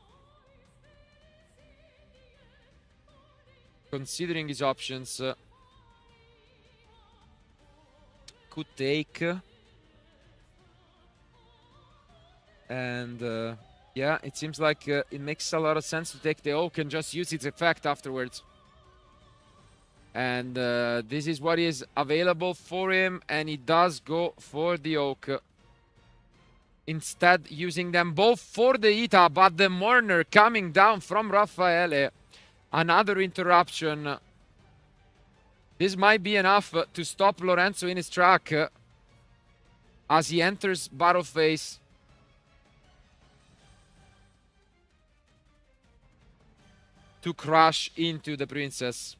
Considering his options, could take. And yeah, it seems like it makes a lot of sense to take the Oak and just use its effect afterwards. And this is what is available for him, and he does go for the Oak. Instead, using them both for the Ita, but the Mourner coming down from Raffaele. Another interruption. This might be enough to stop Lorenzo in his track. as he enters battle phase. To crash into the princess.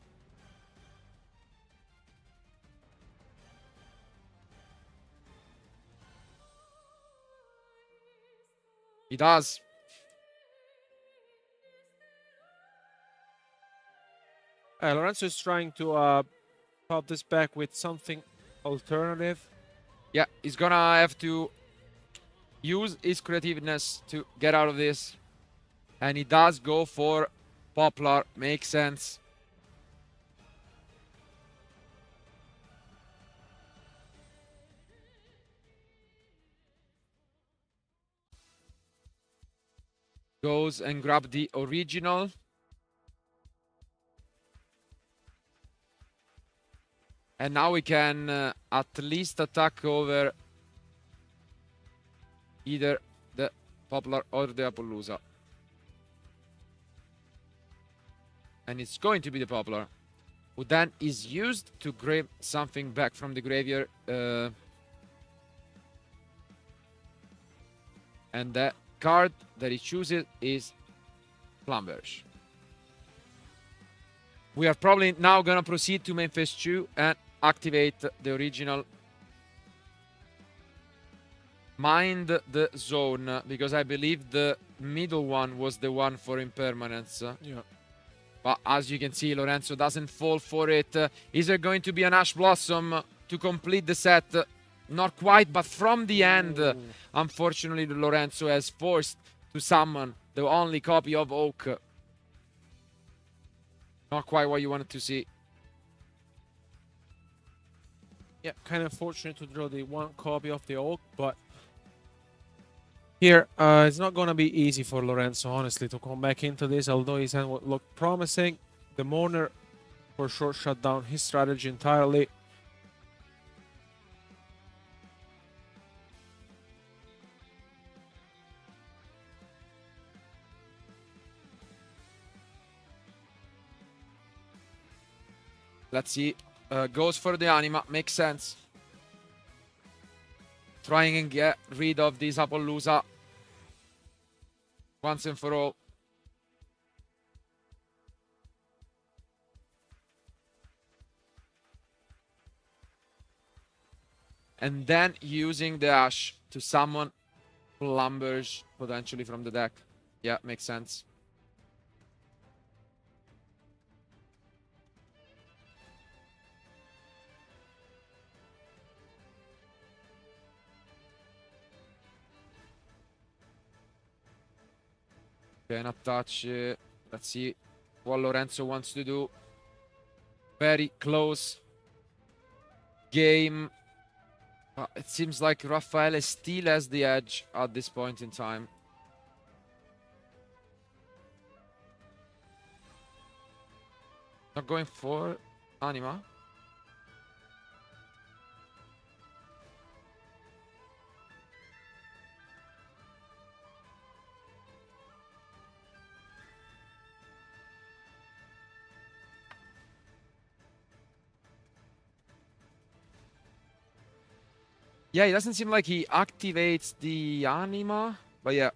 He does. Lorenzo is trying to pop this back with something alternative. Yeah, he's gonna have to use his creativeness to get out of this. And he does go for Poplar. Makes sense. Goes and grab the original. And now we can at least attack over either the Poplar or the Appaloosa. And it's going to be the Poplar, who then is used to grab something back from the graveyard. And the card that he chooses is Flamberge. We are probably now gonna proceed to main phase 2 and activate the original. Mind the zone, because I believe the middle one was the one for impermanence. Yeah. But as you can see, Lorenzo doesn't fall for it. Is there going to be an Ash Blossom to complete the set? Not quite, but from the end, unfortunately, Lorenzo has forced to summon the only copy of Oak. Not quite what you wanted to see. Yeah, kind of fortunate to draw the one copy of the Oak, but here it's not going to be easy for Lorenzo, honestly, to come back into this, although his hand looked promising. The Mourner for sure shut down his strategy entirely. Let's see. Goes for the Anima. Makes sense. Trying and get rid of this Appaloosa once and for all. And then using the Ash to summon Flamberge potentially from the deck. Yeah, makes sense. Cannot touch. Let's see what Lorenzo wants to do. Very close game. It seems like Raffaele still has the edge at this point in time. Not going for Anima. Yeah, it doesn't seem like he activates the Anima, but yeah.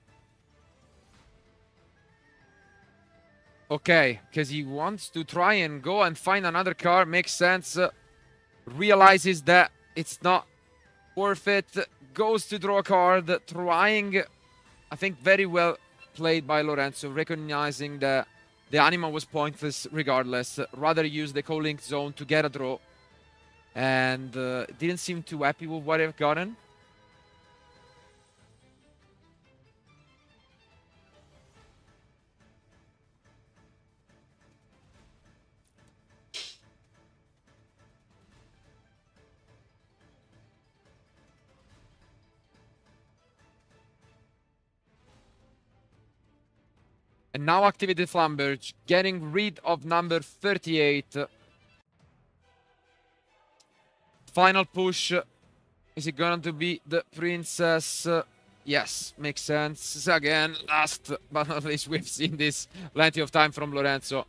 Okay, because he wants to try and go and find another card. Makes sense. Realizes that it's not worth it. Goes to draw a card. Trying, I think, very well played by Lorenzo. Recognizing that the Anima was pointless regardless. Rather use the co-link zone to get a draw. And didn't seem too happy with what I've gotten. And now activated Flamberge, getting rid of number 38. Final push. Is it going to be the princess? Yes, makes sense. Again, last but not least, we've seen this plenty of time from Lorenzo.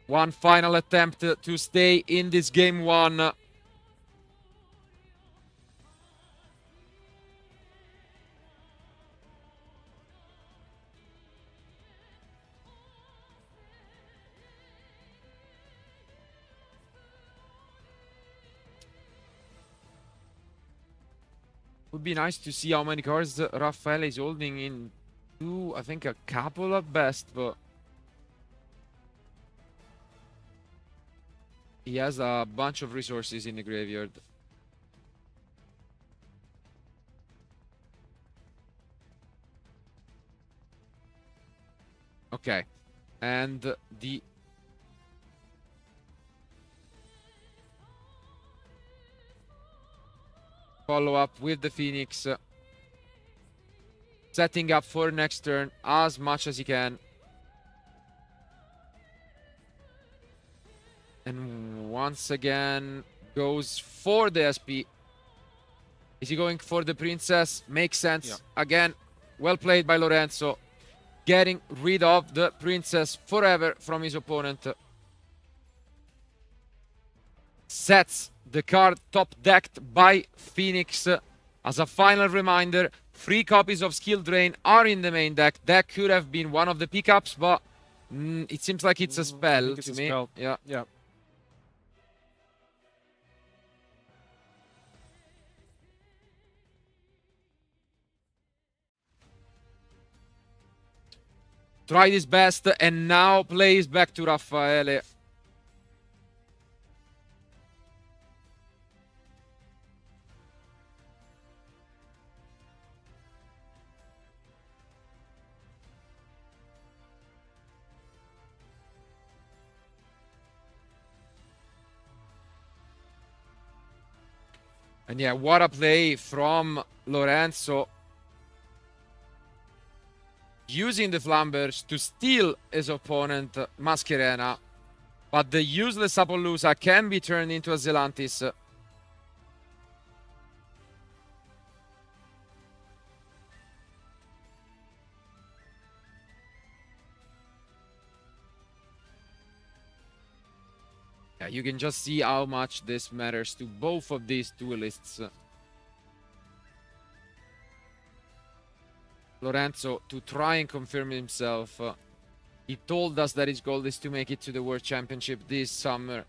One final attempt to stay in this game one. Would be nice to see how many cards Raffaele is holding in two, I think a couple at best, but he has a bunch of resources in the graveyard. Okay, and the follow up with the Phoenix, setting up for next turn as much as he can. And once again goes for the SP. Is he going for the princess? Makes sense. Yeah. Again, well played by Lorenzo. Getting rid of the princess forever from his opponent. Sets the card top decked by Phoenix. As a final reminder, 3 copies of Skill Drain are in the main deck. That could have been one of the pickups, but it seems like it's a spell it's to a me. spell. Yeah. Yeah. Tried his best and now plays back to Raffaele. And yeah, what a play from Lorenzo. Using the Flambers to steal his opponent, Mascherena. But the useless Apollousa can be turned into a Zelantis. Yeah, you can just see how much this matters to both of these duelists. Lorenzo to try and confirm himself. He told us that his goal is to make it to the World Championship this summer.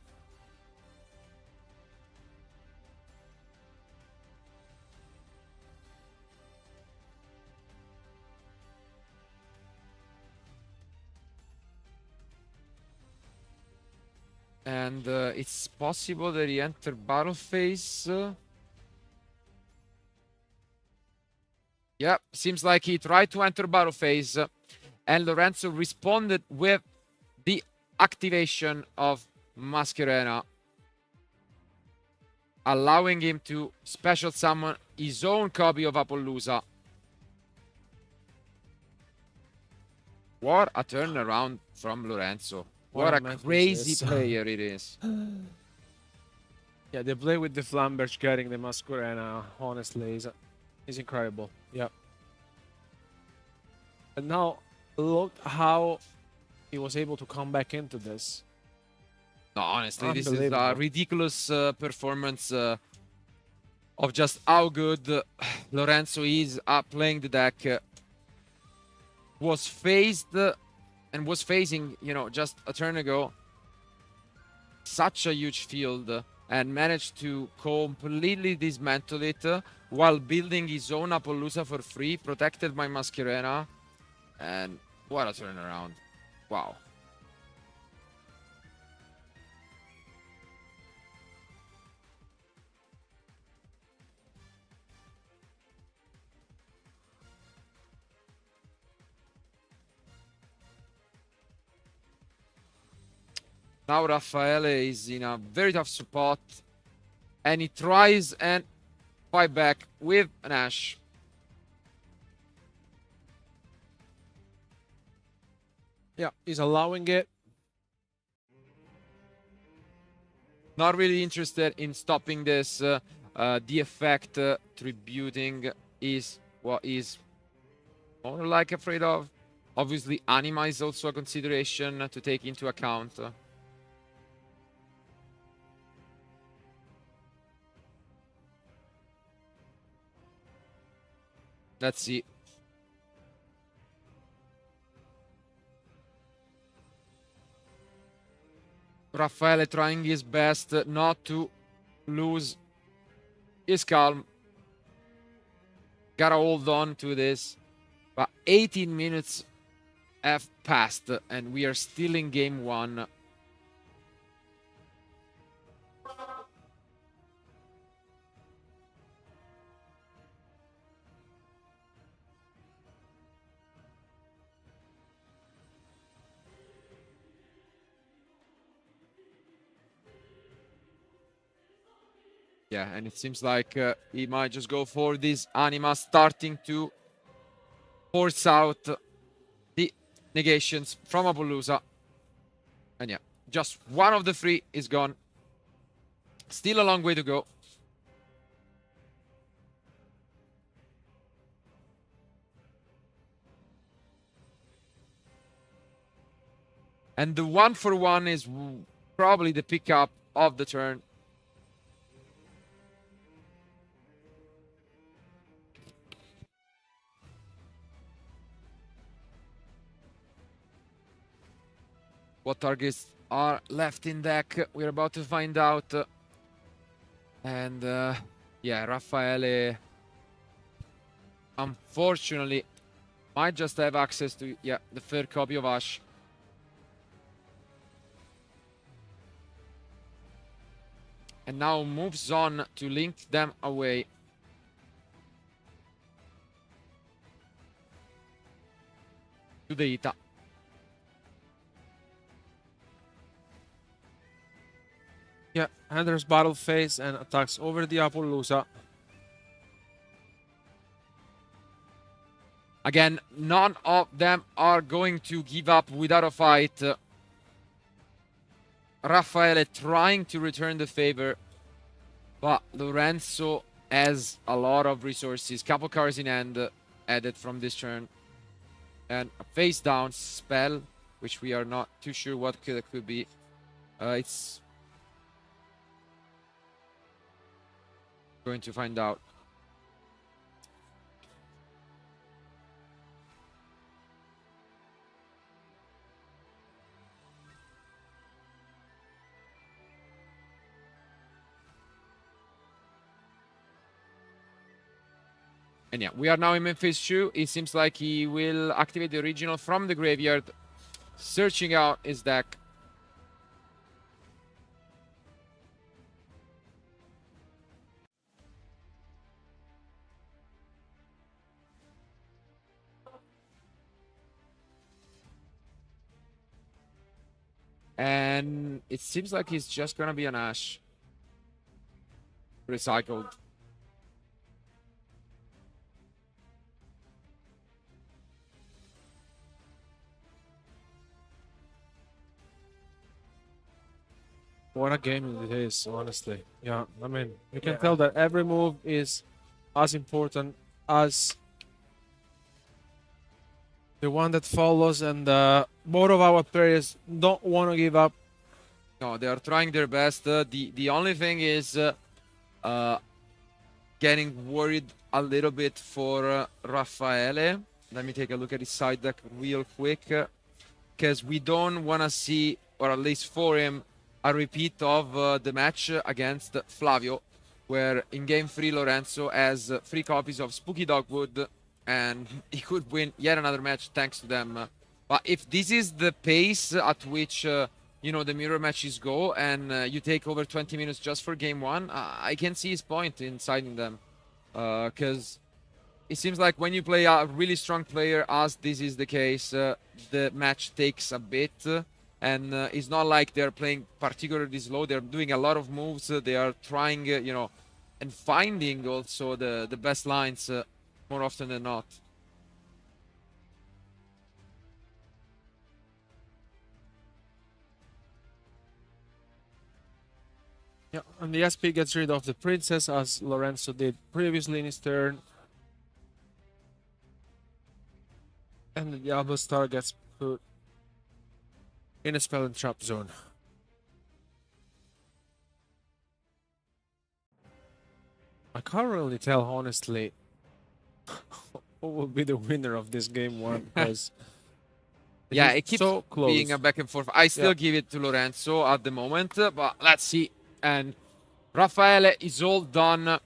And it's possible that he entered battle phase. Yeah, seems like he tried to enter battle phase. And Lorenzo responded with the activation of Mascherena, allowing him to special summon his own copy of Apollousa. What a turnaround from Lorenzo. What a crazy player it is. Yeah, the play with the Flambers getting the Mascherena, honestly, is incredible. Yeah. And now, look how he was able to come back into this. No, honestly, this is a ridiculous performance of just how good Lorenzo is at playing the deck. Was faced and was facing, you know, just a turn ago, such a huge field and managed to completely dismantle it while building his own Apollousa for free, protected by Mascherena. And what a turnaround. Wow. Now Raffaele is in a very tough spot, and he tries and fight back with an Ash. Yeah, he's allowing it. Not really interested in stopping this. The effect tributing is what he's more like afraid of. Obviously, Anima is also a consideration to take into account. Let's see. Raffaele trying his best not to lose his calm. gotta hold on to this. But 18 minutes have passed, and we are still in game 1. Yeah, and it seems like he might just go for this Anima, starting to force out the negations from Appaloosa. And yeah, just one of the 3 is gone. Still a long way to go. And the 1-for-1 is probably the pickup of the turn. What targets are left in deck? We're about to find out. And yeah, Raffaele, unfortunately, might just have access to the 3rd copy of Ash. And now moves on to link them away. To the Ita. Yeah, enters battle phase and attacks over the Appaloosa. Again, none of them are going to give up without a fight. Raffaele trying to return the favor, but Lorenzo has a lot of resources. Couple cards in hand added from this turn. And a face down spell, which we are not too sure what could be. It's going to find out. And yeah, we are now in Memphis 2. It seems like he will activate the original from the graveyard, searching out his deck. And it seems like he's just gonna be an Ash. Recycled. What a game it is, honestly. Yeah, I mean, you can tell that every move is as important as the one that follows, and both of our players don't want to give up. No, they are trying their best. The only thing is getting worried a little bit for Raffaele. Let me take a look at his side deck real quick, because we don't want to see, or at least for him, a repeat of the match against Flavio, where in game 3 Lorenzo has 3 copies of Spooky Dogwood, and he could win yet another match thanks to them. But if this is the pace at which you know, the mirror matches go, and you take over 20 minutes just for game 1, I can see his point in siding them, because it seems like when you play a really strong player, as this is the case, the match takes a bit. And it's not like they're playing particularly slow. They're doing a lot of moves. They are trying, you know, and finding also the best lines more often than not. Yeah, and the SP gets rid of the princess, as Lorenzo did previously in his turn. And the Diablo Star gets put in a spell and trap zone. I can't really tell, honestly, who will be the winner of this game 1, because yeah, it keeps so close. being a back and forth. I still give it to Lorenzo at the moment, but let's see. And Raffaele is all done.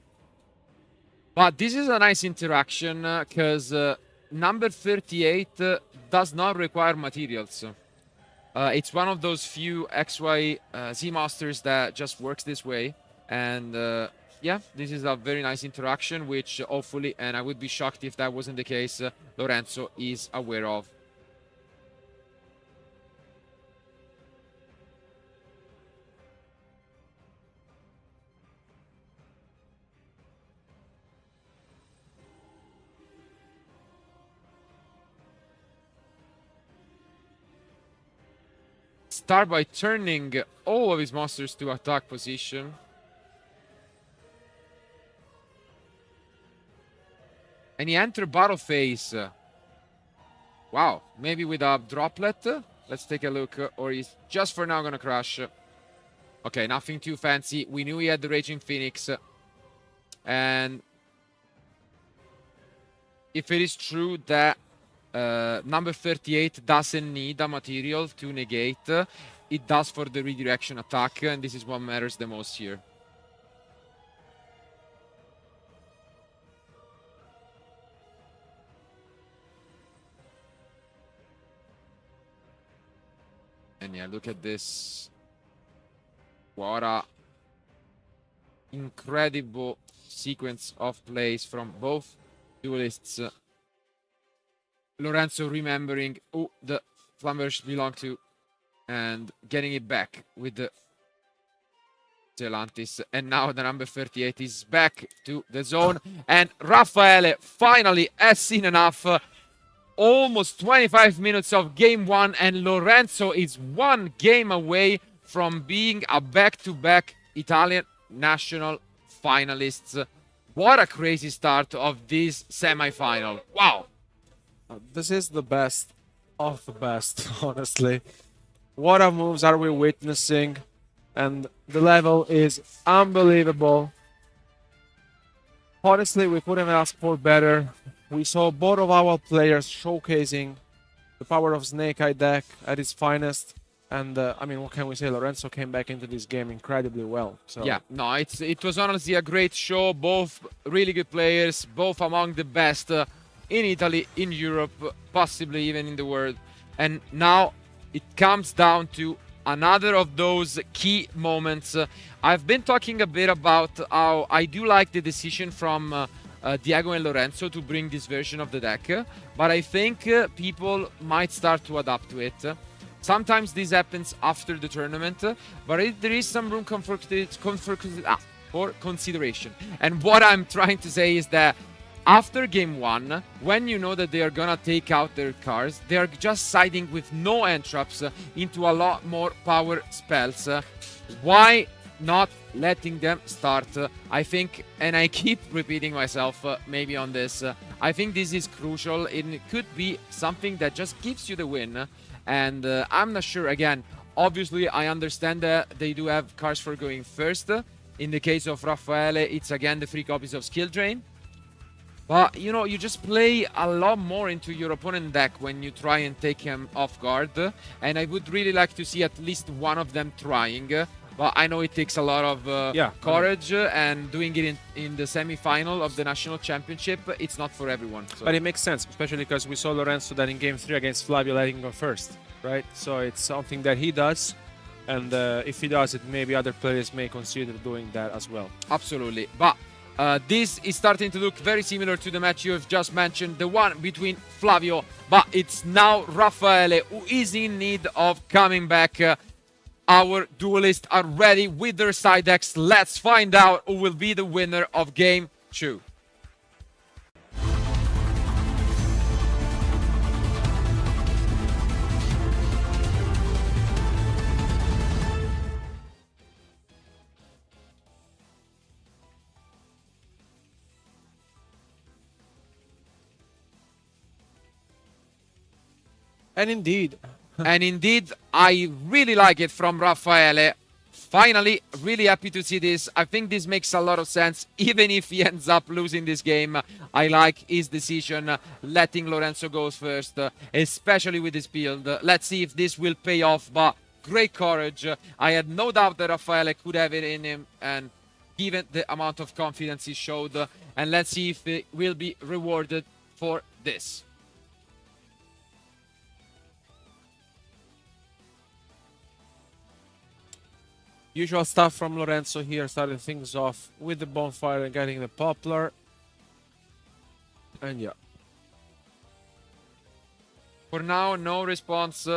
But this is a nice interaction because number 38 does not require materials. It's one of those few XY Z Masters that just works this way. And yeah, this is a very nice interaction, which hopefully, and I would be shocked if that wasn't the case, Lorenzo is aware of. Start by turning all of his monsters to attack position. And he entered battle phase. Wow, maybe with a droplet. Let's take a look. Or he's just for now gonna crash. Okay, nothing too fancy. We knew he had the Raging Phoenix. And if it is true that number 38 doesn't need a material to negate, it does for the redirection attack, and this is what matters the most here. And yeah, look at this. What a incredible sequence of plays from both duelists. Lorenzo remembering who the Flamberge belong to and getting it back with the Zelantis. And now the number 38 is back to the zone. And Raffaele finally has seen enough. Almost 25 minutes of game one, and Lorenzo is one game away from being a back-to-back Italian national finalists. What a crazy start of this semi-final. Wow. This is the best of the best, honestly. What a moves are we witnessing? And the level is unbelievable. Honestly, we couldn't ask for better. We saw both of our players showcasing the power of Snake Eye deck at its finest. And I mean, what can we say? Lorenzo came back into this game incredibly well. So yeah, no, it was honestly a great show. Both really good players, both among the best in Italy, in Europe, possibly even in the world. And now it comes down to another of those key moments. I've been talking a bit about how I do like the decision from Diego and Lorenzo to bring this version of the deck, but I think people might start to adapt to it. Sometimes this happens after the tournament, but there is some room for consideration. And what I'm trying to say is that after game one, when you know that they are gonna take out their cards, they are just siding with no entraps into a lot more power spells. Why not letting them start? I think, and I keep repeating myself maybe on this, I think this is crucial, and it could be something that just gives you the win. And I'm not sure, again, obviously I understand that they do have cards for going first. In the case of Raffaele, it's again the 3 copies of Skill Drain. But, you know, you just play a lot more into your opponent deck when you try and take him off guard. And I would really like to see at least one of them trying. But I know it takes a lot of courage, and doing it in the semi-final of the National Championship, it's not for everyone. So. But it makes sense, especially because we saw Lorenzo that in Game 3 against Flavio letting go first, right? So it's something that he does. And if he does it, maybe other players may consider doing that as well. Absolutely. But this is starting to look very similar to the match you have just mentioned, the one between Flavio, but it's now Raffaele who is in need of coming back. Our duelists are ready with their side decks. Let's find out who will be the winner of Game 2. And indeed, I really like it from Raffaele. Finally, really happy to see this. I think this makes a lot of sense. Even if he ends up losing this game, I like his decision, letting Lorenzo go first, especially with his build. Let's see if this will pay off, but great courage. I had no doubt that Raffaele could have it in him, and given the amount of confidence he showed, and let's see if it will be rewarded for this. Usual stuff from Lorenzo here, starting things off with the bonfire and getting the poplar. And yeah. For now, no response.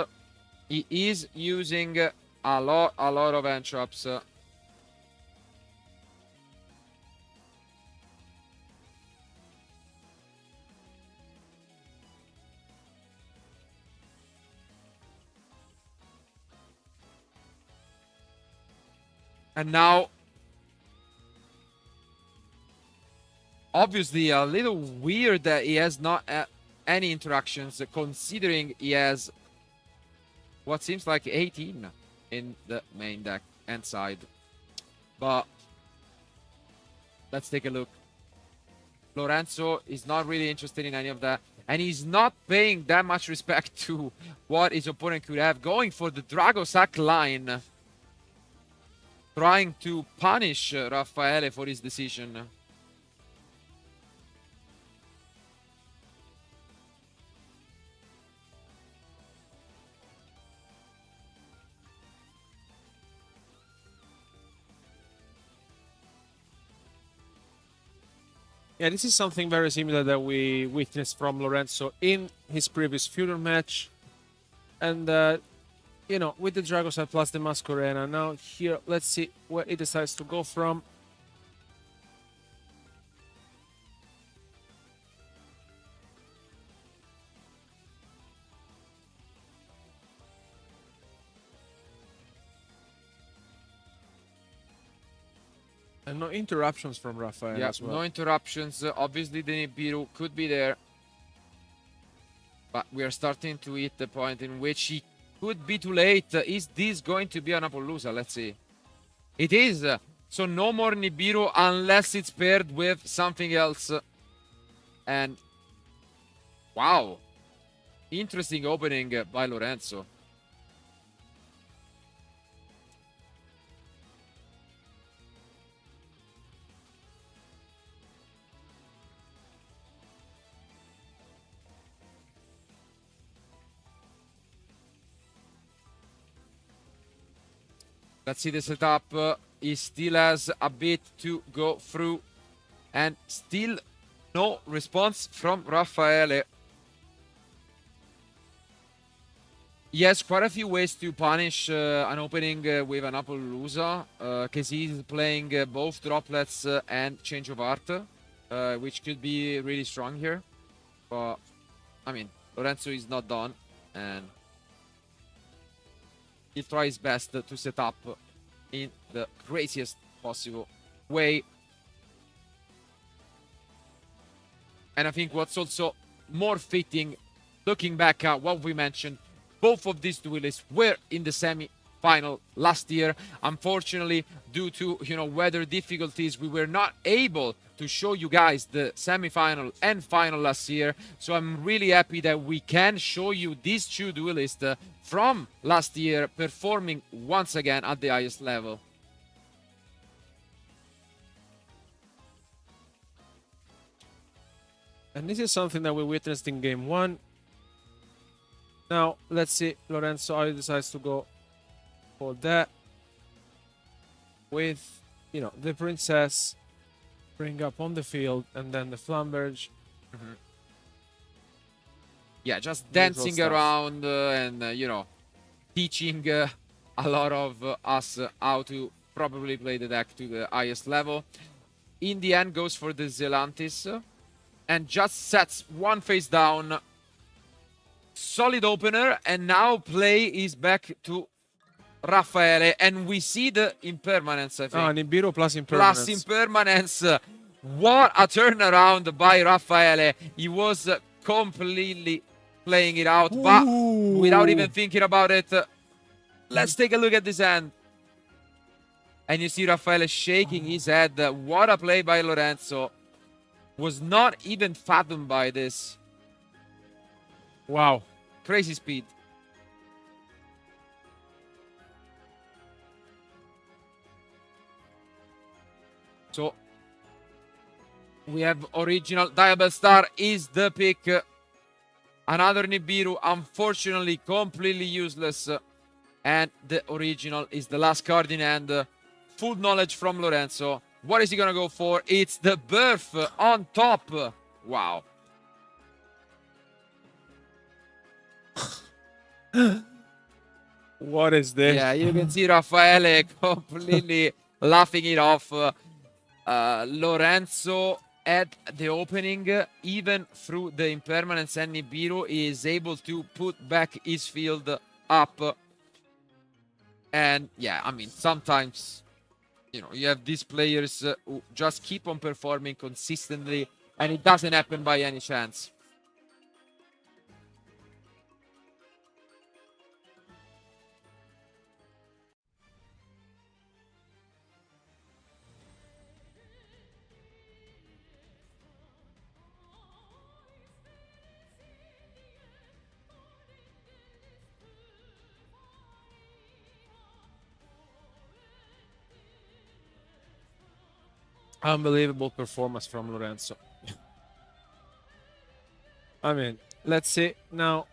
He is using a lot of end traps. And now, obviously, a little weird that he has not any interactions, considering he has what seems like 18 in the main deck and side. But let's take a look. Lorenzo is not really interested in any of that, and he's not paying that much respect to what his opponent could have, going for the Dragosack line, trying to punish Raffaele for his decision. Yeah, this is something very similar that we witnessed from Lorenzo in his previous feudal match. And, you know, with the Dragosaur plus the Masquerena. Now here, let's see where he decides to go from. And no interruptions from Rafael Yeah, as well. no interruptions. Obviously, the Nibiru could be there. But we are starting to hit the point in which he could be too late. Is this going to be an Appaloosa? Let's see. It is. So no more Nibiru unless it's paired with something else. And wow. Interesting opening by Lorenzo. Let's see the setup. He still has a bit to go through. And still no response from Raffaele. He has quite a few ways to punish an opening with an Appaloosa. Because he's playing both droplets and change of art. Which could be really strong here. But, I mean, Lorenzo is not done. And he'll try his best to set up in the craziest possible way. And I think what's also more fitting, looking back at what we mentioned, both of these duelists were in the semi-final last year. Unfortunately, due to weather difficulties, we were not able to show you guys the semi-final and final last year. So I'm really happy that we can show you these two duelists from last year performing once again at the highest level. And this is something that we witnessed in game one. Now, let's see Lorenzo how he decides to go for that. With, the princess bring up on the field and then the Flamberge. Mm-hmm. Yeah, just dancing around and, teaching a lot of us how to probably play the deck to the highest level. In the end, goes for the Zelantis and just sets one face down. Solid opener, and now play is back to Raffaele, and we see the impermanence, I think. Nibiru plus impermanence. Plus impermanence. What a turnaround by Raffaele. He was completely playing it out, but without even thinking about it. Let's take a look at this hand. And you see Raffaele shaking his head. What a play by Lorenzo. Was not even fathomed by this. Wow. Crazy speed. So, We have original. Diabell Star is the pick. Another Nibiru, unfortunately, completely useless. And the original is the last card in hand. Full knowledge from Lorenzo. What is he gonna go for? It's the Birth on top. Wow. What is this? Yeah, you can see Raffaele completely laughing it off. Lorenzo at the opening, even through the impermanence and Nibiru, is able to put back his field up. And yeah, I mean, sometimes, you have these players who just keep on performing consistently, and it doesn't happen by any chance. Unbelievable performance from Lorenzo. I mean, let's see now.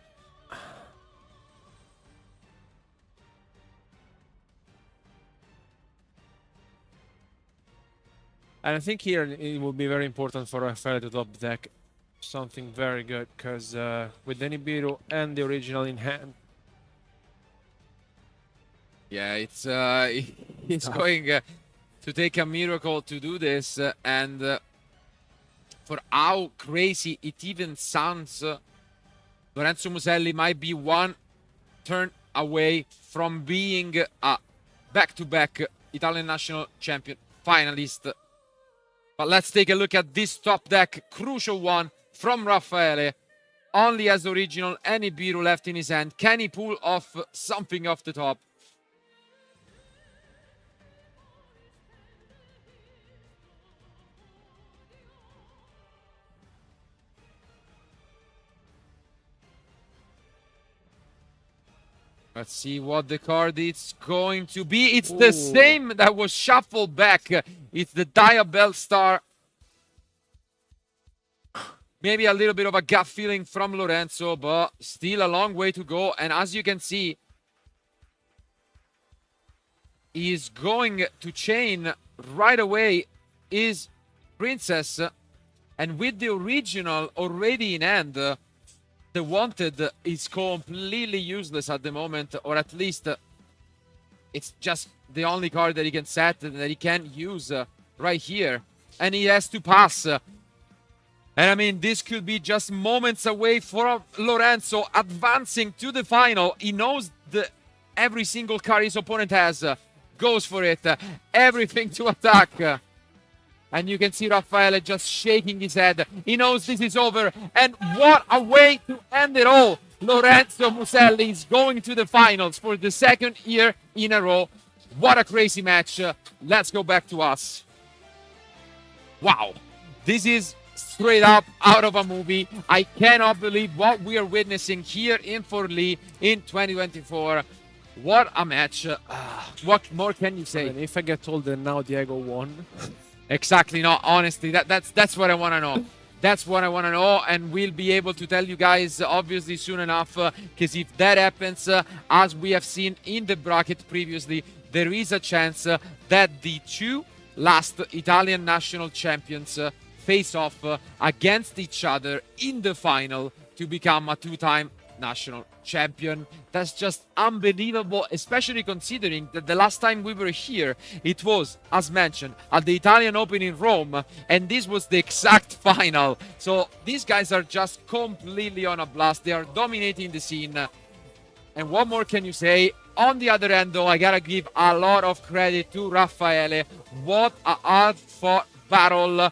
And I think here it will be very important for Raffaele to top deck something very good, because with the Nibiru and the original in hand. Yeah, it's going to take a miracle to do this, and for how crazy it even sounds, Lorenzo Muselli might be one turn away from being a back-to-back Italian national champion finalist. But let's take a look at this top deck, crucial one from Raffaele. Only has original and Nibiru left in his hand. Can he pull off something off the top? Let's see what the card is going to be. It's the same that was shuffled back. It's the Diabell Star. Maybe a little bit of a gut feeling from Lorenzo, but still a long way to go. And as you can see, he's going to chain right away his Princess. And with the original already in hand, the Wanted is completely useless at the moment, or at least it's just the only card that he can set and that he can use right here. And he has to pass. And I mean, this could be just moments away from Lorenzo advancing to the final. He knows that every single card his opponent has. Goes for it. Everything to attack. And you can see Raffaele just shaking his head. He knows this is over. And what a way to end it all. Lorenzo Muselli is going to the finals for the second year in a row. What a crazy match. Let's go back to us. Wow. This is straight up out of a movie. I cannot believe what we are witnessing here in Forlì in 2024. What a match. What more can you say? I mean, if I get told that now Diego won... Exactly. No, honestly, that's what I want to know. That's what I want to know, and we'll be able to tell you guys obviously soon enough, because if that happens, as we have seen in the bracket previously, there is a chance that the two last Italian national champions face off against each other in the final to become a two-time national champion. That's just unbelievable, especially considering that the last time we were here, it was, as mentioned, at the Italian Open in Rome, and this was the exact final. So these guys are just completely on a blast. They are dominating the scene. And what more can you say? On the other end, though, I gotta give a lot of credit to Raffaele. What a hard-fought battle.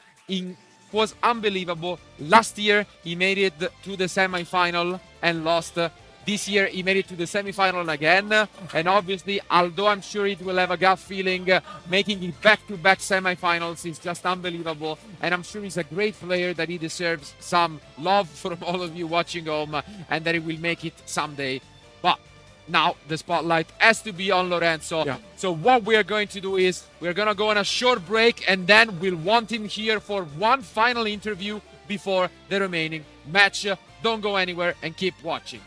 Was unbelievable. Last year, he made it to the semi-final and lost. This year, he made it to the semi-final again. And obviously, although I'm sure it will have a gut feeling, making it back-to-back semi-finals is just unbelievable. And I'm sure he's a great player, that he deserves some love from all of you watching home, and that he will make it someday. But now the spotlight has to be on Lorenzo. Yeah. So what we are going to do is we're going to go on a short break, and then we'll want him here for one final interview before the remaining match. Don't go anywhere and keep watching.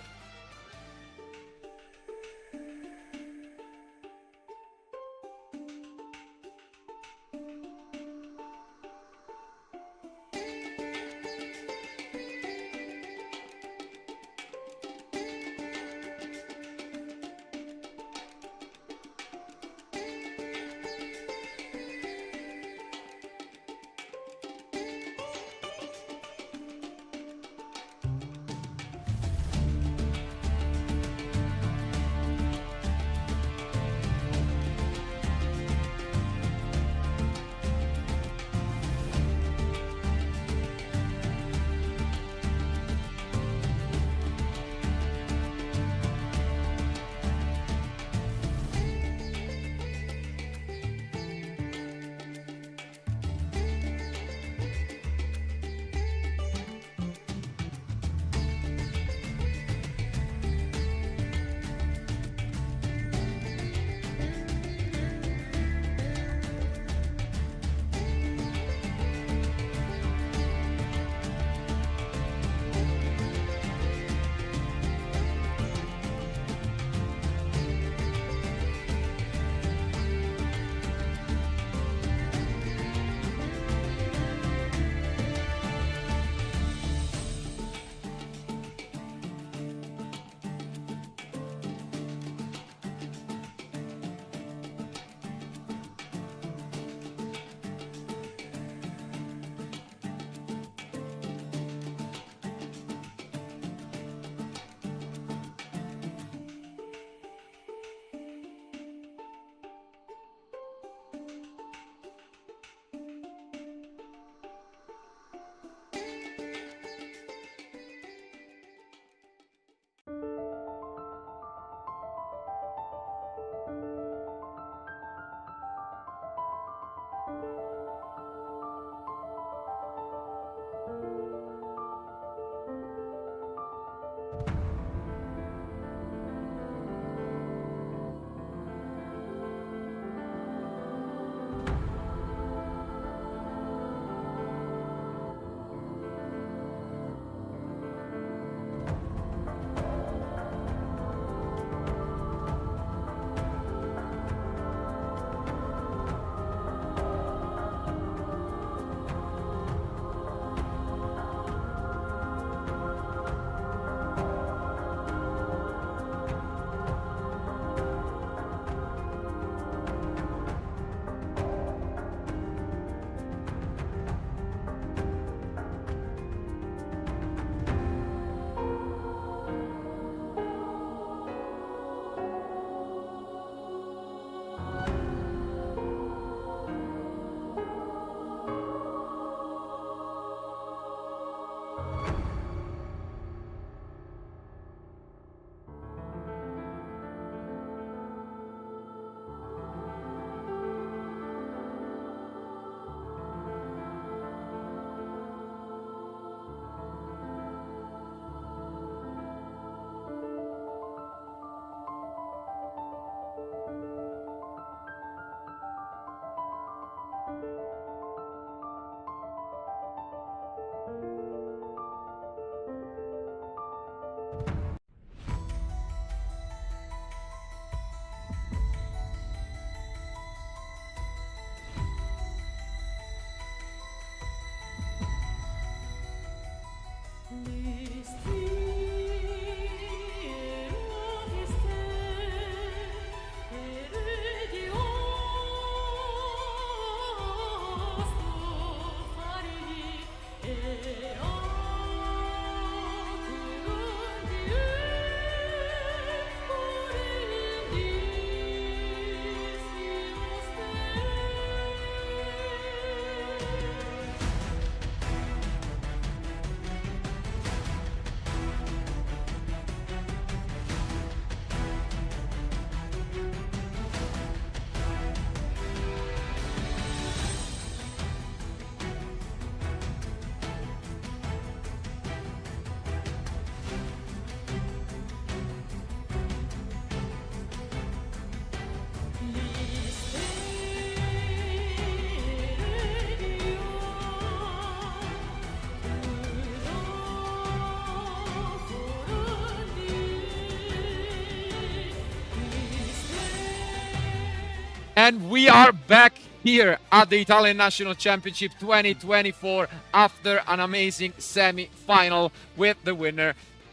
And we are back here at the Italian National Championship 2024 after an amazing semi-final with the winner,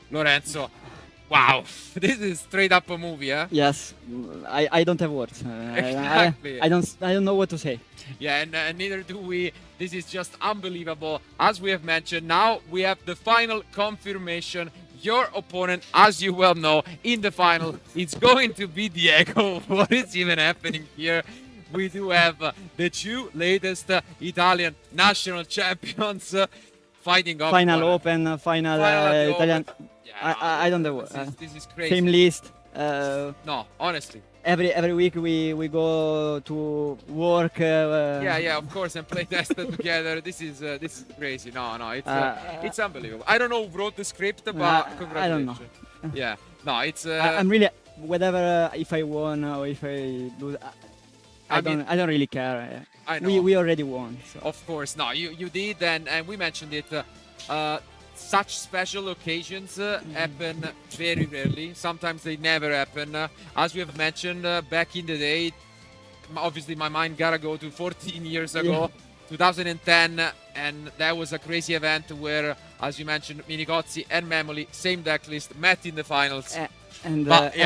Lorenzo. Wow, this is straight up a movie, huh? Yes, I don't have words. Exactly. I don't know what to say. Yeah, and neither do we. This is just unbelievable. As we have mentioned, now we have the final confirmation. Your opponent, as you well know, in the final, it's going to be Diego. What is even happening here? We do have the two latest Italian national champions fighting off. Final Open, final Italian. Yeah, I don't know. This is crazy. Same list. No, honestly. Every week we go to work. Yeah, of course, and play test together. This is crazy. No, it's unbelievable. I don't know who wrote the script, but congratulations. I don't know. Yeah, no, it's. I'm really whatever if I won or if I lose. I don't really care. I know. We already won. So. Of course, no, you did, and we mentioned it. Such special occasions happen very rarely. Sometimes they never happen. As we have mentioned, back in the day, obviously my mind gotta go to 14 years ago, 2010, and that was a crazy event where, as you mentioned, Minicozzi and Memoli, same deck list, met in the finals. The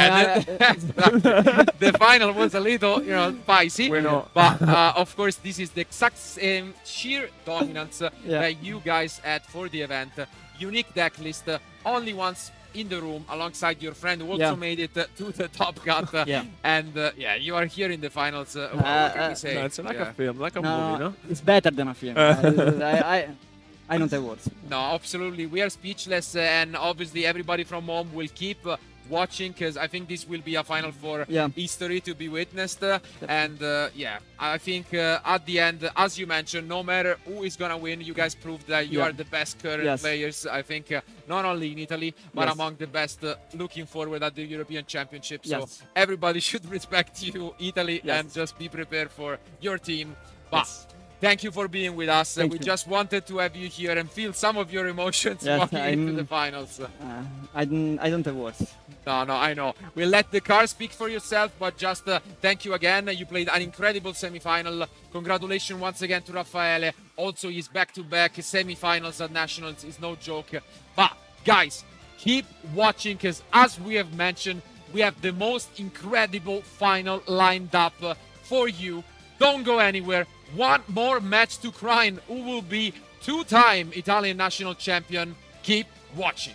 final was a little, spicy. But of course, this is the exact same sheer dominance that you guys had for the event. Unique deck list, only once in the room alongside your friend who also made it to the top cut. And you are here in the finals. What can we say? No, it's like a film, like a movie, no? It's better than a film. I don't have words. No, absolutely. We are speechless, and obviously everybody from home will keep watching, because I think this will be a final for history to be witnessed. And I think at the end, as you mentioned, no matter who is gonna win, you guys proved that you are the best current players. I think not only in Italy but among the best looking forward at the European Championship. So everybody should respect you, Italy, and just be prepared for your team. But thank you for being with us. We just wanted to have you here and feel some of your emotions walking into the finals. I don't have words. No, I know. We'll let the car speak for yourself, but just thank you again. You played an incredible semi-final. Congratulations once again to Raffaele. Also, his back-to-back semi-finals at Nationals is no joke. But, guys, keep watching, because as we have mentioned, we have the most incredible final lined up for you. Don't go anywhere. One more match to crown who will be two-time Italian national champion. Keep watching.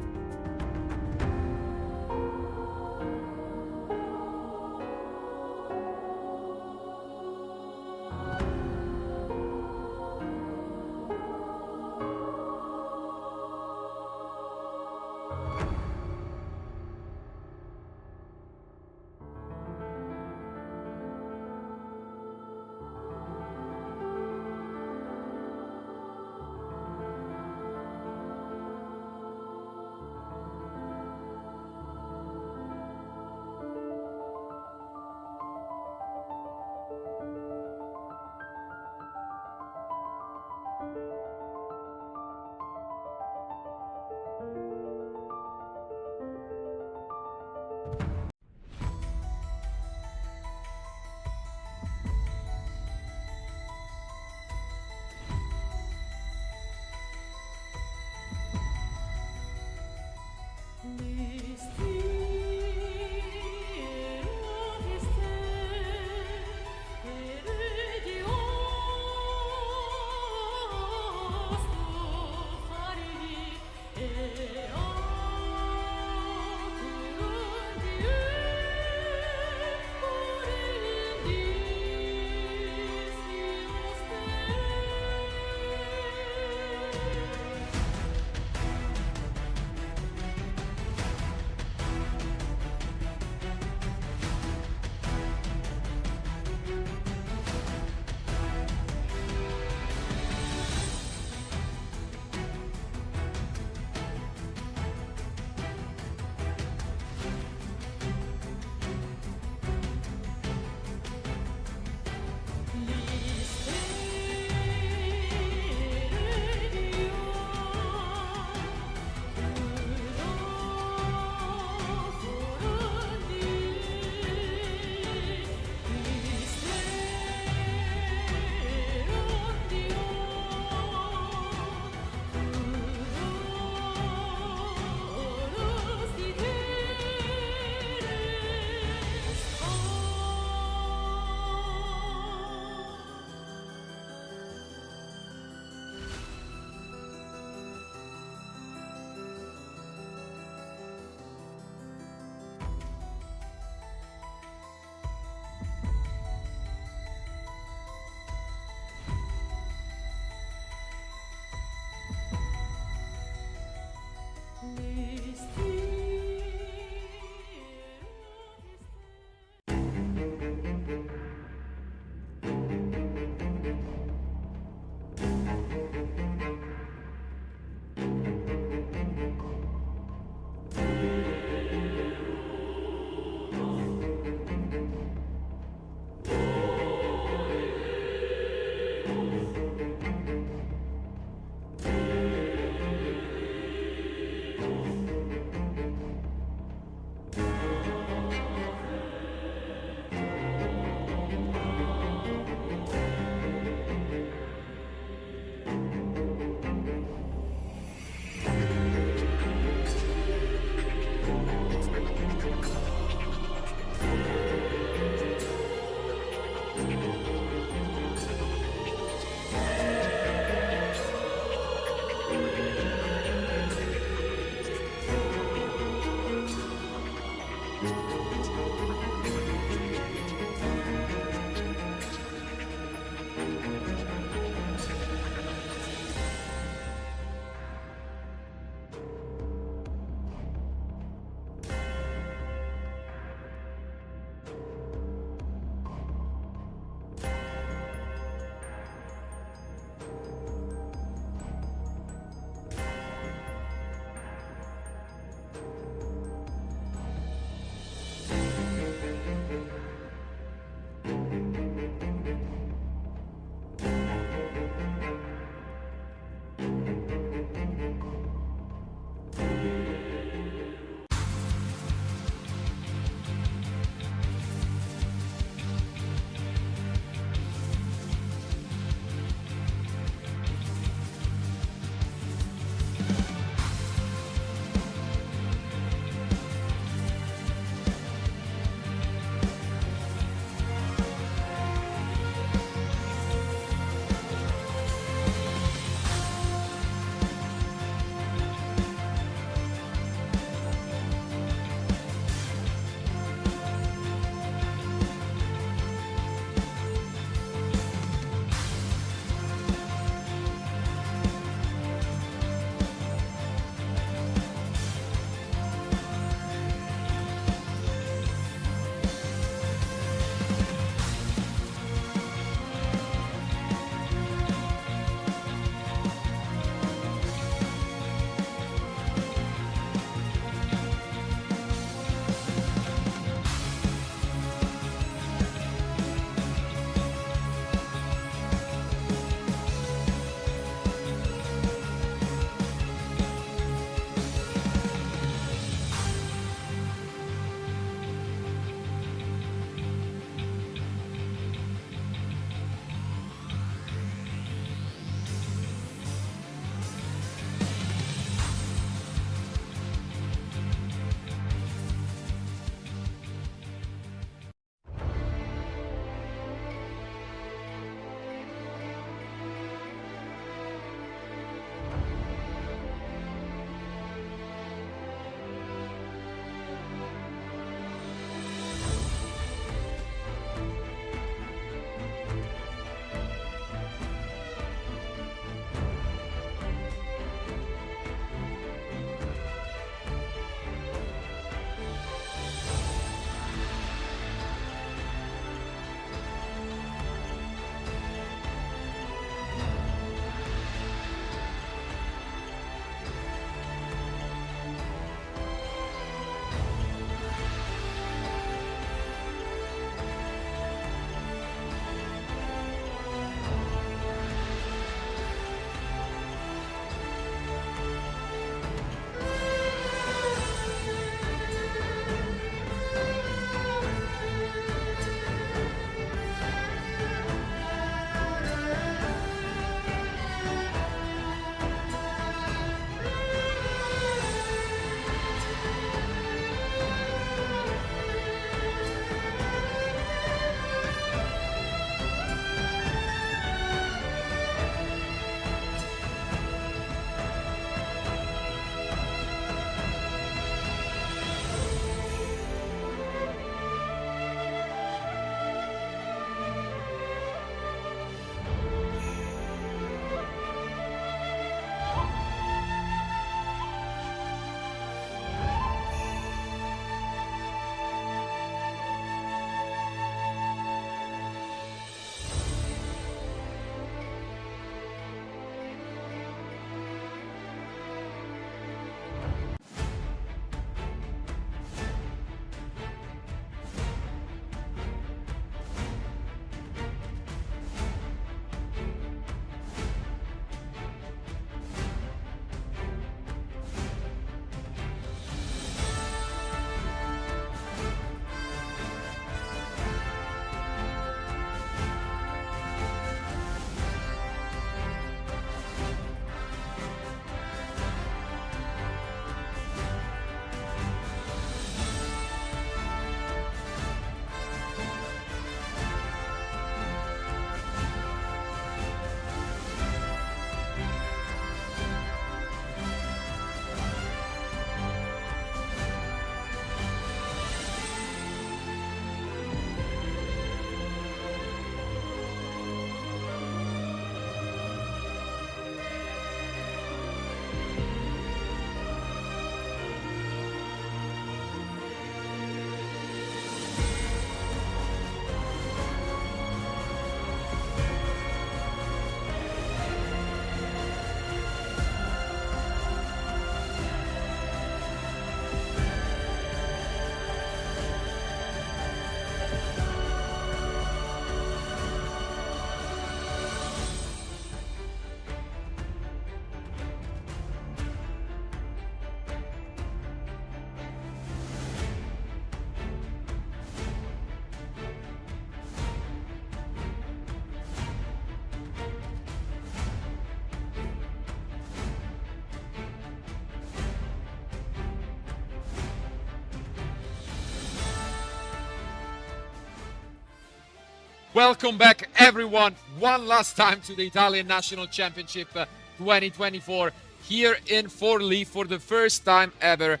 Welcome back, everyone, one last time to the Italian National Championship 2024 here in Forlì for the first time ever.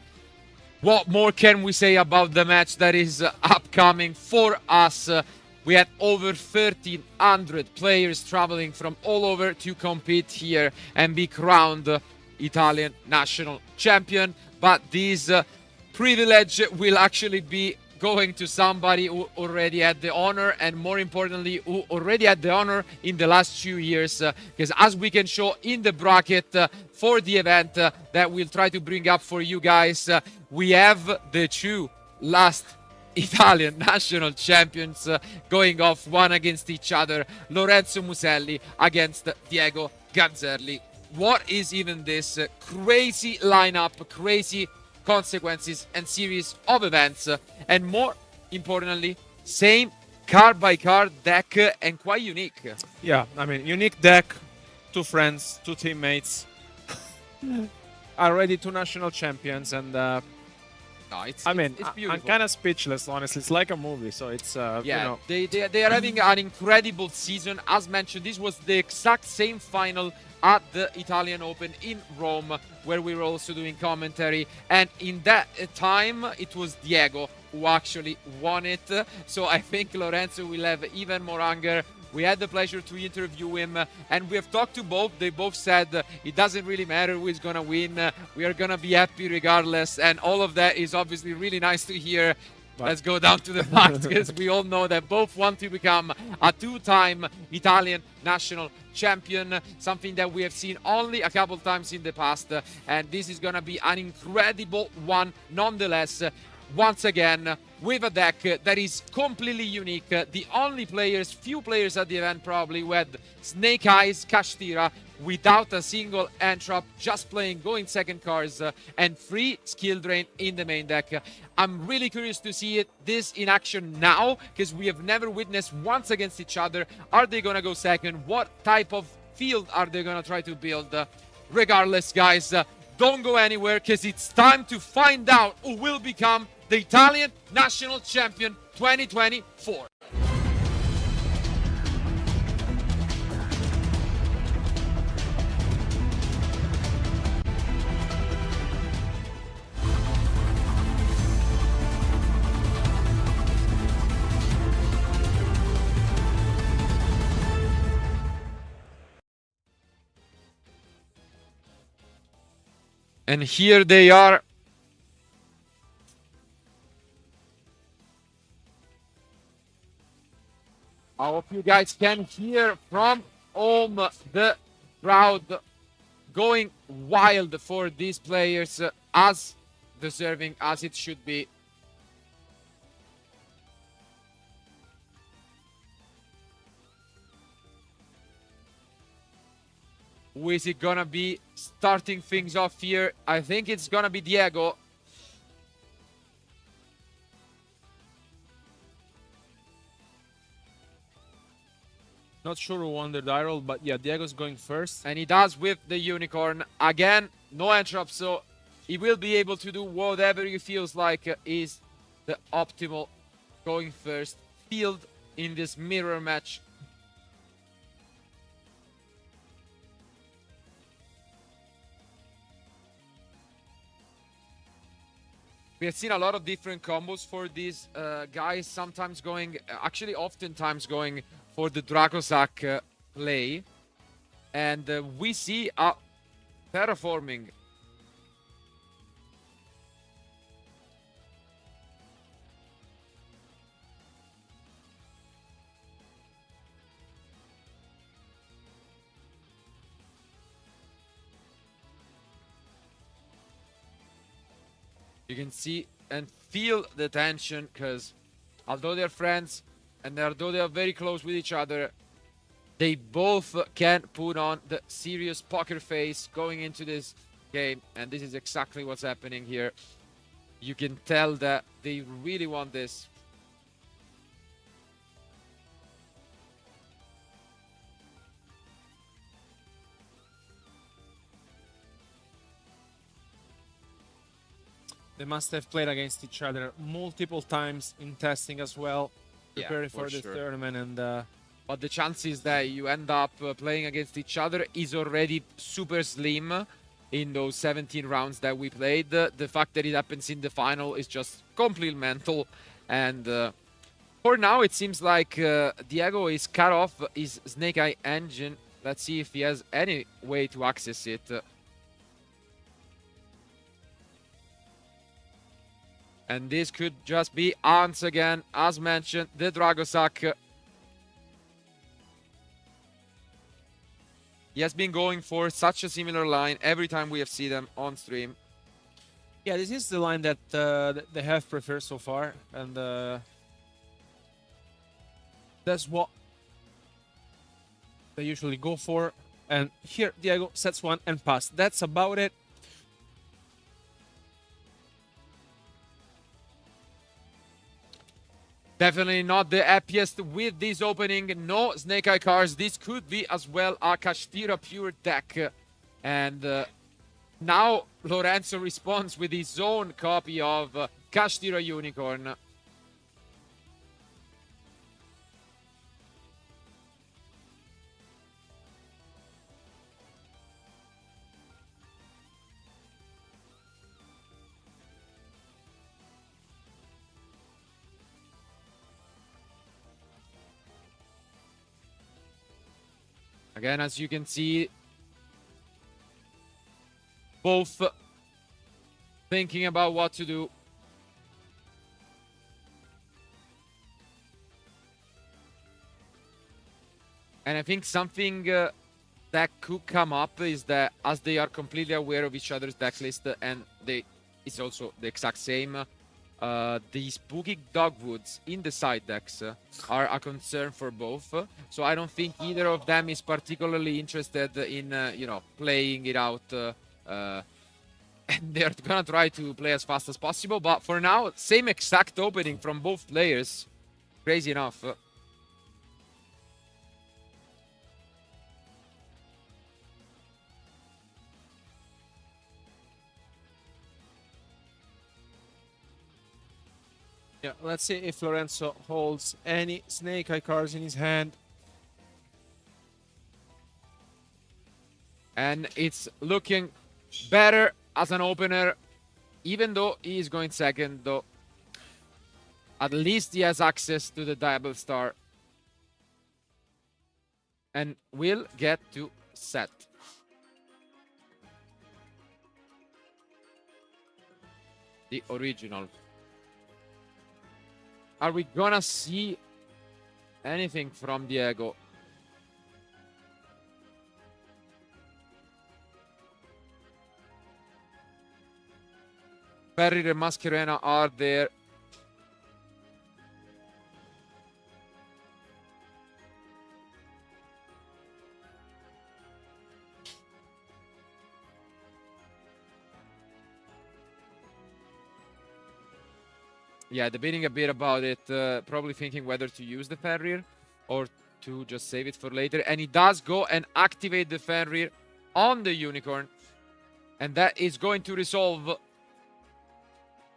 What more can we say about the match that is upcoming for us? We had over 1,300 players traveling from all over to compete here and be crowned Italian national champion. But this privilege will actually be going to somebody who already had the honor, and more importantly, who already had the honor in the last 2 years. Because as we can show in the bracket for the event that we'll try to bring up for you guys, we have the 2 last Italian national champions going off one against each other. Lorenzo Muselli against Diego Ganzerli. What is even this crazy lineup, crazy consequences and series of events, and more importantly, same card by card deck and quite unique. Yeah, I mean, unique deck, 2 friends, 2 teammates, already 2 national champions, and no, it's I'm kind of speechless, honestly. It's like a movie, so it's yeah, you know. they are having an incredible season. As mentioned, this was the exact same final at the Italian Open in Rome, where we were also doing commentary, and in that time it was Diego who actually won it. So I think Lorenzo will have even more anger. We had the pleasure to interview him, and we have talked to both. They both said it doesn't really matter who is gonna win. We are gonna be happy regardless, and all of that is obviously really nice to hear. Let's go down to the facts, because we all know that both want to become a 2-time Italian national champion, something that we have seen only a couple times in the past, and this is gonna be an incredible one nonetheless. Once again, with a deck that is completely unique. The only players, few players at the event probably, who had Snake Eyes, Kashtira, without a single Entrap, just playing going second cards, and free skill drain in the main deck. I'm really curious to see this in action now, because we have never witnessed once against each other. Are they gonna go second? What type of field are they gonna try to build? Regardless, guys, don't go anywhere, because it's time to find out who will become the Italian national champion 2024. And here they are. I hope you guys can hear from home the crowd going wild for these players, as deserving as it should be. Who is it gonna be starting things off here? I think it's gonna be Diego. Not sure who won the die roll, but yeah, Diego's going first. And he does with the unicorn. Again, no entrap, so he will be able to do whatever he feels like is the optimal going first field in this mirror match. We have seen a lot of different combos for these guys, sometimes going, actually oftentimes going for the Dracosac play. And we see a terraforming. You can see and feel the tension, because although they're friends and although they are very close with each other, they both can put on the serious poker face going into this game. And this is exactly what's happening here. You can tell that they really want this. They must have played against each other multiple times in testing as well. preparing for this tournament, and but the chances that you end up playing against each other is already super slim in those 17 rounds that we played. The fact that it happens in the final is just completely mental. And for now, it seems like Diego is cut off his Snake Eye engine. Let's see if he has any way to access it. And this could just be once again, as mentioned, the Dragosak. He has been going for such a similar line every time we have seen them on stream. Yeah, this is the line that they have preferred so far, and that's what they usually go for. And here, Diego sets one and pass. That's about it. Definitely not the happiest with this opening. No Snake Eye cars. This could be as well a Kashtira pure deck. And now Lorenzo responds with his own copy of Kashtira Unicorn. Again, as you can see, both thinking about what to do. And I think something that could come up is that as they are completely aware of each other's deck list, and it's also the exact same, the Spooky Dogwoods in the side decks are a concern for both. So I don't think either of them is particularly interested in, playing it out. And they're gonna try to play as fast as possible. But for now, same exact opening from both players. Crazy enough. Yeah, let's see if Lorenzo holds any Snake Eye cards in his hand. And it's looking better as an opener, even though he is going second, though. At least he has access to the Double Star. And will get to set. The original. Are we gonna see anything from Diego? Ferry and Mascherena are there. Yeah, debating a bit about it, probably thinking whether to use the Fenrir or to just save it for later. And he does go and activate the Fenrir on the Unicorn. And that is going to resolve.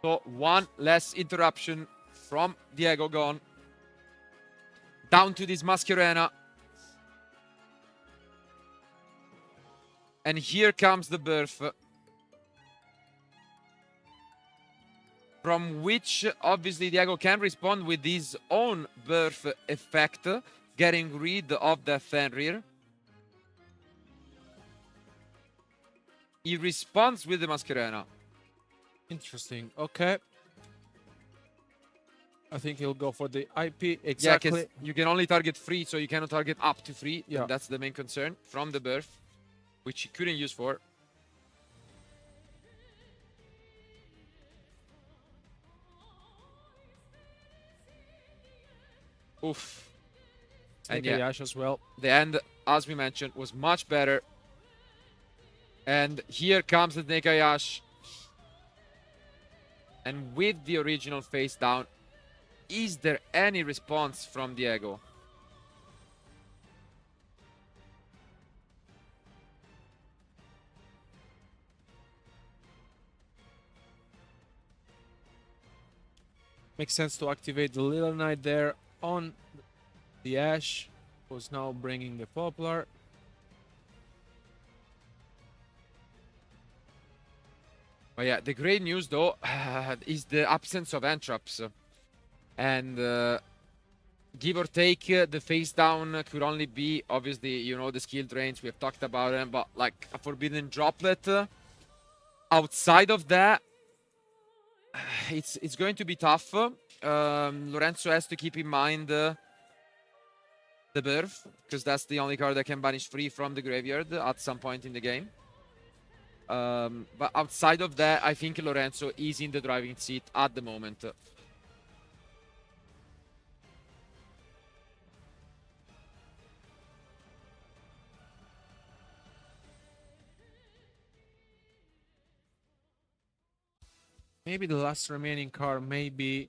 So one less interruption from Diego gone. Down to this Mascherena. And here comes the birth. From which, obviously, Diego can respond with his own birth effect, getting rid of the Fenrir. He responds with the Mascherena. Interesting. Okay. I think he'll go for the IP. Exactly. Yeah, you can only target 3, so you cannot target up to 3. Yeah. That's the main concern from the birth, which he couldn't use for. Oof. And yeah, Yash as well. The end, as we mentioned, was much better. And here comes the Nekayash. And with the original face down, is there any response from Diego? Makes sense to activate the Little Knight there. on the Ash, who's now bringing the Poplar. But yeah, the great news though is the absence of entraps. And give or take, the face down could only be, obviously, you know, the skill drains, we have talked about them, but like a forbidden droplet. Outside of that, it's going to be tough. Lorenzo has to keep in mind the Birth, because that's the only card that can banish free from the graveyard at some point in the game. But outside of that, I think Lorenzo is in the driving seat at the moment. Maybe the last remaining card may be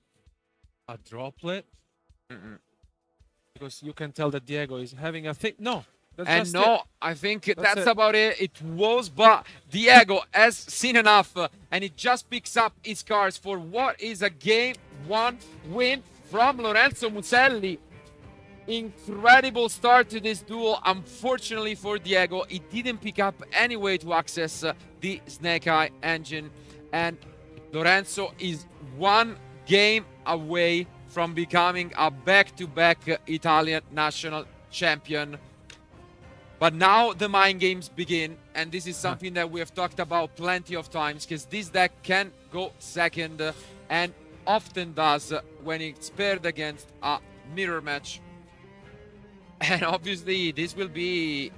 a droplet. Because you can tell that Diego is having a thing. No. And no, I think that's about it. It was, but Diego has seen enough, and he just picks up his cards for what is a game 1 win from Lorenzo Muselli. Incredible start to this duel. Unfortunately for Diego, he didn't pick up any way to access the Snake Eye engine, and Lorenzo is 1 game away from becoming a back-to-back Italian national champion. But now the mind games begin, and this is something that we have talked about plenty of times, because this deck can go second, and often does when it's paired against a mirror match. And obviously this will be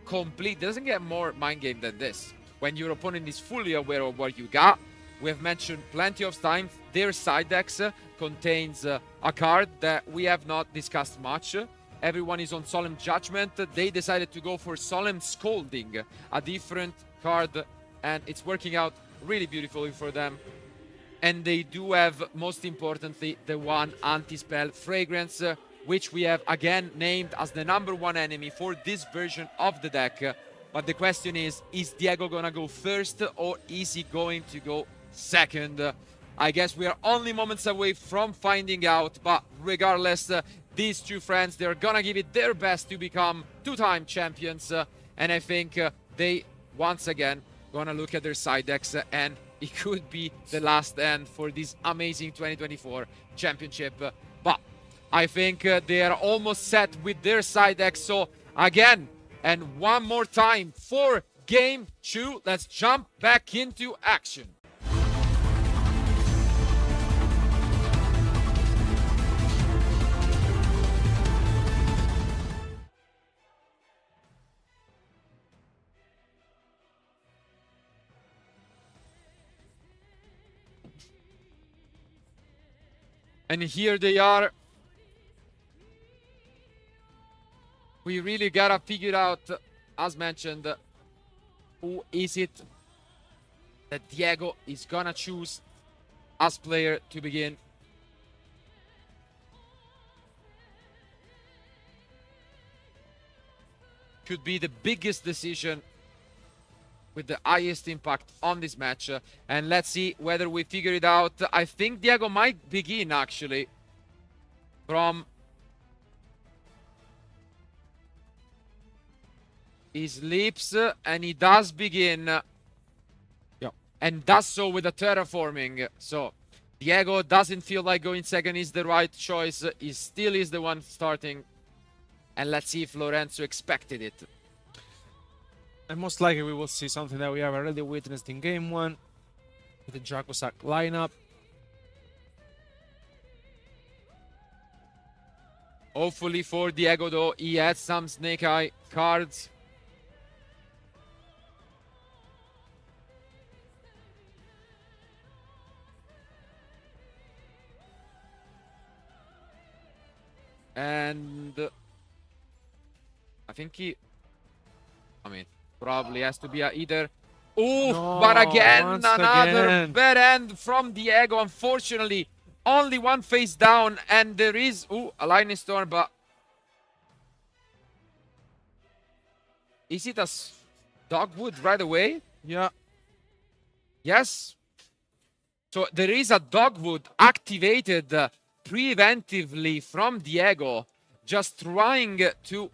complete. Doesn't get more mind game than this. When your opponent is fully aware of what you got. We have mentioned plenty of times their side decks contains a card that we have not discussed much. Everyone is on Solemn Judgment. They decided to go for Solemn Scolding, a different card, and it's working out really beautifully for them. And they do have, most importantly, the one anti-spell Fragrance, which we have again named as the #1 enemy for this version of the deck. But the question is Diego gonna go first, or is he going to go second? I guess we are only moments away from finding out, but regardless, these two friends, they're gonna give it their best to become 2-time champions, and I think they once again gonna look at their side decks, and it could be the last end for this amazing 2024 championship. But I think they are almost set with their side decks. So again, and one more time for game 2, let's jump back into action. And here they are. We really gotta figure out, as mentioned, who is it that Diego is gonna choose as player to begin. Could be the biggest decision with the highest impact on this match, and let's see whether we figure it out. I think Diego might begin actually from his lips, and he does begin, and does so with a terraforming. So Diego doesn't feel like going second is the right choice. He still is the one starting, and let's see if Lorenzo expected it. And most likely we will see something that we have already witnessed in game 1 with the Dracosack lineup. Hopefully for Diego though, he has some Snake Eye cards. And I think probably has to be either. Ooh, No, but again, once another again. bad end from Diego. Unfortunately, only one face down, and there is a Lightning Storm, but is it a Dogwood right away? Yeah. Yes. So there is a Dogwood activated preventively from Diego, just trying to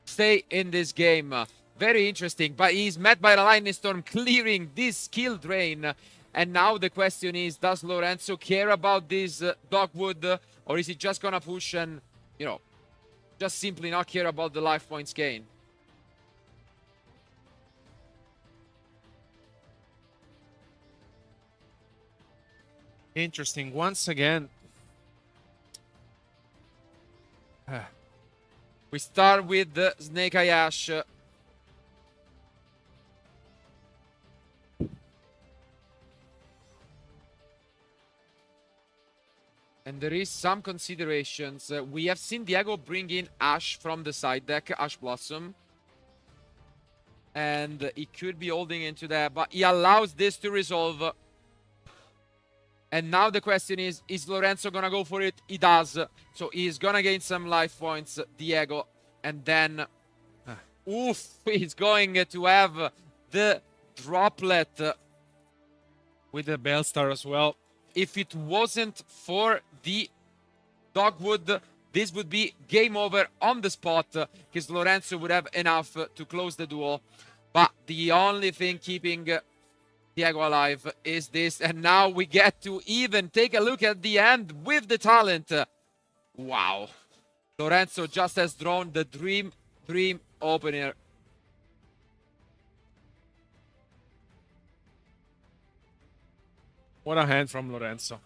stay in this game. Very interesting, but he's met by the Lightning Storm, clearing this skill drain. And now the question is, does Lorenzo care about this Dogwood, or is he just gonna push and, you know, just simply not care about the life points gain? Interesting. Once again, we start with the Snake Eye Ash. And there is some considerations. We have seen Diego bring in Ash from the side deck, Ash Blossom. And he could be holding into that, but he allows this to resolve. And now the question is Lorenzo gonna go for it? He does. So he's gonna gain some life points, Diego. And then, oof, he's going to have the droplet. With the Bellstar as well. If it wasn't for the Dogwood, this would be game over on the spot, because Lorenzo would have enough to close the duel. But the only thing keeping Diego alive is this. And now we get to even take a look at the end with the talent. Wow. Lorenzo just has drawn the dream opener. What a hand from Lorenzo.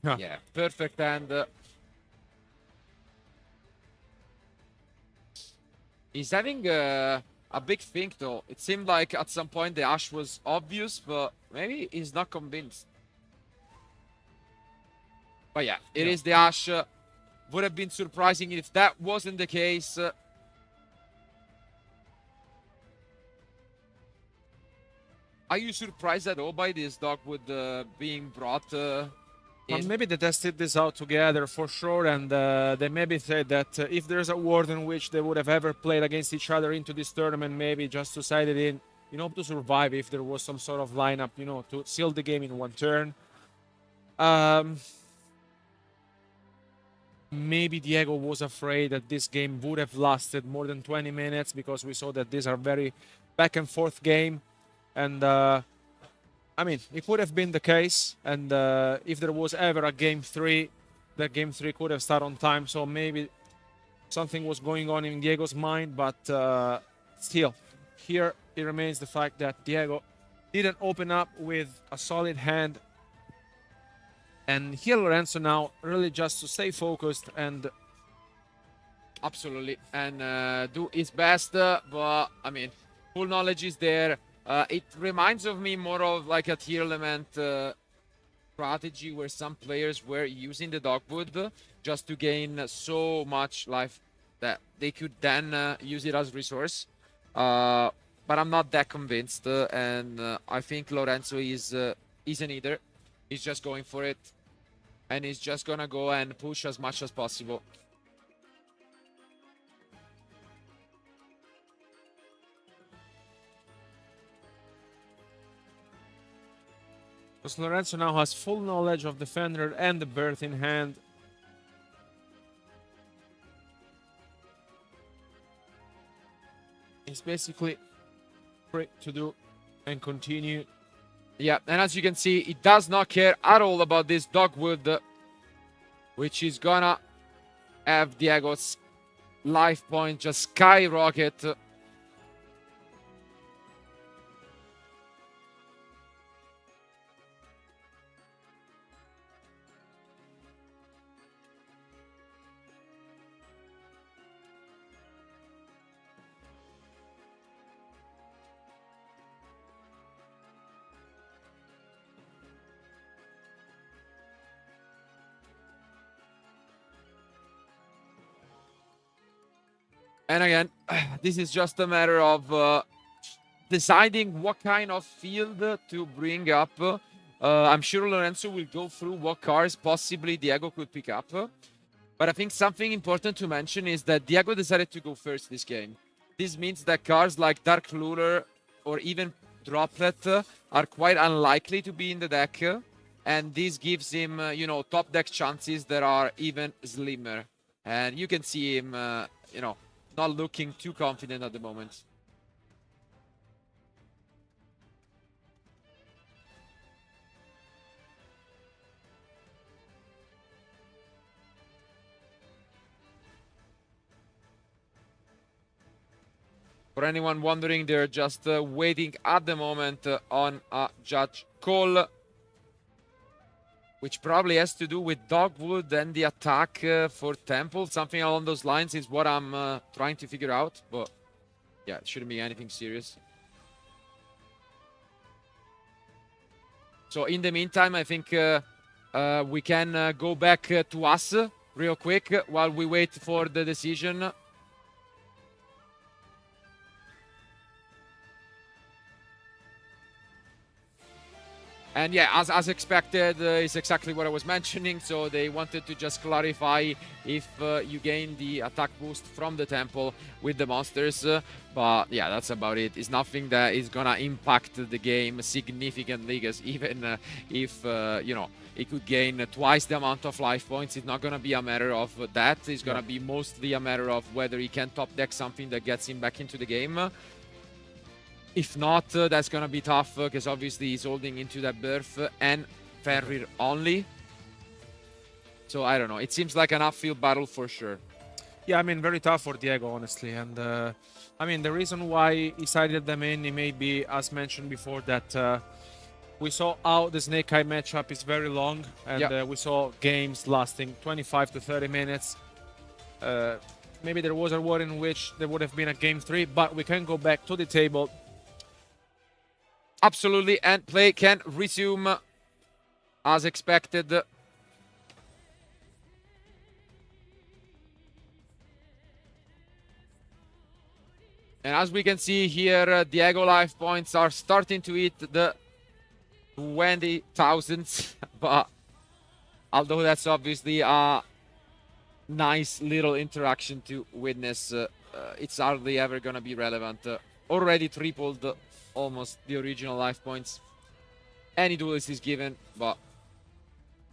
Yeah, perfect hand. He's having a big think, though. It seemed like at some point the Ash was obvious, but maybe he's not convinced. But yeah, it is the Ash. Would have been surprising if that wasn't the case. Are you surprised at all by this Dogwood being brought in? Maybe they tested this out together for sure, and they maybe said that if there's a world in which they would have ever played against each other into this tournament, maybe just to side it in, you know, to survive if there was some sort of lineup, you know, to seal the game in one turn. Maybe Diego was afraid that this game would have lasted more than 20 minutes, because we saw that these are very back and forth game. And I mean, it could have been the case. And if there was ever a game 3, that game 3 could have started on time. So maybe something was going on in Diego's mind. But still, here it remains the fact that Diego didn't open up with a solid hand. And here Lorenzo now really just to stay focused and... Absolutely. And do his best. But, I mean, full knowledge is there. It reminds of me more of like a tier element strategy where some players were using the Dogwood just to gain so much life that they could then use it as resource. But I'm not that convinced, and I think Lorenzo isn't either. He's just going for it, and he's just gonna go and push as much as possible. Because Lorenzo now has full knowledge of the Fenrir and the Birth in hand. He's basically free to do and continue. Yeah, and as you can see, he does not care at all about this Dogwood, which is gonna have Diego's life point just skyrocket. And again, this is just a matter of deciding what kind of field to bring up. I'm sure Lorenzo will go through what cars possibly Diego could pick up. But I think something important to mention is that Diego decided to go first this game. This means that cars like Dark Looter or even Droplet are quite unlikely to be in the deck. and this gives him, you know, top deck chances that are even slimmer. And you can see him, you know, not looking too confident at the moment. For anyone wondering, they're just waiting at the moment on a judge call, which probably has to do with Dogwood and the attack for Temple. Something along those lines is what I'm trying to figure out. But yeah, it shouldn't be anything serious. So in the meantime, I think we can go back to us real quick while we wait for the decision. And yeah, as expected, is exactly what I was mentioning. So they wanted to just clarify if you gain the attack boost from the temple with the monsters. But yeah, that's about it. It's nothing that is gonna impact the game significantly, because even if, you know, it could gain twice the amount of life points, it's not gonna be a matter of that. It's gonna be mostly a matter of whether he can top deck something that gets him back into the game. If not, that's going to be tough, because obviously he's holding into that berth and Fenrir only. So I don't know. It seems like an upfield battle for sure. Yeah, I mean, very tough for Diego, honestly. And I mean, the reason why he sided them in, it may be, as mentioned before, that we saw how the Snake Eye matchup is very long. And we saw games lasting 25 to 30 minutes. Maybe there was a war in which there would have been a game 3, but we can go back to the table. Absolutely, and play can resume as expected. And as we can see here, Diego life points are starting to hit the 20,000s. But although that's obviously a nice little interaction to witness, it's hardly ever going to be relevant. Already tripled almost the original life points. Any duelist is given, but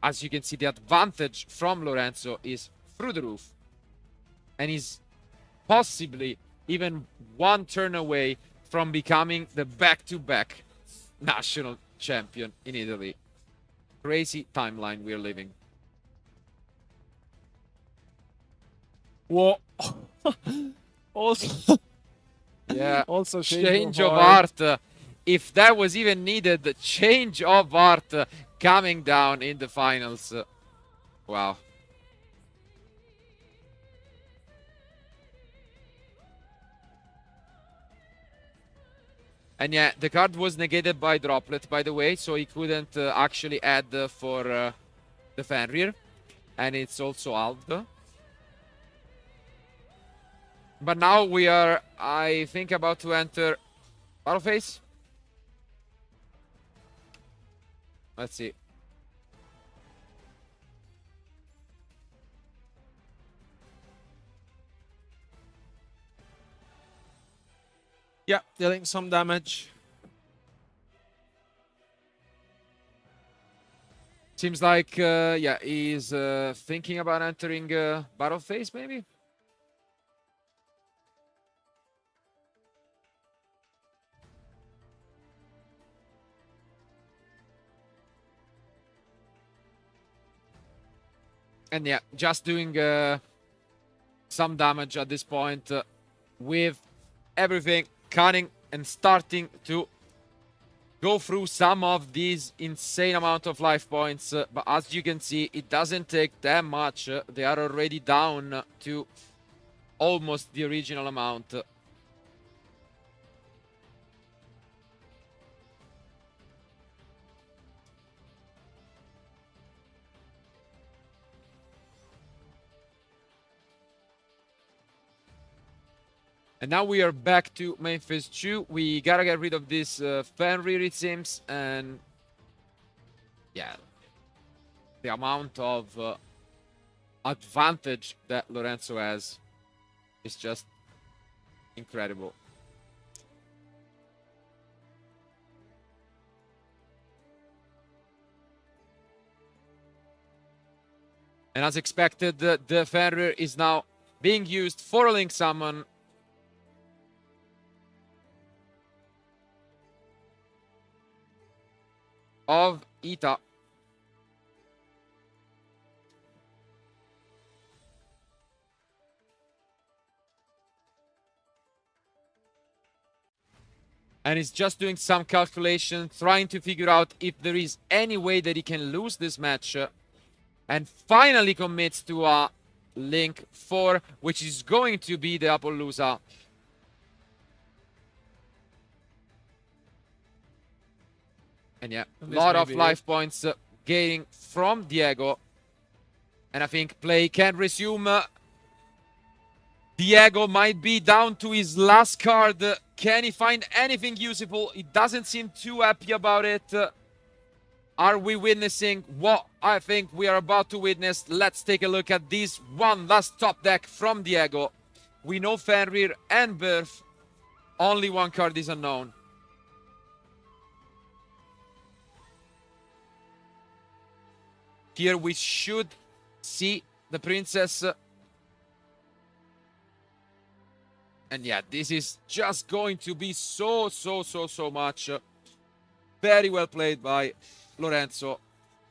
as you can see, the advantage from Lorenzo is through the roof. And he's possibly even one turn away from becoming the back-to-back national champion in Italy. Crazy timeline we're living. Whoa. Also... Yeah, also change of art. If that was even needed, the change of art coming down in the finals. Wow. And yeah, the card was negated by Droplet, by the way, so he couldn't actually add for the Fenrir. And it's also halved. But now we are, I think, about to enter battle phase. Let's see. Yeah, dealing some damage. Seems like, yeah, he's thinking about entering battle phase, maybe? And yeah, just doing some damage at this point with everything cutting and starting to go through some of these insane amount of life points. But as you can see, it doesn't take that much. They are already down to almost the original amount. And now we are back to main phase 2. We gotta get rid of this Fenrir, it seems. And yeah, the amount of advantage that Lorenzo has is just incredible. And as expected, the Fenrir is now being used for a Link Summon. Of Ita. And he's just doing some calculation, trying to figure out if there is any way that he can lose this match. And finally commits to a Link 4, which is going to be the Appaloosa. And yeah, a lot of life points gaining from Diego. And I think play can resume. Diego might be down to his last card. Can he find anything useful? He doesn't seem too happy about it. Are we witnessing what I think we are about to witness? Let's take a look at this one last top deck from Diego. We know Fenrir and Birth. Only one card is unknown. Here we should see the Princess. And yeah, this is just going to be so much. Very well played by Lorenzo,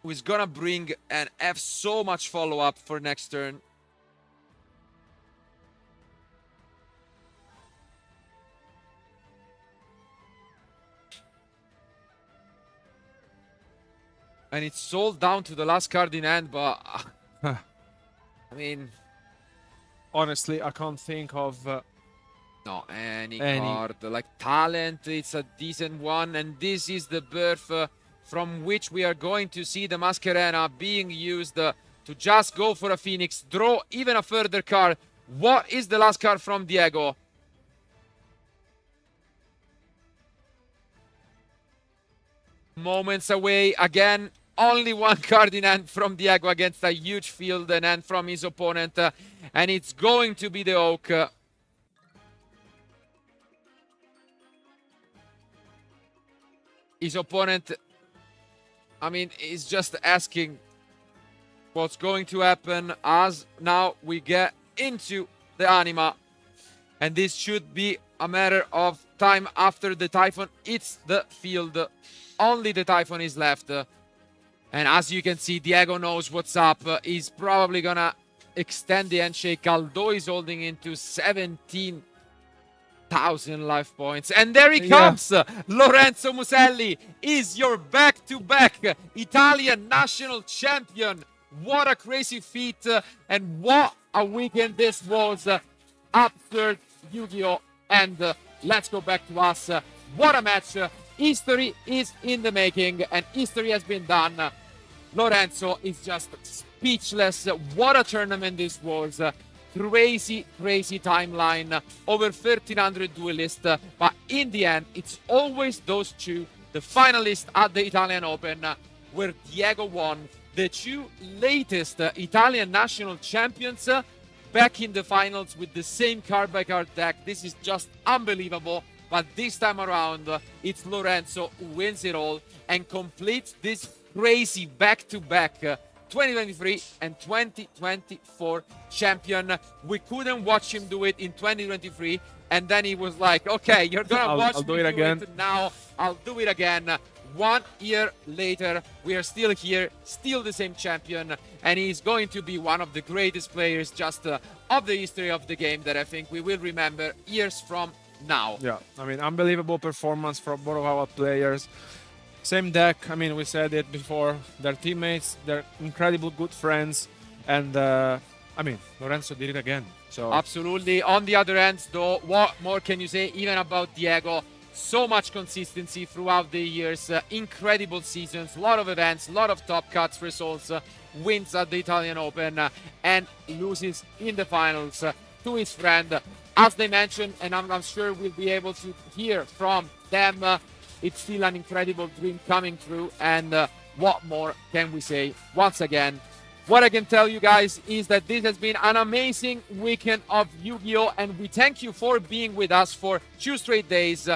who is gonna bring and have so much follow-up for next turn. And it's sold down to the last card in hand, but I mean, honestly, I can't think of no, any card. Like Talent, it's a decent one. And this is the Birth from which we are going to see the Masquerena being used to just go for a Phoenix. Draw even a further card. What is the last card from Diego? Moments away again. Only one card in hand from Diego against a huge field and hand from his opponent. And it's going to be the Oak. His opponent, I mean, is just asking what's going to happen as now we get into the Anima. And this should be a matter of time after the Typhon hits the field. Only the Typhon is left. And as you can see, Diego knows what's up. He's probably gonna extend the handshake, although he's holding into 17,000 life points. And there he comes! Lorenzo Muselli is your back-to-back Italian national champion. What a crazy feat, and what a weekend this was. Absurd Yu-Gi-Oh! And let's go back to us. What a match. History is in the making, and history has been done. Lorenzo is just speechless. What a tournament this was. Crazy timeline. Over 1,300 duelists. But in the end, it's always those two, the finalists at the Italian Open, where Diego won. The two latest Italian national champions back in the finals with the same card-by-card deck. This is just unbelievable. But this time around, it's Lorenzo who wins it all and completes this crazy back-to-back 2023 and 2024 champion. We couldn't watch him do it in 2023, and then he was like, okay, you're gonna watch me do it again. Now I'll do it again. 1 year later, we are still here, still the same champion, and he's going to be one of the greatest players just of the history of the game that I think we will remember years from now. Yeah, I mean, unbelievable performance from both of our players. Same deck, I mean, we said it before, they're teammates, they're incredible good friends, and I mean, Lorenzo did it again. So absolutely. On the other end, though, what more can you say even about Diego? So much consistency throughout the years, incredible seasons, a lot of events, a lot of top cuts results, wins at the Italian Open, and loses in the finals to his friend. As they mentioned, and I'm sure we'll be able to hear from them, it's still an incredible dream coming true, and what more can we say? Once again, what I can tell you guys is that this has been an amazing weekend of Yu-Gi-Oh! And we thank you for being with us for 2 straight days.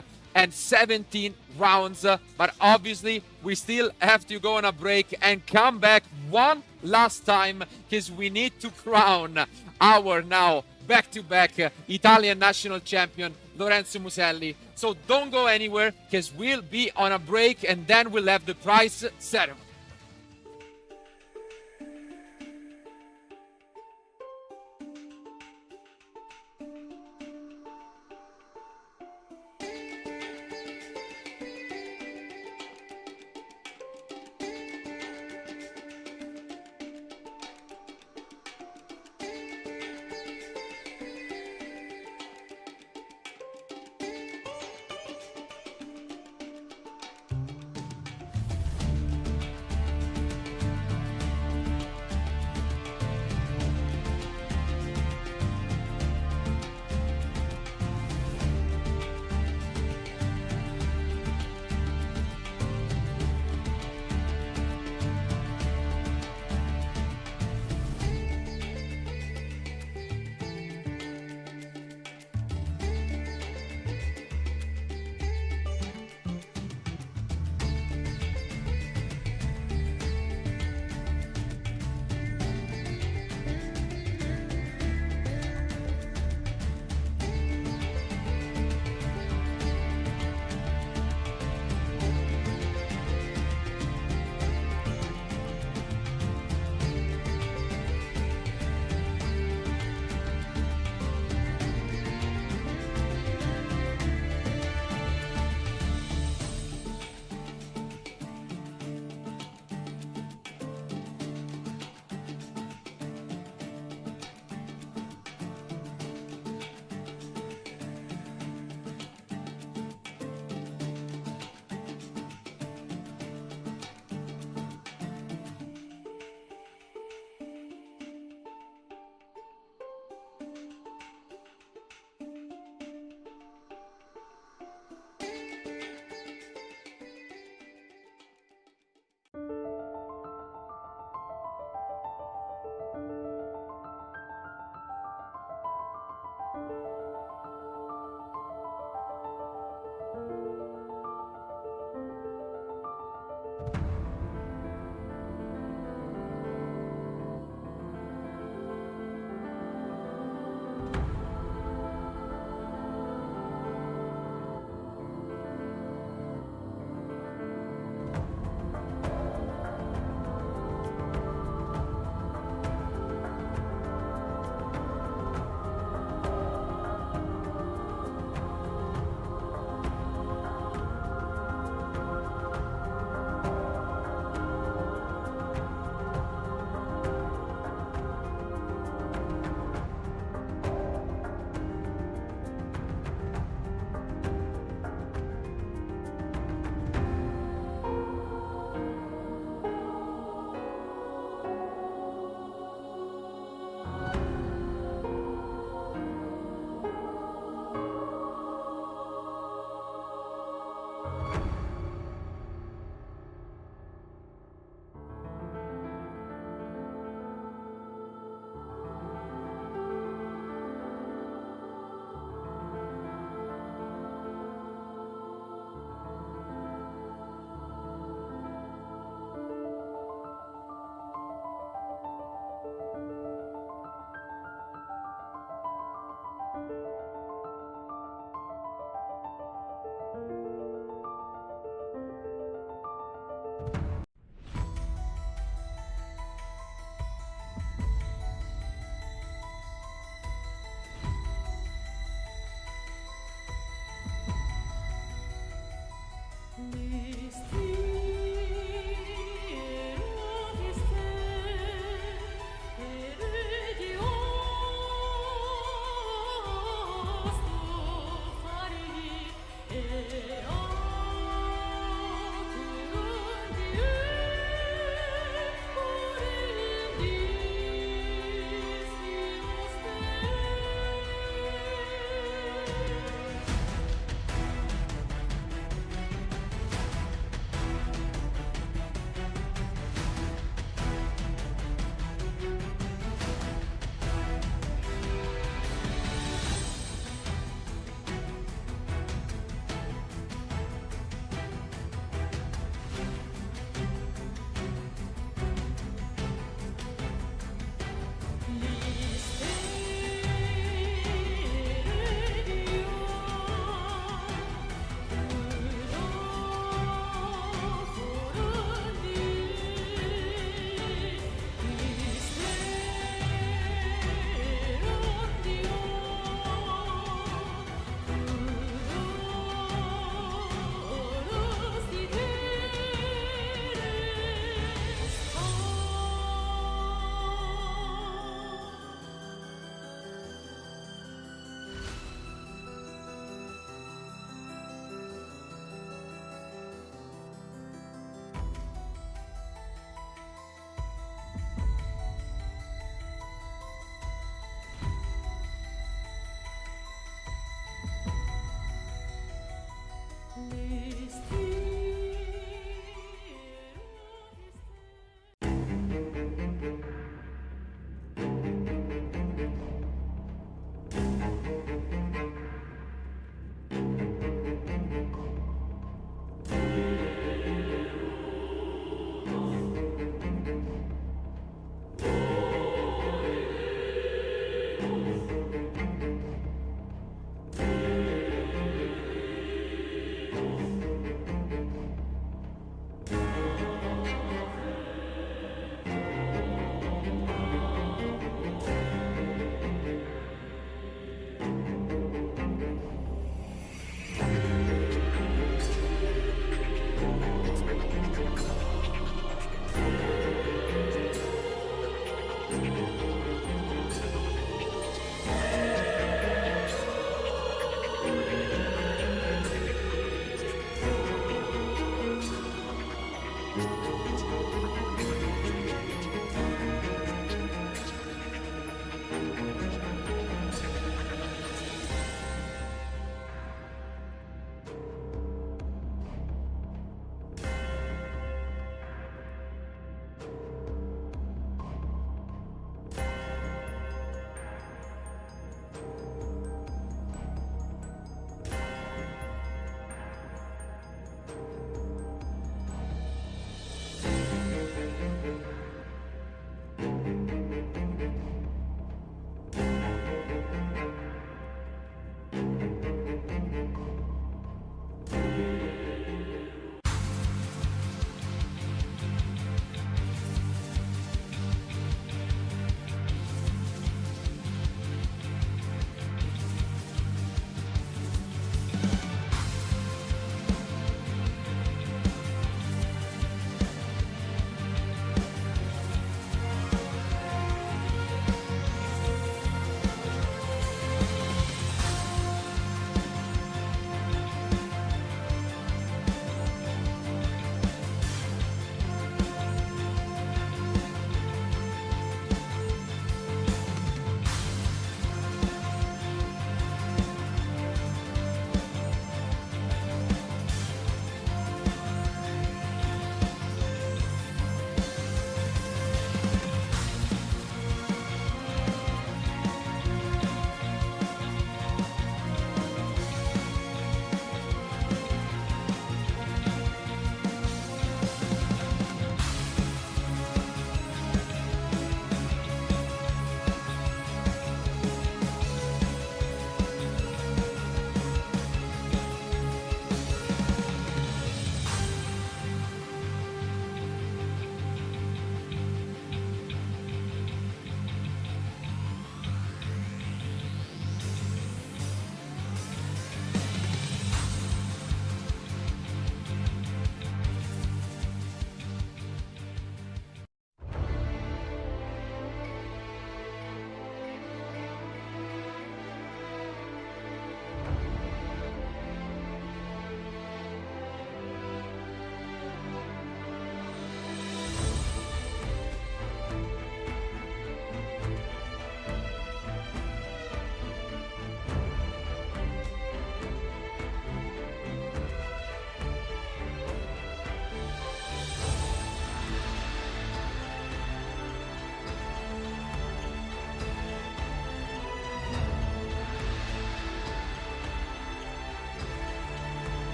17 rounds. But obviously, we still have to go on a break and come back one last time because we need to crown our now back-to-back Italian national champion, Lorenzo Muselli. So don't go anywhere because we'll be on a break and then we'll have the prize ceremony.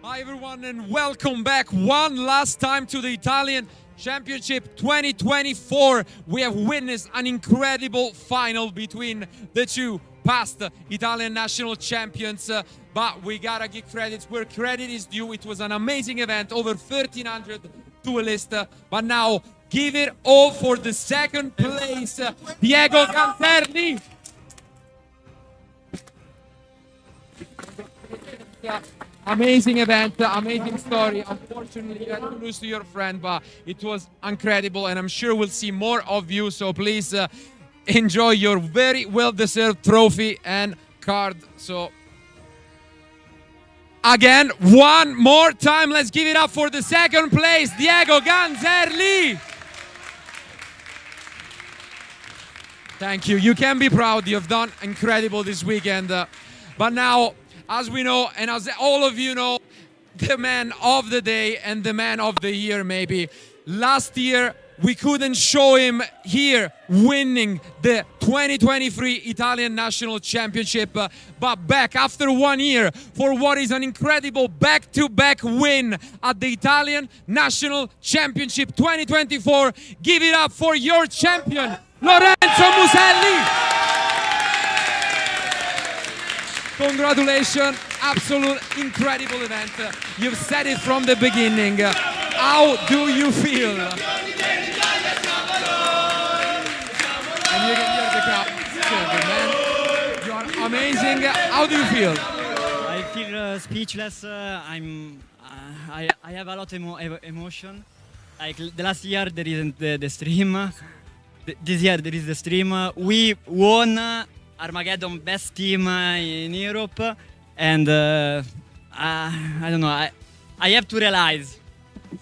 Hi everyone and welcome back one last time to the Italian Championship 2024. We have witnessed an incredible final between the two past Italian national champions, but we gotta give credit where credit is due. It was an amazing event, over 1,300 duelists, but now give it all for the second place, Diego Ganzerli. Amazing event, amazing story. Unfortunately, you had to lose to your friend, but it was incredible, and I'm sure we'll see more of you. So please enjoy your very well-deserved trophy and card. So again, one more time, let's give it up for the second place, Diego Ganzerli. Thank you. You can be proud. You've done incredible this weekend. But now, as we know, and as all of you know, the man of the day and the man of the year maybe. Last year, we couldn't show him here winning the 2023 Italian National Championship, but back after 1 year for what is an incredible back-to-back win at the Italian National Championship 2024. Give it up for your champion, Lorenzo Muselli. Congratulations, absolute incredible event. You've said it from the beginning. How do you feel? And you can hear the crowd. Man. You are amazing. How do you feel? I feel speechless. I have a lot of emotion. Like the last year there isn't the stream. This year there is the stream. We won Armageddon best team in Europe, and I don't know. I have to realize.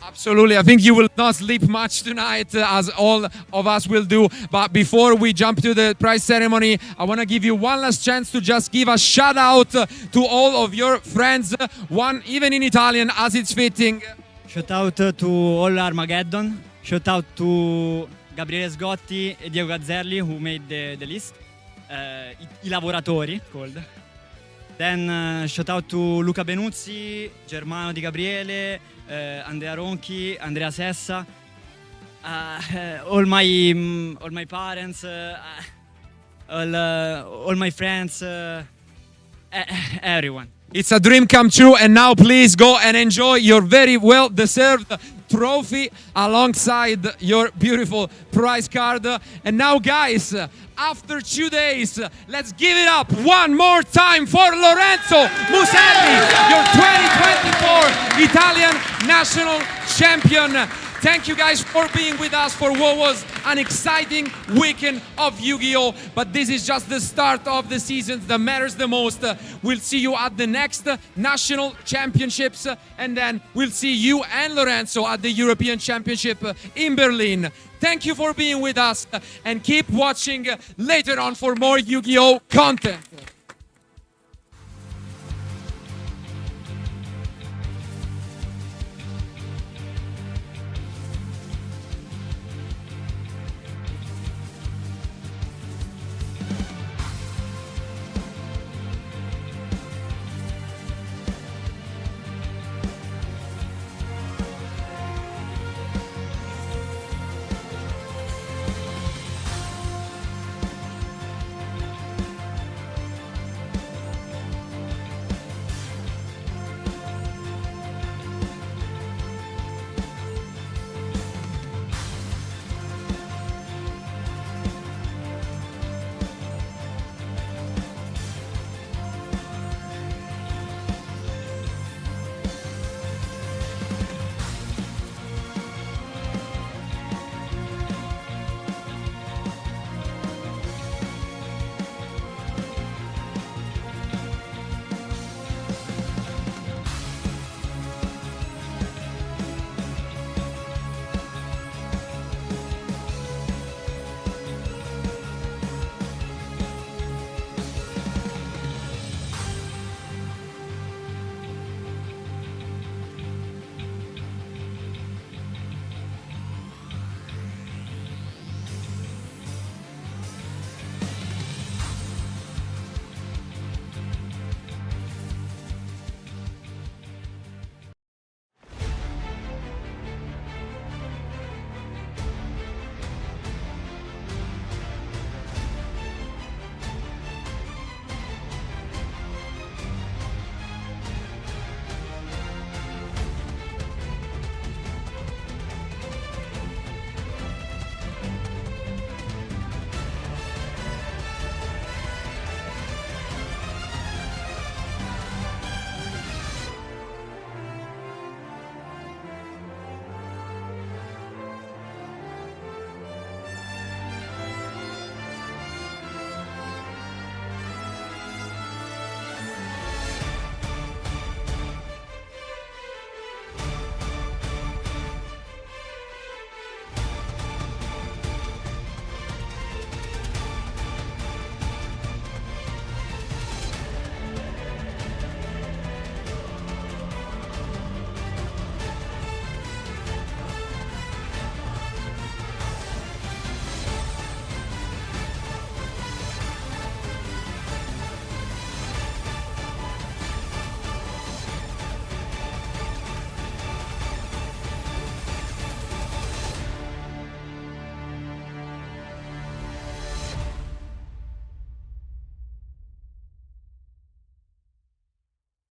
Absolutely, I think you will not sleep much tonight, as all of us will do. But before we jump to the prize ceremony, I want to give you one last chance to just give a shout out to all of your friends, one even in Italian as it's fitting. Shout out to all Armageddon. Shout out to Gabriele Sgotti e Diego Ganzerli who made the list. I lavoratori called. Then shout out to Luca Benuzzi, Germano Di Gabriele, Andrea Ronchi, Andrea Sessa, all my parents, all my friends, everyone. It's a dream come true, and now please go and enjoy your very well-deserved trophy alongside your beautiful prize card. And now, guys, after 2 days, let's give it up one more time for Lorenzo Muselli, your 2024 Italian national champion. Thank you guys for being with us for what was an exciting weekend of Yu-Gi-Oh! But this is just the start of the season that matters the most. We'll see you at the next national championships, and then we'll see you and Lorenzo at the European Championship in Berlin. Thank you for being with us, and keep watching later on for more Yu-Gi-Oh! content.